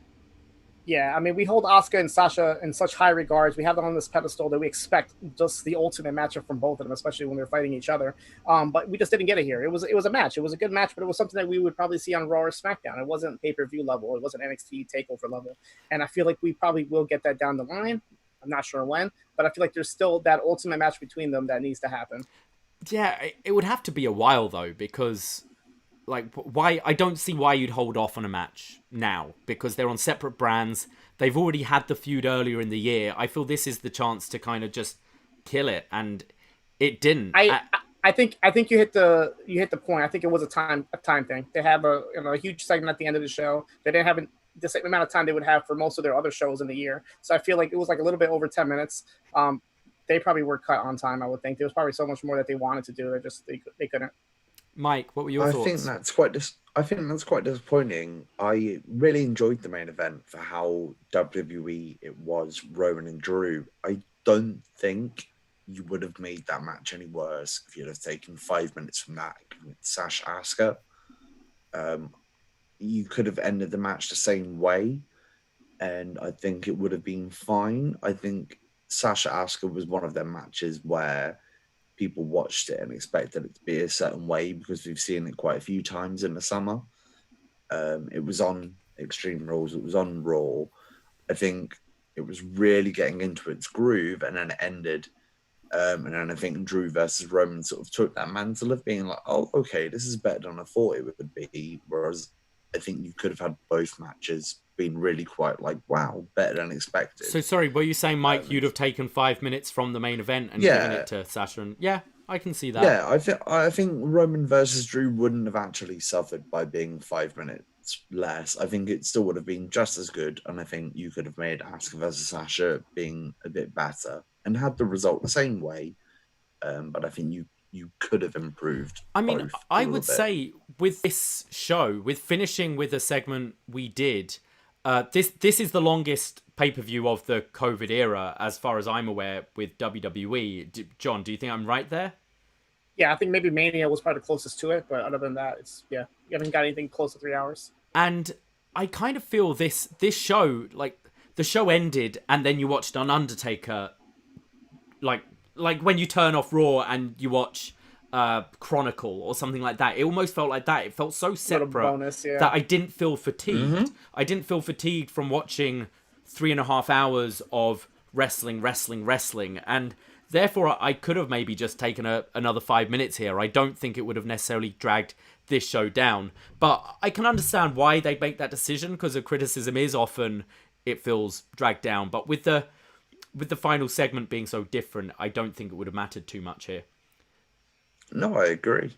Yeah, I mean, we hold Asuka and Sasha in such high regards. We have them on this pedestal that we expect just the ultimate matchup from both of them, especially when they're fighting each other. But we just didn't get it here. It was a match. It was a good match, but it was something that we would probably see on Raw or SmackDown. It wasn't pay-per-view level. It wasn't NXT TakeOver level. And I feel like we probably will get that down the line. I'm not sure when, but I feel like there's still that ultimate match between them that needs to happen. Yeah, it would have to be a while, though, because... like, why? I don't see why you'd hold off on a match now, because they're on separate brands. They've already had the feud earlier in the year. I feel this is the chance to kind of just kill it, and it didn't. I think you hit the point. I think it was a time thing. They have a huge segment at the end of the show. They didn't have the same amount of time they would have for most of their other shows in the year. So I feel like it was like a little bit over 10 minutes. They probably were cut on time. I would think there was probably so much more that they wanted to do. They couldn't. Mike, what were your thoughts? I think that's quite disappointing. I really enjoyed the main event for how WWE it was, Roman and Drew. I don't think you would have made that match any worse if you'd have taken 5 minutes from that with Sasha Asuka. You could have ended the match the same way, and I think it would have been fine. I think Sasha Asuka was one of them matches where people watched it and expected it to be a certain way because we've seen it quite a few times in the summer. It was on Extreme Rules. It was on Raw. I think it was really getting into its groove, and then it ended. And then I think Drew versus Roman sort of took that mantle of being like, oh, okay, this is better than I thought it would be. Whereas I think you could have had both matches been really quite like, wow, better than expected. So sorry, were you saying, Mike, you'd have taken 5 minutes from the main event and given it to Sasha? And yeah, I can see that. Yeah, I think Roman versus Drew wouldn't have actually suffered by being 5 minutes less. I think it still would have been just as good, and I think you could have made Asuka versus Sasha being a bit better and had the result the same way. But I think you could have improved. I mean, I would say with this show, with finishing with a segment we did, this is the longest pay-per-view of the COVID era, as far as I'm aware, with WWE. John, do you think I'm right there? Yeah, I think maybe Mania was probably the closest to it, but other than that, you haven't got anything close to 3 hours. And I kind of feel this show, like, the show ended, and then you watched an Undertaker, like when you turn off Raw and you watch Chronicle or something like that. It almost felt like that. It felt so separate bonus, that I didn't feel fatigued. Mm-hmm. I didn't feel fatigued from watching 3.5 hours of wrestling. And therefore, I could have maybe just taken another 5 minutes here. I don't think it would have necessarily dragged this show down. But I can understand why they make that decision, because the criticism is often it feels dragged down. But with the final segment being so different, I don't think it would have mattered too much here. No, I agree.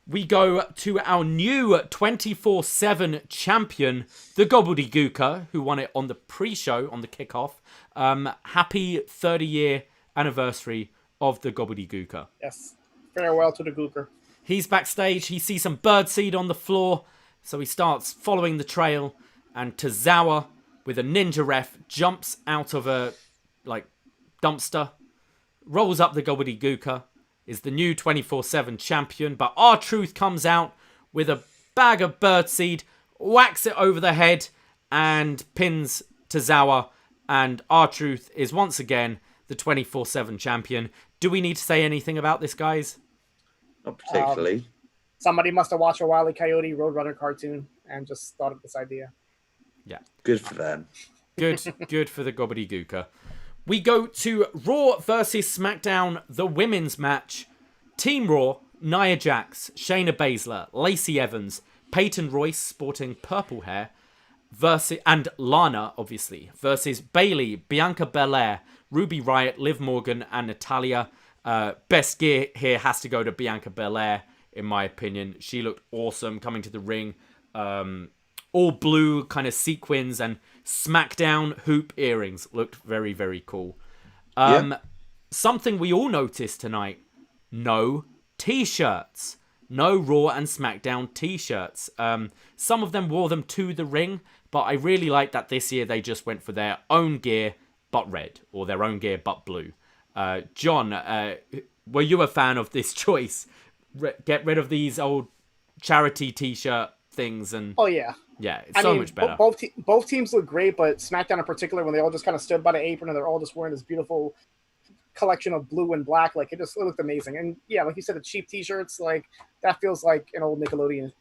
We go to our new 24/7 champion, the Gobbledygooker, who won it on the pre-show, on the kickoff. Happy 30-year anniversary of the Gobbledygooker. Yes. Farewell to the Gooker. He's backstage. He sees some birdseed on the floor, so he starts following the trail, and Tozawa, with a ninja ref, jumps out of a dumpster, rolls up the Gobbledygooker, is the new 24/7 champion, but R-Truth comes out with a bag of birdseed, whacks it over the head, and pins Tozawa, and R-Truth is once again the 24/7 champion. Do we need to say anything about this, guys? Not particularly. Somebody must have watched a Wile E. Coyote Roadrunner cartoon and just thought of this idea. Yeah. Good for them. Good for the Gobbledygooker. We go to Raw versus SmackDown, the women's match. Team Raw, Nia Jax, Shayna Baszler, Lacey Evans, Peyton Royce sporting purple hair, and Lana, obviously, versus Bayley, Bianca Belair, Ruby Riott, Liv Morgan, and Natalia. Best gear here has to go to Bianca Belair, in my opinion. She looked awesome coming to the ring. All blue kind of sequins and SmackDown hoop earrings. Looked very, very cool. Something we all noticed tonight. No T-shirts. No Raw and SmackDown T-shirts. Some of them wore them to the ring, but I really like that this year they just went for their own gear, but red, or their own gear, but blue. John, were you a fan of this choice? Get rid of these old charity T-shirt things and... Oh, yeah. Yeah, it's so much better. Both teams look great, but SmackDown in particular, when they all just kind of stood by the apron and they're all just wearing this beautiful collection of blue and black, like it looked amazing. And yeah, like you said, the cheap T-shirts, like that feels like an old Nickelodeon,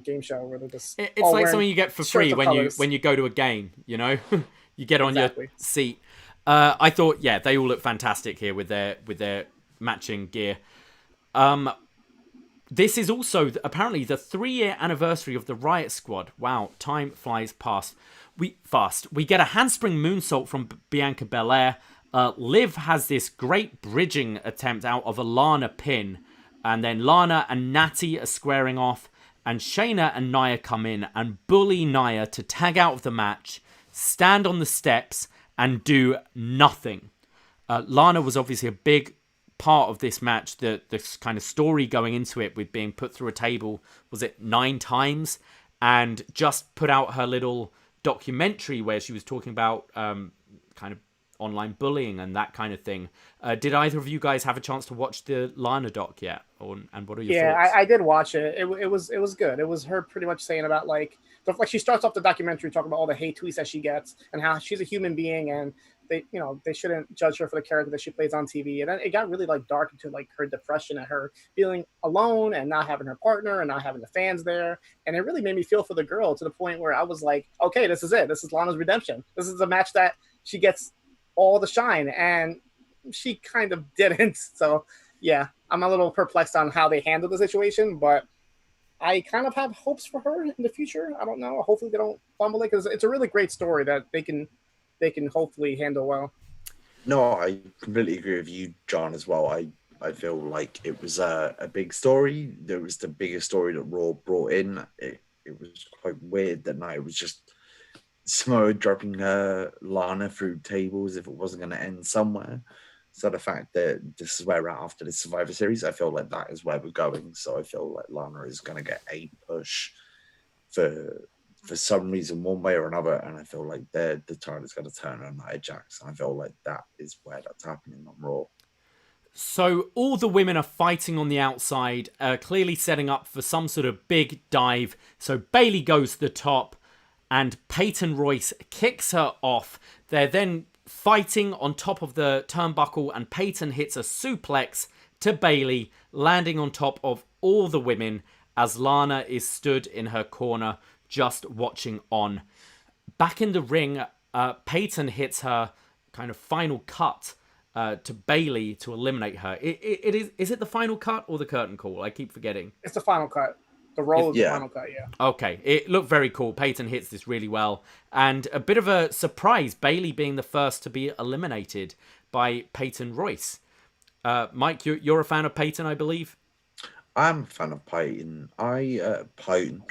game show where they're just. It's like something you get for free when you go to a game. You get on your seat. I thought, yeah, they all look fantastic here with their matching gear. This is also apparently the 3-year anniversary of the Riot Squad. Wow, time flies fast. We get a handspring moonsault from Bianca Belair. Liv has this great bridging attempt out of a Lana pin. And then Lana and Natty are squaring off. And Shayna and Nia come in and bully Nia to tag out of the match, stand on the steps, and do nothing. Lana was obviously a big part of this match. The kind of story going into it with being put through a table, was it 9 times? And just put out her little documentary where she was talking about kind of online bullying and that kind of thing. Did either of you guys have a chance to watch the Lana doc yet? And what are your thoughts? Yeah, I did watch it. It was good. It was her pretty much saying about like she starts off the documentary talking about all the hate tweets that she gets and how she's a human being and they shouldn't judge her for the character that she plays on TV. And then it got really like dark into like her depression and her feeling alone and not having her partner and not having the fans there. And it really made me feel for the girl to the point where I was like, okay, this is it. This is Lana's redemption. This is a match that she gets all the shine, and she kind of didn't. So yeah, I'm a little perplexed on how they handled the situation, but I kind of have hopes for her in the future. I don't know. Hopefully they don't fumble it, because it's a really great story that they can hopefully handle well. No, I completely agree with you, John, as well. I feel like it was a big story. There was the biggest story that Raw brought in. It was quite weird that night. It was just Samoa dropping Lana through tables if it wasn't going to end somewhere. So the fact that this is where we're at after the Survivor Series, I feel like that is where we're going. So I feel like Lana is going to get a push for some reason, one way or another. And I feel like the tide is going to turn on Nia Jax. And I feel like that is where that's happening on Raw. So all the women are fighting on the outside, clearly setting up for some sort of big dive. So Bayley goes to the top, and Peyton Royce kicks her off. They're then fighting on top of the turnbuckle, and Peyton hits a suplex to Bayley, landing on top of all the women as Lana is stood in her corner, just watching on. Back in the ring, Peyton hits her kind of final cut to Bayley to eliminate her. Is it the final cut or the curtain call? I keep forgetting. It's the final cut. The roll is the final cut, yeah. Okay, it looked very cool. Peyton hits this really well. And a bit of a surprise, Bayley being the first to be eliminated by Peyton Royce. Mike, you're a fan of Peyton, I believe? I'm a fan of Peyton. Peyton.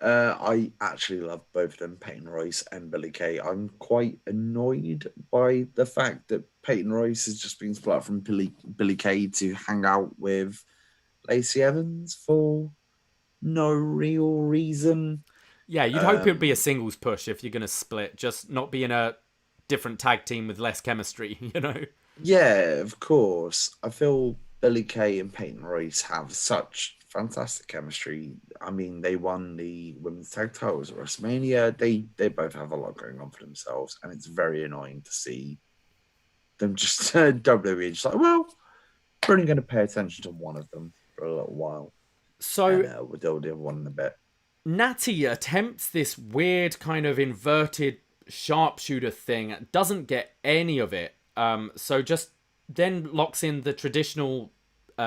I actually love both of them, Peyton Royce and Billie Kay. I'm quite annoyed by the fact that Peyton Royce has just been split up from Billie Kay to hang out with Lacey Evans for no real reason. Yeah, you'd hope it'd be a singles push if you're going to split, just not be in a different tag team with less chemistry, Yeah, of course. I feel Billie Kay and Peyton Royce have such fantastic chemistry. I mean, they won the women's tag titles at WrestleMania. They both have a lot going on for themselves, and it's very annoying to see them just WWE just like, well, we're only going to pay attention to one of them for a little while. So we'll deal with the other one in a bit. Natty attempts this weird kind of inverted sharpshooter thing, doesn't get any of it. So just then locks in the traditional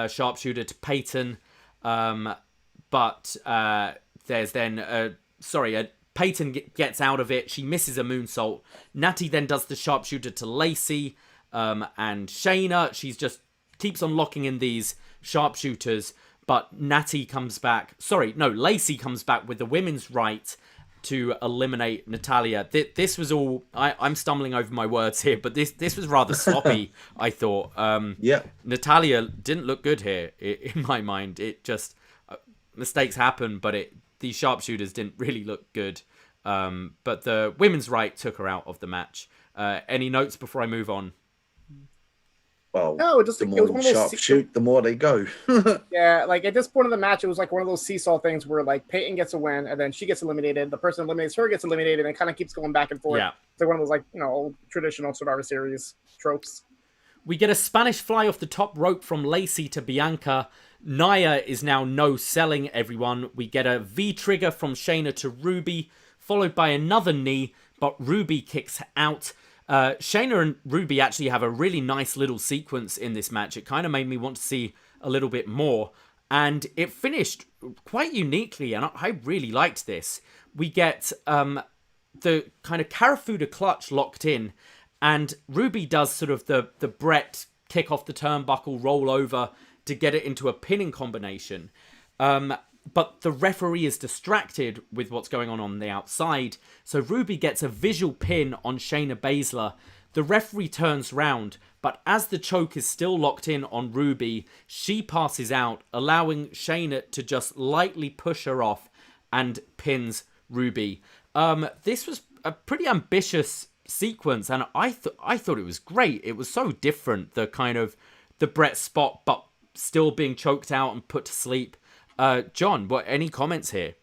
sharpshooter to Peyton. But there's then, Peyton gets out of it. She misses a moonsault. Natty then does the sharpshooter to Lacey and Shayna. She's just keeps on locking in these sharpshooters, but Lacey comes back with the women's right to eliminate Natalya. This was all... I'm stumbling over my words here, but this was rather sloppy, I thought. Yeah. Natalya didn't look good here, in my mind. It just... mistakes happen, but these sharpshooters didn't really look good. But the women's right took her out of the match. Any notes before I move on? Well, no, just the it more was one you of those sharpshoot, the more they go. Yeah, like at this point of the match, it was like one of those seesaw things where like Peyton gets a win and then she gets eliminated. The person eliminates her gets eliminated, and it kind of keeps going back and forth. Yeah. It's like one of those old traditional Survivor Series tropes. We get a Spanish fly off the top rope from Lacey to Bianca. Nia is now no-selling everyone. We get a V-trigger from Shayna to Ruby, followed by another knee, but Ruby kicks out. Shayna and Ruby actually have a really nice little sequence in this match. It kind of made me want to see a little bit more. And it finished quite uniquely, and I really liked this. We get the kind of Karafuda clutch locked in, and Ruby does sort of the Brett kick off the turnbuckle, roll over to get it into a pinning combination. But the referee is distracted with what's going on the outside. So Ruby gets a visual pin on Shaina Basler. The referee turns round, but as the choke is still locked in on Ruby, she passes out, allowing Shayna to just lightly push her off and pins Ruby. This was a pretty ambitious sequence, and I thought it was great. It was so different, the kind of the Brett spot, but still being choked out and put to sleep. John, any comments here?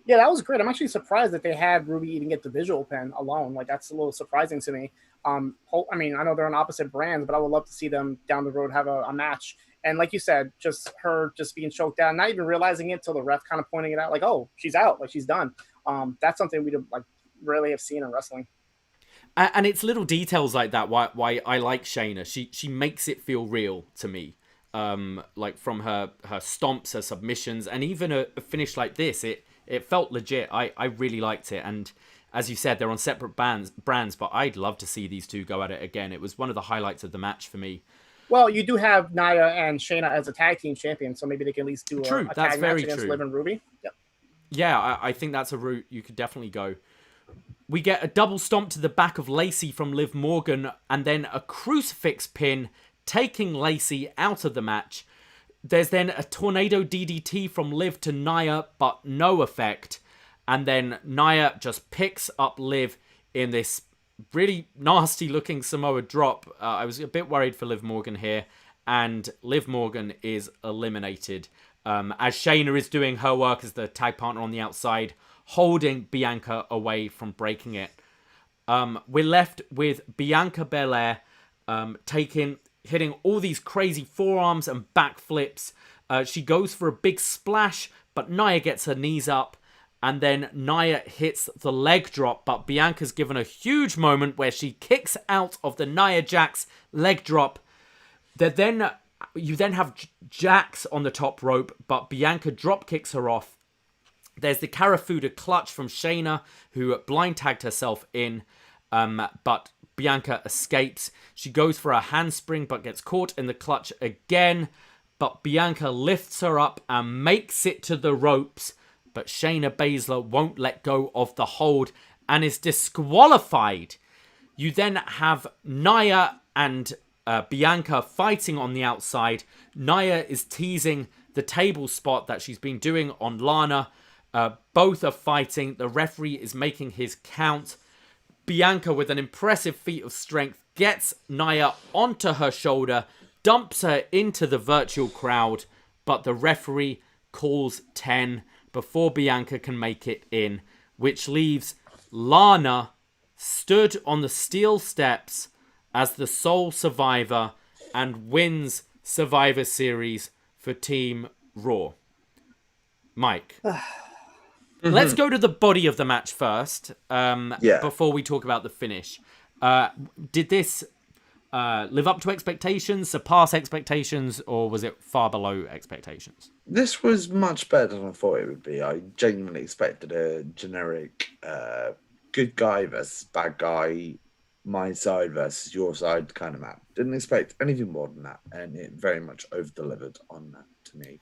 Yeah, that was great. I'm actually surprised that they had Ruby even get the visual pin alone. Like, that's a little surprising to me. I know they're on opposite brands, but I would love to see them down the road have a match. And like you said, just her just being choked down, not even realizing it till the ref kind of pointing it out, like, oh, she's out, like she's done. That's something we rarely have seen in wrestling. And it's little details like that why I like Shayna. She makes it feel real to me. Like from her stomps, her submissions, and even a finish like this, it felt legit. I really liked it. And as you said, they're on separate brands, but I'd love to see these two go at it again. It was one of the highlights of the match for me. Well, you do have Nia and Shayna as a tag team champion, so maybe they can at least do a tag match against Liv and Ruby. Yep. Yeah, I think that's a route you could definitely go. We get a double stomp to the back of Lacey from Liv Morgan, and then a crucifix pin, taking Lacey out of the match. There's then a tornado DDT from Liv to Nia, but no effect. And then Nia just picks up Liv in this really nasty looking Samoa drop. I was a bit worried for Liv Morgan here. And Liv Morgan is eliminated. As Shayna is doing her work as the tag partner on the outside, holding Bianca away from breaking it. We're left with Bianca Belair hitting all these crazy forearms and backflips. She goes for a big splash, but Nia gets her knees up. And then Nia hits the leg drop, but Bianca's given a huge moment where she kicks out of the Nia Jax leg drop. You then have Jax on the top rope, but Bianca drop kicks her off. There's the Karafuda clutch from Shayna, who blind tagged herself in, but Bianca escapes. She goes for a handspring, but gets caught in the clutch again. But Bianca lifts her up and makes it to the ropes. But Shaina Basler won't let go of the hold and is disqualified. You then have Nia and Bianca fighting on the outside. Nia is teasing the table spot that she's been doing on Lana. Both are fighting. The referee is making his count. Bianca, with an impressive feat of strength, gets Nia onto her shoulder, dumps her into the virtual crowd, but the referee calls 10 before Bianca can make it in, which leaves Lana stood on the steel steps as the sole survivor and wins Survivor Series for Team Raw. Mike. Let's go to the body of the match first, before we talk about the finish. Did this live up to expectations, surpass expectations, or was it far below expectations? This was much better than I thought it would be. I genuinely expected a generic good guy versus bad guy, my side versus your side kind of map. Didn't expect anything more than that, and it very much over-delivered on that to me.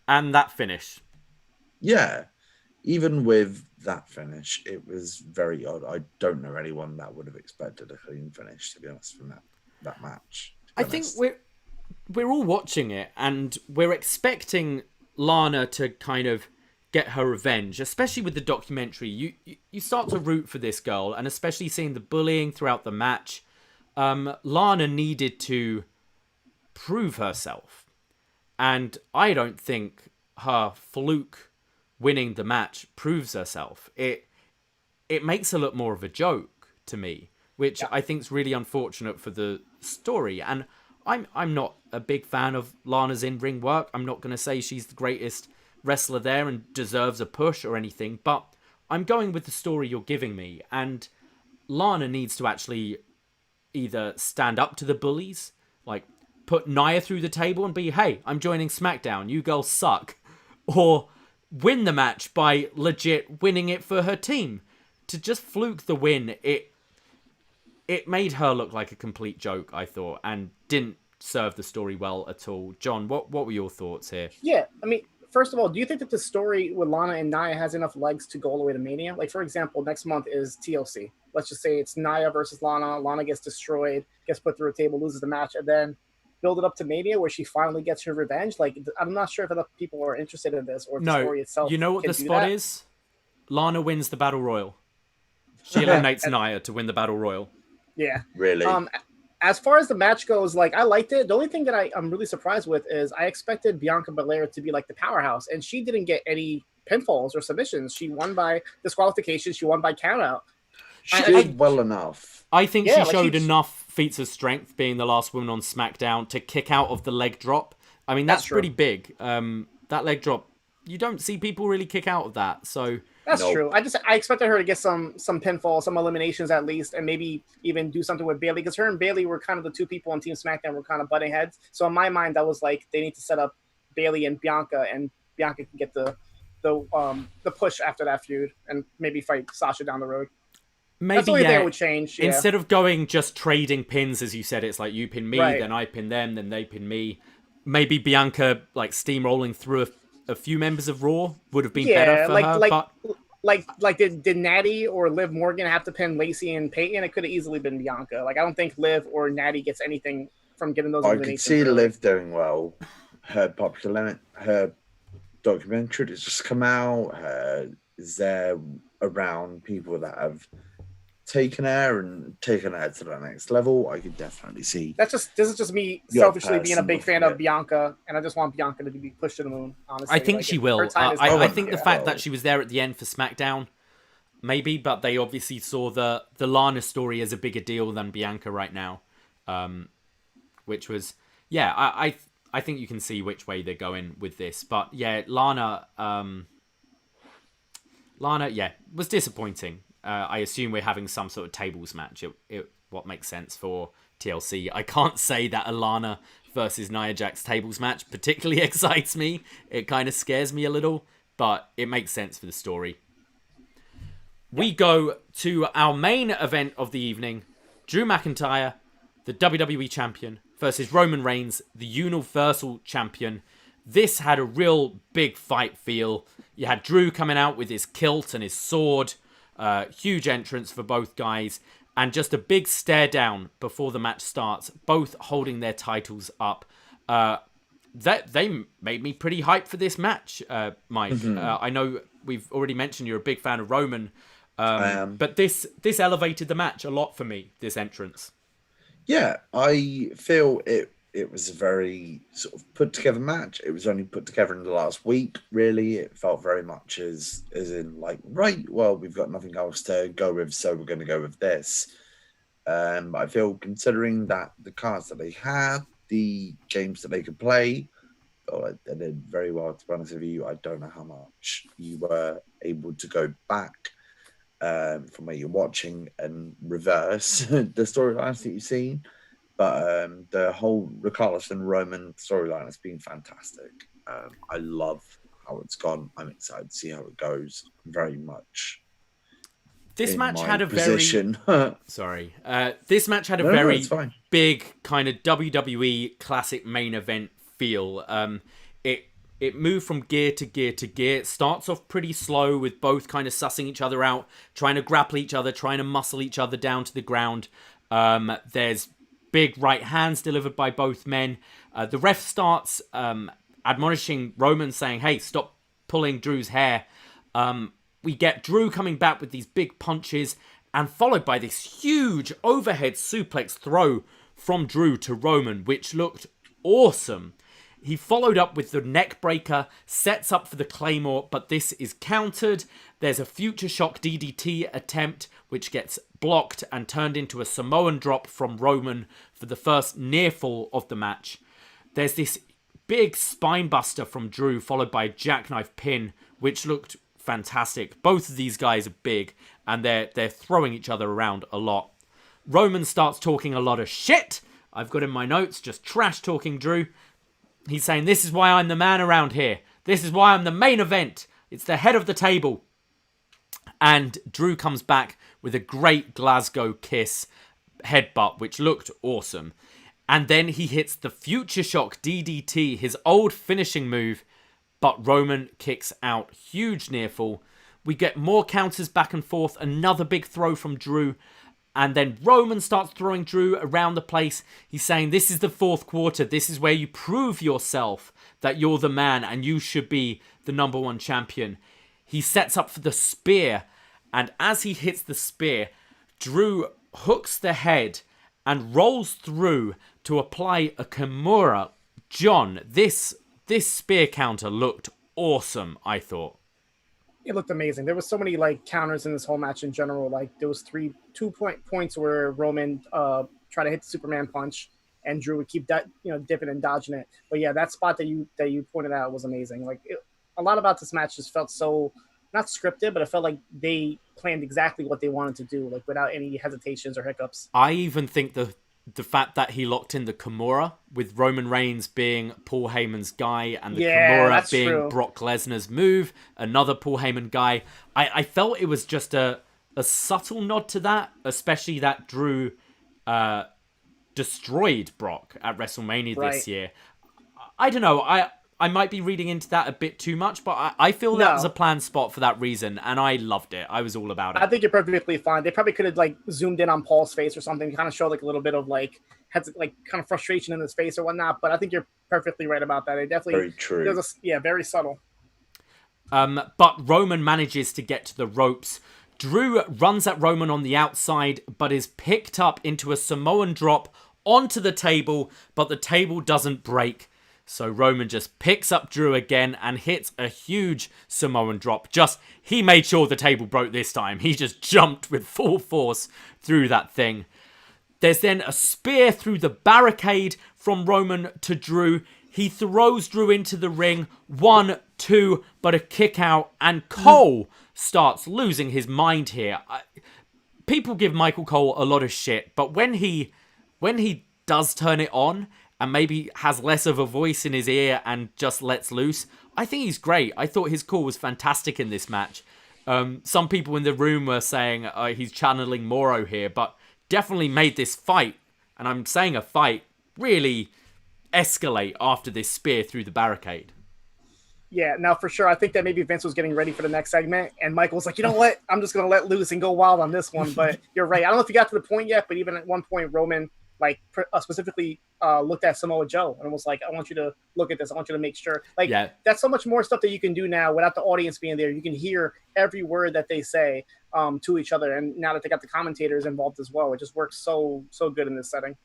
And that finish. Yeah, even with that finish, it was very odd. I don't know anyone that would have expected a clean finish, to be honest, from that match. I think we're all watching it, and we're expecting Lana to kind of get her revenge, especially with the documentary. You start to root for this girl, and especially seeing the bullying throughout the match. Lana needed to prove herself, and I don't think her fluke winning the match proves herself. It makes her look more of a joke to me, which I think is really unfortunate for the story. And I'm not a big fan of Lana's in-ring work. I'm not going to say she's the greatest wrestler there and deserves a push or anything, but I'm going with the story you're giving me, and Lana needs to actually either stand up to the bullies, like put Nia through the table and be, hey, I'm joining SmackDown, you girls suck, or win the match by legit winning it for her team. To just fluke the win, it made her look like a complete joke, I thought, and didn't serve the story well at all. John, what were your thoughts here? Yeah, I mean, first of all, do you think that the story with Lana and Nia has enough legs to go all the way to Mania? Like, for example, next month is TLC. Let's just say it's Nia versus Lana. Lana gets destroyed, gets put through a table, loses the match, and then build it up to Mania where she finally gets her revenge. Like, I'm not sure if enough people are interested in this or if the story itself. You know what the spot is? Lana wins the Battle Royal. She eliminates Nia to win the Battle Royal. Yeah. Really? As far as the match goes, like, I liked it. The only thing that I'm really surprised with is I expected Bianca Belair to be like the powerhouse, and she didn't get any pinfalls or submissions. She won by disqualification. She won by countout. She did well enough. I think she showed enough feats of strength, being the last woman on SmackDown, to kick out of the leg drop. I mean, that's pretty big. That leg drop, you don't see people really kick out of that. So that's true. I expected her to get some pinfalls, some eliminations at least, and maybe even do something with Bayley, because her and Bayley were kind of the two people on Team SmackDown were kind of butting heads. So in my mind, that was like they need to set up Bayley and Bianca can get the push after that feud and maybe fight Sasha down the road. Maybe that's the only thing that would change. Yeah. Instead of going just trading pins, as you said, it's like you pin me, then I pin them, then they pin me. Maybe Bianca like steamrolling through a few members of Raw would have been better for her. Like did Natty or Liv Morgan have to pin Lacey and Peyton? It could have easily been Bianca. Like, I don't think Liv or Natty gets anything from getting those eliminations. I could see Liv doing well. Her documentary has just come out. Is there around people that have taken her to the next level? I could definitely see. This is just me selfishly being a big fan of Bianca, and I just want Bianca to be pushed to the moon, honestly. I think she will. I think the fact that she was there at the end for SmackDown, maybe, but they obviously saw the Lana story as a bigger deal than Bianca right now, which was, I think you can see which way they're going with this. But yeah, Lana, was disappointing. I assume we're having some sort of tables match. What makes sense for TLC. I can't say that Alana versus Nia Jax tables match particularly excites me. It kind of scares me a little, but it makes sense for the story. We go to our main event of the evening. Drew McIntyre, the WWE Champion, versus Roman Reigns, the Universal Champion. This had a real big fight feel. You had Drew coming out with his kilt and his sword. Huge entrance for both guys, and just a big stare down before the match starts, both holding their titles up. They made me pretty hyped for this match, Mike. I know we've already mentioned you're a big fan of Roman, but this elevated the match a lot for me, this entrance. Yeah, I feel it was a very sort of put together match. It was only put together in the last week, really. It felt very much as in like, right, well, we've got nothing else to go with, so we're going to go with this. I feel, considering that the cards that they had, the games that they could play, they did very well, to be honest with you. I don't know how much you were able to go back from where you're watching and reverse the storylines that you've seen. But the whole Carlos and Roman storyline has been fantastic. I love how it's gone. I'm excited to see how it goes. Very much. This in match my had a position. Sorry. This match had a No, very it's fine. big kind of WWE classic main event feel. It moved from gear to gear to gear. It starts off pretty slow with both kind of sussing each other out, trying to grapple each other, trying to muscle each other down to the ground. There's big right hands delivered by both men. The ref starts admonishing Roman, saying, hey, stop pulling Drew's hair. We get Drew coming back with these big punches, and followed by this huge overhead suplex throw from Drew to Roman, which looked awesome. He followed up with the neck breaker, sets up for the Claymore, but this is countered. There's a future shock DDT attempt, which gets blocked and turned into a Samoan drop from Roman for the first near fall of the match. There's this big spine buster from Drew, followed by a jackknife pin, which looked fantastic. Both of these guys are big, and they're throwing each other around a lot. Roman starts talking a lot of shit. I've got in my notes, just trash talking Drew. He's saying, this is why I'm the man around here. This is why I'm the main event. It's the head of the table. And Drew comes back with a great Glasgow kiss headbutt, which looked awesome. And then he hits the Future Shock DDT, his old finishing move, but Roman kicks out. Huge near fall. We get more counters back and forth. Another big throw from Drew. And then Roman starts throwing Drew around the place. He's saying, this is the fourth quarter. This is where you prove yourself that you're the man and you should be the number one champion. He sets up for the spear. And as he hits the spear, Drew hooks the head and rolls through to apply a Kimura. John, this spear counter looked awesome, I thought. It looked amazing. There was so many like counters in this whole match in general. Like there was 2 points where Roman tried to hit the Superman punch, and Drew would keep that dipping and dodging it. But yeah, that spot that you pointed out was amazing. Like a lot about this match just felt so not scripted, but it felt like they planned exactly what they wanted to do, like without any hesitations or hiccups. I even think the fact that he locked in the Kimura with Roman Reigns being Paul Heyman's guy and the Kimura being true. Brock Lesnar's move, another Paul Heyman guy. I felt it was just a subtle nod to that, especially that Drew destroyed Brock at WrestleMania this year. I don't know. I might be reading into that a bit too much, but I feel that was a planned spot for that reason, and I loved it. I was all about it. I think you're perfectly fine. They probably could have like zoomed in on Paul's face or something to kind of show like a little bit of like kind of frustration in his face or whatnot. But I think you're perfectly right about that. It definitely Very true. Very subtle. But Roman manages to get to the ropes. Drew runs at Roman on the outside, but is picked up into a Samoan drop onto the table, but the table doesn't break. So Roman just picks up Drew again and hits a huge Samoan drop. He made sure the table broke this time. He just jumped with full force through that thing. There's then a spear through the barricade from Roman to Drew. He throws Drew into the ring. 1, 2, but a kick out. And Cole starts losing his mind here. People give Michael Cole a lot of shit, but when he does turn it on and maybe has less of a voice in his ear and just lets loose, I think he's great. I thought his call was fantastic in this match. Some people in the room were saying he's channeling Moro here, but definitely made this fight, and I'm saying a fight, really escalate after this spear through the barricade. Yeah, now for sure, I think that maybe Vince was getting ready for the next segment, and Michael was like, you know what? I'm just going to let loose and go wild on this one. But you're right. I don't know if you got to the point yet, but even at one point, Roman specifically looked at Samoa Joe and was like, I want you to look at this. I want you to make sure. That's so much more stuff that you can do now without the audience being there. You can hear every word that they say to each other. And now that they got the commentators involved as well, it just works so good in this setting.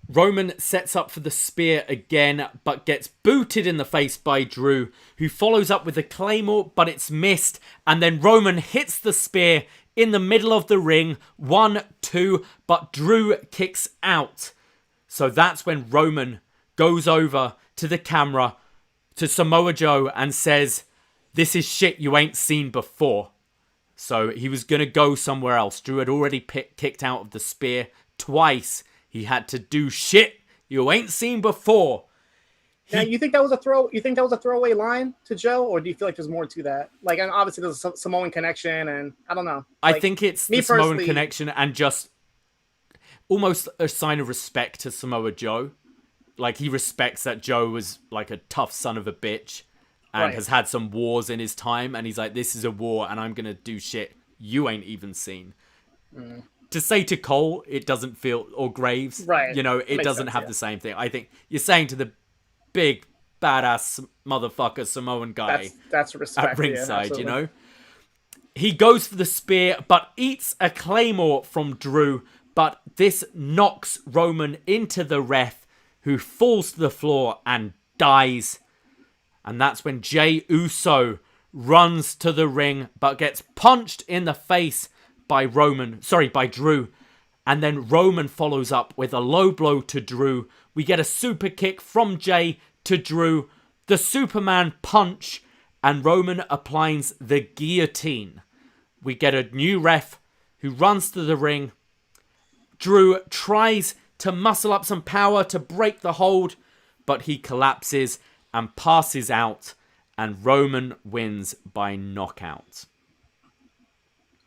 Roman sets up for the spear again, but gets booted in the face by Drew, who follows up with a Claymore, but it's missed. And then Roman hits the spear in the middle of the ring. 1, 2, but Drew kicks out. So that's when Roman goes over to the camera to Samoa Joe and says, this is shit you ain't seen before. So he was going to go somewhere else. Drew had already kicked out of the spear twice. He had to do shit you ain't seen before. Now, you think that was a throwaway line to Joe, or do you feel like there's more to that? Like, and obviously there's a Samoan connection, and I don't know. I Like, think it's the Samoan connection and just almost a sign of respect to Samoa Joe. Like, he respects that Joe was like a tough son of a bitch and has had some wars in his time, and he's like, this is a war, and I'm gonna do shit you ain't even seen. To say to Cole, it doesn't feel, or Graves, right? You know, it doesn't have the same thing. I think you're saying to the big badass motherfucker Samoan guy that's respect at ringside, you know. He goes for the spear, but eats a claymore from Drew, but this knocks Roman into the ref, who falls to the floor and dies. And that's when Jey Uso runs to the ring, but gets punched in the face by Drew. And then Roman follows up with a low blow to Drew. We get a super kick from Jey to Drew, the Superman punch, and Roman applies the guillotine. We get a new ref who runs to the ring. Drew tries to muscle up some power to break the hold, but he collapses and passes out, and Roman wins by knockout.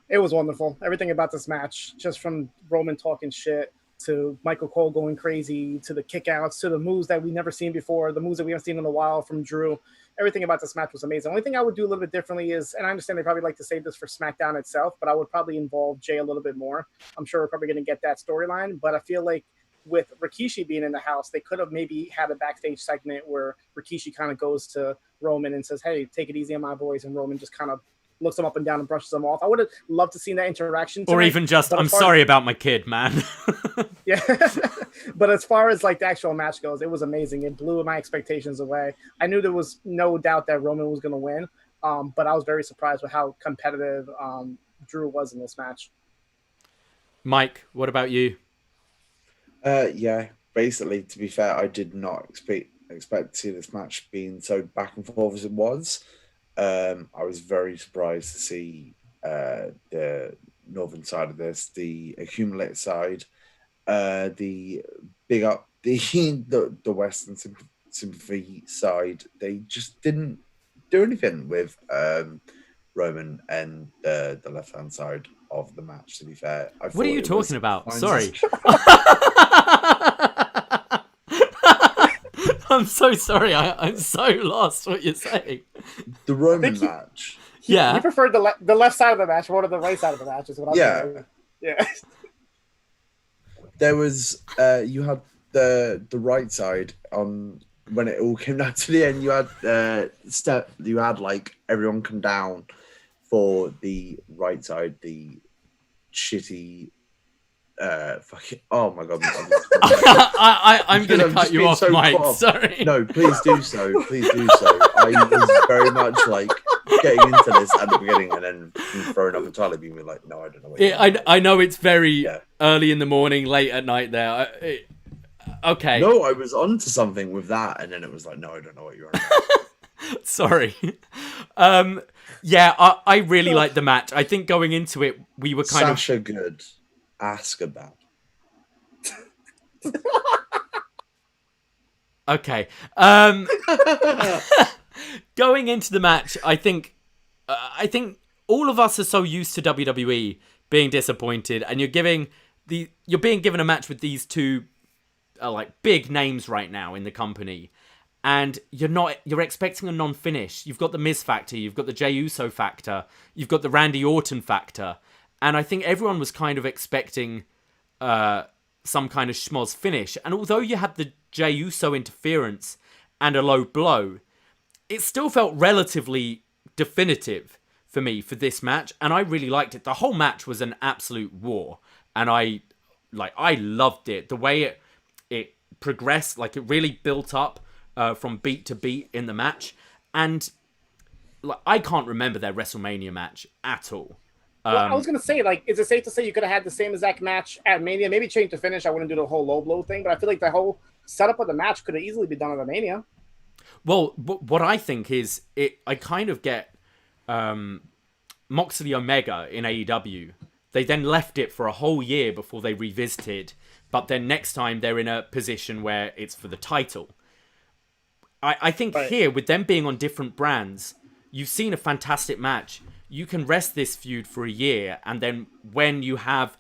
It was wonderful. Everything about this match, just from Roman talking shit to Michael Cole going crazy, to the kickouts, to the moves that we've never seen before, the moves that we haven't seen in a while from Drew. Everything about this match was amazing. The only thing I would do a little bit differently is, and I understand they probably like to save this for SmackDown itself, but I would probably involve Jey a little bit more. I'm sure we're probably going to get that storyline, but I feel like with Rikishi being in the house, they could have maybe had a backstage segment where Rikishi kind of goes to Roman and says, hey, take it easy on my boys, and Roman just kind of looks them up and down and brushes them off. I would have loved to see that interaction tonight, or even just, I'm sorry about my kid, man. Yeah. But as far as like the actual match goes, it was amazing. It blew my expectations away. I knew there was no doubt that Roman was going to win, but I was very surprised with how competitive Drew was in this match. Mike, what about you? Yeah, basically, to be fair, I did not expect to see this match being so back and forth as it was. I was very surprised to see the northern side of this, the accumulator side, the big up, the Western sympathy side. They just didn't do anything with Roman and the left hand side of the match. To be fair, what are you talking about? Sorry. I'm so sorry. I'm so lost what you're saying. The Roman match. He preferred the left side of the match more than the right side of the match. Is what I'm saying. Yeah. There was you had the right side on when it all came down to the end. You had you had like everyone come down for the right side, the shitty. Oh my god! I'm gonna cut you off, Mike. Sorry. No, please do so. Please do so. I was very much like getting into this at the beginning and then throwing up entirely, being like, no, I don't know what. I know it's very early in the morning, late at night. There. Okay. No, I was onto something with that, and then it was like, no, I don't know what you're on about. Sorry. I really liked the match. I think going into it, we were kind Sasha good. Asuka bad. Okay. Going into the match, I think all of us are so used to WWE being disappointed, and you're being given a match with these two like big names right now in the company, and you're expecting a non-finish. You've got the Miz factor, you've got the Jey Uso factor, you've got the Randy Orton factor. And I think everyone was kind of expecting some kind of schmoz finish. And although you had the Jey Uso interference and a low blow, it still felt relatively definitive for me for this match. And I really liked it. The whole match was an absolute war. And I loved it. The way it progressed, like it really built up from beat to beat in the match. And I can't remember their WrestleMania match at all. Well, I was going to say, is it safe to say you could have had the same exact match at Mania? Maybe change the finish. I wouldn't do the whole low blow thing, but I feel like the whole setup of the match could have easily been done at Mania. Well, what I think is, I kind of get Moxley Omega in AEW. They then left it for a whole year before they revisited but then next time they're in a position where it's for the title. I think here, with them being on different brands, you've seen a fantastic match. You can rest this feud for a year, and then when you have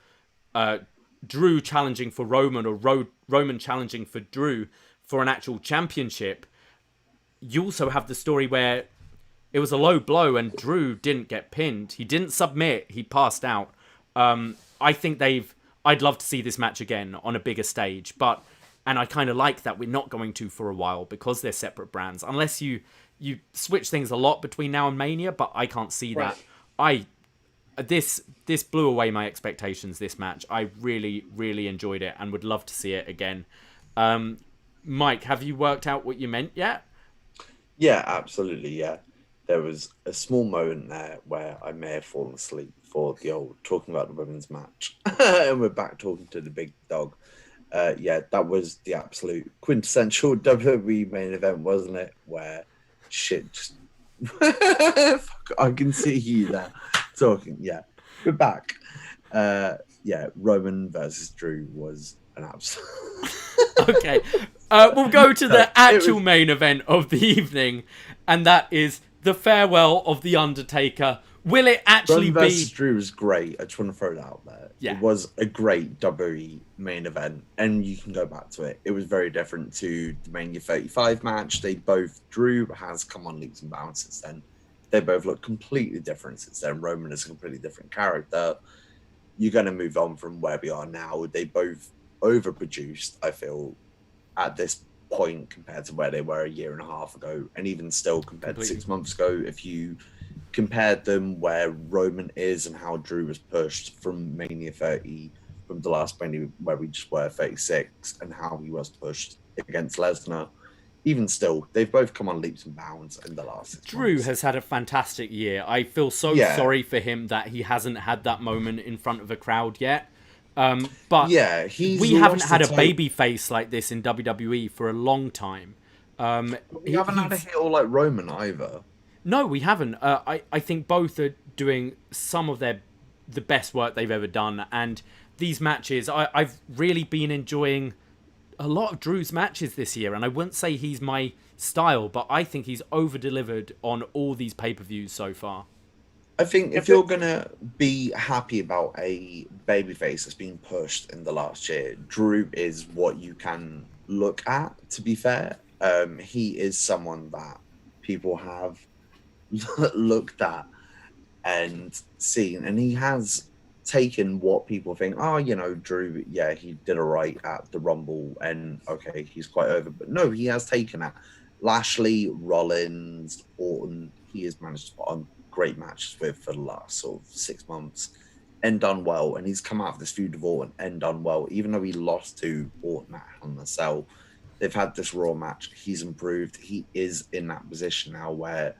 Drew challenging for Roman, or Roman challenging for Drew for an actual championship, you also have the story where it was a low blow and Drew didn't get pinned. He didn't submit. He passed out. I think I'd love to see this match again on a bigger stage, and I kind of like that we're not going to for a while because they're separate brands, unless you switch things a lot between now and Mania, but I can't see that. This blew away my expectations, this match. I really, really enjoyed it and would love to see it again. Mike, have you worked out what you meant yet? Yeah, absolutely, yeah. There was a small moment there where I may have fallen asleep for the old talking about the women's match. And we're back talking to the big dog. Yeah, that was the absolute quintessential WWE main event, wasn't it? Where shit just... Fuck, I can see you there talking. Yeah, we're back. Yeah, Roman versus Drew was an absolute... Okay, we'll go to the actual main event of the evening, and that is the farewell of The Undertaker. Will it actually Roman be... versus Drew was great. I just want to throw that out there. Yeah. It was a great WWE main event, and you can go back to it. It was very different to the Mania 35 match. Drew has come on leaps and bounds since then. They both look completely different since then. Roman is a completely different character. You're going to move on from where we are now. They both overproduced, I feel, at this point compared to where they were a year and a half ago, and even still compared to 6 months ago. If you compared them where Roman is and how Drew was pushed from Mania 30, from the last Mania where we just were 36, and how he was pushed against Lesnar, even still, they've both come on leaps and bounds in the last 6 Drew months. has had a fantastic year. I feel so sorry for him that he hasn't had that moment in front of a crowd yet. But yeah, we haven't had a baby face like this in WWE for a long time. We haven't had a heel like Roman either. No, we haven't. I think both are doing some of the best work they've ever done. And these matches, I've really been enjoying a lot of Drew's matches this year. And I wouldn't say he's my style, but I think he's over-delivered on all these pay-per-views so far. I think if you're going to be happy about a babyface that's been pushed in the last year, Drew is what you can look at, to be fair. He is someone that people have looked at and seen, and he has taken what people think, Drew, yeah, he did all right at the Rumble, and okay, he's quite over. But no, he has taken it. Lashley, Rollins, Orton, he has managed to put on great matches with for the last sort of 6 months and done well, and he's come out of this feud with Orton and done well, even though he lost to Orton at Hell in a Cell. They've had this Raw match. He's improved. He is in that position now where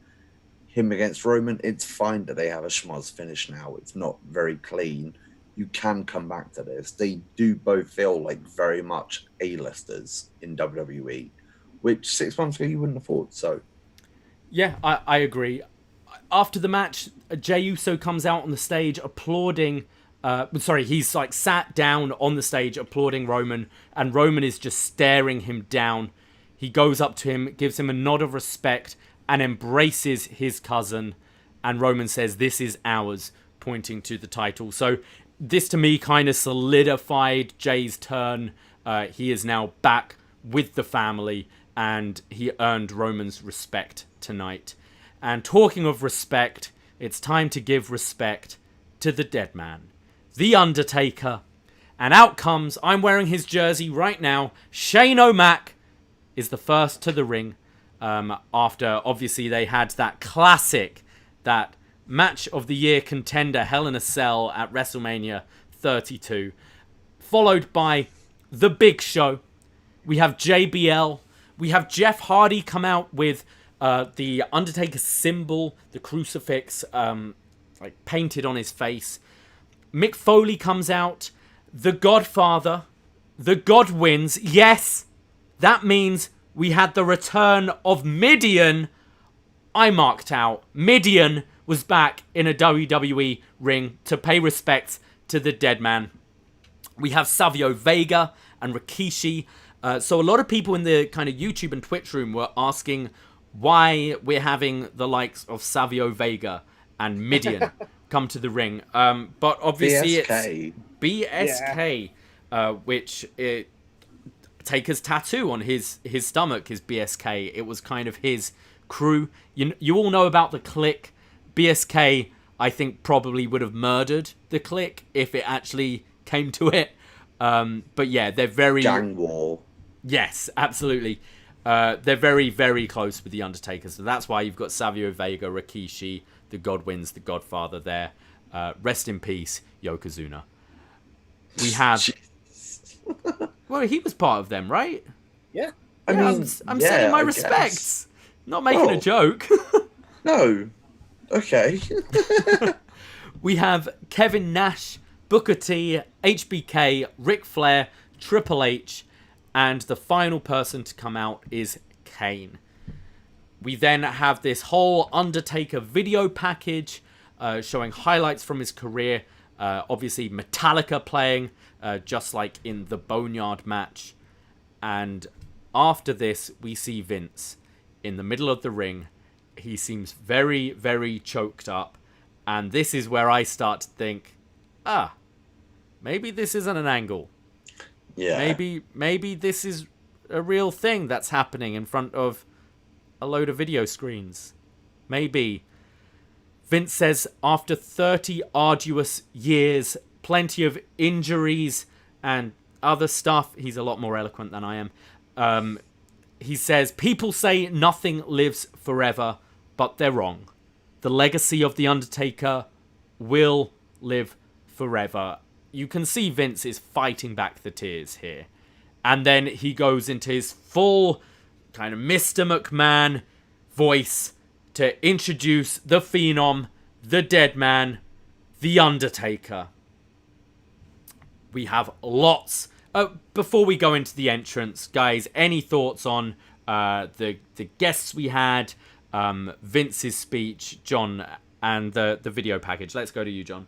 him against Roman, it's fine that they have a schmoz finish now. It's not very clean. You can come back to this. They do both feel like very much A-listers in WWE, which 6 months ago you wouldn't have thought so. Yeah, I agree. After the match, Jey Uso comes out on the stage applauding... he's like sat down on the stage applauding Roman, and Roman is just staring him down. He goes up to him, gives him a nod of respect, and embraces his cousin. And Roman says, "This is ours," pointing to the title. So this to me kind of solidified Jay's turn. He is now back with the family, and he earned Roman's respect tonight. And talking of respect, it's time to give respect to the dead man, The Undertaker. And out comes, I'm wearing his jersey right now, Shane O'Mac is the first to the ring. After, obviously, they had that classic, that match of the year contender, Hell in a Cell at WrestleMania 32. Followed by The Big Show. We have JBL. We have Jeff Hardy come out with the Undertaker symbol, the crucifix, painted on his face. Mick Foley comes out. The Godfather. The Godwins. Yes, that means we had the return of Mideon. I marked out. Mideon was back in a WWE ring to pay respects to the dead man. We have Savio Vega and Rikishi. So a lot of people in the kind of YouTube and Twitch room were asking why we're having the likes of Savio Vega and Midian come to the ring. But obviously BSK. it's BSK, which Taker's tattoo on his stomach is BSK. It was kind of his crew. You all know about the Clique. BSK, I think, probably would have murdered the Clique if it actually came to it. But yeah, they're very... Gang war. Yes, absolutely. They're very, very close with the Undertaker. So that's why you've got Savio Vega, Rikishi, the Godwins, the Godfather there. Rest in peace, Yokozuna. We have... Well, he was part of them, right? Yeah. I mean, I'm sending my I respects. guess. Not making a joke. No. Okay. We have Kevin Nash, Booker T, HBK, Ric Flair, Triple H, and the final person to come out is Kane. We then have this whole Undertaker video package showing highlights from his career. Obviously, Metallica playing, just like in the Boneyard match. And after this, we see Vince in the middle of the ring. He seems very, very choked up. And this is where I start to think, maybe this isn't an angle. Yeah. Maybe this is a real thing that's happening in front of a load of video screens. Maybe. Vince says after 30 arduous years, plenty of injuries and other stuff, he's a lot more eloquent than I am. He says, people say nothing lives forever, but they're wrong. The legacy of The Undertaker will live forever. You can see Vince is fighting back the tears here. And then he goes into his full kind of Mr. McMahon voice to introduce the Phenom, the Dead Man, The Undertaker. We have lots. Before we go into the entrance, guys, any thoughts on the guests we had, Vince's speech, John, and the video package? Let's go to you, John.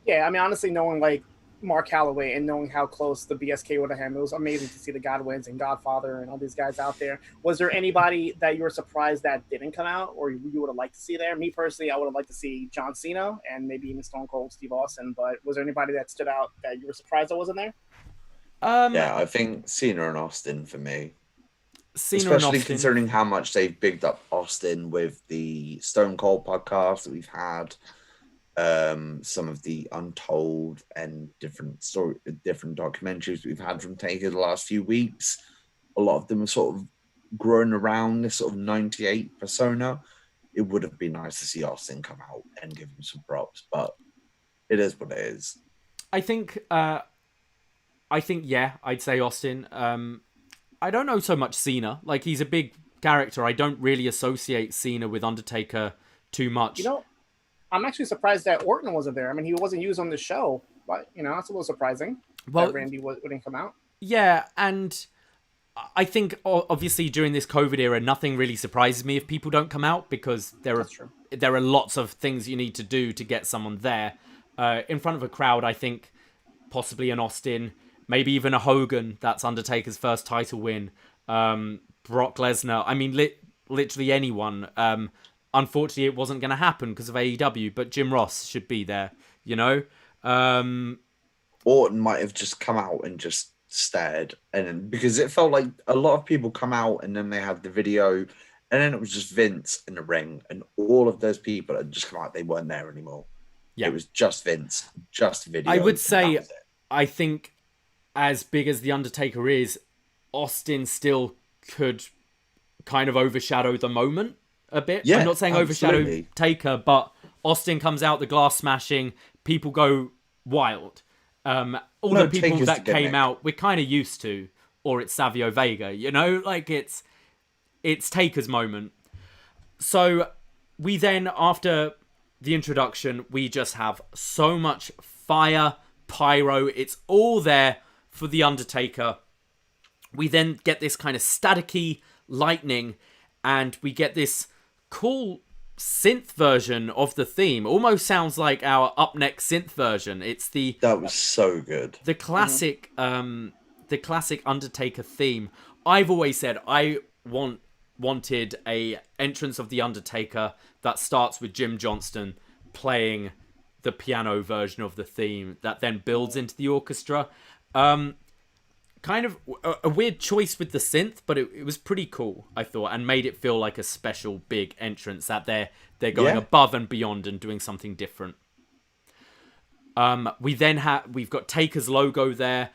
Yeah, I mean, honestly, knowing like Mark Calloway and knowing how close the BSK would have him, it was amazing to see the Godwins and Godfather and all these guys out there. Was there anybody that you were surprised that didn't come out, or you would have liked to see there? Me personally, I would have liked to see John Cena and maybe even Stone Cold Steve Austin. But was there anybody that stood out that you were surprised that wasn't there? Yeah, I think Cena and Austin for me. Cena Especially and Austin. considering how much they've bigged up Austin with the Stone Cold podcast that we've had. Some of the Untold and different documentaries we've had from Taker the last few weeks. A lot of them are sort of grown around this sort of 98 persona. It would have been nice to see Austin come out and give him some props, but it is what it is. I think, yeah, I'd say Austin. I don't know so much Cena. Like, he's a big character. I don't really associate Cena with Undertaker too much. You know, I'm actually surprised that Orton wasn't there. I mean, he wasn't used on the show, but, you know, that's a little surprising that Randy wouldn't come out. Yeah, and I think, obviously, during this COVID era, nothing really surprises me if people don't come out, because there are lots of things you need to do to get someone there. In front of a crowd, I think possibly an Austin, maybe even a Hogan. That's Undertaker's first title win. Brock Lesnar. I mean, literally anyone. Unfortunately, it wasn't going to happen because of AEW, but Jim Ross should be there, you know? Orton might have just come out and just stared, and then, because it felt like a lot of people come out and then they had the video, and then it was just Vince in the ring, and all of those people had just come out. They weren't there anymore. Yeah. It was just Vince, just video. I would say, I think as big as The Undertaker is, Austin still could kind of overshadow the moment a bit. Yeah, I'm not saying overshadow Taker, but Austin comes out, the glass smashing, people go wild. All the people that came out, we're kind of used to, or it's Savio Vega, you know, like it's Taker's moment. So we then, after the introduction, we just have so much fire, pyro, it's all there for the Undertaker. We then get this kind of staticky lightning, and we get this cool synth version of the theme. Almost sounds like our upNXT synth version. It's that was so good. The classic, the classic Undertaker theme. I've always said I wanted a entrance of the Undertaker that starts with Jim Johnston playing the piano version of the theme that then builds into the orchestra. Kind of a weird choice with the synth, but it was pretty cool, I thought, and made it feel like a special big entrance that they're going above and beyond and doing something different. We've got Taker's logo there,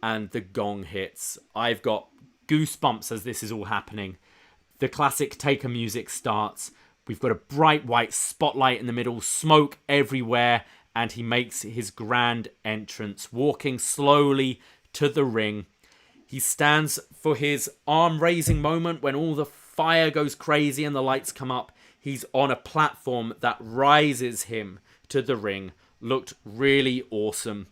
and the gong hits. I've got goosebumps as this is all happening. The classic Taker music starts. We've got a bright white spotlight in the middle, smoke everywhere, and he makes his grand entrance, walking slowly to the ring. He stands for his arm-raising moment when all the fire goes crazy and the lights come up. He's on a platform that rises him to the ring. Looked really awesome.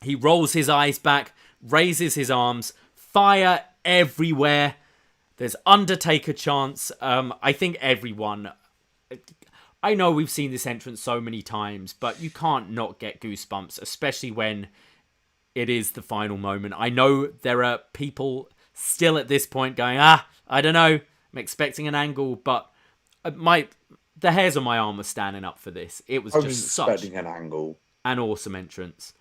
He rolls his eyes back, raises his arms, fire everywhere. There's Undertaker chants. I think everyone... I know we've seen this entrance so many times, but you can't not get goosebumps, especially when it is the final moment. I know there are people still at this point going, I don't know, I'm expecting an angle, but the hairs on my arm were standing up for this. It was just such an angle. An awesome entrance.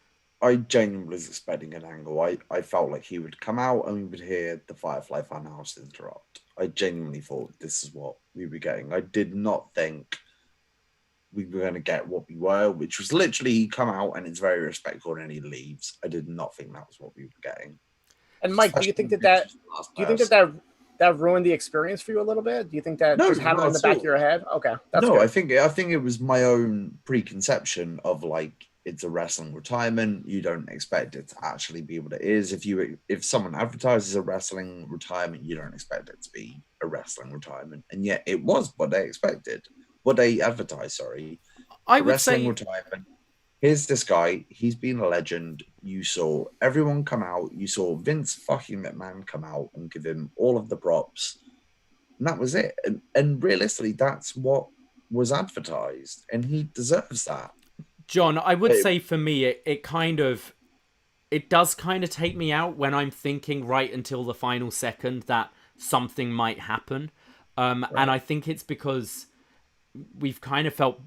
I genuinely was expecting an angle. I felt like he would come out and we would hear the Firefly Funhouse interrupt. I genuinely thought this is what we were getting. I did not think we were going to get what we were, which was literally come out and it's very respectful and he leaves. I did not think that was what we were getting. And Mike, do you think that ruined the experience for you a little bit? Do you think that just having it in the back of your head? Okay, that's good. I think it was my own preconception of like it's a wrestling retirement. You don't expect it to actually be what it is. If someone advertises a wrestling retirement, you don't expect it to be a wrestling retirement, and yet it was what they expected. What they advertised, sorry. I would say retirement. Here's this guy. He's been a legend. You saw everyone come out. You saw Vince fucking McMahon come out and give him all of the props. And that was it. And realistically, that's what was advertised. And he deserves that. John, I would say for me, it does kind of take me out when I'm thinking right until the final second that something might happen. Right. And I think it's because we've kind of felt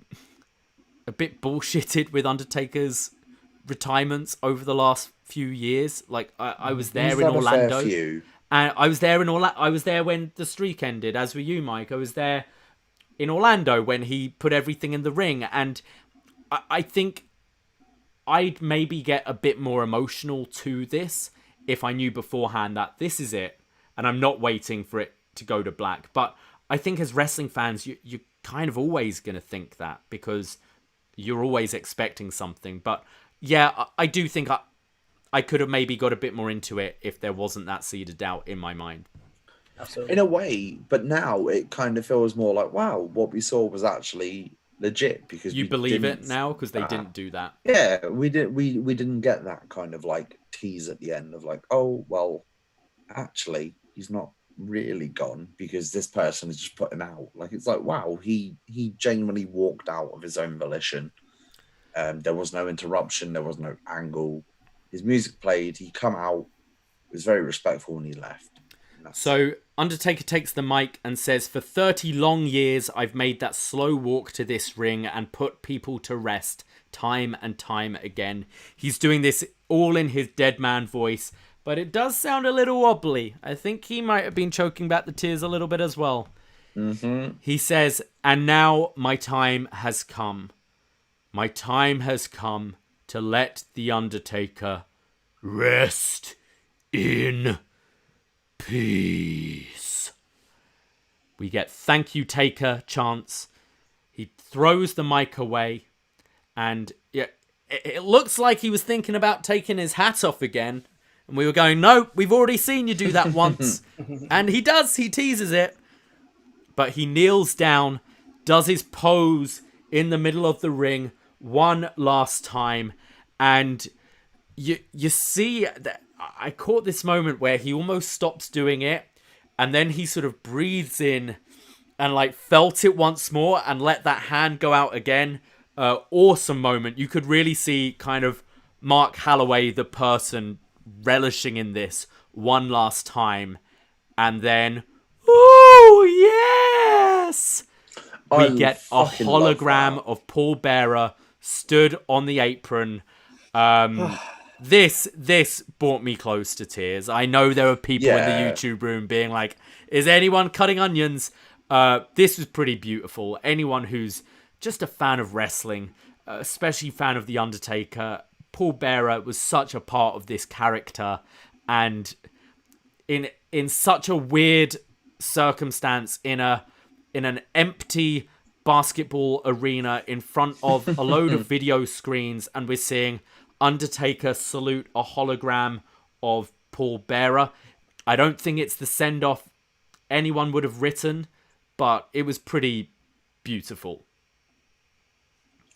a bit bullshitted with Undertaker's retirements over the last few years. Like I was there in Orlando, and I was there I was there when the streak ended, as were you, Mike. I was there in Orlando when he put everything in the ring, and I think I'd maybe get a bit more emotional to this if I knew beforehand that this is it, and I'm not waiting for it to go to black. But I think as wrestling fans, you're kind of always going to think that because you're always expecting something. But yeah, I do think I could have maybe got a bit more into it if there wasn't that seed of doubt in my mind. Absolutely. In a way, but now it kind of feels more like, wow, what we saw was actually legit because you believe it now because they didn't do that. Yeah, we didn't get that kind of like tease at the end of like, oh well, actually he's not really gone because this person has just put him out. Like it's like, wow, he genuinely walked out of his own volition. There was no interruption, there was no angle. His music played, he come out, was very respectful, and he left. So Undertaker takes the mic and says, "For 30 long years, I've made that slow walk to this ring and put people to rest time and time again." He's doing this all in his dead man voice, but it does sound a little wobbly. I think he might have been choking back the tears a little bit as well. Mm-hmm. He says, "And now my time has come. My time has come to let the Undertaker rest in peace." We get "Thank you, Taker" chants. He throws the mic away, and it looks like he was thinking about taking his hat off again. And we were going, "No, we've already seen you do that once." And he does. He teases it. But he kneels down, does his pose in the middle of the ring one last time. And you see that I caught this moment where he almost stops doing it. And then he sort of breathes in and like felt it once more and let that hand go out again. Awesome moment. You could really see kind of Mark Halloway, the person, relishing in this one last time. And then, ooh, yes! We get a hologram of Paul Bearer stood on the apron. This brought me close to tears. I know there were people in the YouTube room being like, is anyone cutting onions? This was pretty beautiful. Anyone who's just a fan of wrestling, especially fan of The Undertaker, Paul Bearer was such a part of this character, and in such a weird circumstance, in an empty basketball arena in front of a load of video screens, and we're seeing Undertaker salute a hologram of Paul Bearer. I don't think it's the send-off anyone would have written, but it was pretty beautiful.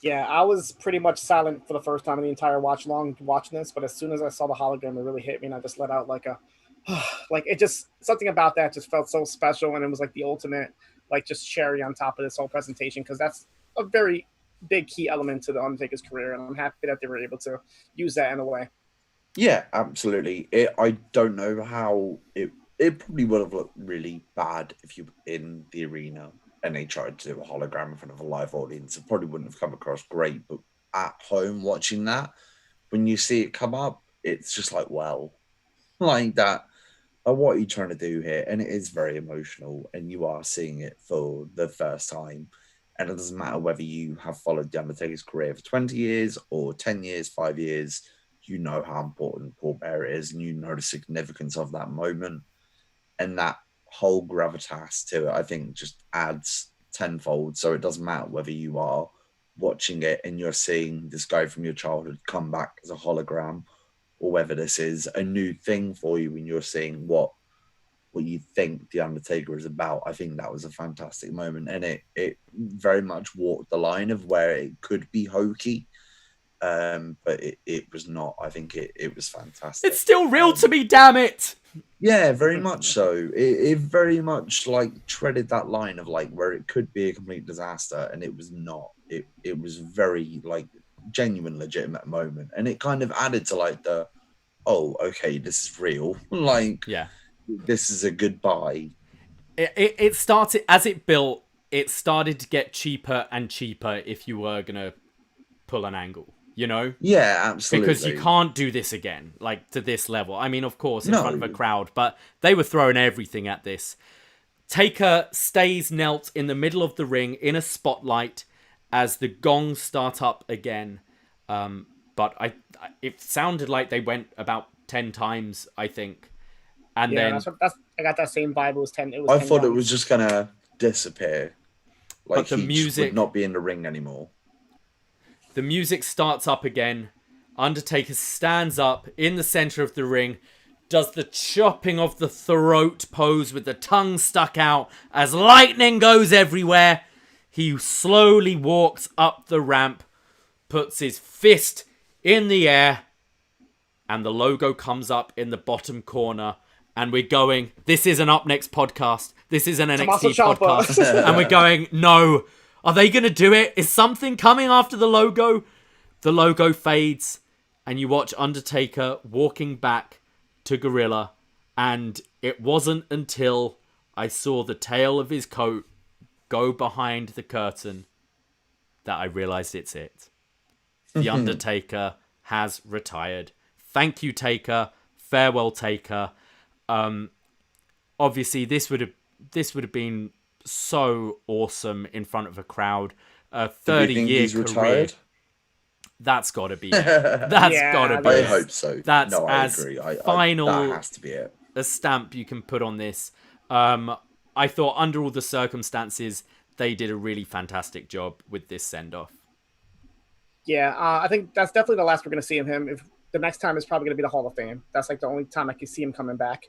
Yeah, I was pretty much silent for the first time in the entire watch-along watching this, but as soon as I saw the hologram, it really hit me, and I just let out like a... like, it just... Something about that just felt so special, and it was like the ultimate, like, just cherry on top of this whole presentation, because that's a very big key element to the Undertaker's career, and I'm happy that they were able to use that in a way. Yeah, absolutely. I don't know how it probably would have looked really bad if you were in the arena and they tried to do a hologram in front of a live audience. It probably wouldn't have come across great, but at home watching that, when you see it come up, it's just like, well, like that. What are you trying to do here? And it is very emotional, and you are seeing it for the first time. And it doesn't matter whether you have followed The Undertaker's career for 20 years or 10 years, 5 years, you know how important Paul Bearer is, and you know the significance of that moment. And that whole gravitas to it, I think, just adds tenfold. So it doesn't matter whether you are watching it and you're seeing this guy from your childhood come back as a hologram, or whether this is a new thing for you when you're seeing what you think The Undertaker is about. I think that was a fantastic moment, and it very much walked the line of where it could be hokey, but it was not. I think it was fantastic. It's still real to me, damn it! Yeah, very much so. It very much like treaded that line of like where it could be a complete disaster, and it was not. It was very like genuine, legitimate moment, and it kind of added to like the, oh, okay, this is real. Like, yeah, this is a goodbye. It started as it built. It started to get cheaper and cheaper if you were gonna pull an angle. You know? Yeah, absolutely. Because you can't do this again, like, to this level. I mean, of course, in front of a crowd, but they were throwing everything at this. Taker stays knelt in the middle of the ring in a spotlight as the gongs start up again. But it sounded like they went about 10 times, I think. And then I got that same vibe. It was 10. I thought it was just gonna disappear. Like, but the he music would not be in the ring anymore. The music starts up again. Undertaker stands up in the center of the ring, does the chopping of the throat pose with the tongue stuck out as lightning goes everywhere. He slowly walks up the ramp, puts his fist in the air, and the logo comes up in the bottom corner. And we're going, this is an upNXT podcast. This is an NXT podcast. And we're going, no. Are they going to do it? Is something coming after the logo? The logo fades, and you watch Undertaker walking back to Gorilla, and it wasn't until I saw the tail of his coat go behind the curtain that I realized it's it. The Undertaker has retired. Thank you, Taker. Farewell, Taker. Obviously, this would have been so awesome in front of a crowd. A 30-year career. Retired? That's got to be it. That's got to be I it. hope so. That's no, I as agree. final that has to be it. A stamp you can put on this. I thought under all the circumstances, they did a really fantastic job with this send-off. Yeah, I think that's definitely the last we're going to see of him. If the next time is probably going to be the Hall of Fame. That's like the only time I can see him coming back.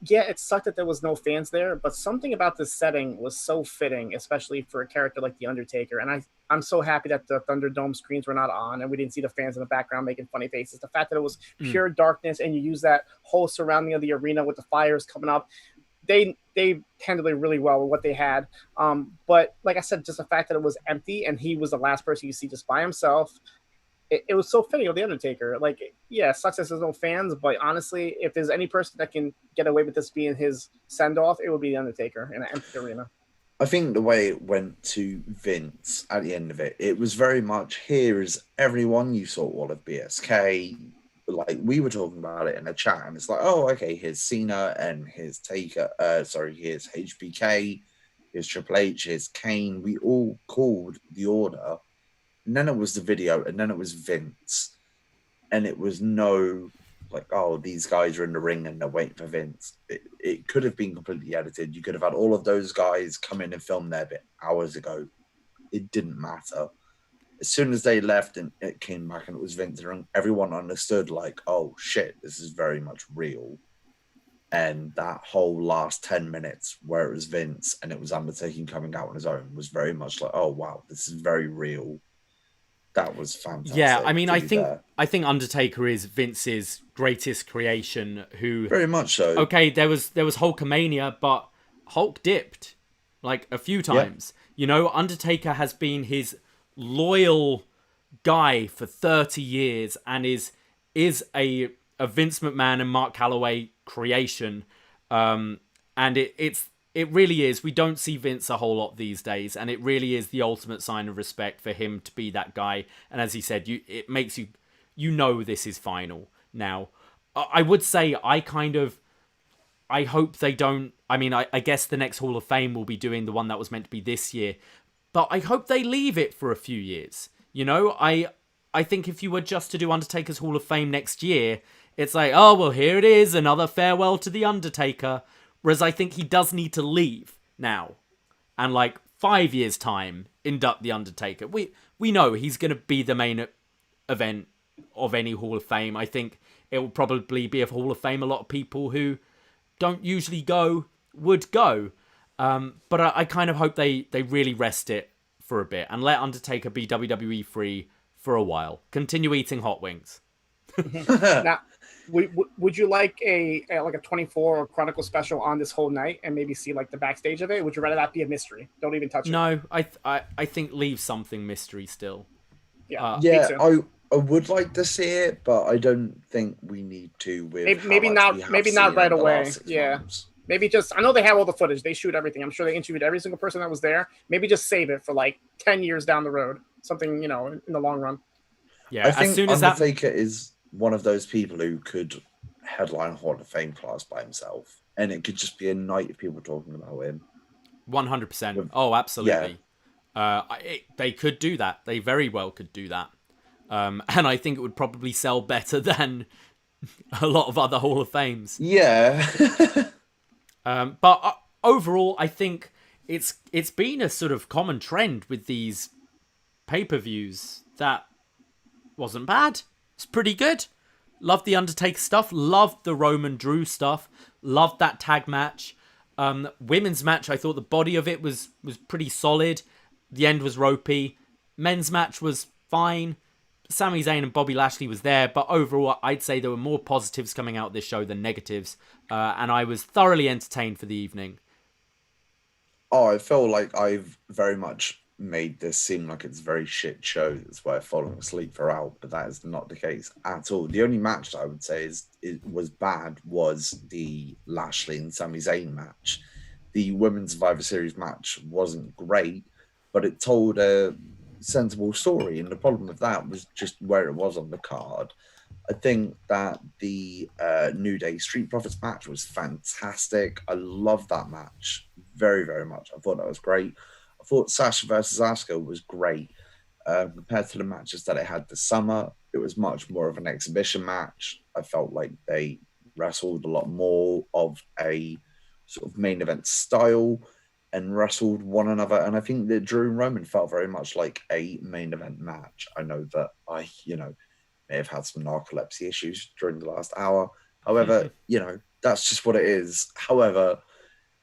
Yeah, it sucked that there was no fans there, but something about this setting was so fitting, especially for a character like The Undertaker. And I'm so happy that the Thunderdome screens were not on and we didn't see the fans in the background making funny faces. The fact that it was pure darkness and you use that whole surrounding of the arena with the fires coming up, they handled it really well with what they had. But like I said, just the fact that it was empty and he was the last person you see just by himself, it was so fitting of the Undertaker. Like, yeah, it sucks that there's no fans, but honestly, if there's any person that can get away with this being his send off, it would be the Undertaker in an empty arena. I think the way it went to Vince at the end of it, it was very much, here is everyone. You saw all of BSK. Like, we were talking about it in a chat, and it's like, oh, okay, here's Cena, and here's Taker. Here's HBK, here's Triple H, here's Kane. We all called the order. And then it was the video, and then it was Vince. And it was no, like, oh, these guys are in the ring and they're waiting for Vince. It could have been completely edited. You could have had all of those guys come in and film their bit hours ago. It didn't matter. As soon as they left and it came back and it was Vince, everyone understood, like, oh, shit, this is very much real. And that whole last 10 minutes where it was Vince and it was Undertaker coming out on his own was very much like, oh, wow, this is very real. That was fantastic. Yeah, I mean, I think Undertaker is Vince's greatest creation. Who very much so. Okay, there was Hulkamania, but Hulk dipped like a few times. Yeah. You know, Undertaker has been his loyal guy for 30 years and is a Vince McMahon and Mark Calloway creation. And it really is. We don't see Vince a whole lot these days, and it really is the ultimate sign of respect for him to be that guy. And as he said, it makes you know this is final now. I would say I hope they don't. I mean, I guess the next Hall of Fame will be doing the one that was meant to be this year, but I hope they leave it for a few years. You know, I think if you were just to do Undertaker's Hall of Fame next year, it's like, oh, well, here it is, another farewell to the Undertaker. Whereas I think he does need to leave now. And like 5 years' time, induct the Undertaker. We know he's going to be the main event of any Hall of Fame. I think it will probably be a Hall of Fame a lot of people who don't usually go would go. But I kind of hope they really rest it for a bit and let Undertaker be WWE free for a while. Continue eating hot wings. Now, would you like a 24 or Chronicle special on this whole night and maybe see like the backstage of it? Would you rather that be a mystery? Don't even touch it. No, I think leave something mystery still. Yeah, I would like to see it, but I don't think we need to. With maybe not right away. Yeah, months. Maybe just. I know they have all the footage. They shoot everything. I'm sure they interviewed every single person that was there. Maybe just save it for like 10 years down the road. Something, you know, in the long run. Yeah, I think as soon as Undertaker is one of those people who could headline Hall of Fame class by himself, and it could just be a night of people talking about him. 100%. Oh, absolutely. Yeah. They could do that. They very well could do that. And I think it would probably sell better than a lot of other Hall of Fames. Yeah. But overall, I think it's been a sort of common trend with these pay-per-views that wasn't bad. It's pretty good. Loved the Undertaker stuff. Loved the Roman Drew stuff. Loved that tag match. Women's match, I thought the body of it was pretty solid. The end was ropey. Men's match was fine. Sami Zayn and Bobby Lashley was there, but overall, I'd say there were more positives coming out of this show than negatives, and I was thoroughly entertained for the evening. Oh, I feel like I've very much made this seem like it's a very shit show that's worth falling asleep throughout, but that is not the case at all. The only match that I would say was bad was the Lashley and Sami Zayn match. The Women's Survivor Series match wasn't great, but it told a sensible story, and the problem with that was just where it was on the card. I think that the New Day Street Profits match was fantastic. I loved that match very, very much. I thought that was great. I thought Sasha versus Asuka was great. Compared to the matches that it had this summer, it was much more of an exhibition match. I felt like they wrestled a lot more of a sort of main event style and wrestled one another. And I think that Drew and Roman felt very much like a main event match. I know that I, may have had some narcolepsy issues during the last hour. However, that's just what it is. However,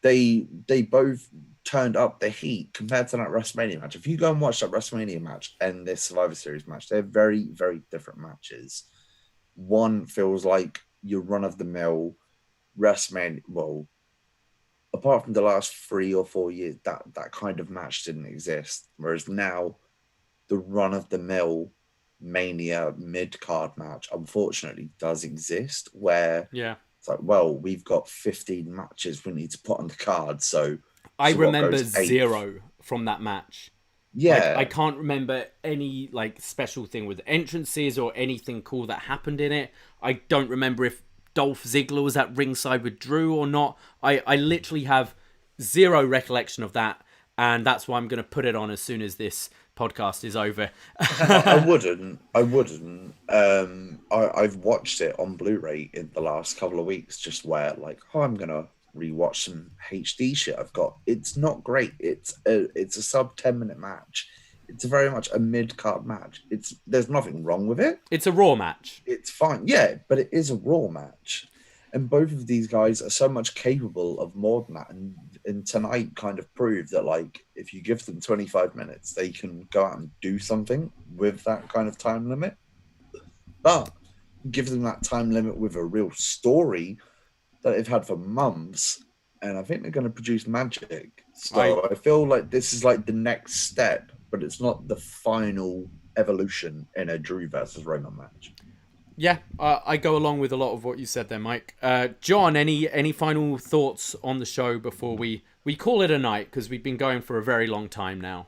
they both turned up the heat compared to that WrestleMania match. If you go and watch that WrestleMania match and this Survivor Series match, they're very, very different matches. One feels like your run-of-the-mill WrestleMania, apart from the last 3 or 4 years, that kind of match didn't exist. Whereas now, the run-of-the-mill Mania mid-card match, unfortunately, does exist, where it's like, well, we've got 15 matches we need to put on the card, so I what remember goes eighth? 0 from that match. Yeah. I can't remember any like special thing with entrances or anything cool that happened in it. I don't remember if Dolph Ziggler was at ringside with Drew or not. I literally have 0 recollection of that, and that's why I'm going to put it on as soon as this podcast is over. I wouldn't. I've watched it on Blu-ray in the last couple of weeks, just where like, I'm gonna rewatch some HD shit I've got. It's not great. It's a sub 10-minute match. It's very much a mid-card match. There's nothing wrong with it. It's a Raw match. It's fine. Yeah, but it is a Raw match. And both of these guys are so much capable of more than that. And tonight kind of proved that, like, if you give them 25 minutes, they can go out and do something with that kind of time limit. But give them that time limit with a real story that they've had for months, and I think they're going to produce magic. So I feel like this is like the next step, but it's not the final evolution in a Drew versus Roman match. Yeah, I go along with a lot of what you said there, Mike. John, any final thoughts on the show before we call it a night, because we've been going for a very long time now?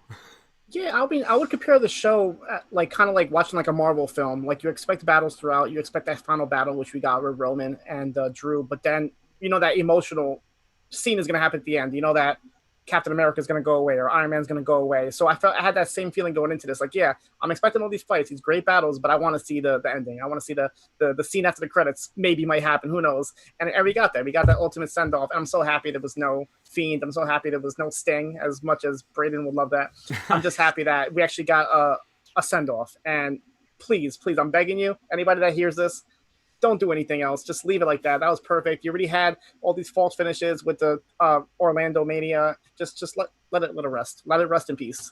Yeah, I would compare the show like kind of like watching like a Marvel film. Like, you expect battles throughout, you expect that final battle, which we got with Roman and Drew, but then you know that emotional scene is going to happen at the end. You know that Captain America is going to go away or Iron Man's going to go away. So I had that same feeling going into this. Like, yeah, I'm expecting all these fights, these great battles, but I want to see the ending. I want to see the scene after the credits. Maybe might happen. Who knows? And we got that. We got that ultimate send off. And I'm so happy there was no Fiend. I'm so happy there was no Sting, as much as Braden would love that. I'm just happy that we actually got a send off. And please, I'm begging you, anybody that hears this, don't do anything else. Just leave it like that. That was perfect. You already had all these false finishes with the Orlando Mania. Just let it rest. Let it rest in peace.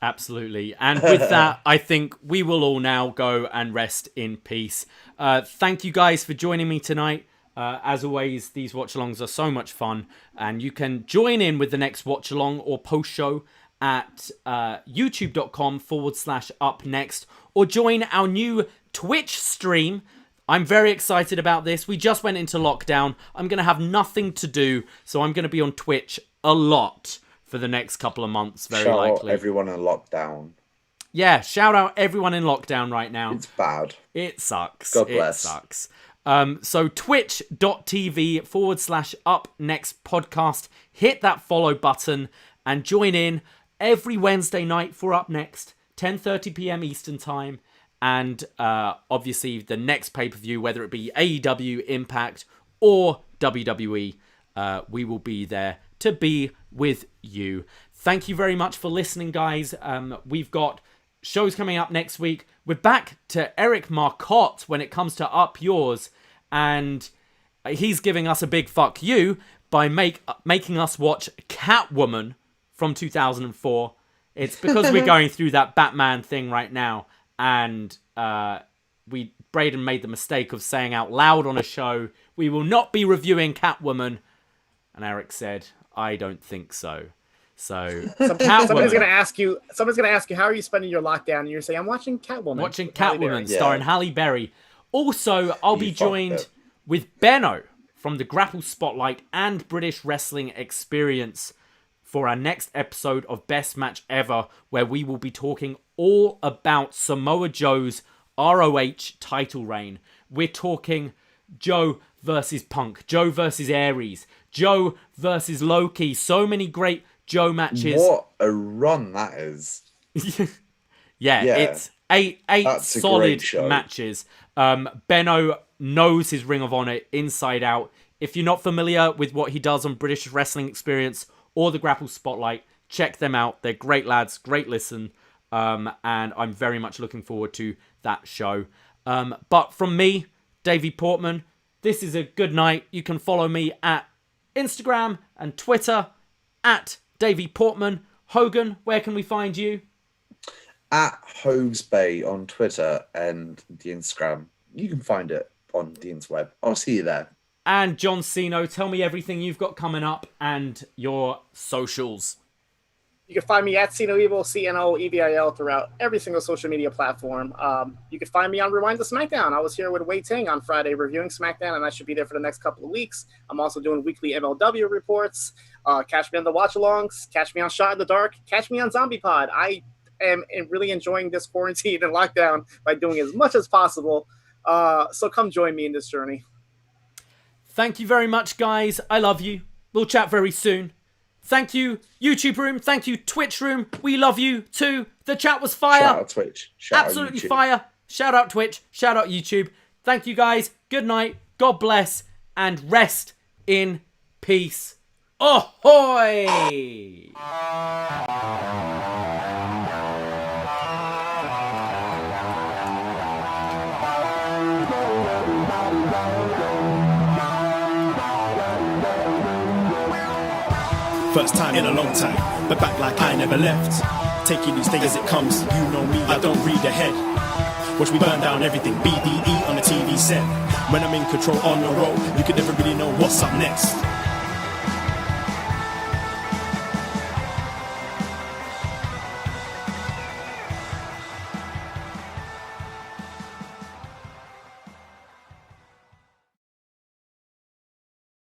Absolutely. And with that, I think we will all now go and rest in peace. Thank you guys for joining me tonight. As always, these watch-alongs are so much fun, and you can join in with the next watch-along or post-show at youtube.com/upNXT, or join our new Twitch stream. I'm very excited about this. We just went into lockdown. I'm going to have nothing to do, so I'm going to be on Twitch a lot for the next couple of months, very likely. Shout out everyone in lockdown. Yeah, shout out everyone in lockdown right now. It's bad. It sucks. God bless. It sucks. So twitch.tv/upNXT podcast. Hit that follow button and join in every Wednesday night for UpNXT, 10:30 p.m. Eastern Time. And obviously the next pay-per-view, whether it be AEW, Impact, or WWE, we will be there to be with you. Thank you very much for listening, guys. We've got shows coming up next week. We're back to Eric Marcotte when it comes to Up Yours, and he's giving us a big fuck you by making us watch Catwoman from 2004. It's because we're going through that Batman thing right now. And Braden made the mistake of saying out loud on a show, we will not be reviewing Catwoman. And Eric said, I don't think so. So somebody's gonna ask you, how are you spending your lockdown? And you're saying, I'm watching Catwoman. Watching Catwoman, starring Halle Berry. Also, I'll be joined with Benno from the Grapple Spotlight and British Wrestling Experience for our next episode of Best Match Ever, where we will be talking all about Samoa Joe's ROH title reign. We're talking Joe versus Punk, Joe versus Aries, Joe versus Loki. So many great Joe matches. What a run that is. Yeah, it's eight solid matches. Benno knows his Ring of Honor inside out. If you're not familiar with what he does on British Wrestling Experience or the Grapple Spotlight, check them out. They're great lads, great listen. And I'm very much looking forward to that show. But from me, Davie Portman, this is a good night. You can follow me at Instagram and Twitter at Davie Portman. Hogan, where can we find you? At Hogs Bay on Twitter and the Instagram. You can find it on the interweb. I'll see you there. And John Cno, tell me everything you've got coming up and your socials. You can find me at Cno Evil, Cno Evil, throughout every single social media platform. You can find me on Rewind to SmackDown. I was here with Wei Ting on Friday reviewing SmackDown, and I should be there for the next couple of weeks. I'm also doing weekly MLW reports. Catch me on the watch-alongs. Catch me on Shot in the Dark. Catch me on Zombipod. I am really enjoying this quarantine and lockdown by doing as much as possible. So come join me in this journey. Thank you very much, guys. I love you. We'll chat very soon. Thank you, YouTube room. Thank you, Twitch room. We love you too. The chat was fire. Shout out Twitch. Shout Absolutely out YouTube. fire. Shout out Twitch. Shout out YouTube. Thank you, guys. Good night. God bless. And rest in peace. Ahoy! First time in a long time, but back like I never left. Taking these things as it comes, you know me, I don't read ahead. Watch me burn down everything, BDE on the TV set. When I'm in control on the road, you can never really know what's up next.